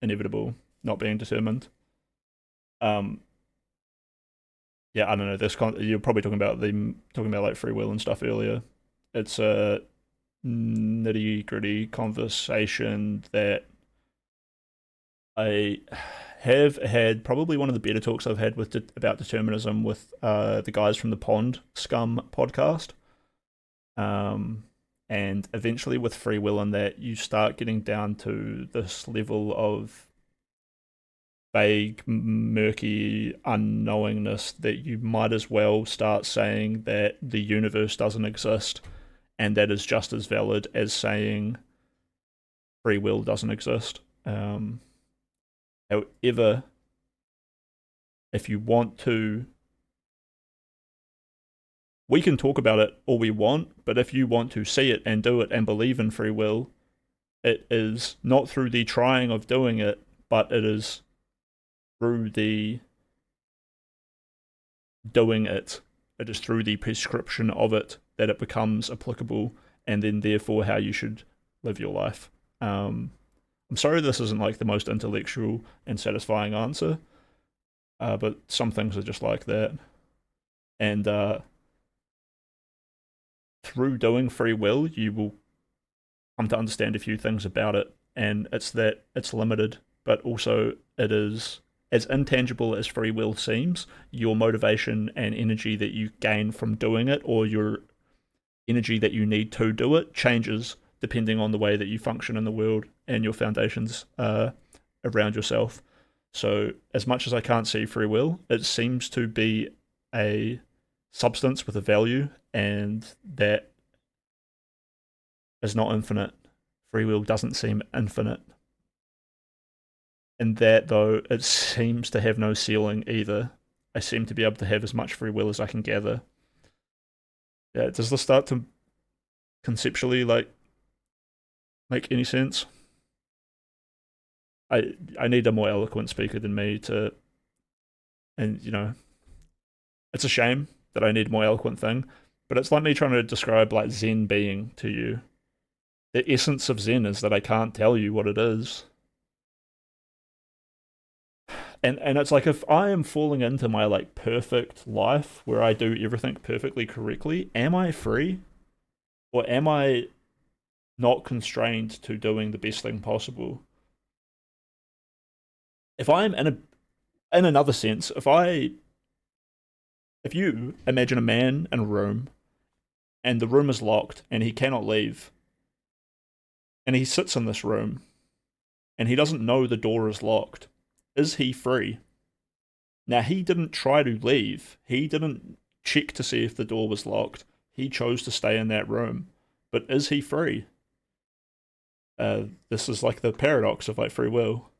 inevitable not being determined. Yeah, I don't know. You're probably talking about like free will and stuff earlier. It's a nitty gritty conversation that I have had, probably one of the better talks I've had about determinism with the guys from the Pond Scum podcast. And eventually with free will and that, you start getting down to this level of vague, murky unknowingness that you might as well start saying that the universe doesn't exist, and that is just as valid as saying free will doesn't exist. However, if you want to, we can talk about it all we want, but if you want to see it and do it and believe in free will, it is not through the trying of doing it, but it is through the doing it. It is through the prescription of it that it becomes applicable, and then therefore how you should live your life. I'm sorry this isn't like the most intellectual and satisfying answer, but some things are just like that. And through doing free will, you will come to understand a few things about it, and it's that it's limited, but also it is, as intangible as free will seems, your motivation and energy that you gain from doing it, or your energy that you need to do it, changes depending on the way that you function in the world and your foundations around yourself. So as much as I can't see free will, it seems to be a substance with a value, and that is not infinite. Free will doesn't seem infinite. And that, though, it seems to have no ceiling either. I seem to be able to have as much free will as I can gather. Yeah, does this start to conceptually, like, make any sense? I need a more eloquent speaker than me to... And, you know, it's a shame that I need a more eloquent thing, but it's like me trying to describe, like, Zen being to you. The essence of Zen is that I can't tell you what it is. And it's like, if I am falling into my, like, perfect life where I do everything perfectly correctly, am I free? Or am I not constrained to doing the best thing possible? If I'm in another sense, if you imagine a man in a room and the room is locked and he cannot leave, and he sits in this room and he doesn't know the door is locked, is he free? Now, he didn't try to leave. He didn't check to see if the door was locked. He chose to stay in that room. But is he free? This is like the paradox of, like, free will.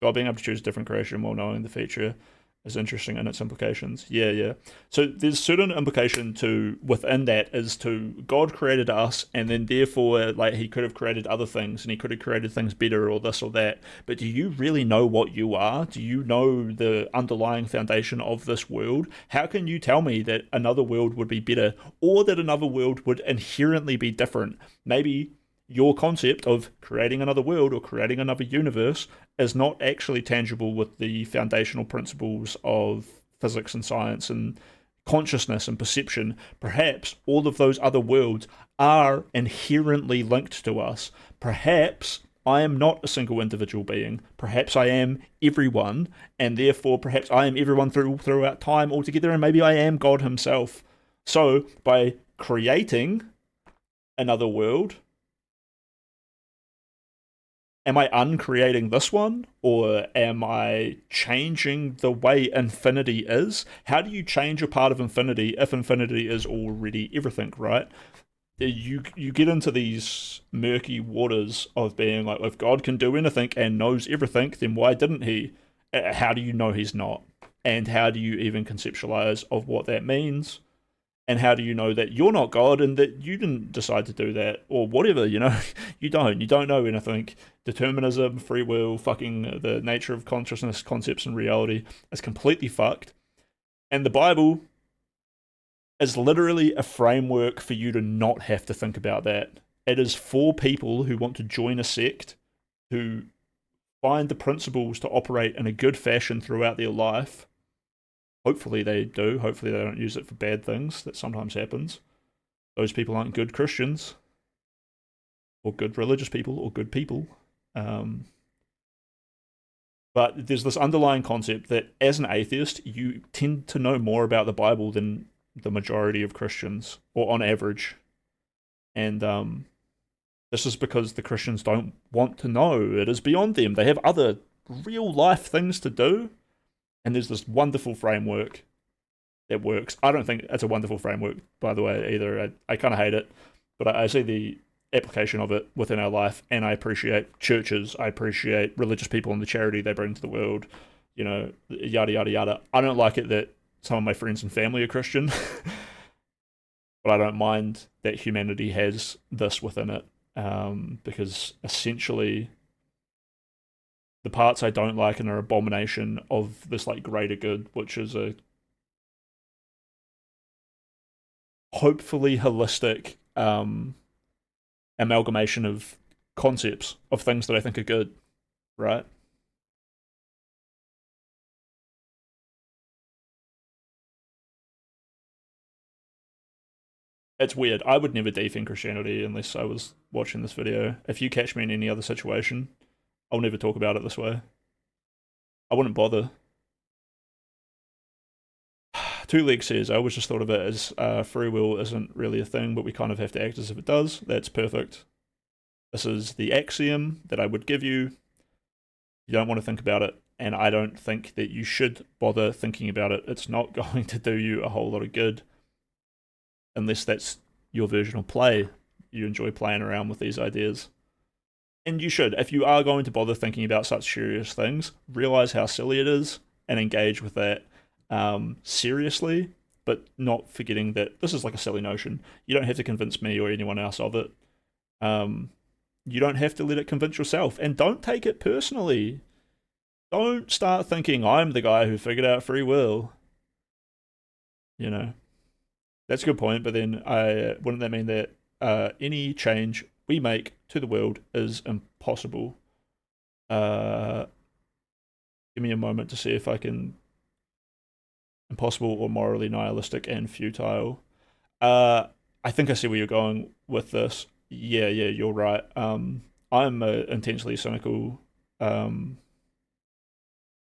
God being able to choose a different creation while knowing the future is interesting in its implications. Yeah. So there's certain implication to within that is to God created us, and then therefore, like, he could have created other things, and he could have created things better or this or that. But do you really know what you are? Do you know the underlying foundation of this world? How can you tell me that another world would be better, or that another world would inherently be different? Maybe your concept of creating another world or creating another universe is not actually tangible with the foundational principles of physics and science and consciousness and perception. Perhaps all of those other worlds are inherently linked to us. Perhaps I am not a single individual being. Perhaps I am everyone, and therefore perhaps I am everyone throughout time altogether, and maybe I am God himself. So by creating another world, am I uncreating this one, or am I changing the way infinity is? How do you change a part of infinity if infinity is already everything, right? You get into these murky waters of being like, if God can do anything and knows everything, then why didn't he? How do you know he's not? And how do you even conceptualize of what that means? And how do you know that you're not God and that you didn't decide to do that or whatever, you know? You don't know anything. Determinism, free will, fucking the nature of consciousness, concepts and reality is completely fucked. And the Bible is literally a framework for you to not have to think about that. It is for people who want to join a sect, who find the principles to operate in a good fashion throughout their life. Hopefully they do. Hopefully they don't use it for bad things. That sometimes happens. Those people aren't good Christians, or good religious people, or good people. But there's this underlying concept that as an atheist, you tend to know more about the Bible than the majority of Christians, or on average. And this is because the Christians don't want to know. It is beyond them. They have other real life things to do. And there's this wonderful framework that works. I don't think it's a wonderful framework, by the way, either. I kind of hate it, but I see the application of it within our life, and I appreciate churches. I appreciate religious people and the charity they bring to the world, you know, yada, yada, yada. I don't like it that some of my friends and family are Christian, but I don't mind that humanity has this within it, because essentially the parts I don't like and are abomination of this, like, greater good, which is a hopefully holistic amalgamation of concepts of things that I think are good, right? It's weird. I would never defend Christianity unless I was watching this video. If you catch me in any other situation, I'll never talk about it this way. I wouldn't bother. Two Leg says, I always just thought of it as free will isn't really a thing, but we kind of have to act as if it does. That's perfect. This is the axiom that I would give you. You don't want to think about it, and I don't think that you should bother thinking about it. It's not going to do you a whole lot of good unless that's your version of play. You enjoy playing around with these ideas. And you should. If you are going to bother thinking about such serious things, realize how silly it is and engage with that seriously, but not forgetting that this is like a silly notion. You don't have to convince me or anyone else of it. You don't have to let it convince yourself. And don't take it personally. Don't start thinking, I'm the guy who figured out free will. You know, that's a good point, but then wouldn't that mean that any change we make to the world is impossible? Give me a moment to see if I can... Impossible or morally nihilistic and futile. I think I see where you're going with this. Yeah, you're right. I'm an intensely cynical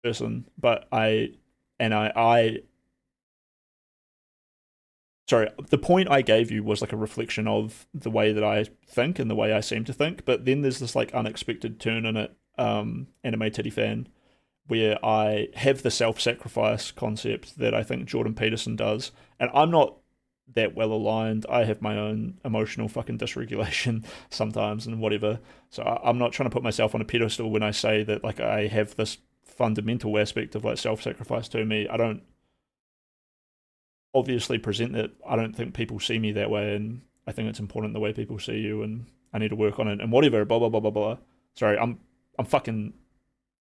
person, but sorry, the point I gave you was like a reflection of the way that I think and the way I seem to think, but then there's this like unexpected turn in it, Anime Titty Fan, where I have the self-sacrifice concept that I think Jordan Peterson does, and I'm not that well aligned. I have my own emotional fucking dysregulation sometimes and whatever, so I'm not trying to put myself on a pedestal when I say that like I have this fundamental aspect of like self-sacrifice to me. I don't obviously present that. I don't think people see me that way, and I think it's important the way people see you, and I need to work on it and whatever, blah blah blah blah blah. Sorry, I'm fucking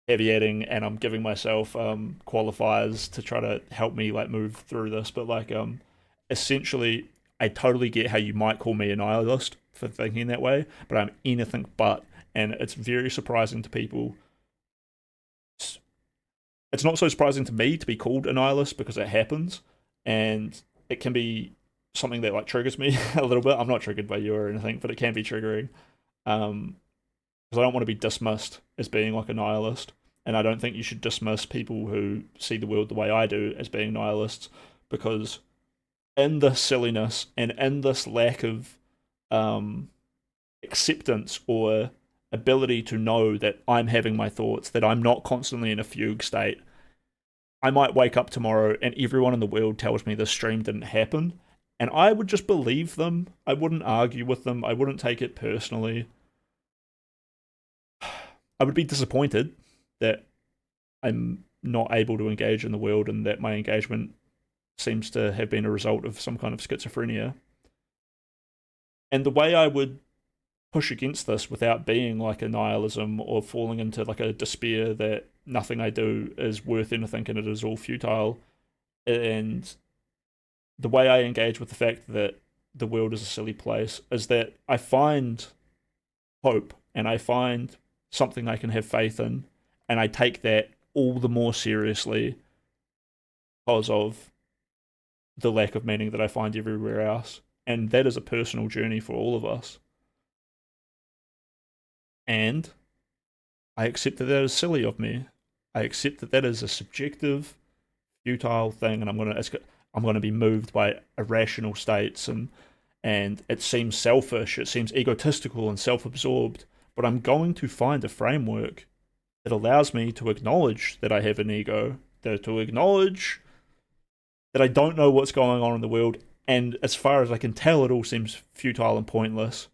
caveating, and I'm giving myself qualifiers to try to help me like move through this, but like essentially I totally get how you might call me a nihilist for thinking that way, but I'm anything but, and it's very surprising to people. It's not so surprising to me to be called a nihilist because it happens, and it can be something that like triggers me a little bit. I'm not triggered by you or anything, but it can be triggering. Because I don't want to be dismissed as being like a nihilist, and I don't think you should dismiss people who see the world the way I do as being nihilists, because in this silliness and in this lack of acceptance or ability to know that I'm having my thoughts, that I'm not constantly in a fugue state, I might wake up tomorrow and everyone in the world tells me this stream didn't happen, and I would just believe them. I wouldn't argue with them. I wouldn't take it personally. I would be disappointed that I'm not able to engage in the world and that my engagement seems to have been a result of some kind of schizophrenia. And the way I would push against this without being like a nihilism or falling into like a despair that nothing I do is worth anything and it is all futile, and the way I engage with the fact that the world is a silly place, is that I find hope and I find something I can have faith in, and I take that all the more seriously because of the lack of meaning that I find everywhere else. And that is a personal journey for all of us. And I accept that that is silly of me. I accept that that is a subjective, futile thing, and I'm gonna be moved by irrational states, and it seems selfish, it seems egotistical and self-absorbed, but I'm going to find a framework that allows me to acknowledge that I have an ego, to acknowledge that I don't know what's going on in the world, and as far as I can tell, it all seems futile and pointless.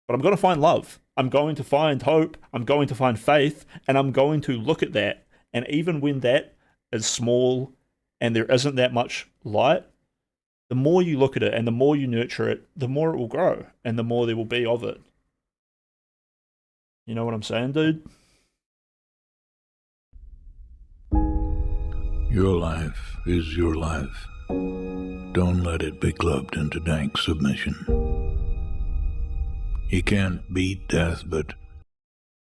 But I'm going to find love. I'm going to find hope. I'm going to find faith, and I'm going to look at that. And even when that is small and there isn't that much light, the more you look at it and the more you nurture it, the more it will grow and the more there will be of it. You know what I'm saying, dude? Your life is your life. Don't let it be clubbed into dank submission. You can't beat death, but...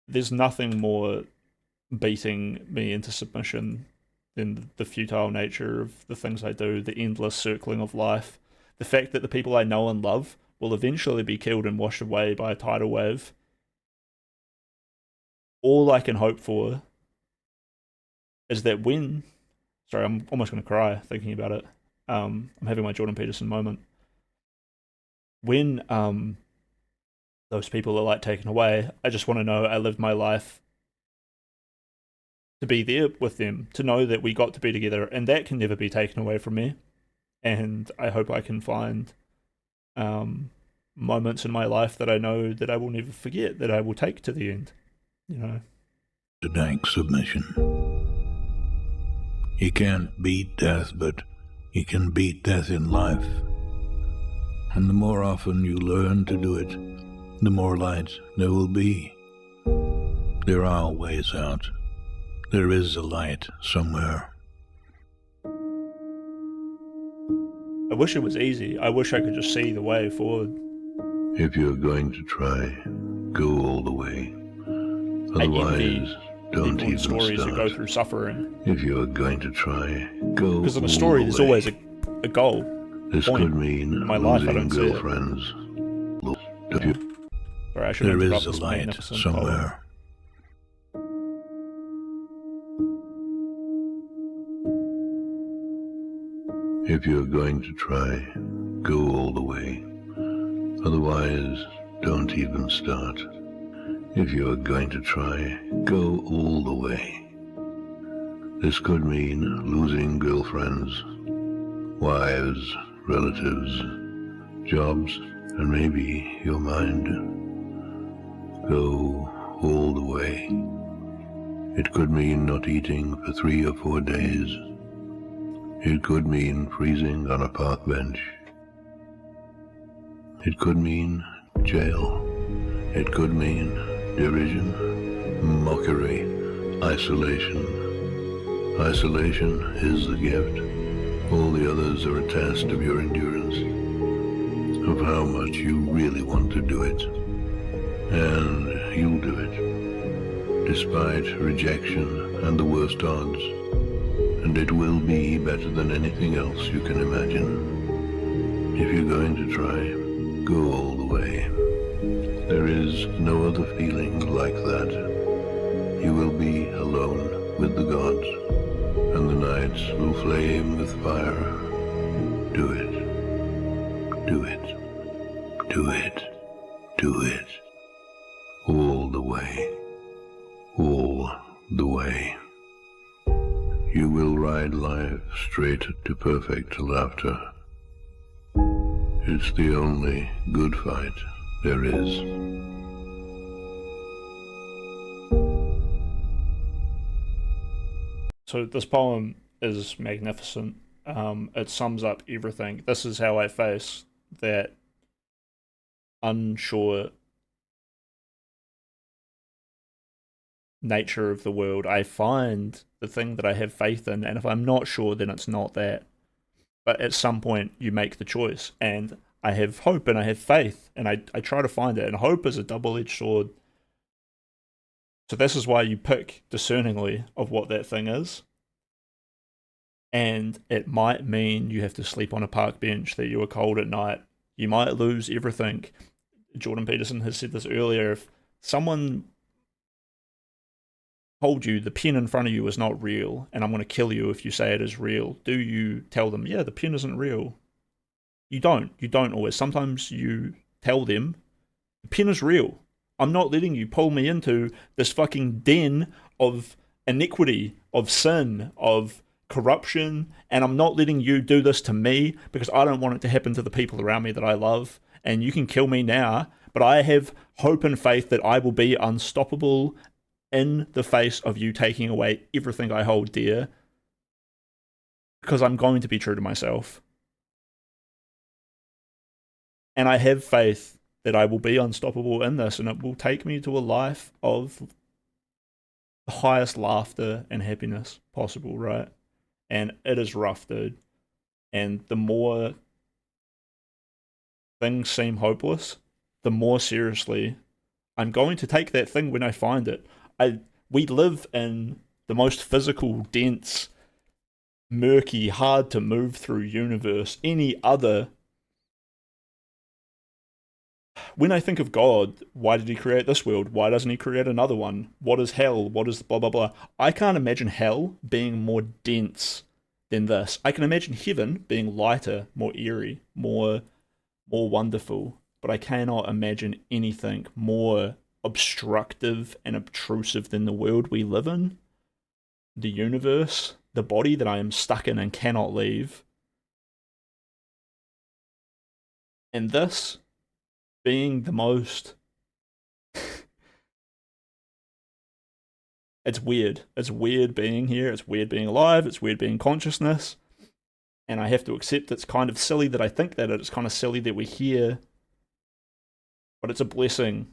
There's nothing more beating me into submission than the futile nature of the things I do, the endless circling of life, the fact that the people I know and love will eventually be killed and washed away by a tidal wave. All I can hope for is that when... Sorry, I'm almost going to cry thinking about it. I'm having my Jordan Peterson moment. When those people are like taken away, I just want to know I lived my life to be there with them, to know that we got to be together, and that can never be taken away from me. And I hope I can find moments in my life that I know that I will never forget, that I will take to the end, you know. The dank submission. You can't beat death, but you can beat death in life. And the more often you learn to do it, the more light there will be. There are ways out. There is a light somewhere. I wish it was easy. I wish I could just see the way forward. If you're going to try, go all the way. Otherwise, don't even stories start. Who go through suffering. If you're going to try, go because in a all story, the there's way. always a goal. This point. could mean in my life, I losing don't see it. girlfriends. Sorry, I should There interrupt is a this light magnificent somewhere. If you're going to try, go all the way. Otherwise, don't even start. If you're going to try, go all the way. This could mean losing girlfriends, wives, relatives, jobs, and maybe your mind. Go all the way. It could mean not eating for 3 or 4 days. It could mean freezing on a park bench. It could mean jail. It could mean derision, mockery, isolation. Isolation is the gift. All the others are a test of your endurance, of how much you really want to do it. And you'll do it, despite rejection and the worst odds. And it will be better than anything else you can imagine. If you're going to try, go all the way. There is no other feeling like that. You will be alone with the gods, and the nights will flame with fire. Do it. Do it. Do it. Do it. All the way. All the way. You will ride life straight to perfect laughter. It's the only good fight there is. So this poem is magnificent. It sums up everything. This is how I face that unsure nature of the world. I find the thing that I have faith in, and if I'm not sure, then it's not that. But at some point, you make the choice, and I have hope and I have faith, and I try to find it, and hope is a double-edged sword. So this is why you pick discerningly of what that thing is. And it might mean you have to sleep on a park bench, that you are cold at night. You might lose everything. Jordan Peterson has said this earlier. If someone told you the pen in front of you is not real, and I'm going to kill you if you say it is real, do you tell them, yeah, the pen isn't real? You don't. You don't always. Sometimes you tell them, the pen is real. I'm not letting you pull me into this fucking den of iniquity, of sin, of corruption, and I'm not letting you do this to me because I don't want it to happen to the people around me that I love. And you can kill me now, but I have hope and faith that I will be unstoppable in the face of you taking away everything I hold dear, because I'm going to be true to myself. And I have faith that I will be unstoppable in this, and it will take me to a life of the highest laughter and happiness possible, right? And it is rough, dude. And the more things seem hopeless, the more seriously I'm going to take that thing when I find it. We live in the most physical, dense, murky, hard to move through universe. When I think of God, why did he create this world? Why doesn't he create another one? What is hell? What is blah, blah, blah? I can't imagine hell being more dense than this. I can imagine heaven being lighter, more eerie, more wonderful. But I cannot imagine anything more obstructive and obtrusive than the world we live in. The universe, the body that I am stuck in and cannot leave. And this being the most... It's weird. It's weird being here. It's weird being alive. It's weird being consciousness. And I have to accept it's kind of silly that I think that it's kind of silly that we're here. But it's a blessing.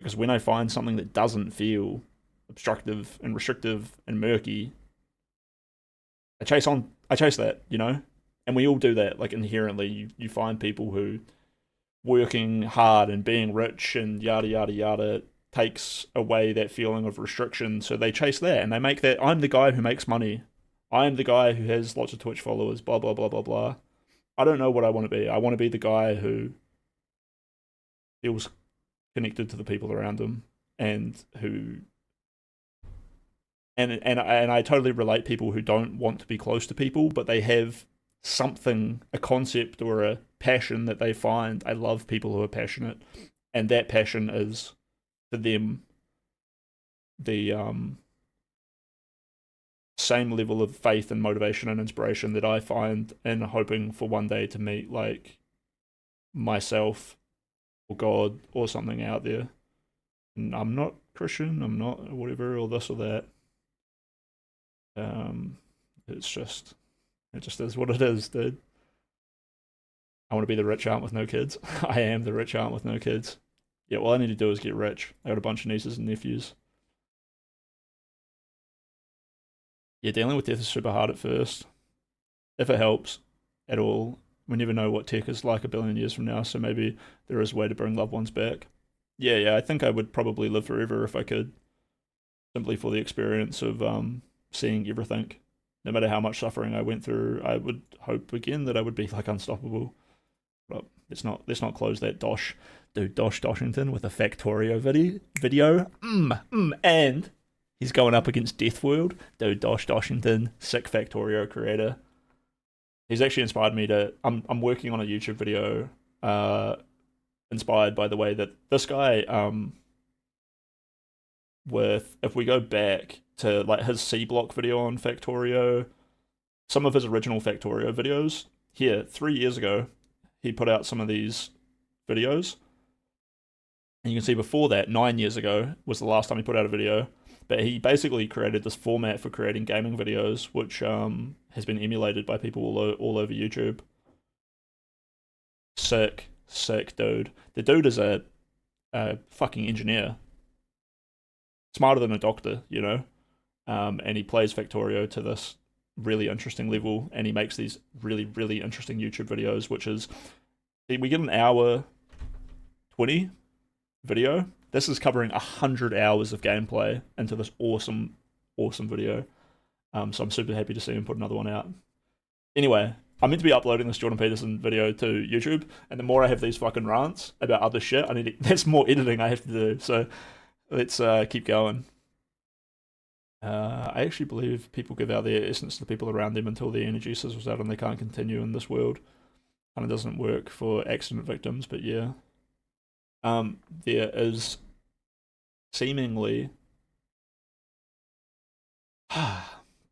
Because when I find something that doesn't feel obstructive and restrictive and murky, I chase that, you know? And we all do that, like inherently. You find people who working hard and being rich and yada yada yada takes away that feeling of restriction, so they chase that and they make that. I'm the guy who makes money. I'm the guy who has lots of Twitch followers, blah blah blah blah blah. I don't know what I want to be. I want to be the guy who feels connected to the people around him and who and I totally relate people who don't want to be close to people, but they have something, a concept or a passion that they find. I love people who are passionate, and that passion is for them the same level of faith and motivation and inspiration that I find in hoping for one day to meet like myself or God or something out there. And I'm not Christian, I'm not whatever or this or that. It just is what it is, dude. I want to be the rich aunt with no kids. I am the rich aunt with no kids. Yeah, all I need to do is get rich. I got a bunch of nieces and nephews. Yeah, dealing with death is super hard at first. If it helps at all. We never know what tech is like a billion years from now, so maybe there is a way to bring loved ones back. Yeah, I think I would probably live forever if I could. Simply for the experience of seeing everything. No matter how much suffering I went through, I would hope again that I would be like unstoppable. But let's not close that Dosh. Dude, Dosh Doshington with a Factorio video. And he's going up against Deathworld. Dude, Dosh Doshington, sick Factorio creator. He's actually inspired me to... I'm working on a YouTube video inspired by the way that this guy... if we go back to like his C block video on Factorio, some of his original Factorio videos, here, 3 years ago, he put out some of these videos. And you can see before that, 9 years ago, was the last time he put out a video. But he basically created this format for creating gaming videos, which has been emulated by people all over YouTube. Sick dude. The dude is a fucking engineer. Smarter than a doctor, you know? And he plays Factorio to this really interesting level, and he makes these really, really interesting YouTube videos, which is... we get an hour 20 video. This is covering 100 hours of gameplay into this awesome video. So I'm super happy to see him put another one out. Anyway, I'm meant to be uploading this Jordan Peterson video to YouTube, and the more I have these fucking rants about other shit, there's more editing I have to do. So let's keep going. I actually believe people give out their essence to people around them until their energy sizzles out and they can't continue in this world. Kind of doesn't work for accident victims, but yeah. There is seemingly...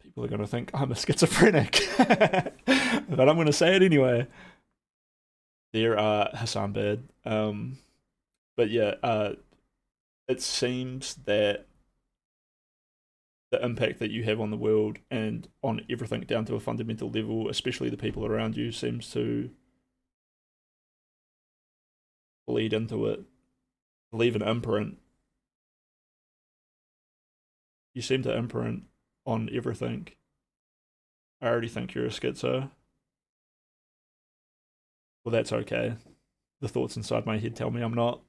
people are going to think I'm a schizophrenic. But I'm going to say it anyway. There are Hassan Bad. But yeah, it seems that the impact that you have on the world and on everything down to a fundamental level, especially the people around you, seems to bleed into it, leave an imprint. You seem to imprint on everything. I already think you're a schizo. Well, that's okay. The thoughts inside my head tell me I'm not.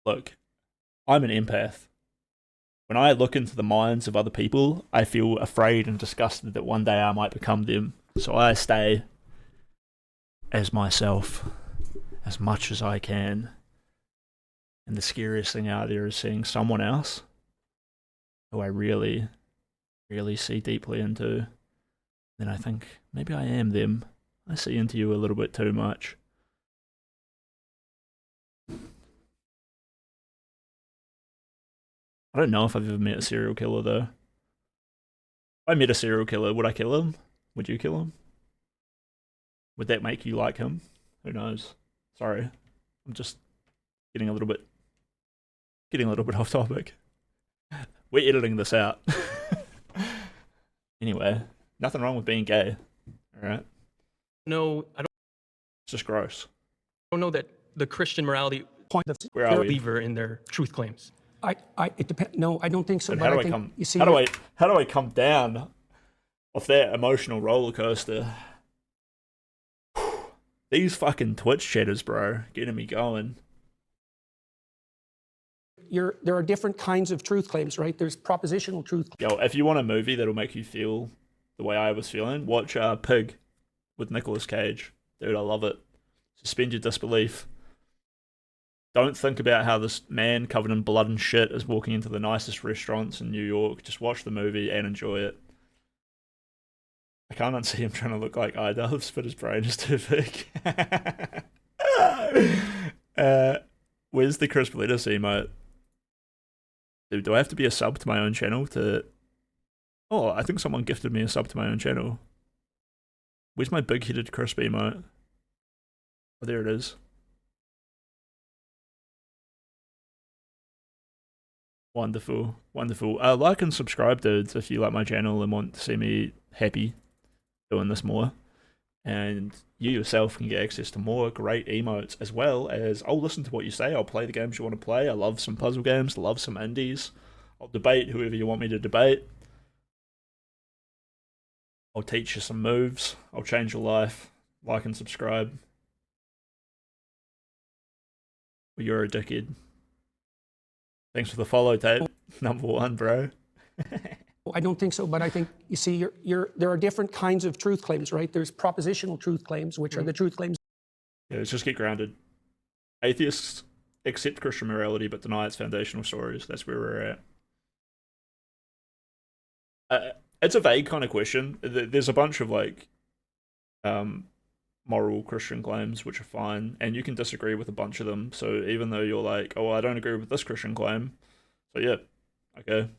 Look, I'm an empath. When I look into the minds of other people, I feel afraid and disgusted that one day I might become them. So I stay as myself as much as I can. And the scariest thing out there is seeing someone else who I really, really see deeply into. Then I think, maybe I am them. I see into you a little bit too much. I don't know if I've ever met a serial killer though. If I met a serial killer, would I kill him? Would you kill him? Would that make you like him? Who knows? Sorry, I'm just getting a little bit off topic. We're editing this out. Anyway, nothing wrong with being gay. All right. No, I don't. It's just gross. I don't know that the Christian morality point of Where are we? believer in their truth claims. It depends. No, I don't think so. And But how do I I think come? you see, How do I come down off that emotional roller coaster? These fucking Twitch chatters, bro, getting me going. there are different kinds of truth claims, right? There's propositional truth. Yo, if you want a movie that'll make you feel the way I was feeling, watch Pig with Nicolas Cage. Dude, I love it. Suspend your disbelief. Don't think about how this man covered in blood and shit is walking into the nicest restaurants in New York. Just watch the movie and enjoy it. I can't unsee him trying to look like iDubbbz, but his brain is too big. Where's the Chris Politis emote? Dude, do I have to be a sub to my own channel to... Oh, I think someone gifted me a sub to my own channel. Where's my big-headed crisp emote? Oh, there it is. Wonderful, wonderful. Like and subscribe, dudes, if you like my channel and want to see me happy doing this more. And you yourself can get access to more great emotes, as well as I'll listen to what you say. I'll play the games you want to play. I love some puzzle games, love some indies. I'll debate whoever you want me to debate. I'll teach you some moves. I'll change your life. Like and subscribe. Well, you're a dickhead. Thanks for the follow, tape. Number one, bro. I don't think so, but I think, you see, there are different kinds of truth claims, right? There's propositional truth claims, which are the truth claims. Yeah, let's just get grounded. Atheists accept Christian morality but deny its foundational stories. That's where we're at. It's a vague kind of question. There's a bunch of like moral Christian claims which are fine, and you can disagree with a bunch of them. So even though you're like, oh, I don't agree with this Christian claim, so yeah, okay.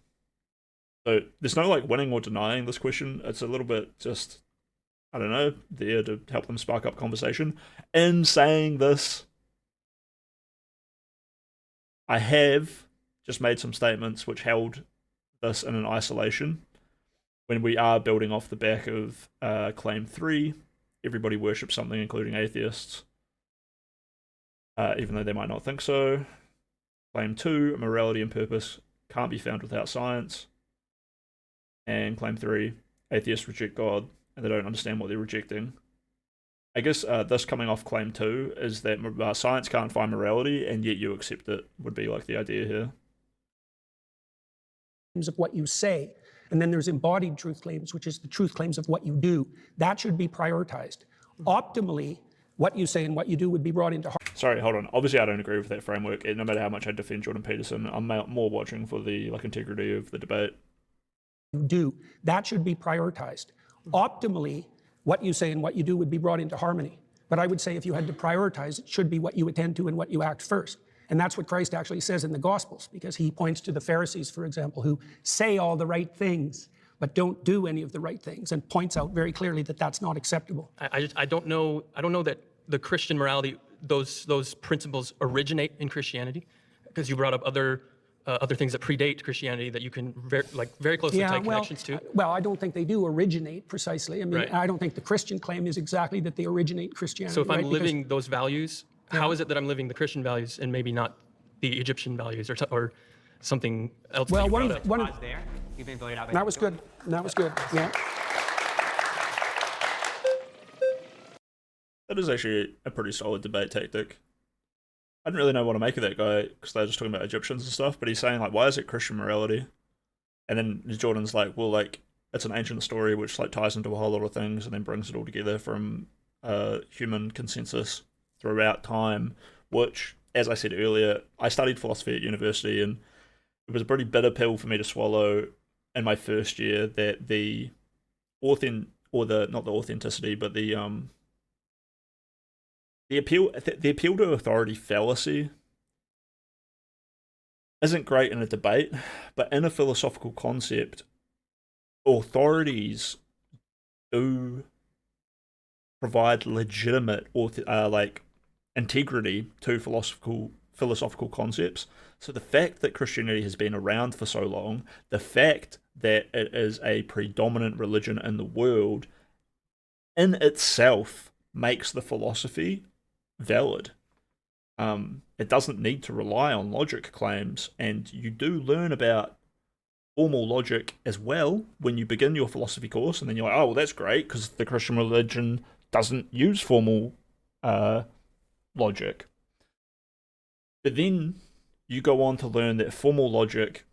So there's no like winning or denying this question. It's a little bit just, I don't know, there to help them spark up conversation. In saying this, I have just made some statements which held this in an isolation. When we are building off the back of claim 3, everybody worships something, including atheists, even though they might not think so. Claim 2, morality and purpose can't be found without science. And claim 3, atheists reject God, and they don't understand what they're rejecting. I guess this coming off claim 2 is that science can't find morality, and yet you accept it, would be like the idea here. Of what you say. And then there's embodied truth claims, which is the truth claims of what you do. That should be prioritized. Optimally, what you say and what you do would be brought into harmony. Sorry, hold on. Obviously, I don't agree with that framework. No matter how much I defend Jordan Peterson, I'm more watching for the integrity of the debate. You do. That should be prioritized. Optimally, what you say and what you do would be brought into harmony. But I would say if you had to prioritize, it should be what you attend to and what you act first. And that's what Christ actually says in the Gospels, because he points to the Pharisees, for example, who say all the right things, but don't do any of the right things, and points out very clearly that that's not acceptable. I don't know that the Christian morality, those principles originate in Christianity, because you brought up other things that predate Christianity that you can very closely tie connections to. Well, I don't think they do originate precisely. I mean, Right. I don't think the Christian claim is exactly that they originate in Christianity. So if I'm right? living those values, how is it that I'm living the Christian values and maybe not the Egyptian values or something else? Well, Pause there. You've been voted out by that was good. That was good. Yeah. That is actually a pretty solid debate tactic. I didn't really know what to make of that guy, because they're just talking about Egyptians and stuff, but he's saying, like, why is it Christian morality? And then Jordan's like, well, like, it's an ancient story which, like, ties into a whole lot of things and then brings it all together from human consensus throughout time, which, as I said earlier, I studied philosophy at university, and it was a pretty bitter pill for me to swallow in my first year that the authenticity, but the appeal to authority fallacy isn't great in a debate, but in a philosophical concept, authorities do provide legitimate like integrity to philosophical concepts. So the fact that Christianity has been around for so long, the fact that it is a predominant religion in the world, in itself makes the philosophy valid. It doesn't need to rely on logic claims, and you do learn about formal logic as well when you begin your philosophy course, and then you're like, oh, well, that's great, because the Christian religion doesn't use formal logic. But then you go on to learn that formal logic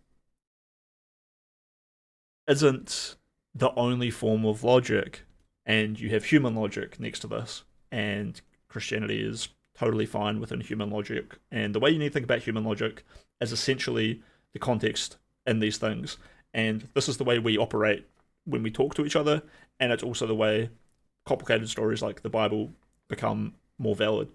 isn't the only form of logic, and you have human logic next to this, and Christianity is totally fine within human logic. And the way you need to think about human logic is essentially the context in these things. And this is the way we operate when we talk to each other, and it's also the way complicated stories like the Bible become more valid.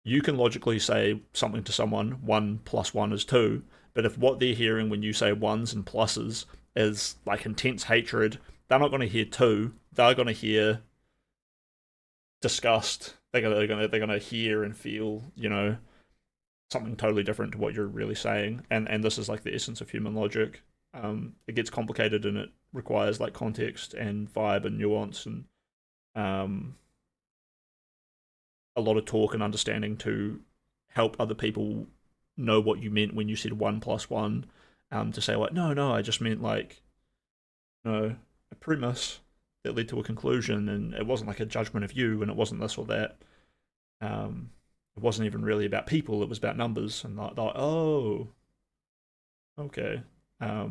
You can logically say something to someone, 1 + 1 is 2, but if what they're hearing when you say ones and pluses is like intense hatred, they're not going to hear 2. They're going to hear disgust. They're going to hear and feel, something totally different to what you're really saying. And this is like the essence of human logic. It gets complicated, and it requires like context and vibe and nuance and a lot of talk and understanding to help other people know what you meant when you said 1 + 1. To say like, no, I just meant like, a premise that led to a conclusion, and it wasn't like a judgment of you, and it wasn't this or that. It wasn't even really about people, it was about numbers, and like, oh, okay. I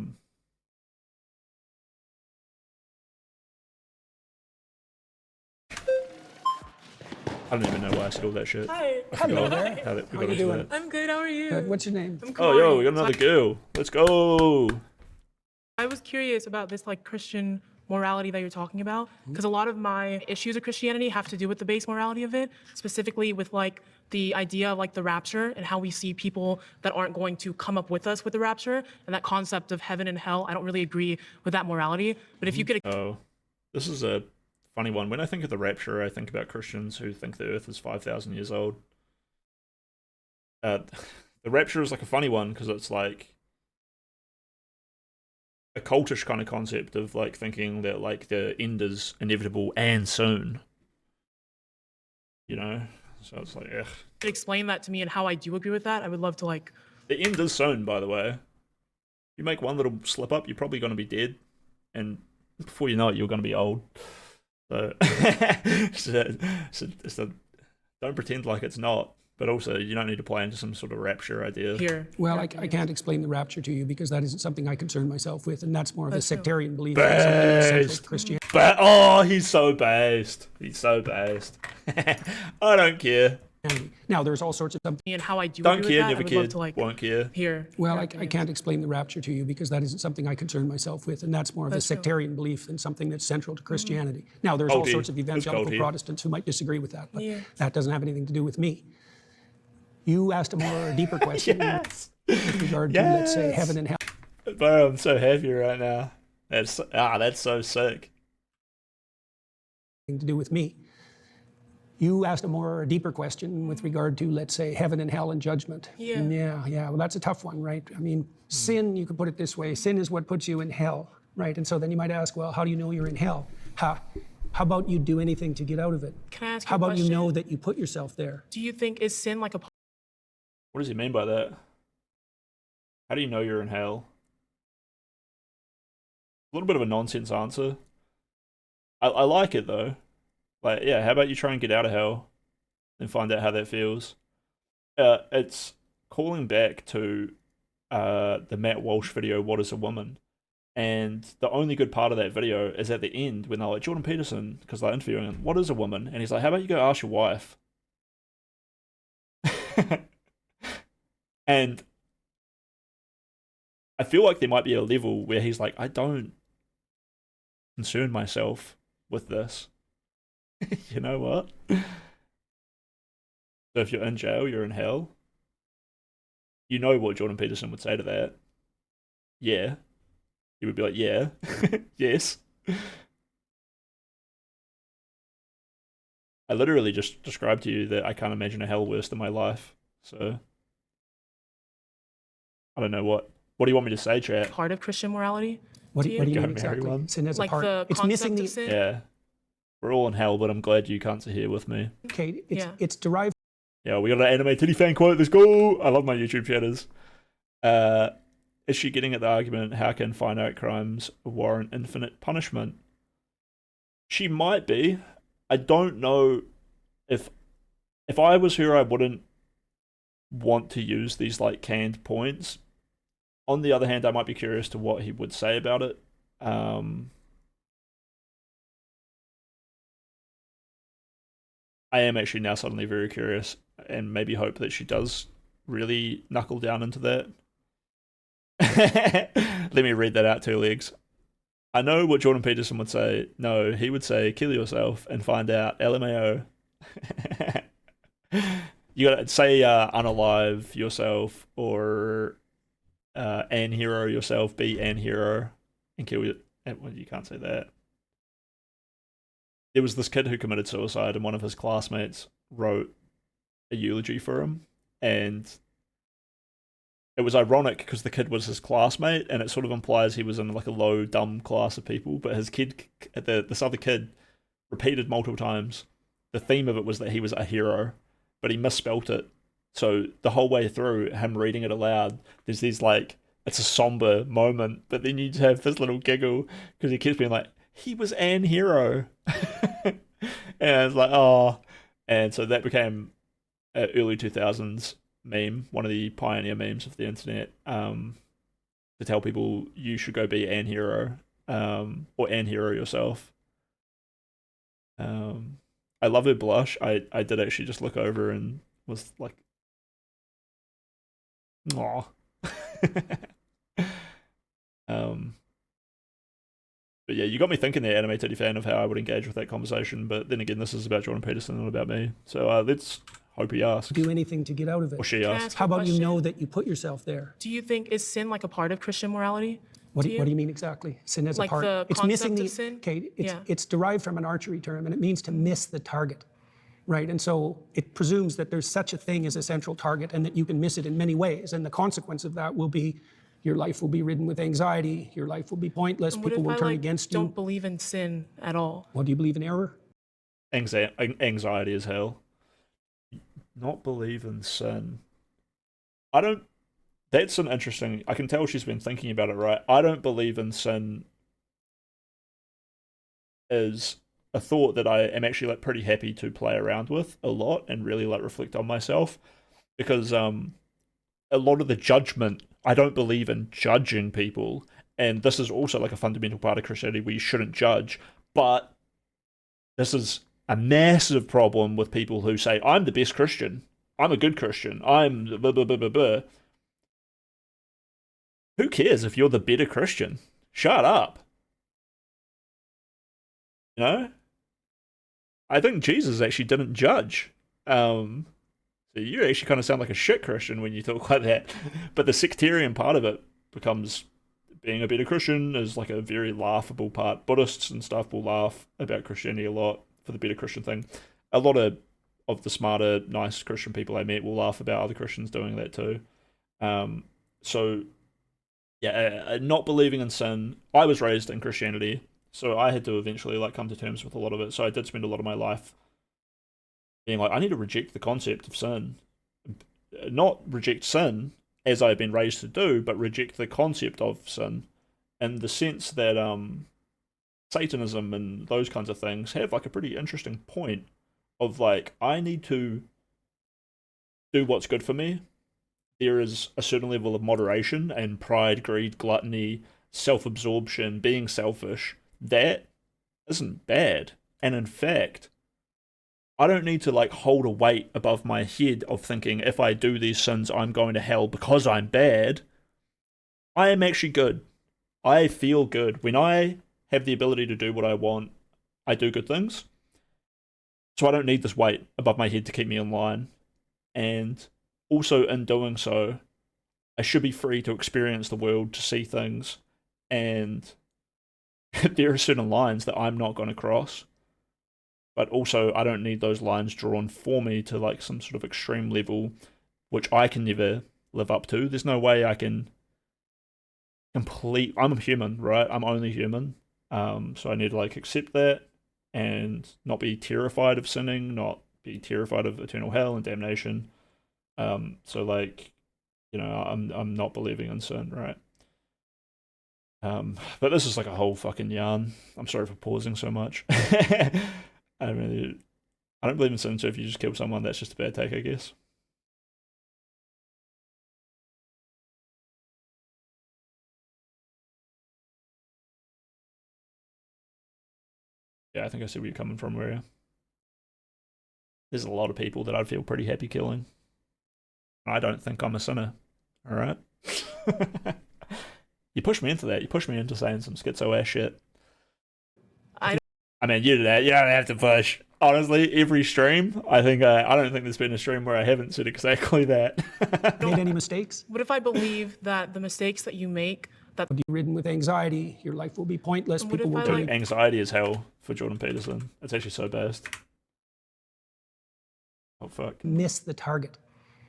don't even know why I said all that shit. Hi. Hello there. How are you doing? I'm good. How are you? Good. What's your name? I'm Oh, yo, we got another girl. Let's go. I was curious about this like Christian morality that you're talking about, because a lot of my issues with Christianity have to do with the base morality of it, specifically with like the idea of like the rapture and how we see people that aren't going to come up with us with the rapture, and that concept of heaven and hell. I don't really agree with that morality, but if you could. Oh, this is a funny one. When I think of the rapture, I think about Christians who think the earth is 5,000 years old. The rapture is like a funny one because it's like a cultish kind of concept of like thinking that like the end is inevitable and soon. So it's like, ugh. Explain that to me and how I do agree with that. I would love to like. The end is soon, by the way. You make one little slip up, you're probably going to be dead, and before you know it, you're going to be old. So, so don't pretend like it's not. But also, you don't need to play into some sort of rapture idea. Here. Well, I can't explain the rapture to you because that isn't something I concern myself with, and that's more of a sectarian belief than something that's central to Christianity. Oh, he's so based. He's so based. I don't care. Now, there's all sorts of something. And how I do don't agree care, with that, never I would cared, love to like won't care. Here. Well, I can't explain the rapture to you because that isn't something I concern myself with, and that's more of a sectarian belief than something that's central to Christianity. Now, there's all sorts of evangelical Protestants who might disagree with that, but that doesn't have anything to do with me. You asked a more deeper question with regard to, let's say, heaven and hell. Bro, I'm so happy right now. That's so sick. To do with me. You asked a more deeper question with regard to, let's say, heaven and hell and judgment. Yeah. Well, that's a tough one, right? I mean, sin, you could put it this way, sin is what puts you in hell, right? And so then you might ask, well, how do you know you're in hell? How about you do anything to get out of it? Can I ask How you a about you question? know that you put yourself there? Do you think is sin like a? What does he mean by that? How do you know you're in hell? A little bit of a nonsense answer. I like it though. Like, yeah, how about you try and get out of hell and find out how that feels? It's calling back to the Matt Walsh video, What is a Woman? And the only good part of that video is at the end when they're like, Jordan Peterson, because they're interviewing him, what is a woman? And he's like, how about you go ask your wife? And I feel like there might be a level where he's like, I don't concern myself with this. You know what? So if you're in jail, you're in hell. you know what Jordan Peterson would say to that. Yeah. He would be like, yeah, yes. I literally just described to you that I can't imagine a hell worse than my life. So I don't know what do you want me to say, chat? Part of Christian morality. What do to you Go mean exactly? marry one? Sin as a Like part. the It's concept missing of sin? Yeah. We're all in hell, but I'm glad you cunts are here with me. Okay, Yeah. it's derived. Yeah, we got an anime titty fan quote. Let's go. I love my YouTube chatters. Is she getting at the argument, how can finite crimes warrant infinite punishment? She might be. I don't know if I was her, I wouldn't want to use these like canned points. On the other hand, I might be curious to what he would say about it. I am actually now suddenly very curious and maybe hope that she does really knuckle down into that. Let me read that out, 2 legs. I know what Jordan Peterson would say. No, he would say, kill yourself and find out. LMAO. You gotta say unalive yourself or an hero yourself, be an hero and kill you. Well, you can't say that. There was this kid who committed suicide and one of his classmates wrote a eulogy for him, and it was ironic because the kid was his classmate, and it sort of implies he was in like a low, dumb class of people. But his kid, this other kid, repeated multiple times. The theme of it was that he was a hero, but he misspelt it. So the whole way through, him reading it aloud, there's these like, it's a somber moment, but then you just have this little giggle because he keeps being like, he was an hero. And it's like, oh. And so that became an early 2000s meme, one of the pioneer memes of the internet, to tell people you should go be an hero, or an hero yourself. I love her blush. I did actually just look over and was like, aw. But yeah, you got me thinking there, Anime Titty fan, of how I would engage with that conversation. But then again, this is about Jordan Peterson, not about me. So let's hope he asks. Do anything to get out of it. Or she asks. How about you know that you put yourself there? Do you think is sin like a part of Christian morality? What do you mean exactly? Sin as Like a part. the It's concept missing of sin? Okay, Yeah. it's derived from an archery term, and it means to miss the target, right? And so it presumes that there's such a thing as a central target, and that you can miss it in many ways. And the consequence of that will be, your life will be ridden with anxiety. Your life will be pointless. And what People if will I, turn like, against you. don't believe in sin at all? What do you believe in error? Anxiety as hell. Not believe in sin. I don't. That's an interesting. I can tell she's been thinking about it, right? I don't believe in sin is a thought that I am actually like pretty happy to play around with a lot and really like reflect on myself, because a lot of the judgment, I don't believe in judging people, and this is also like a fundamental part of Christianity where you shouldn't judge. But this is a massive problem with people who say, I'm the best Christian, I'm a good Christian, I'm blah, blah, blah, blah, blah. Who cares if you're the better Christian? Shut up. You know? I think Jesus actually didn't judge. So you actually kind of sound like a shit Christian when you talk like that. But the sectarian part of it becomes being a better Christian is like a very laughable part. Buddhists and stuff will laugh about Christianity a lot for the better Christian thing. A lot of the smarter, nice Christian people I met will laugh about other Christians doing that too. So yeah, not believing in sin. I was raised in Christianity, so I had to eventually like come to terms with a lot of it. So I did spend a lot of my life being like, I need to reject the concept of sin. Not reject sin as I've been raised to do, but reject the concept of sin, in the sense that Satanism and those kinds of things have like a pretty interesting point of like, I need to do what's good for me. There is a certain level of moderation and pride, greed, gluttony, self-absorption, being selfish. That isn't bad. And in fact, I don't need to like hold a weight above my head of thinking if I do these sins, I'm going to hell because I'm bad. I am actually good. I feel good. When I have the ability to do what I want, I do good things. So I don't need this weight above my head to keep me in line. And also in doing so, I should be free to experience the world, to see things, and there are certain lines that I'm not going to cross. But also, I don't need those lines drawn for me to like some sort of extreme level, which I can never live up to. There's no way I can I'm a human, right? I'm only human. So I need to like accept that and not be terrified of sinning, not be terrified of eternal hell and damnation. So like, I'm not believing in sin, right? But this is like a whole fucking yarn. I'm sorry for pausing so much. I don't believe in sin, so if you just kill someone, that's just a bad take, I guess. Yeah, I think I see where you're coming from, Maria. There's a lot of people that I'd feel pretty happy killing. I don't think I'm a sinner. All right? You push me into that. You push me into saying some schizo ass shit. I mean, you do that. You don't have to push. Honestly, every stream, I don't think there's been a stream where I haven't said exactly that. Made any mistakes? What if I believe that the mistakes that you make, that You're ridden with anxiety, your life will be pointless, What people if will I, turn like- Anxiety is hell for Jordan Peterson. It's actually so bad. Oh, fuck. miss the target,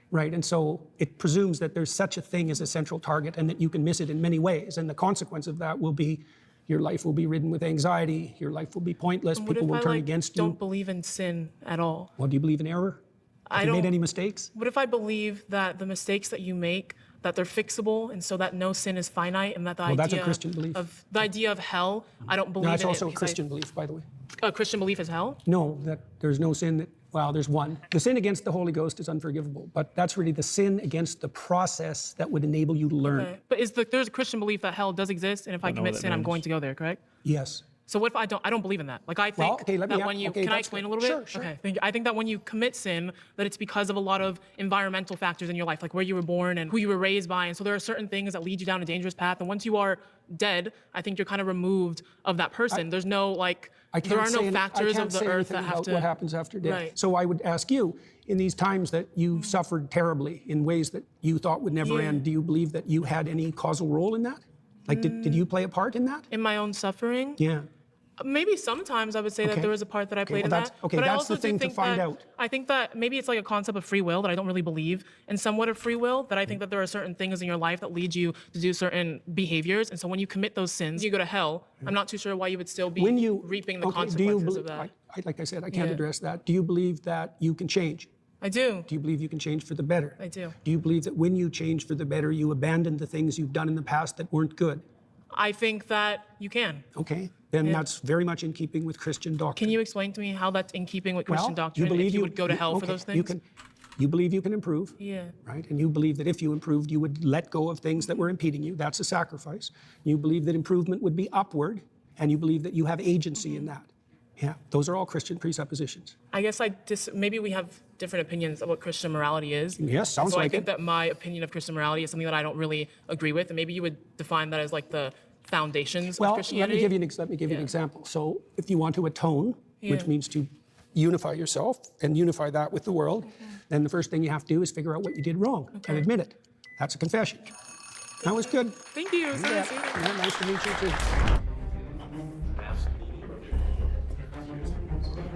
right? And so it presumes that there's such a thing as a central target and that you can miss it in many ways. And the consequence of that will be your life will be ridden with anxiety, your life will be pointless, what people if will I turn like against you. don't believe in sin at all? Well, do you believe in error? Have you made any mistakes? What if I believe that the mistakes that you make, that they're fixable, and so that no sin is finite, and that the Well, idea that's a Christian belief. of the idea of hell, I don't believe That's in also it a because Christian belief, by the way. A Christian belief is hell? No, that there's no sin that, well, there's one. The sin against the Holy Ghost is unforgivable, but that's really the sin against the process that would enable you to learn. Okay. But there's a Christian belief that hell does exist, and if I know commit what that sin, I'm means. going to go there, correct? Yes. So what if I don't believe in that? Like I think Well, okay, let me that have- when you okay, can I that's explain good. a little bit? Sure, sure. Okay. I think that when you commit sin, that it's because of a lot of environmental factors in your life, like where you were born and who you were raised by, and so there are certain things that lead you down a dangerous path. And once you are dead, I think you're kind of removed of that person. There's no like there are no factors of the earth that have to. What happens after death. Right. So I would ask you, in these times that you've suffered terribly in ways that you thought would never Yeah. end, do you believe that you had any causal role in that? Like, did you play a part in that? In my own suffering? Yeah. Maybe sometimes I would say that Okay. there was a part that I played in well, that. okay, but I that's also the thing do to think find that, out. I think that maybe it's like a concept of free will that I don't really believe in somewhat of free will, that I think that there are certain things in your life that lead you to do certain behaviors. And so when you commit those sins, you go to hell. I'm not too sure why you would still be reaping the consequences of that. Like I said, I can't Yeah. address that. Do you believe that you can change? I do. Do you believe you can change for the better? I do. Do you believe that when you change for the better, you abandon the things you've done in the past that weren't good? I think that you can. Okay, then Yeah. that's very much in keeping with Christian doctrine. Can you explain to me how that's in keeping with Christian doctrine? You believe if you would go to hell for okay, those things? You believe you can improve. Yeah. Right? And you believe that if you improved, you would let go of things that were impeding you. That's a sacrifice. You believe that improvement would be upward, and you believe that you have agency in that. Yeah, those are all Christian presuppositions. I guess maybe we have different opinions of what Christian morality is. Yes, sounds so like I think it. that my opinion of Christian morality is something that I don't really agree with, and maybe you would define that as like the foundations of Well, let Christianity. me give you an example. So if you want to atone, which Yeah. means to unify yourself and unify that with the world, then the first thing you have to do is figure out what you did wrong and admit it. That's a confession. That was good. Thank you. So nice to meet you. Yeah, nice to meet you too.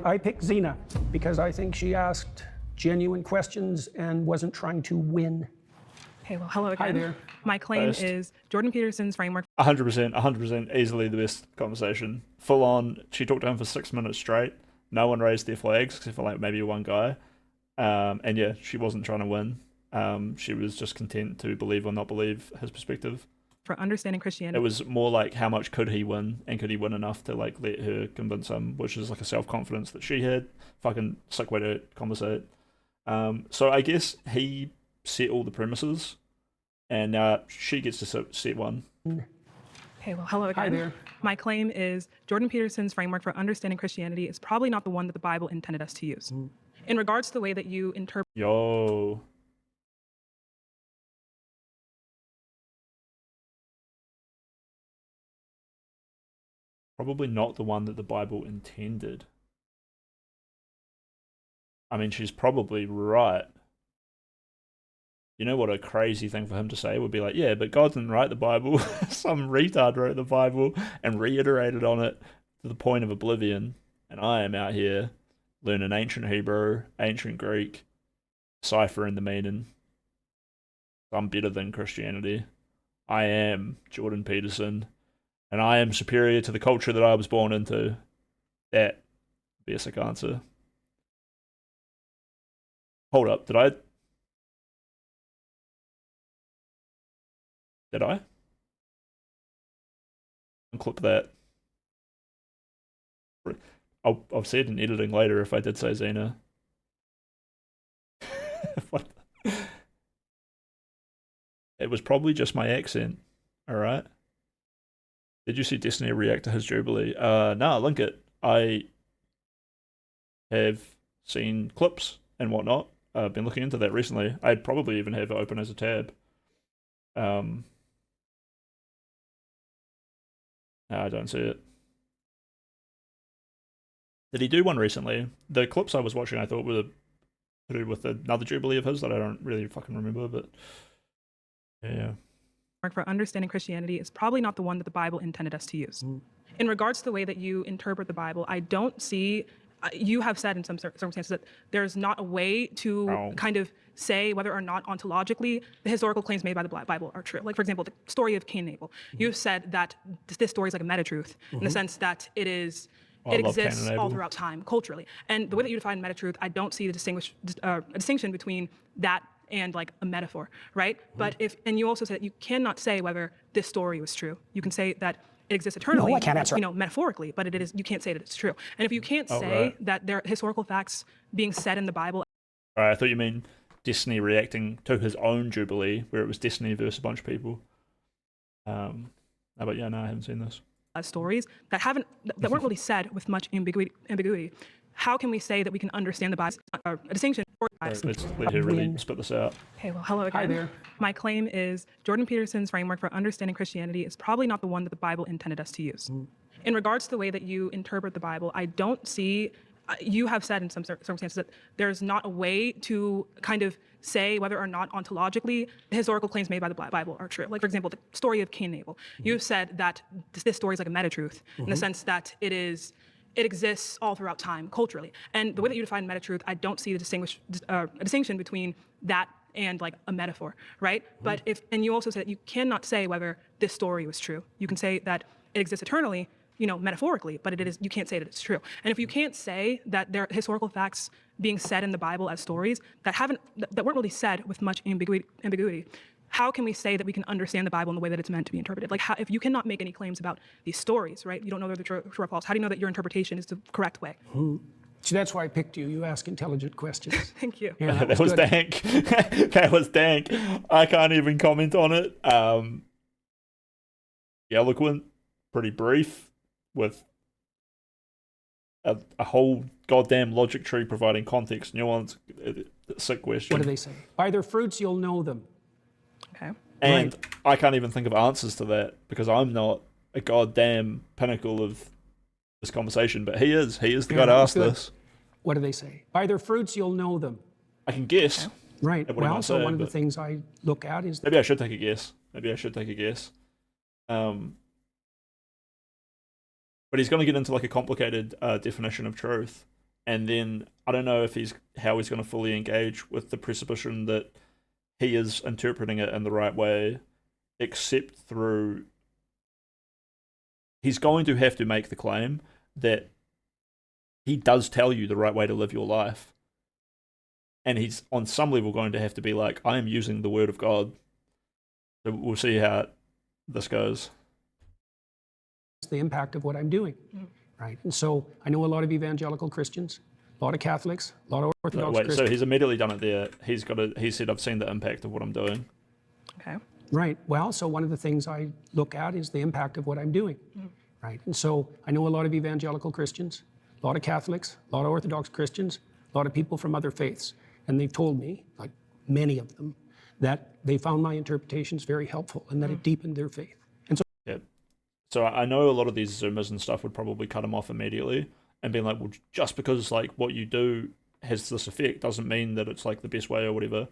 I picked Zena because I think she asked genuine questions and wasn't trying to win. Okay, well, hello again. Hi there. My claim First. is Jordan Peterson's framework 100%, easily the best conversation. Full on, she talked to him for 6 minutes straight. No one raised their flags except for like maybe one guy. And yeah, she wasn't trying to win. She was just content to believe or not believe his perspective. for understanding Christianity. It was more like how much could he win, and could he win enough to like let her convince him, which is like a self-confidence that she had. Fucking sick way to conversate. So I guess he set all the premises, and now she gets to set one. Okay, well, hello again. Hi there. My claim is Jordan Peterson's framework for understanding Christianity is probably not the one that the Bible intended us to use. In regards to the way that you interpret Yo. Probably not the one that the Bible intended. I mean, she's probably right. You know what a crazy thing for him to say would be like, yeah, but God didn't write the Bible. Some retard wrote the Bible and reiterated on it to the point of oblivion. And I am out here learning ancient Hebrew, ancient Greek, ciphering the meaning. I'm better than Christianity. I am Jordan Peterson, and I am superior to the culture that I was born into. That would be a sick answer. Hold up, did I? Unclip that. I'll see it in editing later if I did say Xena. What? It was probably just my accent. Alright. Did you see Destiny react to his Jubilee? Nah, link it. I have seen clips and whatnot. I've been looking into that recently. I'd probably even have it open as a tab. No, I don't see it. Did he do one recently? The clips I was watching I thought were to do with another Jubilee of his that I don't really fucking remember, but yeah. For understanding Christianity is probably not the one that the Bible intended us to use. In regards to the way that you interpret the Bible, I don't see, you have said in some circumstances that there's not a way to kind of say whether or not ontologically the historical claims made by the Bible are true. Like, for example, the story of Cain and Abel. You've said that this story is like a meta-truth in the sense that it exists all throughout time, culturally. And the way that you define meta-truth, I don't see the distinction between that and like a metaphor, right? But and you also said that you cannot say whether this story was true. You can say that it exists eternally, No, I can't answer. Metaphorically, but you can't say that it's true. And if you can't say that there are historical facts being said in the Bible. Alright, I thought you mean Destiny reacting to his own Jubilee, where it was Destiny versus a bunch of people. But yeah, no, I haven't seen this. Stories that weren't really said with much ambiguity. How can we say that we can understand the Bible? A distinction. Let's let her really spit this out. Okay, well, hello again. Hi there. My claim is Jordan Peterson's framework for understanding Christianity is probably not the one that the Bible intended us to use. In regards to the way that you interpret the Bible, I don't see, you have said in some circumstances that there's not a way to kind of say whether or not ontologically the historical claims made by the Bible are true. Like, for example, the story of Cain and Abel. You've said that this story is like a meta-truth in the sense that it exists all throughout time, culturally. And the way that you define meta-truth, I don't see a distinction between that and like a metaphor, right? But and you also said that you cannot say whether this story was true. You can say that it exists eternally, metaphorically, but you can't say that it's true. And if you can't say that there are historical facts being said in the Bible as stories that weren't really said with much ambiguity, how can we say that we can understand the Bible in the way that it's meant to be interpreted? Like, if you cannot make any claims about these stories, right? You don't know whether they're true or false. How do you know that your interpretation is the correct way? So that's why I picked you. You ask intelligent questions. Thank you. Yeah, that was dank. That was dank. I can't even comment on it. Eloquent, pretty brief, with a whole goddamn logic tree providing context, nuance. Sick question. What do they say? By their fruits you'll know them. Okay. And I can't even think of answers to that because I'm not a goddamn pinnacle of this conversation, but he is. He is the guy to ask this. What do they say? By their fruits you'll know them. I can guess. Right. Well, so one of the things I look at is... Maybe I should take a guess. But he's going to get into like a complicated definition of truth. And then I don't know if how he's going to fully engage with the presupposition that he is interpreting it in the right way, except through... He's going to have to make the claim that he does tell you the right way to live your life. And he's on some level going to have to be like, I am using the word of God. So we'll see how this goes. The impact of what I'm doing, right? And so I know a lot of evangelical Christians, a lot of Catholics, a lot of Orthodox Christians. So he's immediately done it there. He said, I've seen the impact of what I'm doing. Okay. Right. Well, so one of the things I look at is the impact of what I'm doing, right? And so I know a lot of evangelical Christians, a lot of Catholics, a lot of Orthodox Christians, a lot of people from other faiths. And they've told me, like many of them, that they found my interpretations very helpful and that it deepened their faith. And so, yeah. So I know a lot of these Zoomers and stuff would probably cut him off immediately and be like, well, just because like what you do has this effect doesn't mean that it's like the best way or whatever.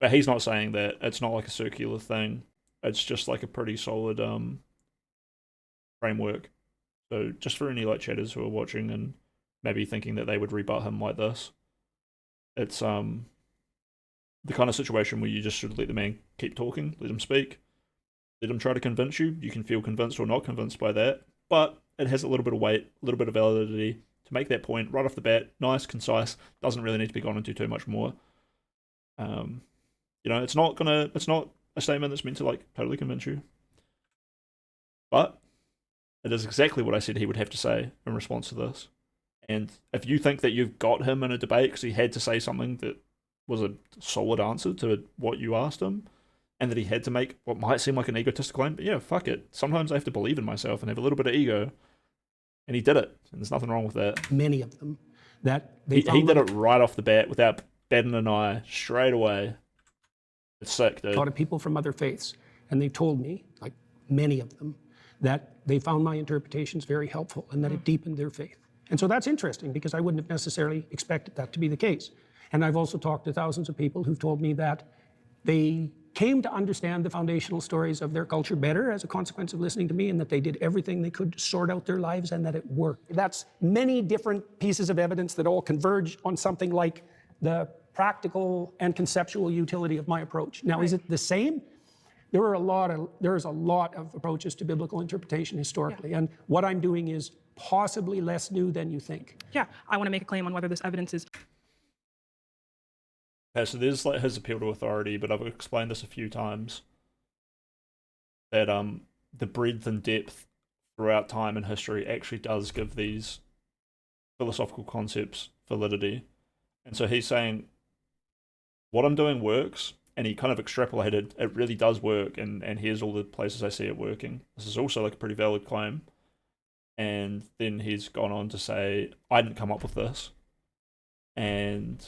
But he's not saying that. It's not like a circular thing. It's just like a pretty solid framework. So just for any like chatters who are watching and maybe thinking that they would rebut him like this, it's the kind of situation where you just should let the man keep talking, let him speak, let him try to convince you. You can feel convinced or not convinced by that, but it has a little bit of weight, a little bit of validity to make that point right off the bat. Nice, concise, doesn't really need to be gone into too much more. It's not a statement that's meant to like totally convince you, but it is exactly what I said he would have to say in response to this. And if you think that you've got him in a debate because he had to say something that was a solid answer to what you asked him, and that he had to make what might seem like an egotistical claim, but yeah, fuck it. Sometimes I have to believe in myself and have a little bit of ego. And he did it, and there's nothing wrong with that. Many of them. That he did it right off the bat without batting an eye, straight away. It's sick, dude. A lot of people from other faiths, and they told me, like many of them, that they found my interpretations very helpful and that it deepened their faith. And so that's interesting because I wouldn't have necessarily expected that to be the case. And I've also talked to thousands of people who've told me that they came to understand the foundational stories of their culture better as a consequence of listening to me, and that they did everything they could to sort out their lives and that it worked. That's many different pieces of evidence that all converge on something like the practical and conceptual utility of my approach. Now, is it the same? There's a lot of approaches to biblical interpretation historically, and what I'm doing is possibly less new than you think. Yeah, I want to make a claim on whether this evidence is... Okay, so there's like his appeal to authority, but I've explained this a few times, that the breadth and depth throughout time and history actually does give these philosophical concepts validity. And so he's saying, what I'm doing works, and he kind of extrapolated, it really does work, and here's all the places I see it working. This is also like a pretty valid claim. And then he's gone on to say, I didn't come up with this. And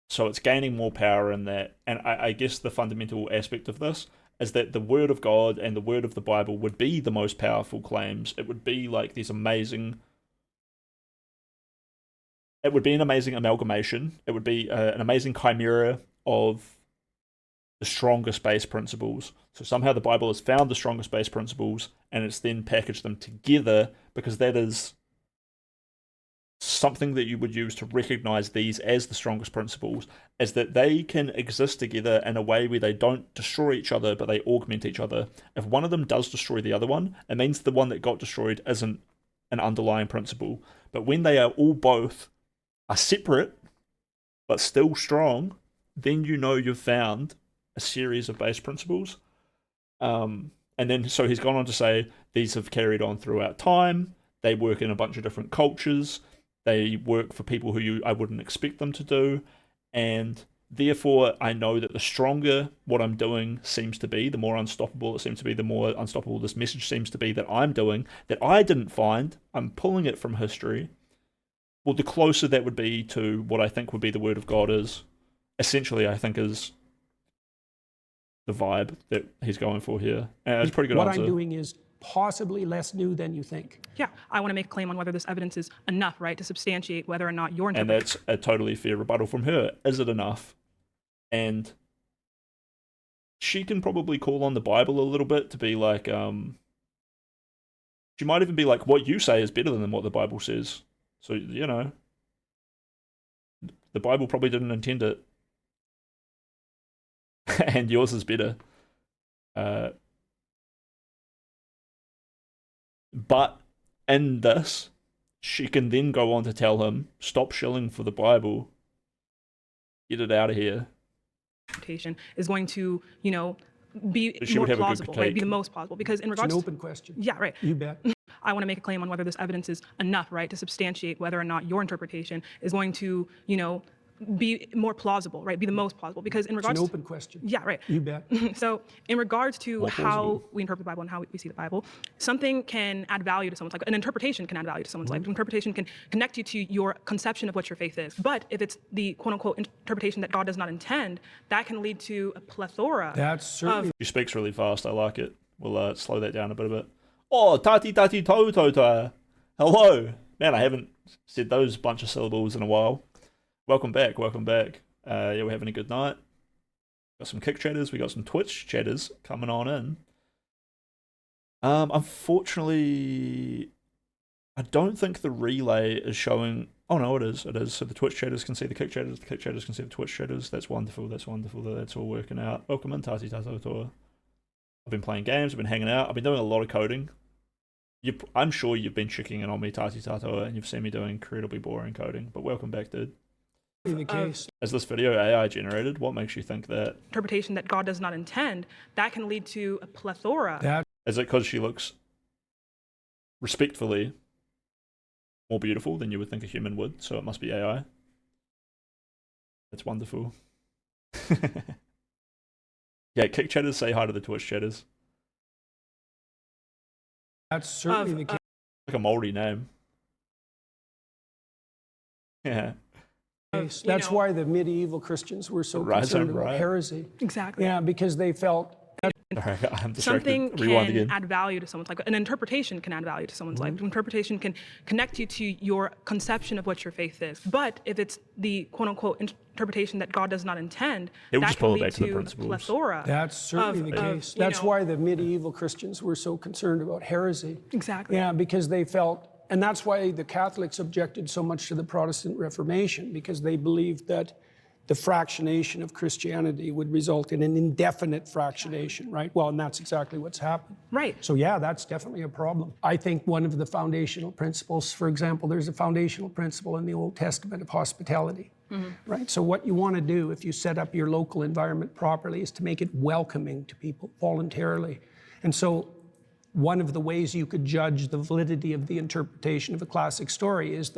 so it's gaining more power in that. And I guess the fundamental aspect of this is that the word of God and the word of the Bible would be the most powerful claims. It would be like these amazing... It would be an amazing amalgamation. It would be an amazing chimera of the strongest base principles. So somehow the Bible has found the strongest base principles and it's then packaged them together, because that is something that you would use to recognize these as the strongest principles, is that they can exist together in a way where they don't destroy each other, but they augment each other. If one of them does destroy the other one, it means the one that got destroyed isn't an underlying principle. But when they are all both are separate, but still strong, then you know you've found a series of base principles. And then, so he's gone on to say, these have carried on throughout time, they work in a bunch of different cultures, they work for people who I wouldn't expect them to do, and therefore I know that the stronger what I'm doing seems to be, the more unstoppable it seems to be, the more unstoppable this message seems to be that I'm doing, that I didn't find, I'm pulling it from history. Well, the closer that would be to what I think would be the word of God is, essentially I think is the vibe that he's going for here. And it's a pretty good answer. What I'm doing is possibly less new than you think. Yeah, I want to make a claim on whether this evidence is enough, right, to substantiate whether or not your And interpretation... that's a totally fair rebuttal from her. Is it enough? And she can probably call on the Bible a little bit to be like, she might even be like, what you say is better than what the Bible says. So, you know, the Bible probably didn't intend it. And yours is better. But in this, she can then go on to tell him, stop shilling for the Bible. Get it out of here. Interpretation is going to, you know, be She more would have a good plausible, right? Be take. the most plausible. Because in It's regards an open question. Yeah, right. You bet. I want to make a claim on whether this evidence is enough, right, to substantiate whether or not your interpretation is going to, you know, be more plausible, right? Be the most plausible. Because in It's regards an open question. Yeah, right. You bet. So in regards to More how plausible. we interpret the Bible and how we see the Bible, something can add value to someone's life. An interpretation can add value to someone's life. An interpretation can connect you to your conception of what your faith is. But if it's the quote-unquote interpretation that God does not intend, that can lead to a plethora of... She speaks really fast. I like it. We'll slow that down a bit. Oh, tati tati to to to. Hello. Man, I haven't said those bunch of syllables in a while. Welcome back. Welcome back. Yeah, we're having a good night. Got some Kick chatters, we got some Twitch chatters coming on in. Unfortunately, I don't think the relay is showing. Oh no, it is. It is. So the Twitch chatters can see the Kick chatters. The Kick chatters can see the Twitch chatters. That's wonderful. That's wonderful. That's all working out. Welcome in, Tati Tatotoa. I've been playing games. I've been hanging out. I've been doing a lot of coding. I'm sure you've been checking in on me, Tati Tatoa, and you've seen me doing incredibly boring coding. But welcome back, dude. In the case. Is this video AI generated? What makes you think that? Interpretation that God does not intend, that can lead to a plethora. Is it because she looks respectfully more beautiful than you would think a human would, so it must be AI? That's wonderful. Yeah, Kick chatters, say hi to the Twitch chatters. That's certainly the case. Like a moldy name. Yeah. That's why the medieval Christians were so concerned about heresy. Exactly. Yeah, because they felt I'm distracted. Something Rewind can again. add value to someone's life. An interpretation can add value to someone's life. Interpretation can connect you to your conception of what your faith is. But if it's the quote-unquote interpretation that God does not intend, that can lead to a plethora. That's certainly the case. That's why the medieval Christians were so concerned about heresy. Exactly. Yeah, because they felt, and that's why the Catholics objected so much to the Protestant Reformation, because they believed that the fractionation of Christianity would result in an indefinite fractionation, right? Well, and that's exactly what's happened. Right. So yeah, that's definitely a problem. I think one of the foundational principles, for example, there's a foundational principle in the Old Testament of hospitality, right? So what you want to do if you set up your local environment properly is to make it welcoming to people voluntarily. And so one of the ways you could judge the validity of the interpretation of a classic story is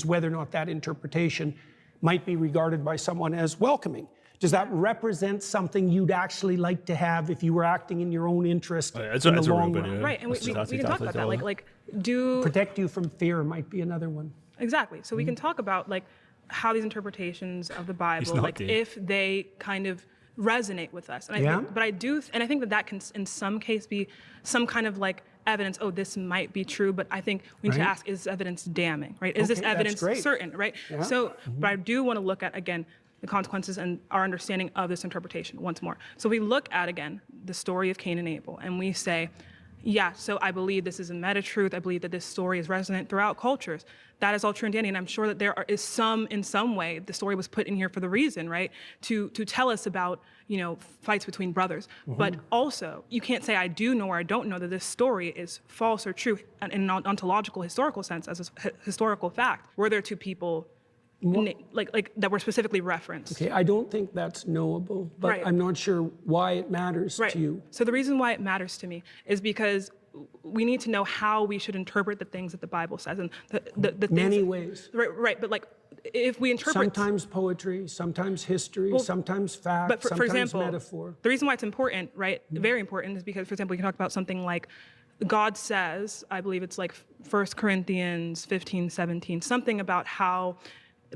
whether or not that interpretation might be regarded by someone as welcoming. Does that represent something you'd actually like to have if you were acting in your own interest in the long run? Right, and we can talk about that. Like, protect you from fear might be another one. Exactly. So we can talk about like how these interpretations of the Bible, like if they kind of resonate with us. And I think that can in some case be some kind of like evidence, oh, this might be true, but I think we need to ask, is evidence damning, right? Is this evidence certain, right? Yeah. So, but I do want to look at, again, the consequences and our understanding of this interpretation once more. So we look at, again, the story of Cain and Abel, and we say, yeah, so I believe this is a meta-truth. I believe that this story is resonant throughout cultures. That is all true and dandy, and I'm sure that is some, in some way, the story was put in here for the reason, right? To tell us about, fights between brothers. But also, you can't say I do know or I don't know that this story is false or true in an ontological, historical sense, as a historical fact. Were there two people like that were specifically referenced? Okay, I don't think that's knowable, but I'm not sure why it matters to you. So the reason why it matters to me is because we need to know how we should interpret the things that the Bible says, and the things many ways. Right, but like if we interpret sometimes poetry, sometimes history, sometimes fact, but sometimes for example, metaphor. The reason why it's important, right, very important, is because, for example, we can talk about something like God says, I believe it's like 1 Corinthians 15:17, something about how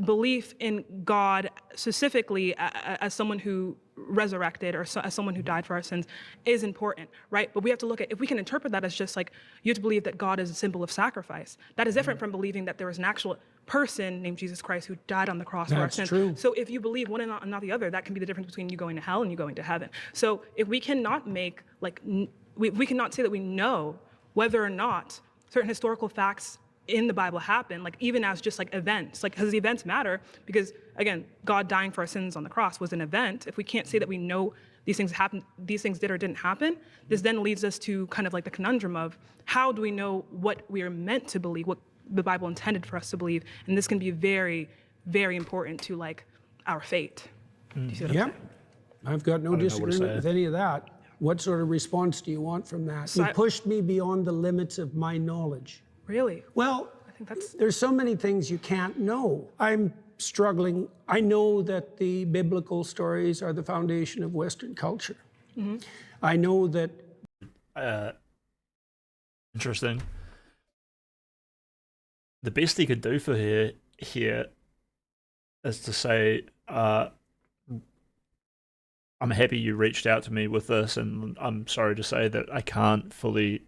belief in God specifically as someone who resurrected or as someone who died for our sins is important, right? But we have to look at, if we can interpret that as just like, you have to believe that God is a symbol of sacrifice. That is different from believing that there was an actual person named Jesus Christ who died on the cross for our sins. True. So if you believe one and not the other, that can be the difference between you going to hell and you going to heaven. So if we cannot make, like, we cannot say that we know whether or not certain historical facts in the Bible happen, like even as just like events, like because the events matter, because again, God dying for our sins on the cross was an event. If we can't say that we know these things happened, these things did or didn't happen, this then leads us to kind of like the conundrum of how do we know what we are meant to believe, what the Bible intended for us to believe, and this can be very, very important to like our fate. Do you see what I'm saying? I've got no disagreement with any of that. What sort of response do you want from that? So you pushed me beyond the limits of my knowledge. Really? Well, I think that's... there's so many things you can't know. I'm struggling. I know that the biblical stories are the foundation of Western culture. I know that... Interesting. The best he could do for here is to say, I'm happy you reached out to me with this, and I'm sorry to say that I can't fully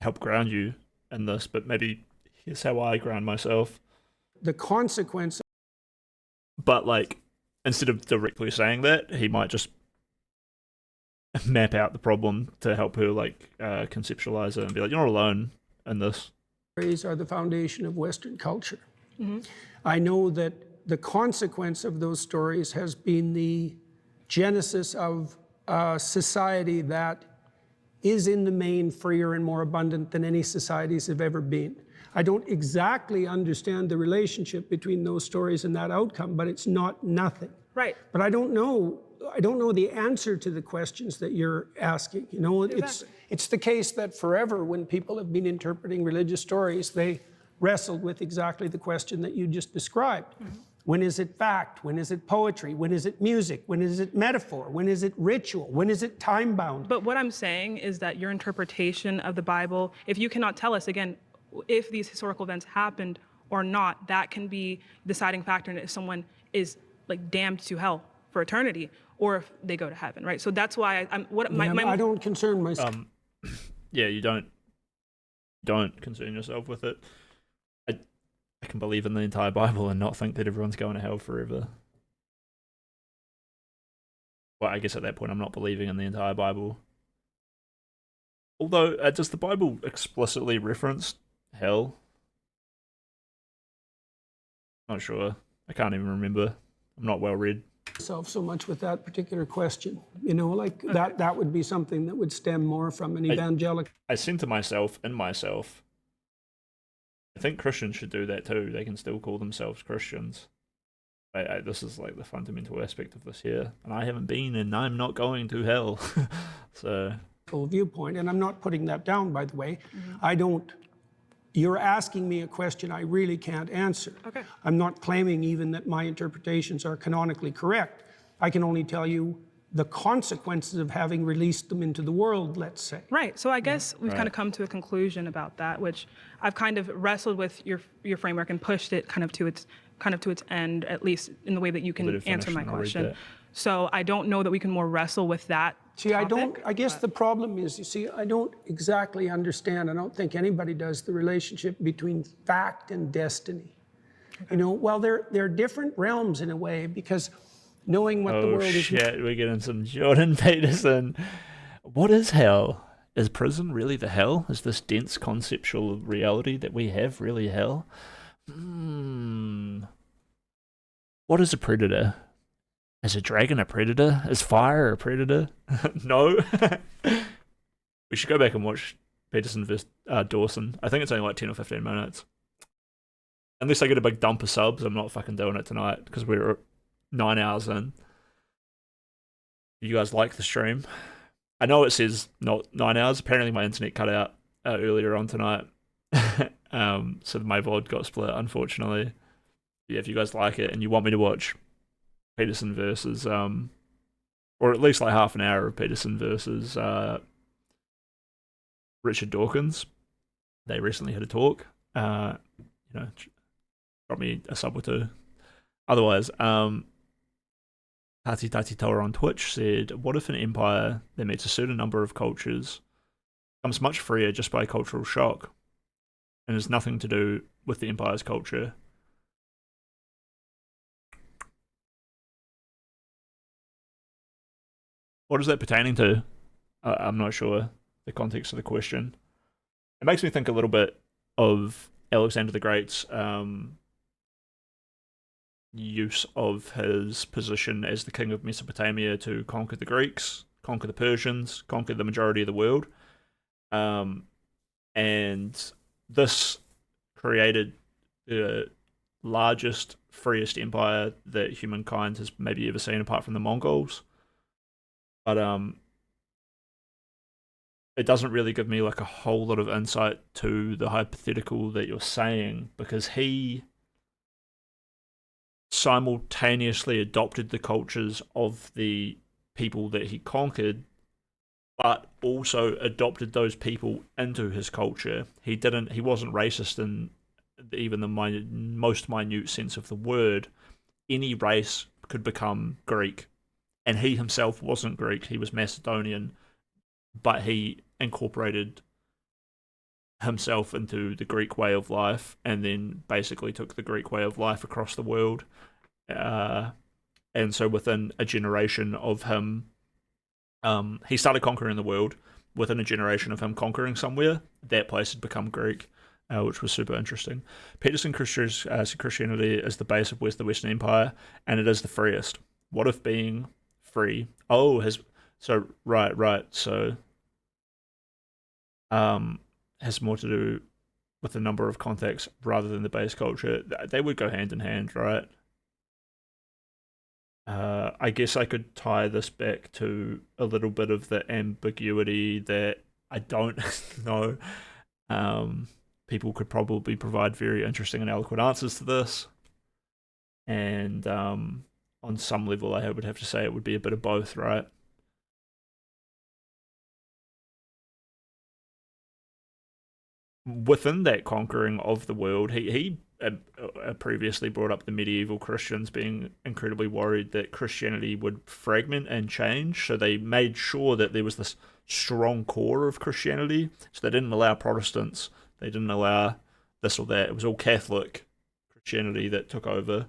help ground you in this, but maybe here's how I ground myself. The consequence... But like, instead of directly saying that, he might just map out the problem to help her like conceptualize it and be like, you're not alone in this. Stories are the foundation of Western culture. Mm-hmm. I know that the consequence of those stories has been the genesis of a society that is in the main freer and more abundant than any societies have ever been. I don't exactly understand the relationship between those stories and that outcome, but it's not nothing. Right. But I don't know the answer to the questions that you're asking. You know, it's the case that forever when people have been interpreting religious stories, they wrestled with exactly the question that you just described. Mm-hmm. When is it fact? When is it poetry? When is it music? When is it metaphor? When is it ritual? When is it time-bound? But what I'm saying is that your interpretation of the Bible, if you cannot tell us, again, if these historical events happened or not, that can be deciding factor in if someone is like damned to hell for eternity or if they go to heaven, right? So that's why I don't concern myself. Yeah, you don't concern yourself with it. I can believe in the entire Bible and not think that everyone's going to hell forever. Well, I guess at that point I'm not believing in the entire Bible. Although, does the Bible explicitly reference hell? Not sure. I can't even remember. I'm not well read. So much with that particular question. You know, like that would be something that would stem more from an evangelical. I said to myself, I think Christians should do that too. They can still call themselves Christians. This is like the fundamental aspect of this here. And I haven't been, and I'm not going to hell. So. Viewpoint, and I'm not putting that down, by the way. Mm-hmm. You're asking me a question I really can't answer. Okay. I'm not claiming even that my interpretations are canonically correct. I can only tell you the consequences of having released them into the world, let's say. Right. So I guess we've kind of come to a conclusion about that, which I've kind of wrestled with your framework and pushed it kind of to its end, at least in the way that you can answer my question. So I don't know that we can more wrestle with that. See, I guess the problem is, you see, I don't exactly understand, I don't think anybody does, the relationship between fact and destiny. Okay. You know, well, they're different realms in a way, because knowing what the world is. Oh shit, we're getting some Jordan Peterson. What is hell? Is prison really the hell? Is this dense conceptual reality that we have really hell? What is a predator? Is a dragon a predator? Is fire a predator? No. We should go back and watch Peterson vs. Dawson. I think it's only like 10 or 15 minutes. Unless I get a big dump of subs, I'm not fucking doing it tonight because we're 9 hours in. You guys like the stream? I know it says not 9 hours. Apparently my internet cut out earlier on tonight. So my VOD got split, unfortunately. Yeah, if you guys like it and you want me to watch Peterson versus, or at least like half an hour of Peterson versus Richard Dawkins. They recently had a talk. Drop me a sub or two. Otherwise, Tati Tower on Twitch said, what if an empire that meets a certain number of cultures becomes much freer just by cultural shock and has nothing to do with the empire's culture? What is that pertaining to? I'm not sure the context of the question. It makes me think a little bit of Alexander the Great's use of his position as the king of Mesopotamia to conquer the Greeks, conquer the Persians, conquer the majority of the world. And this created the largest, freest empire that humankind has maybe ever seen, apart from the Mongols. But it doesn't really give me like a whole lot of insight to the hypothetical that you're saying, because he simultaneously adopted the cultures of the people that he conquered, but also adopted those people into his culture. He wasn't racist in even the most minute sense of the word. Any race could become Greek. And he himself wasn't Greek, he was Macedonian, but he incorporated himself into the Greek way of life and then basically took the Greek way of life across the world as And so within a generation of him, he started conquering the world. Within a generation of him conquering somewhere, that place had become Greek, which was super interesting. Peterson Christianity is the base of the Western Empire, and it is the freest. What if being free? Oh, right. So, has more to do with the number of contacts rather than the base culture. They would go hand in hand, right? I guess I could tie this back to a little bit of the ambiguity that I don't know. People could probably provide very interesting and eloquent answers to this. And on some level, I would have to say it would be a bit of both, right? Within that conquering of the world, he previously brought up the medieval Christians being incredibly worried that Christianity would fragment and change, so they made sure that there was this strong core of Christianity, so they didn't allow Protestants, they didn't allow this or that. It was all Catholic Christianity that took over.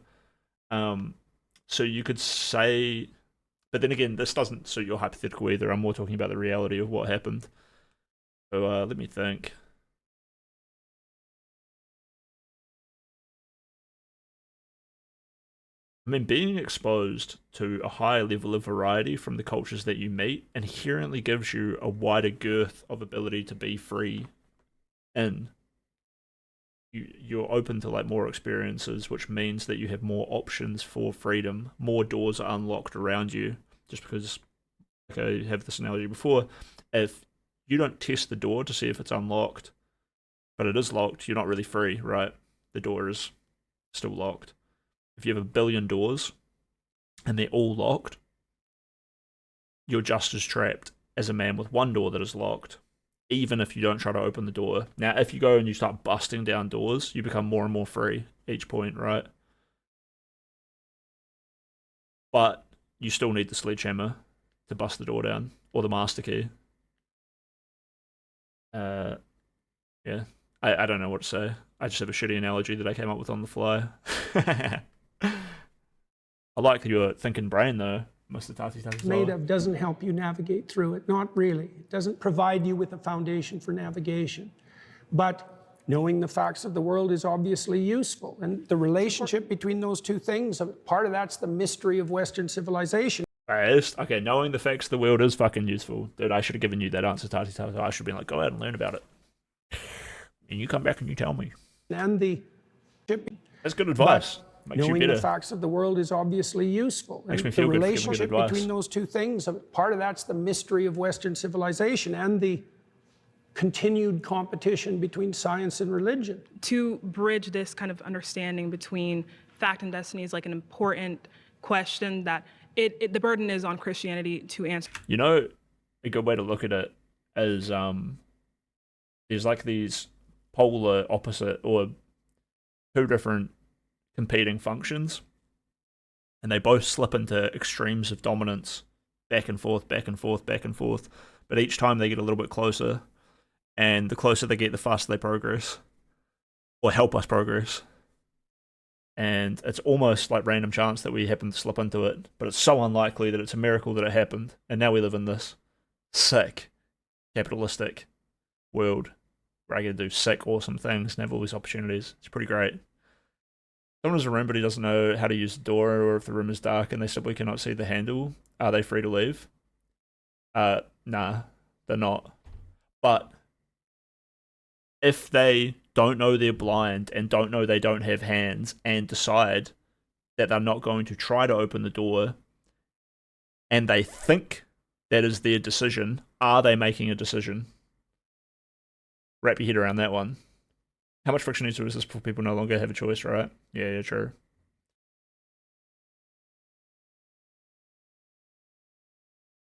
So you could say, but then again, this doesn't suit your hypothetical either. I'm more talking about the reality of what happened. So let me think. I mean, being exposed to a higher level of variety from the cultures that you meet inherently gives you a wider girth of ability to be free in. You're open to like more experiences, which means that you have more options for freedom. More doors are unlocked around you. Just because, like I have this analogy before, if you don't test the door to see if it's unlocked, but it is locked, you're not really free, right? The door is still locked. If you have 1 billion doors and they're all locked, you're just as trapped as a man with one door that is locked, even if you don't try to open the door. Now, if you go and you start busting down doors, you become more and more free each point, right? But you still need the sledgehammer to bust the door down, or the master key. Yeah, I don't know what to say. I just have a shitty analogy that I came up with on the fly. I like your thinking brain, though, Mr. Tati. Made of doesn't help you navigate through it. Not really. It doesn't provide you with a foundation for navigation. But knowing the facts of the world is obviously useful. And the relationship between those two things, part of that's the mystery of Western civilization. Okay, knowing the facts of the world is fucking useful. Dude, I should have given you that answer, Tati. I should have been like, go out and learn about it. And you come back and you tell me. And the shipping. That's good advice. Makes knowing you better. the facts of the world is obviously useful. Makes and me feel the good relationship for giving good between those two things, part of that's the mystery of Western civilization and the continued competition between science and religion. To bridge this kind of understanding between fact and destiny is like an important question that the burden is on Christianity to answer. You know, a good way to look at it is there's like these polar opposite or two different competing functions, and they both slip into extremes of dominance, back and forth, back and forth, back and forth. But each time they get a little bit closer, and the closer they get, the faster they progress, or help us progress. And it's almost like random chance that we happen to slip into it, but it's so unlikely that it's a miracle that it happened. And now we live in this sick, capitalistic world where I get to do sick, awesome things and have all these opportunities. It's pretty great. Someone has a room, but he doesn't know how to use the door, or if the room is dark and they simply cannot see the handle. Are they free to leave? Nah, they're not. But if they don't know they're blind and don't know they don't have hands and decide that they're not going to try to open the door, and they think that is their decision, are they making a decision? Wrap your head around that one. How much friction needs to exist before people no longer have a choice, right? Yeah, true.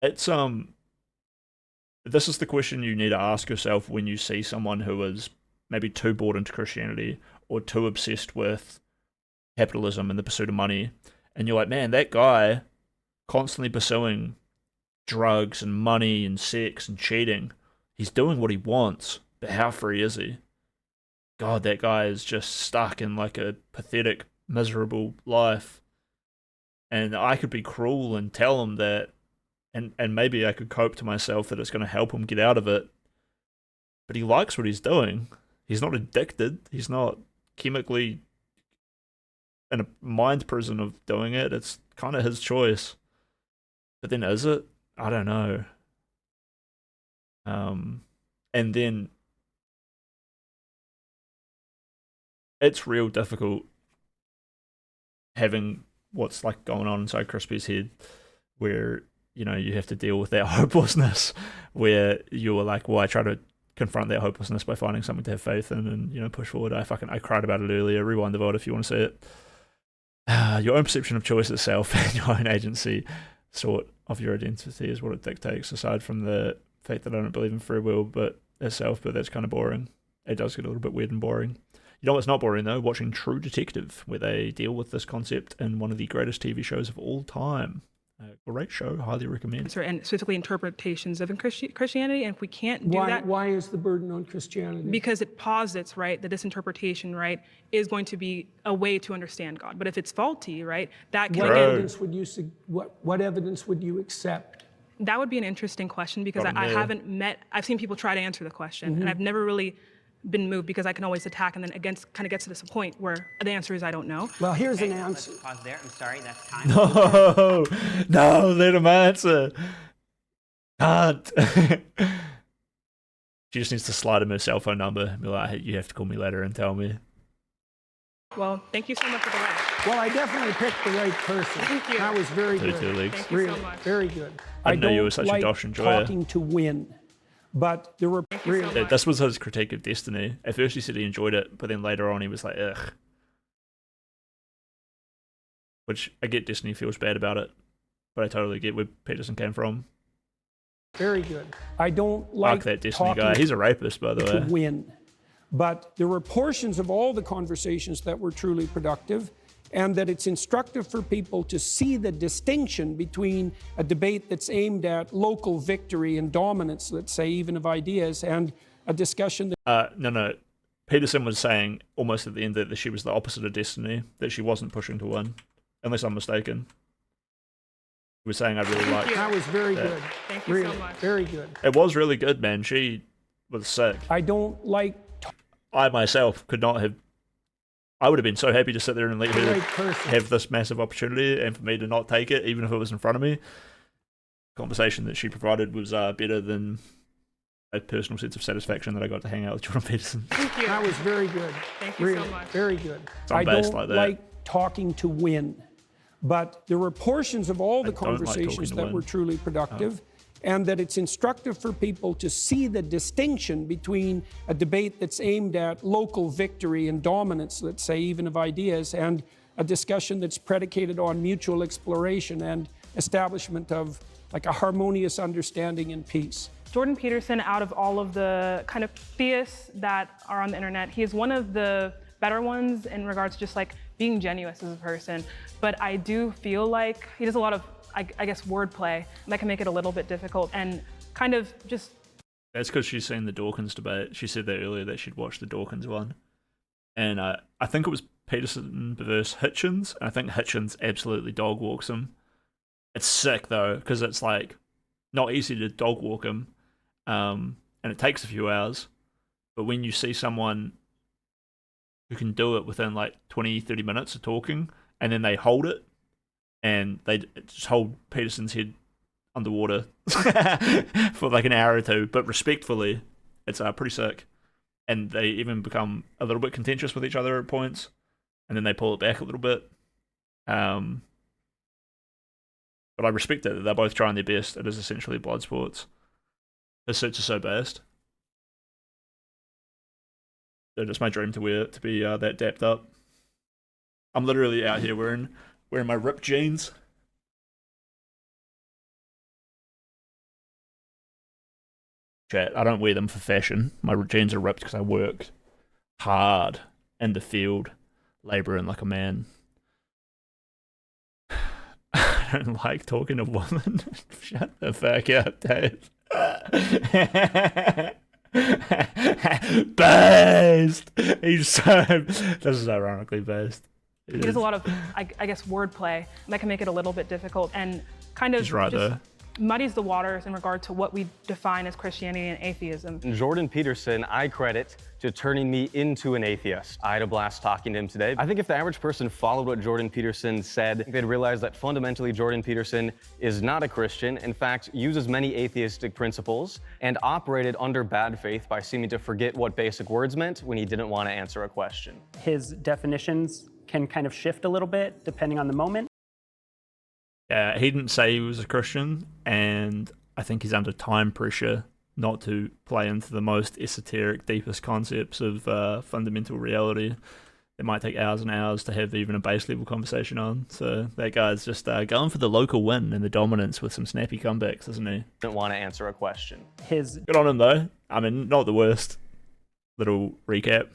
It's this is the question you need to ask yourself when you see someone who is maybe too bought into Christianity or too obsessed with capitalism and the pursuit of money, and you're like, man, that guy constantly pursuing drugs and money and sex and cheating, he's doing what he wants, but how free is he? God, that guy is just stuck in like a pathetic, miserable life. And I could be cruel and tell him that, and maybe I could cope to myself that it's going to help him get out of it. But he likes what he's doing. He's not addicted. He's not chemically in a mind prison of doing it. It's kind of his choice. But then is it? I don't know. And then it's real difficult having what's like going on inside Crispy's head, where you have to deal with that hopelessness, where you're like, well, I try to confront that hopelessness by finding something to have faith in and push forward. I cried about it earlier. Rewind the vote if you want to see it. Your own perception of choice itself and your own agency sort of your identity is what it dictates, aside from the fact that I don't believe in free will but that's kind of boring. It does get a little bit weird and boring. You know what's not boring though? Watching True Detective, where they deal with this concept in one of the greatest TV shows of all time. Great show, highly recommend. And specifically interpretations of Christianity, and if we can't do that, why is the burden on Christianity? Because it posits, right, that this interpretation, right, is going to be a way to understand God. But if it's faulty, right, that can what evidence would you accept? That would be an interesting question, because I've seen people try to answer the question, and I've never really been moved, because I can always attack and then kind of gets to this point where the answer is I don't know. Well, here's an answer. Let's pause there. I'm sorry, that's time. No, let him answer. Can't. She just needs to slide him her cell phone number and be like, hey, you have to call me later and tell me. Well, thank you so much for the rest. Well, I definitely picked the right person. Thank you. That was very good. Thank you so much. Very good. I didn't know you were such a Josh enjoyer. Talking to win. But there were this was his critique of Destiny. At first he said he enjoyed it, but then later on he was like, ugh. Which I get Destiny feels bad about it, but I totally get where Peterson came from. Very good. I don't like that Destiny guy. He's a rapist, by the way. To win. But there were portions of all the conversations that were truly productive, and that it's instructive for people to see the distinction between a debate that's aimed at local victory and dominance, let's say, even of ideas, and a discussion that... No. Peterson was saying almost at the end that she was the opposite of Destiny, that she wasn't pushing to win, unless I'm mistaken. He was saying I really liked that. Was very good. Thank you so much. Very good. It was really good, man. She was sick. I don't like... I myself could not have... I would have been so happy to sit there and let her have this massive opportunity, and for me to not take it, even if it was in front of me. The conversation that she provided was better than a personal sense of satisfaction that I got to hang out with Jordan Peterson. Thank you. That was very good. Thank you so much. Very good. I don't like talking to win, but there were portions of all the conversations that were truly productive. And that it's instructive for people to see the distinction between a debate that's aimed at local victory and dominance, let's say, even of ideas, and a discussion that's predicated on mutual exploration and establishment of like a harmonious understanding and peace. Jordan Peterson, out of all of the kind of theists that are on the internet, he is one of the better ones in regards to just like being genuine as a person. But I do feel like he does a lot of I guess wordplay that can make it a little bit difficult and kind of just... That's because she's seen the Dawkins debate. She said that earlier that she'd watched the Dawkins one. And I think it was Peterson versus Hitchens. And I think Hitchens absolutely dog walks him. It's sick though, because it's like not easy to dog walk him. And it takes a few hours. But when you see someone who can do it within like 20, 30 minutes of talking, and then they hold it, and they just hold Peterson's head underwater for like an hour or two, but respectfully, it's pretty sick. And they even become a little bit contentious with each other at points, and then they pull it back a little bit. But I respect it that they're both trying their best. It is essentially blood sports. His suits are so based. It's my dream to be that dapped up. I'm literally out here wearing my ripped jeans. Chat, I don't wear them for fashion. My jeans are ripped because I worked hard in the field, labouring like a man. I don't like talking to women. Shut the fuck up, Dave. Based! He's so... This is ironically based. He does a lot of, I guess, wordplay that can make it a little bit difficult and kind of He's right just there. muddies the waters in regard to what we define as Christianity and atheism. Jordan Peterson, I credit to turning me into an atheist. I had a blast talking to him today. I think if the average person followed what Jordan Peterson said, they'd realize that fundamentally Jordan Peterson is not a Christian, in fact, uses many atheistic principles, and operated under bad faith by seeming to forget what basic words meant when he didn't want to answer a question. His definitions can kind of shift a little bit depending on the moment. Yeah, he didn't say he was a Christian, and I think he's under time pressure not to play into the most esoteric, deepest concepts of fundamental reality. It might take hours and hours to have even a base level conversation on. So that guy's just going for the local win and the dominance with some snappy comebacks, isn't he? Didn't want to answer a question. Good on him though. I mean, not the worst. Little recap.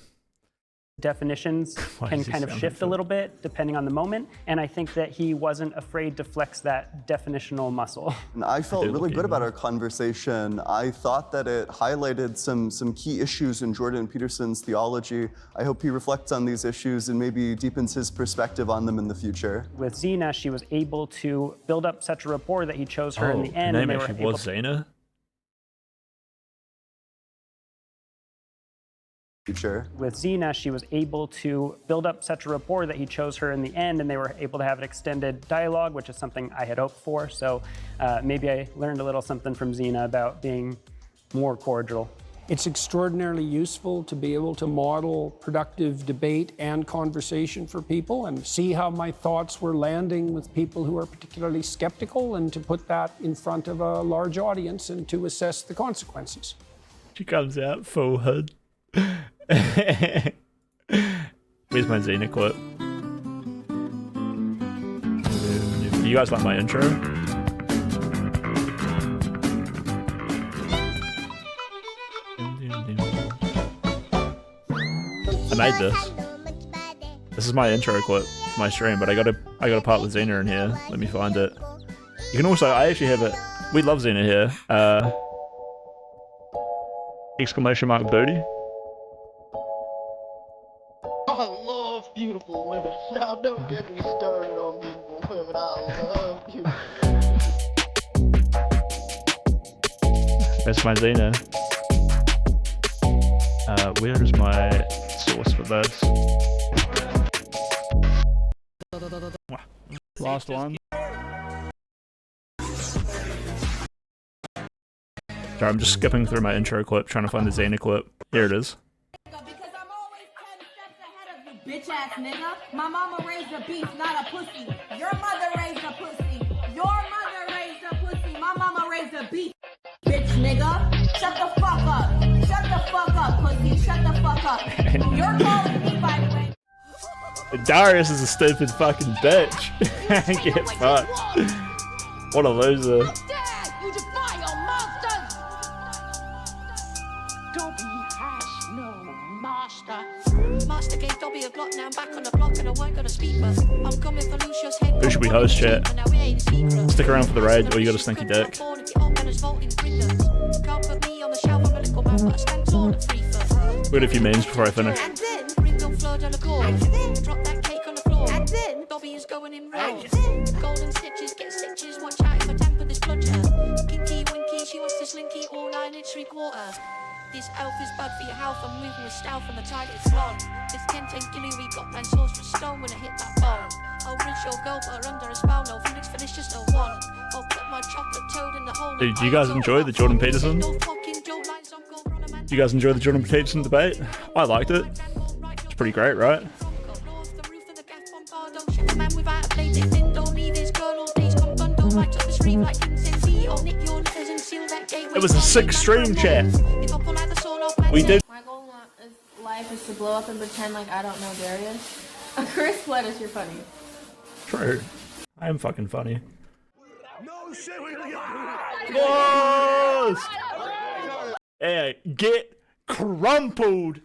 Definitions can kind of shift a little bit depending on the moment, and I think that he wasn't afraid to flex that definitional muscle. And I felt really good about our conversation. I thought that it highlighted some key issues in Jordan Peterson's theology. I hope he reflects on these issues and maybe deepens his perspective on them in the future. With Zena, she was able to build up such a rapport that he chose her in the end. Her name actually was Zena? With Zena, she was able to build up such a rapport that he chose her in the end, and they were able to have an extended dialogue, which is something I had hoped for. So maybe I learned a little something from Zena about being more cordial. It's extraordinarily useful to be able to model productive debate and conversation for people and see how my thoughts were landing with people who are particularly skeptical, and to put that in front of a large audience and to assess the consequences. She comes out full hood. Where's my Zena quote? You guys like my intro? I made this. This is my intro clip for my stream, but I got a part with Zena in here. Let me find it. You can also, I actually have it. We love Zena here. Exclamation mark booty. I love beautiful women. Now don't get me started on beautiful women. I love you. That's my Zena. Where is my source for this? Last one. Sorry, I'm just skipping through my intro clip, trying to find the Zena clip. Here it is. Bitch ass nigga. My mama raised a beast, not a pussy. Your mother raised a pussy. Your mother raised a pussy. My mama raised a beast. Bitch nigga. Shut the fuck up. Shut the fuck up, pussy. Shut the fuck up. You're calling me, by the way. Darius is a stupid fucking bitch. Get fucked. What a loser. Dad, you defile monsters. Don't be harsh, no master. Master gave Dobby a Glock, now I'm back on the block and I won't got a speaker. I'm coming for Lucius head. Who should we host, chat? Stick around for the raid, or you got a stinky dick. We got a few memes before I finish. Drop that cake on the floor. And then Dobby is going in round. Golden stitches, get stitches. Watch out if I tamper this bludger. Kinky winky, she wants to slinky all 9-inch 3/4. This elf is bad for your health. I'm moving with stealth and the target is long. This 10-10 gilly we got man sauce for stone when I hit that bone. I'll rinse your girl, but under a spell. No Phoenix for this, just no one. I'll put my chocolate toad in the hole. Dude, do you guys enjoy the Jordan Peterson? Do you guys enjoy the Jordan Peterson debate? I liked it. It's pretty great, right? It was a sick stream, chat. We did. My goal in life is to blow up and pretend like I don't know Darius. Chris Lettuce, you're funny. True. I am fucking funny. Yeah, get crumpled.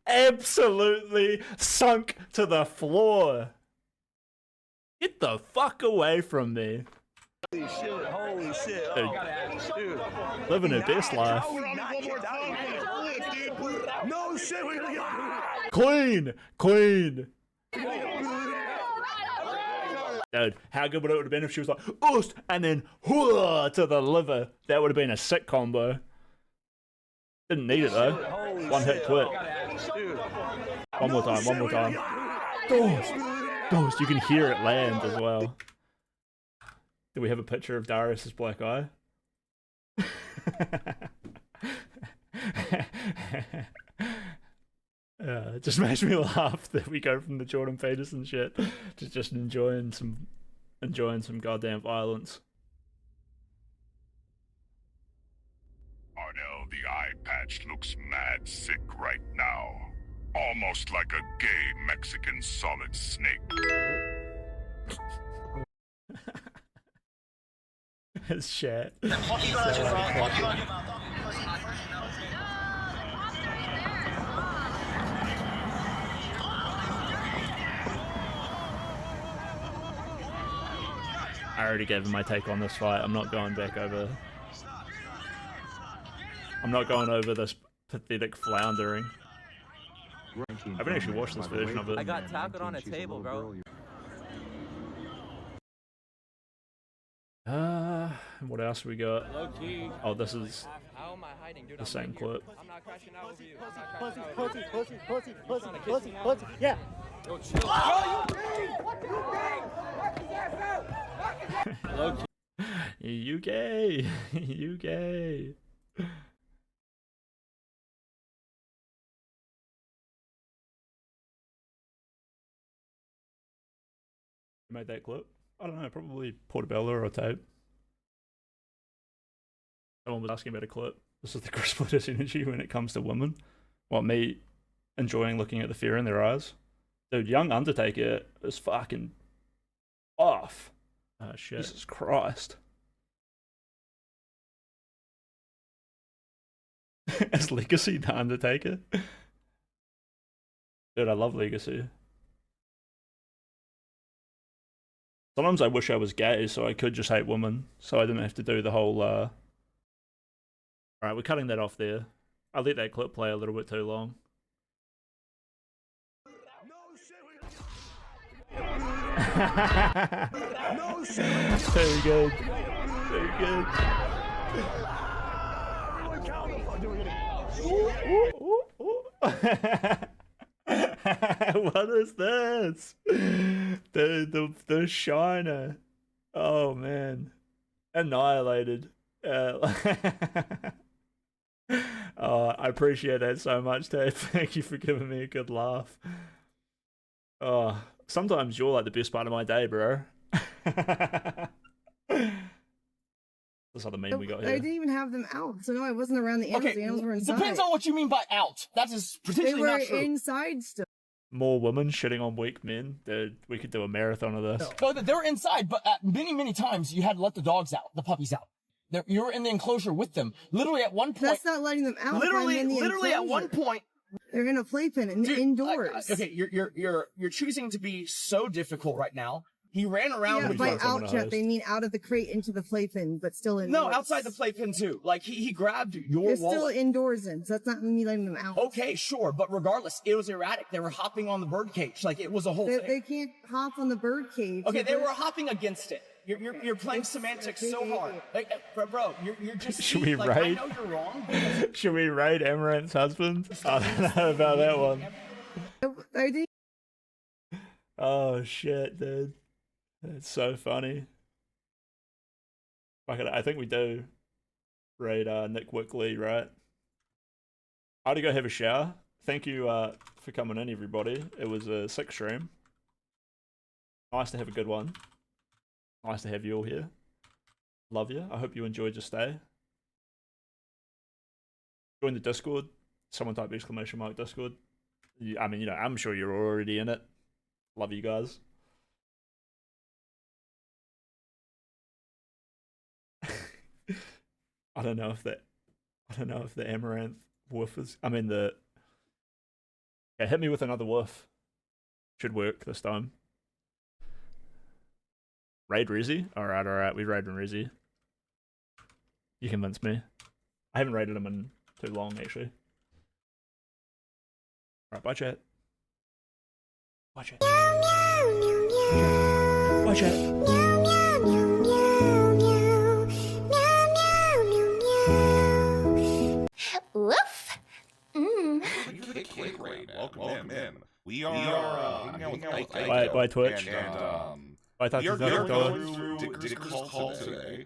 Absolutely sunk to the floor. Get the fuck away from me. Holy shit. Dude, living her best life. No shit. Clean. Dude, how good would it have been if she was like, oost, and then whoa to the liver? That would have been a sick combo. Didn't need it though. One hit quit. One more time, one more time. Ghost, you can hear it land as well. Do we have a picture of Darius's black eye? It just makes me laugh that we go from the Jordan Peterson shit to just enjoying some goddamn violence. Arnell, the eye patch looks mad sick right now. Almost like a gay Mexican solid snake. It's shit. I already gave him my take on this fight. I'm not going back over. I'm not going over this pathetic floundering. I haven't actually watched this version of it. I got tackled on a table, bro. What else we got? Oh, this is How am I hiding, dude? the same clip. I'm not crashing out over you. Pussy. Yeah. Yo, chill. You gay. You gay. Made that clip? I don't know, probably Portobello or tape. Someone was asking about a clip. This is the Chris Splitters energy when it comes to women. What, me enjoying looking at the fear in their eyes? Dude, young Undertaker is fucking off. Oh shit. Jesus Christ. Is Legacy the Undertaker? Dude, I love Legacy. Sometimes I wish I was gay so I could just hate women, so I didn't have to do the whole, Alright, we're cutting that off there. I let that clip play a little bit too long. Very good. Very good. What is this? The shiner. Oh man. Annihilated. Oh, I appreciate that so much, Dave. Thank you for giving me a good laugh. Oh, sometimes you're like the best part of my day, bro. This other meme we got here. I didn't even have them out, so no, I wasn't around the animals. The animals were inside. Depends on what you mean by out. That is particularly not true. They were inside still. More women shitting on weak men. Dude, we could do a marathon of this. No, they were inside, but many times you had to let the dogs out, the puppies out. You were in the enclosure with them. Literally at one point. That's not letting them out. Literally at one point. They're in a playpen indoors. Okay, you're choosing to be so difficult right now. He ran around. Yeah, by out, Jeff, they mean out of the crate into the playpen, but still indoors. No, outside the playpen too. Like he grabbed your They're wallet. still indoors in, so that's not me letting them out. Okay, sure, but regardless, it was erratic. They were hopping on the bird cage, like it was a whole thing. They can't hop on the bird cage. Okay, they were hopping against it. You're playing semantics so hard, like, bro. You're just. Should we like, raid? I know you're wrong. Should we raid Amaranth's husband? I don't know about that one. I think. Oh shit, dude. That's so funny. I think we do raid Nick Wickley, right? I had to go have a shower. Thank you for coming in, everybody. It was a sick stream. Nice to have a good one. Nice to have you all here. Love you. I hope you enjoyed your stay. Join the Discord. Someone type exclamation mark Discord. I mean, I'm sure you're already in it. Love you guys. I don't know if the Amaranth woof is. I mean yeah, hit me with another woof. Should work this time. Raid Rizzy? Alright, we raided Rizzy. You convinced me. I haven't raided him in too long actually. Alright, bye chat. Bye chat. Watch it. Woof. Welcome in. We are hanging out with Ike. By Twitch. And I thought we are you going through Dicker's call today.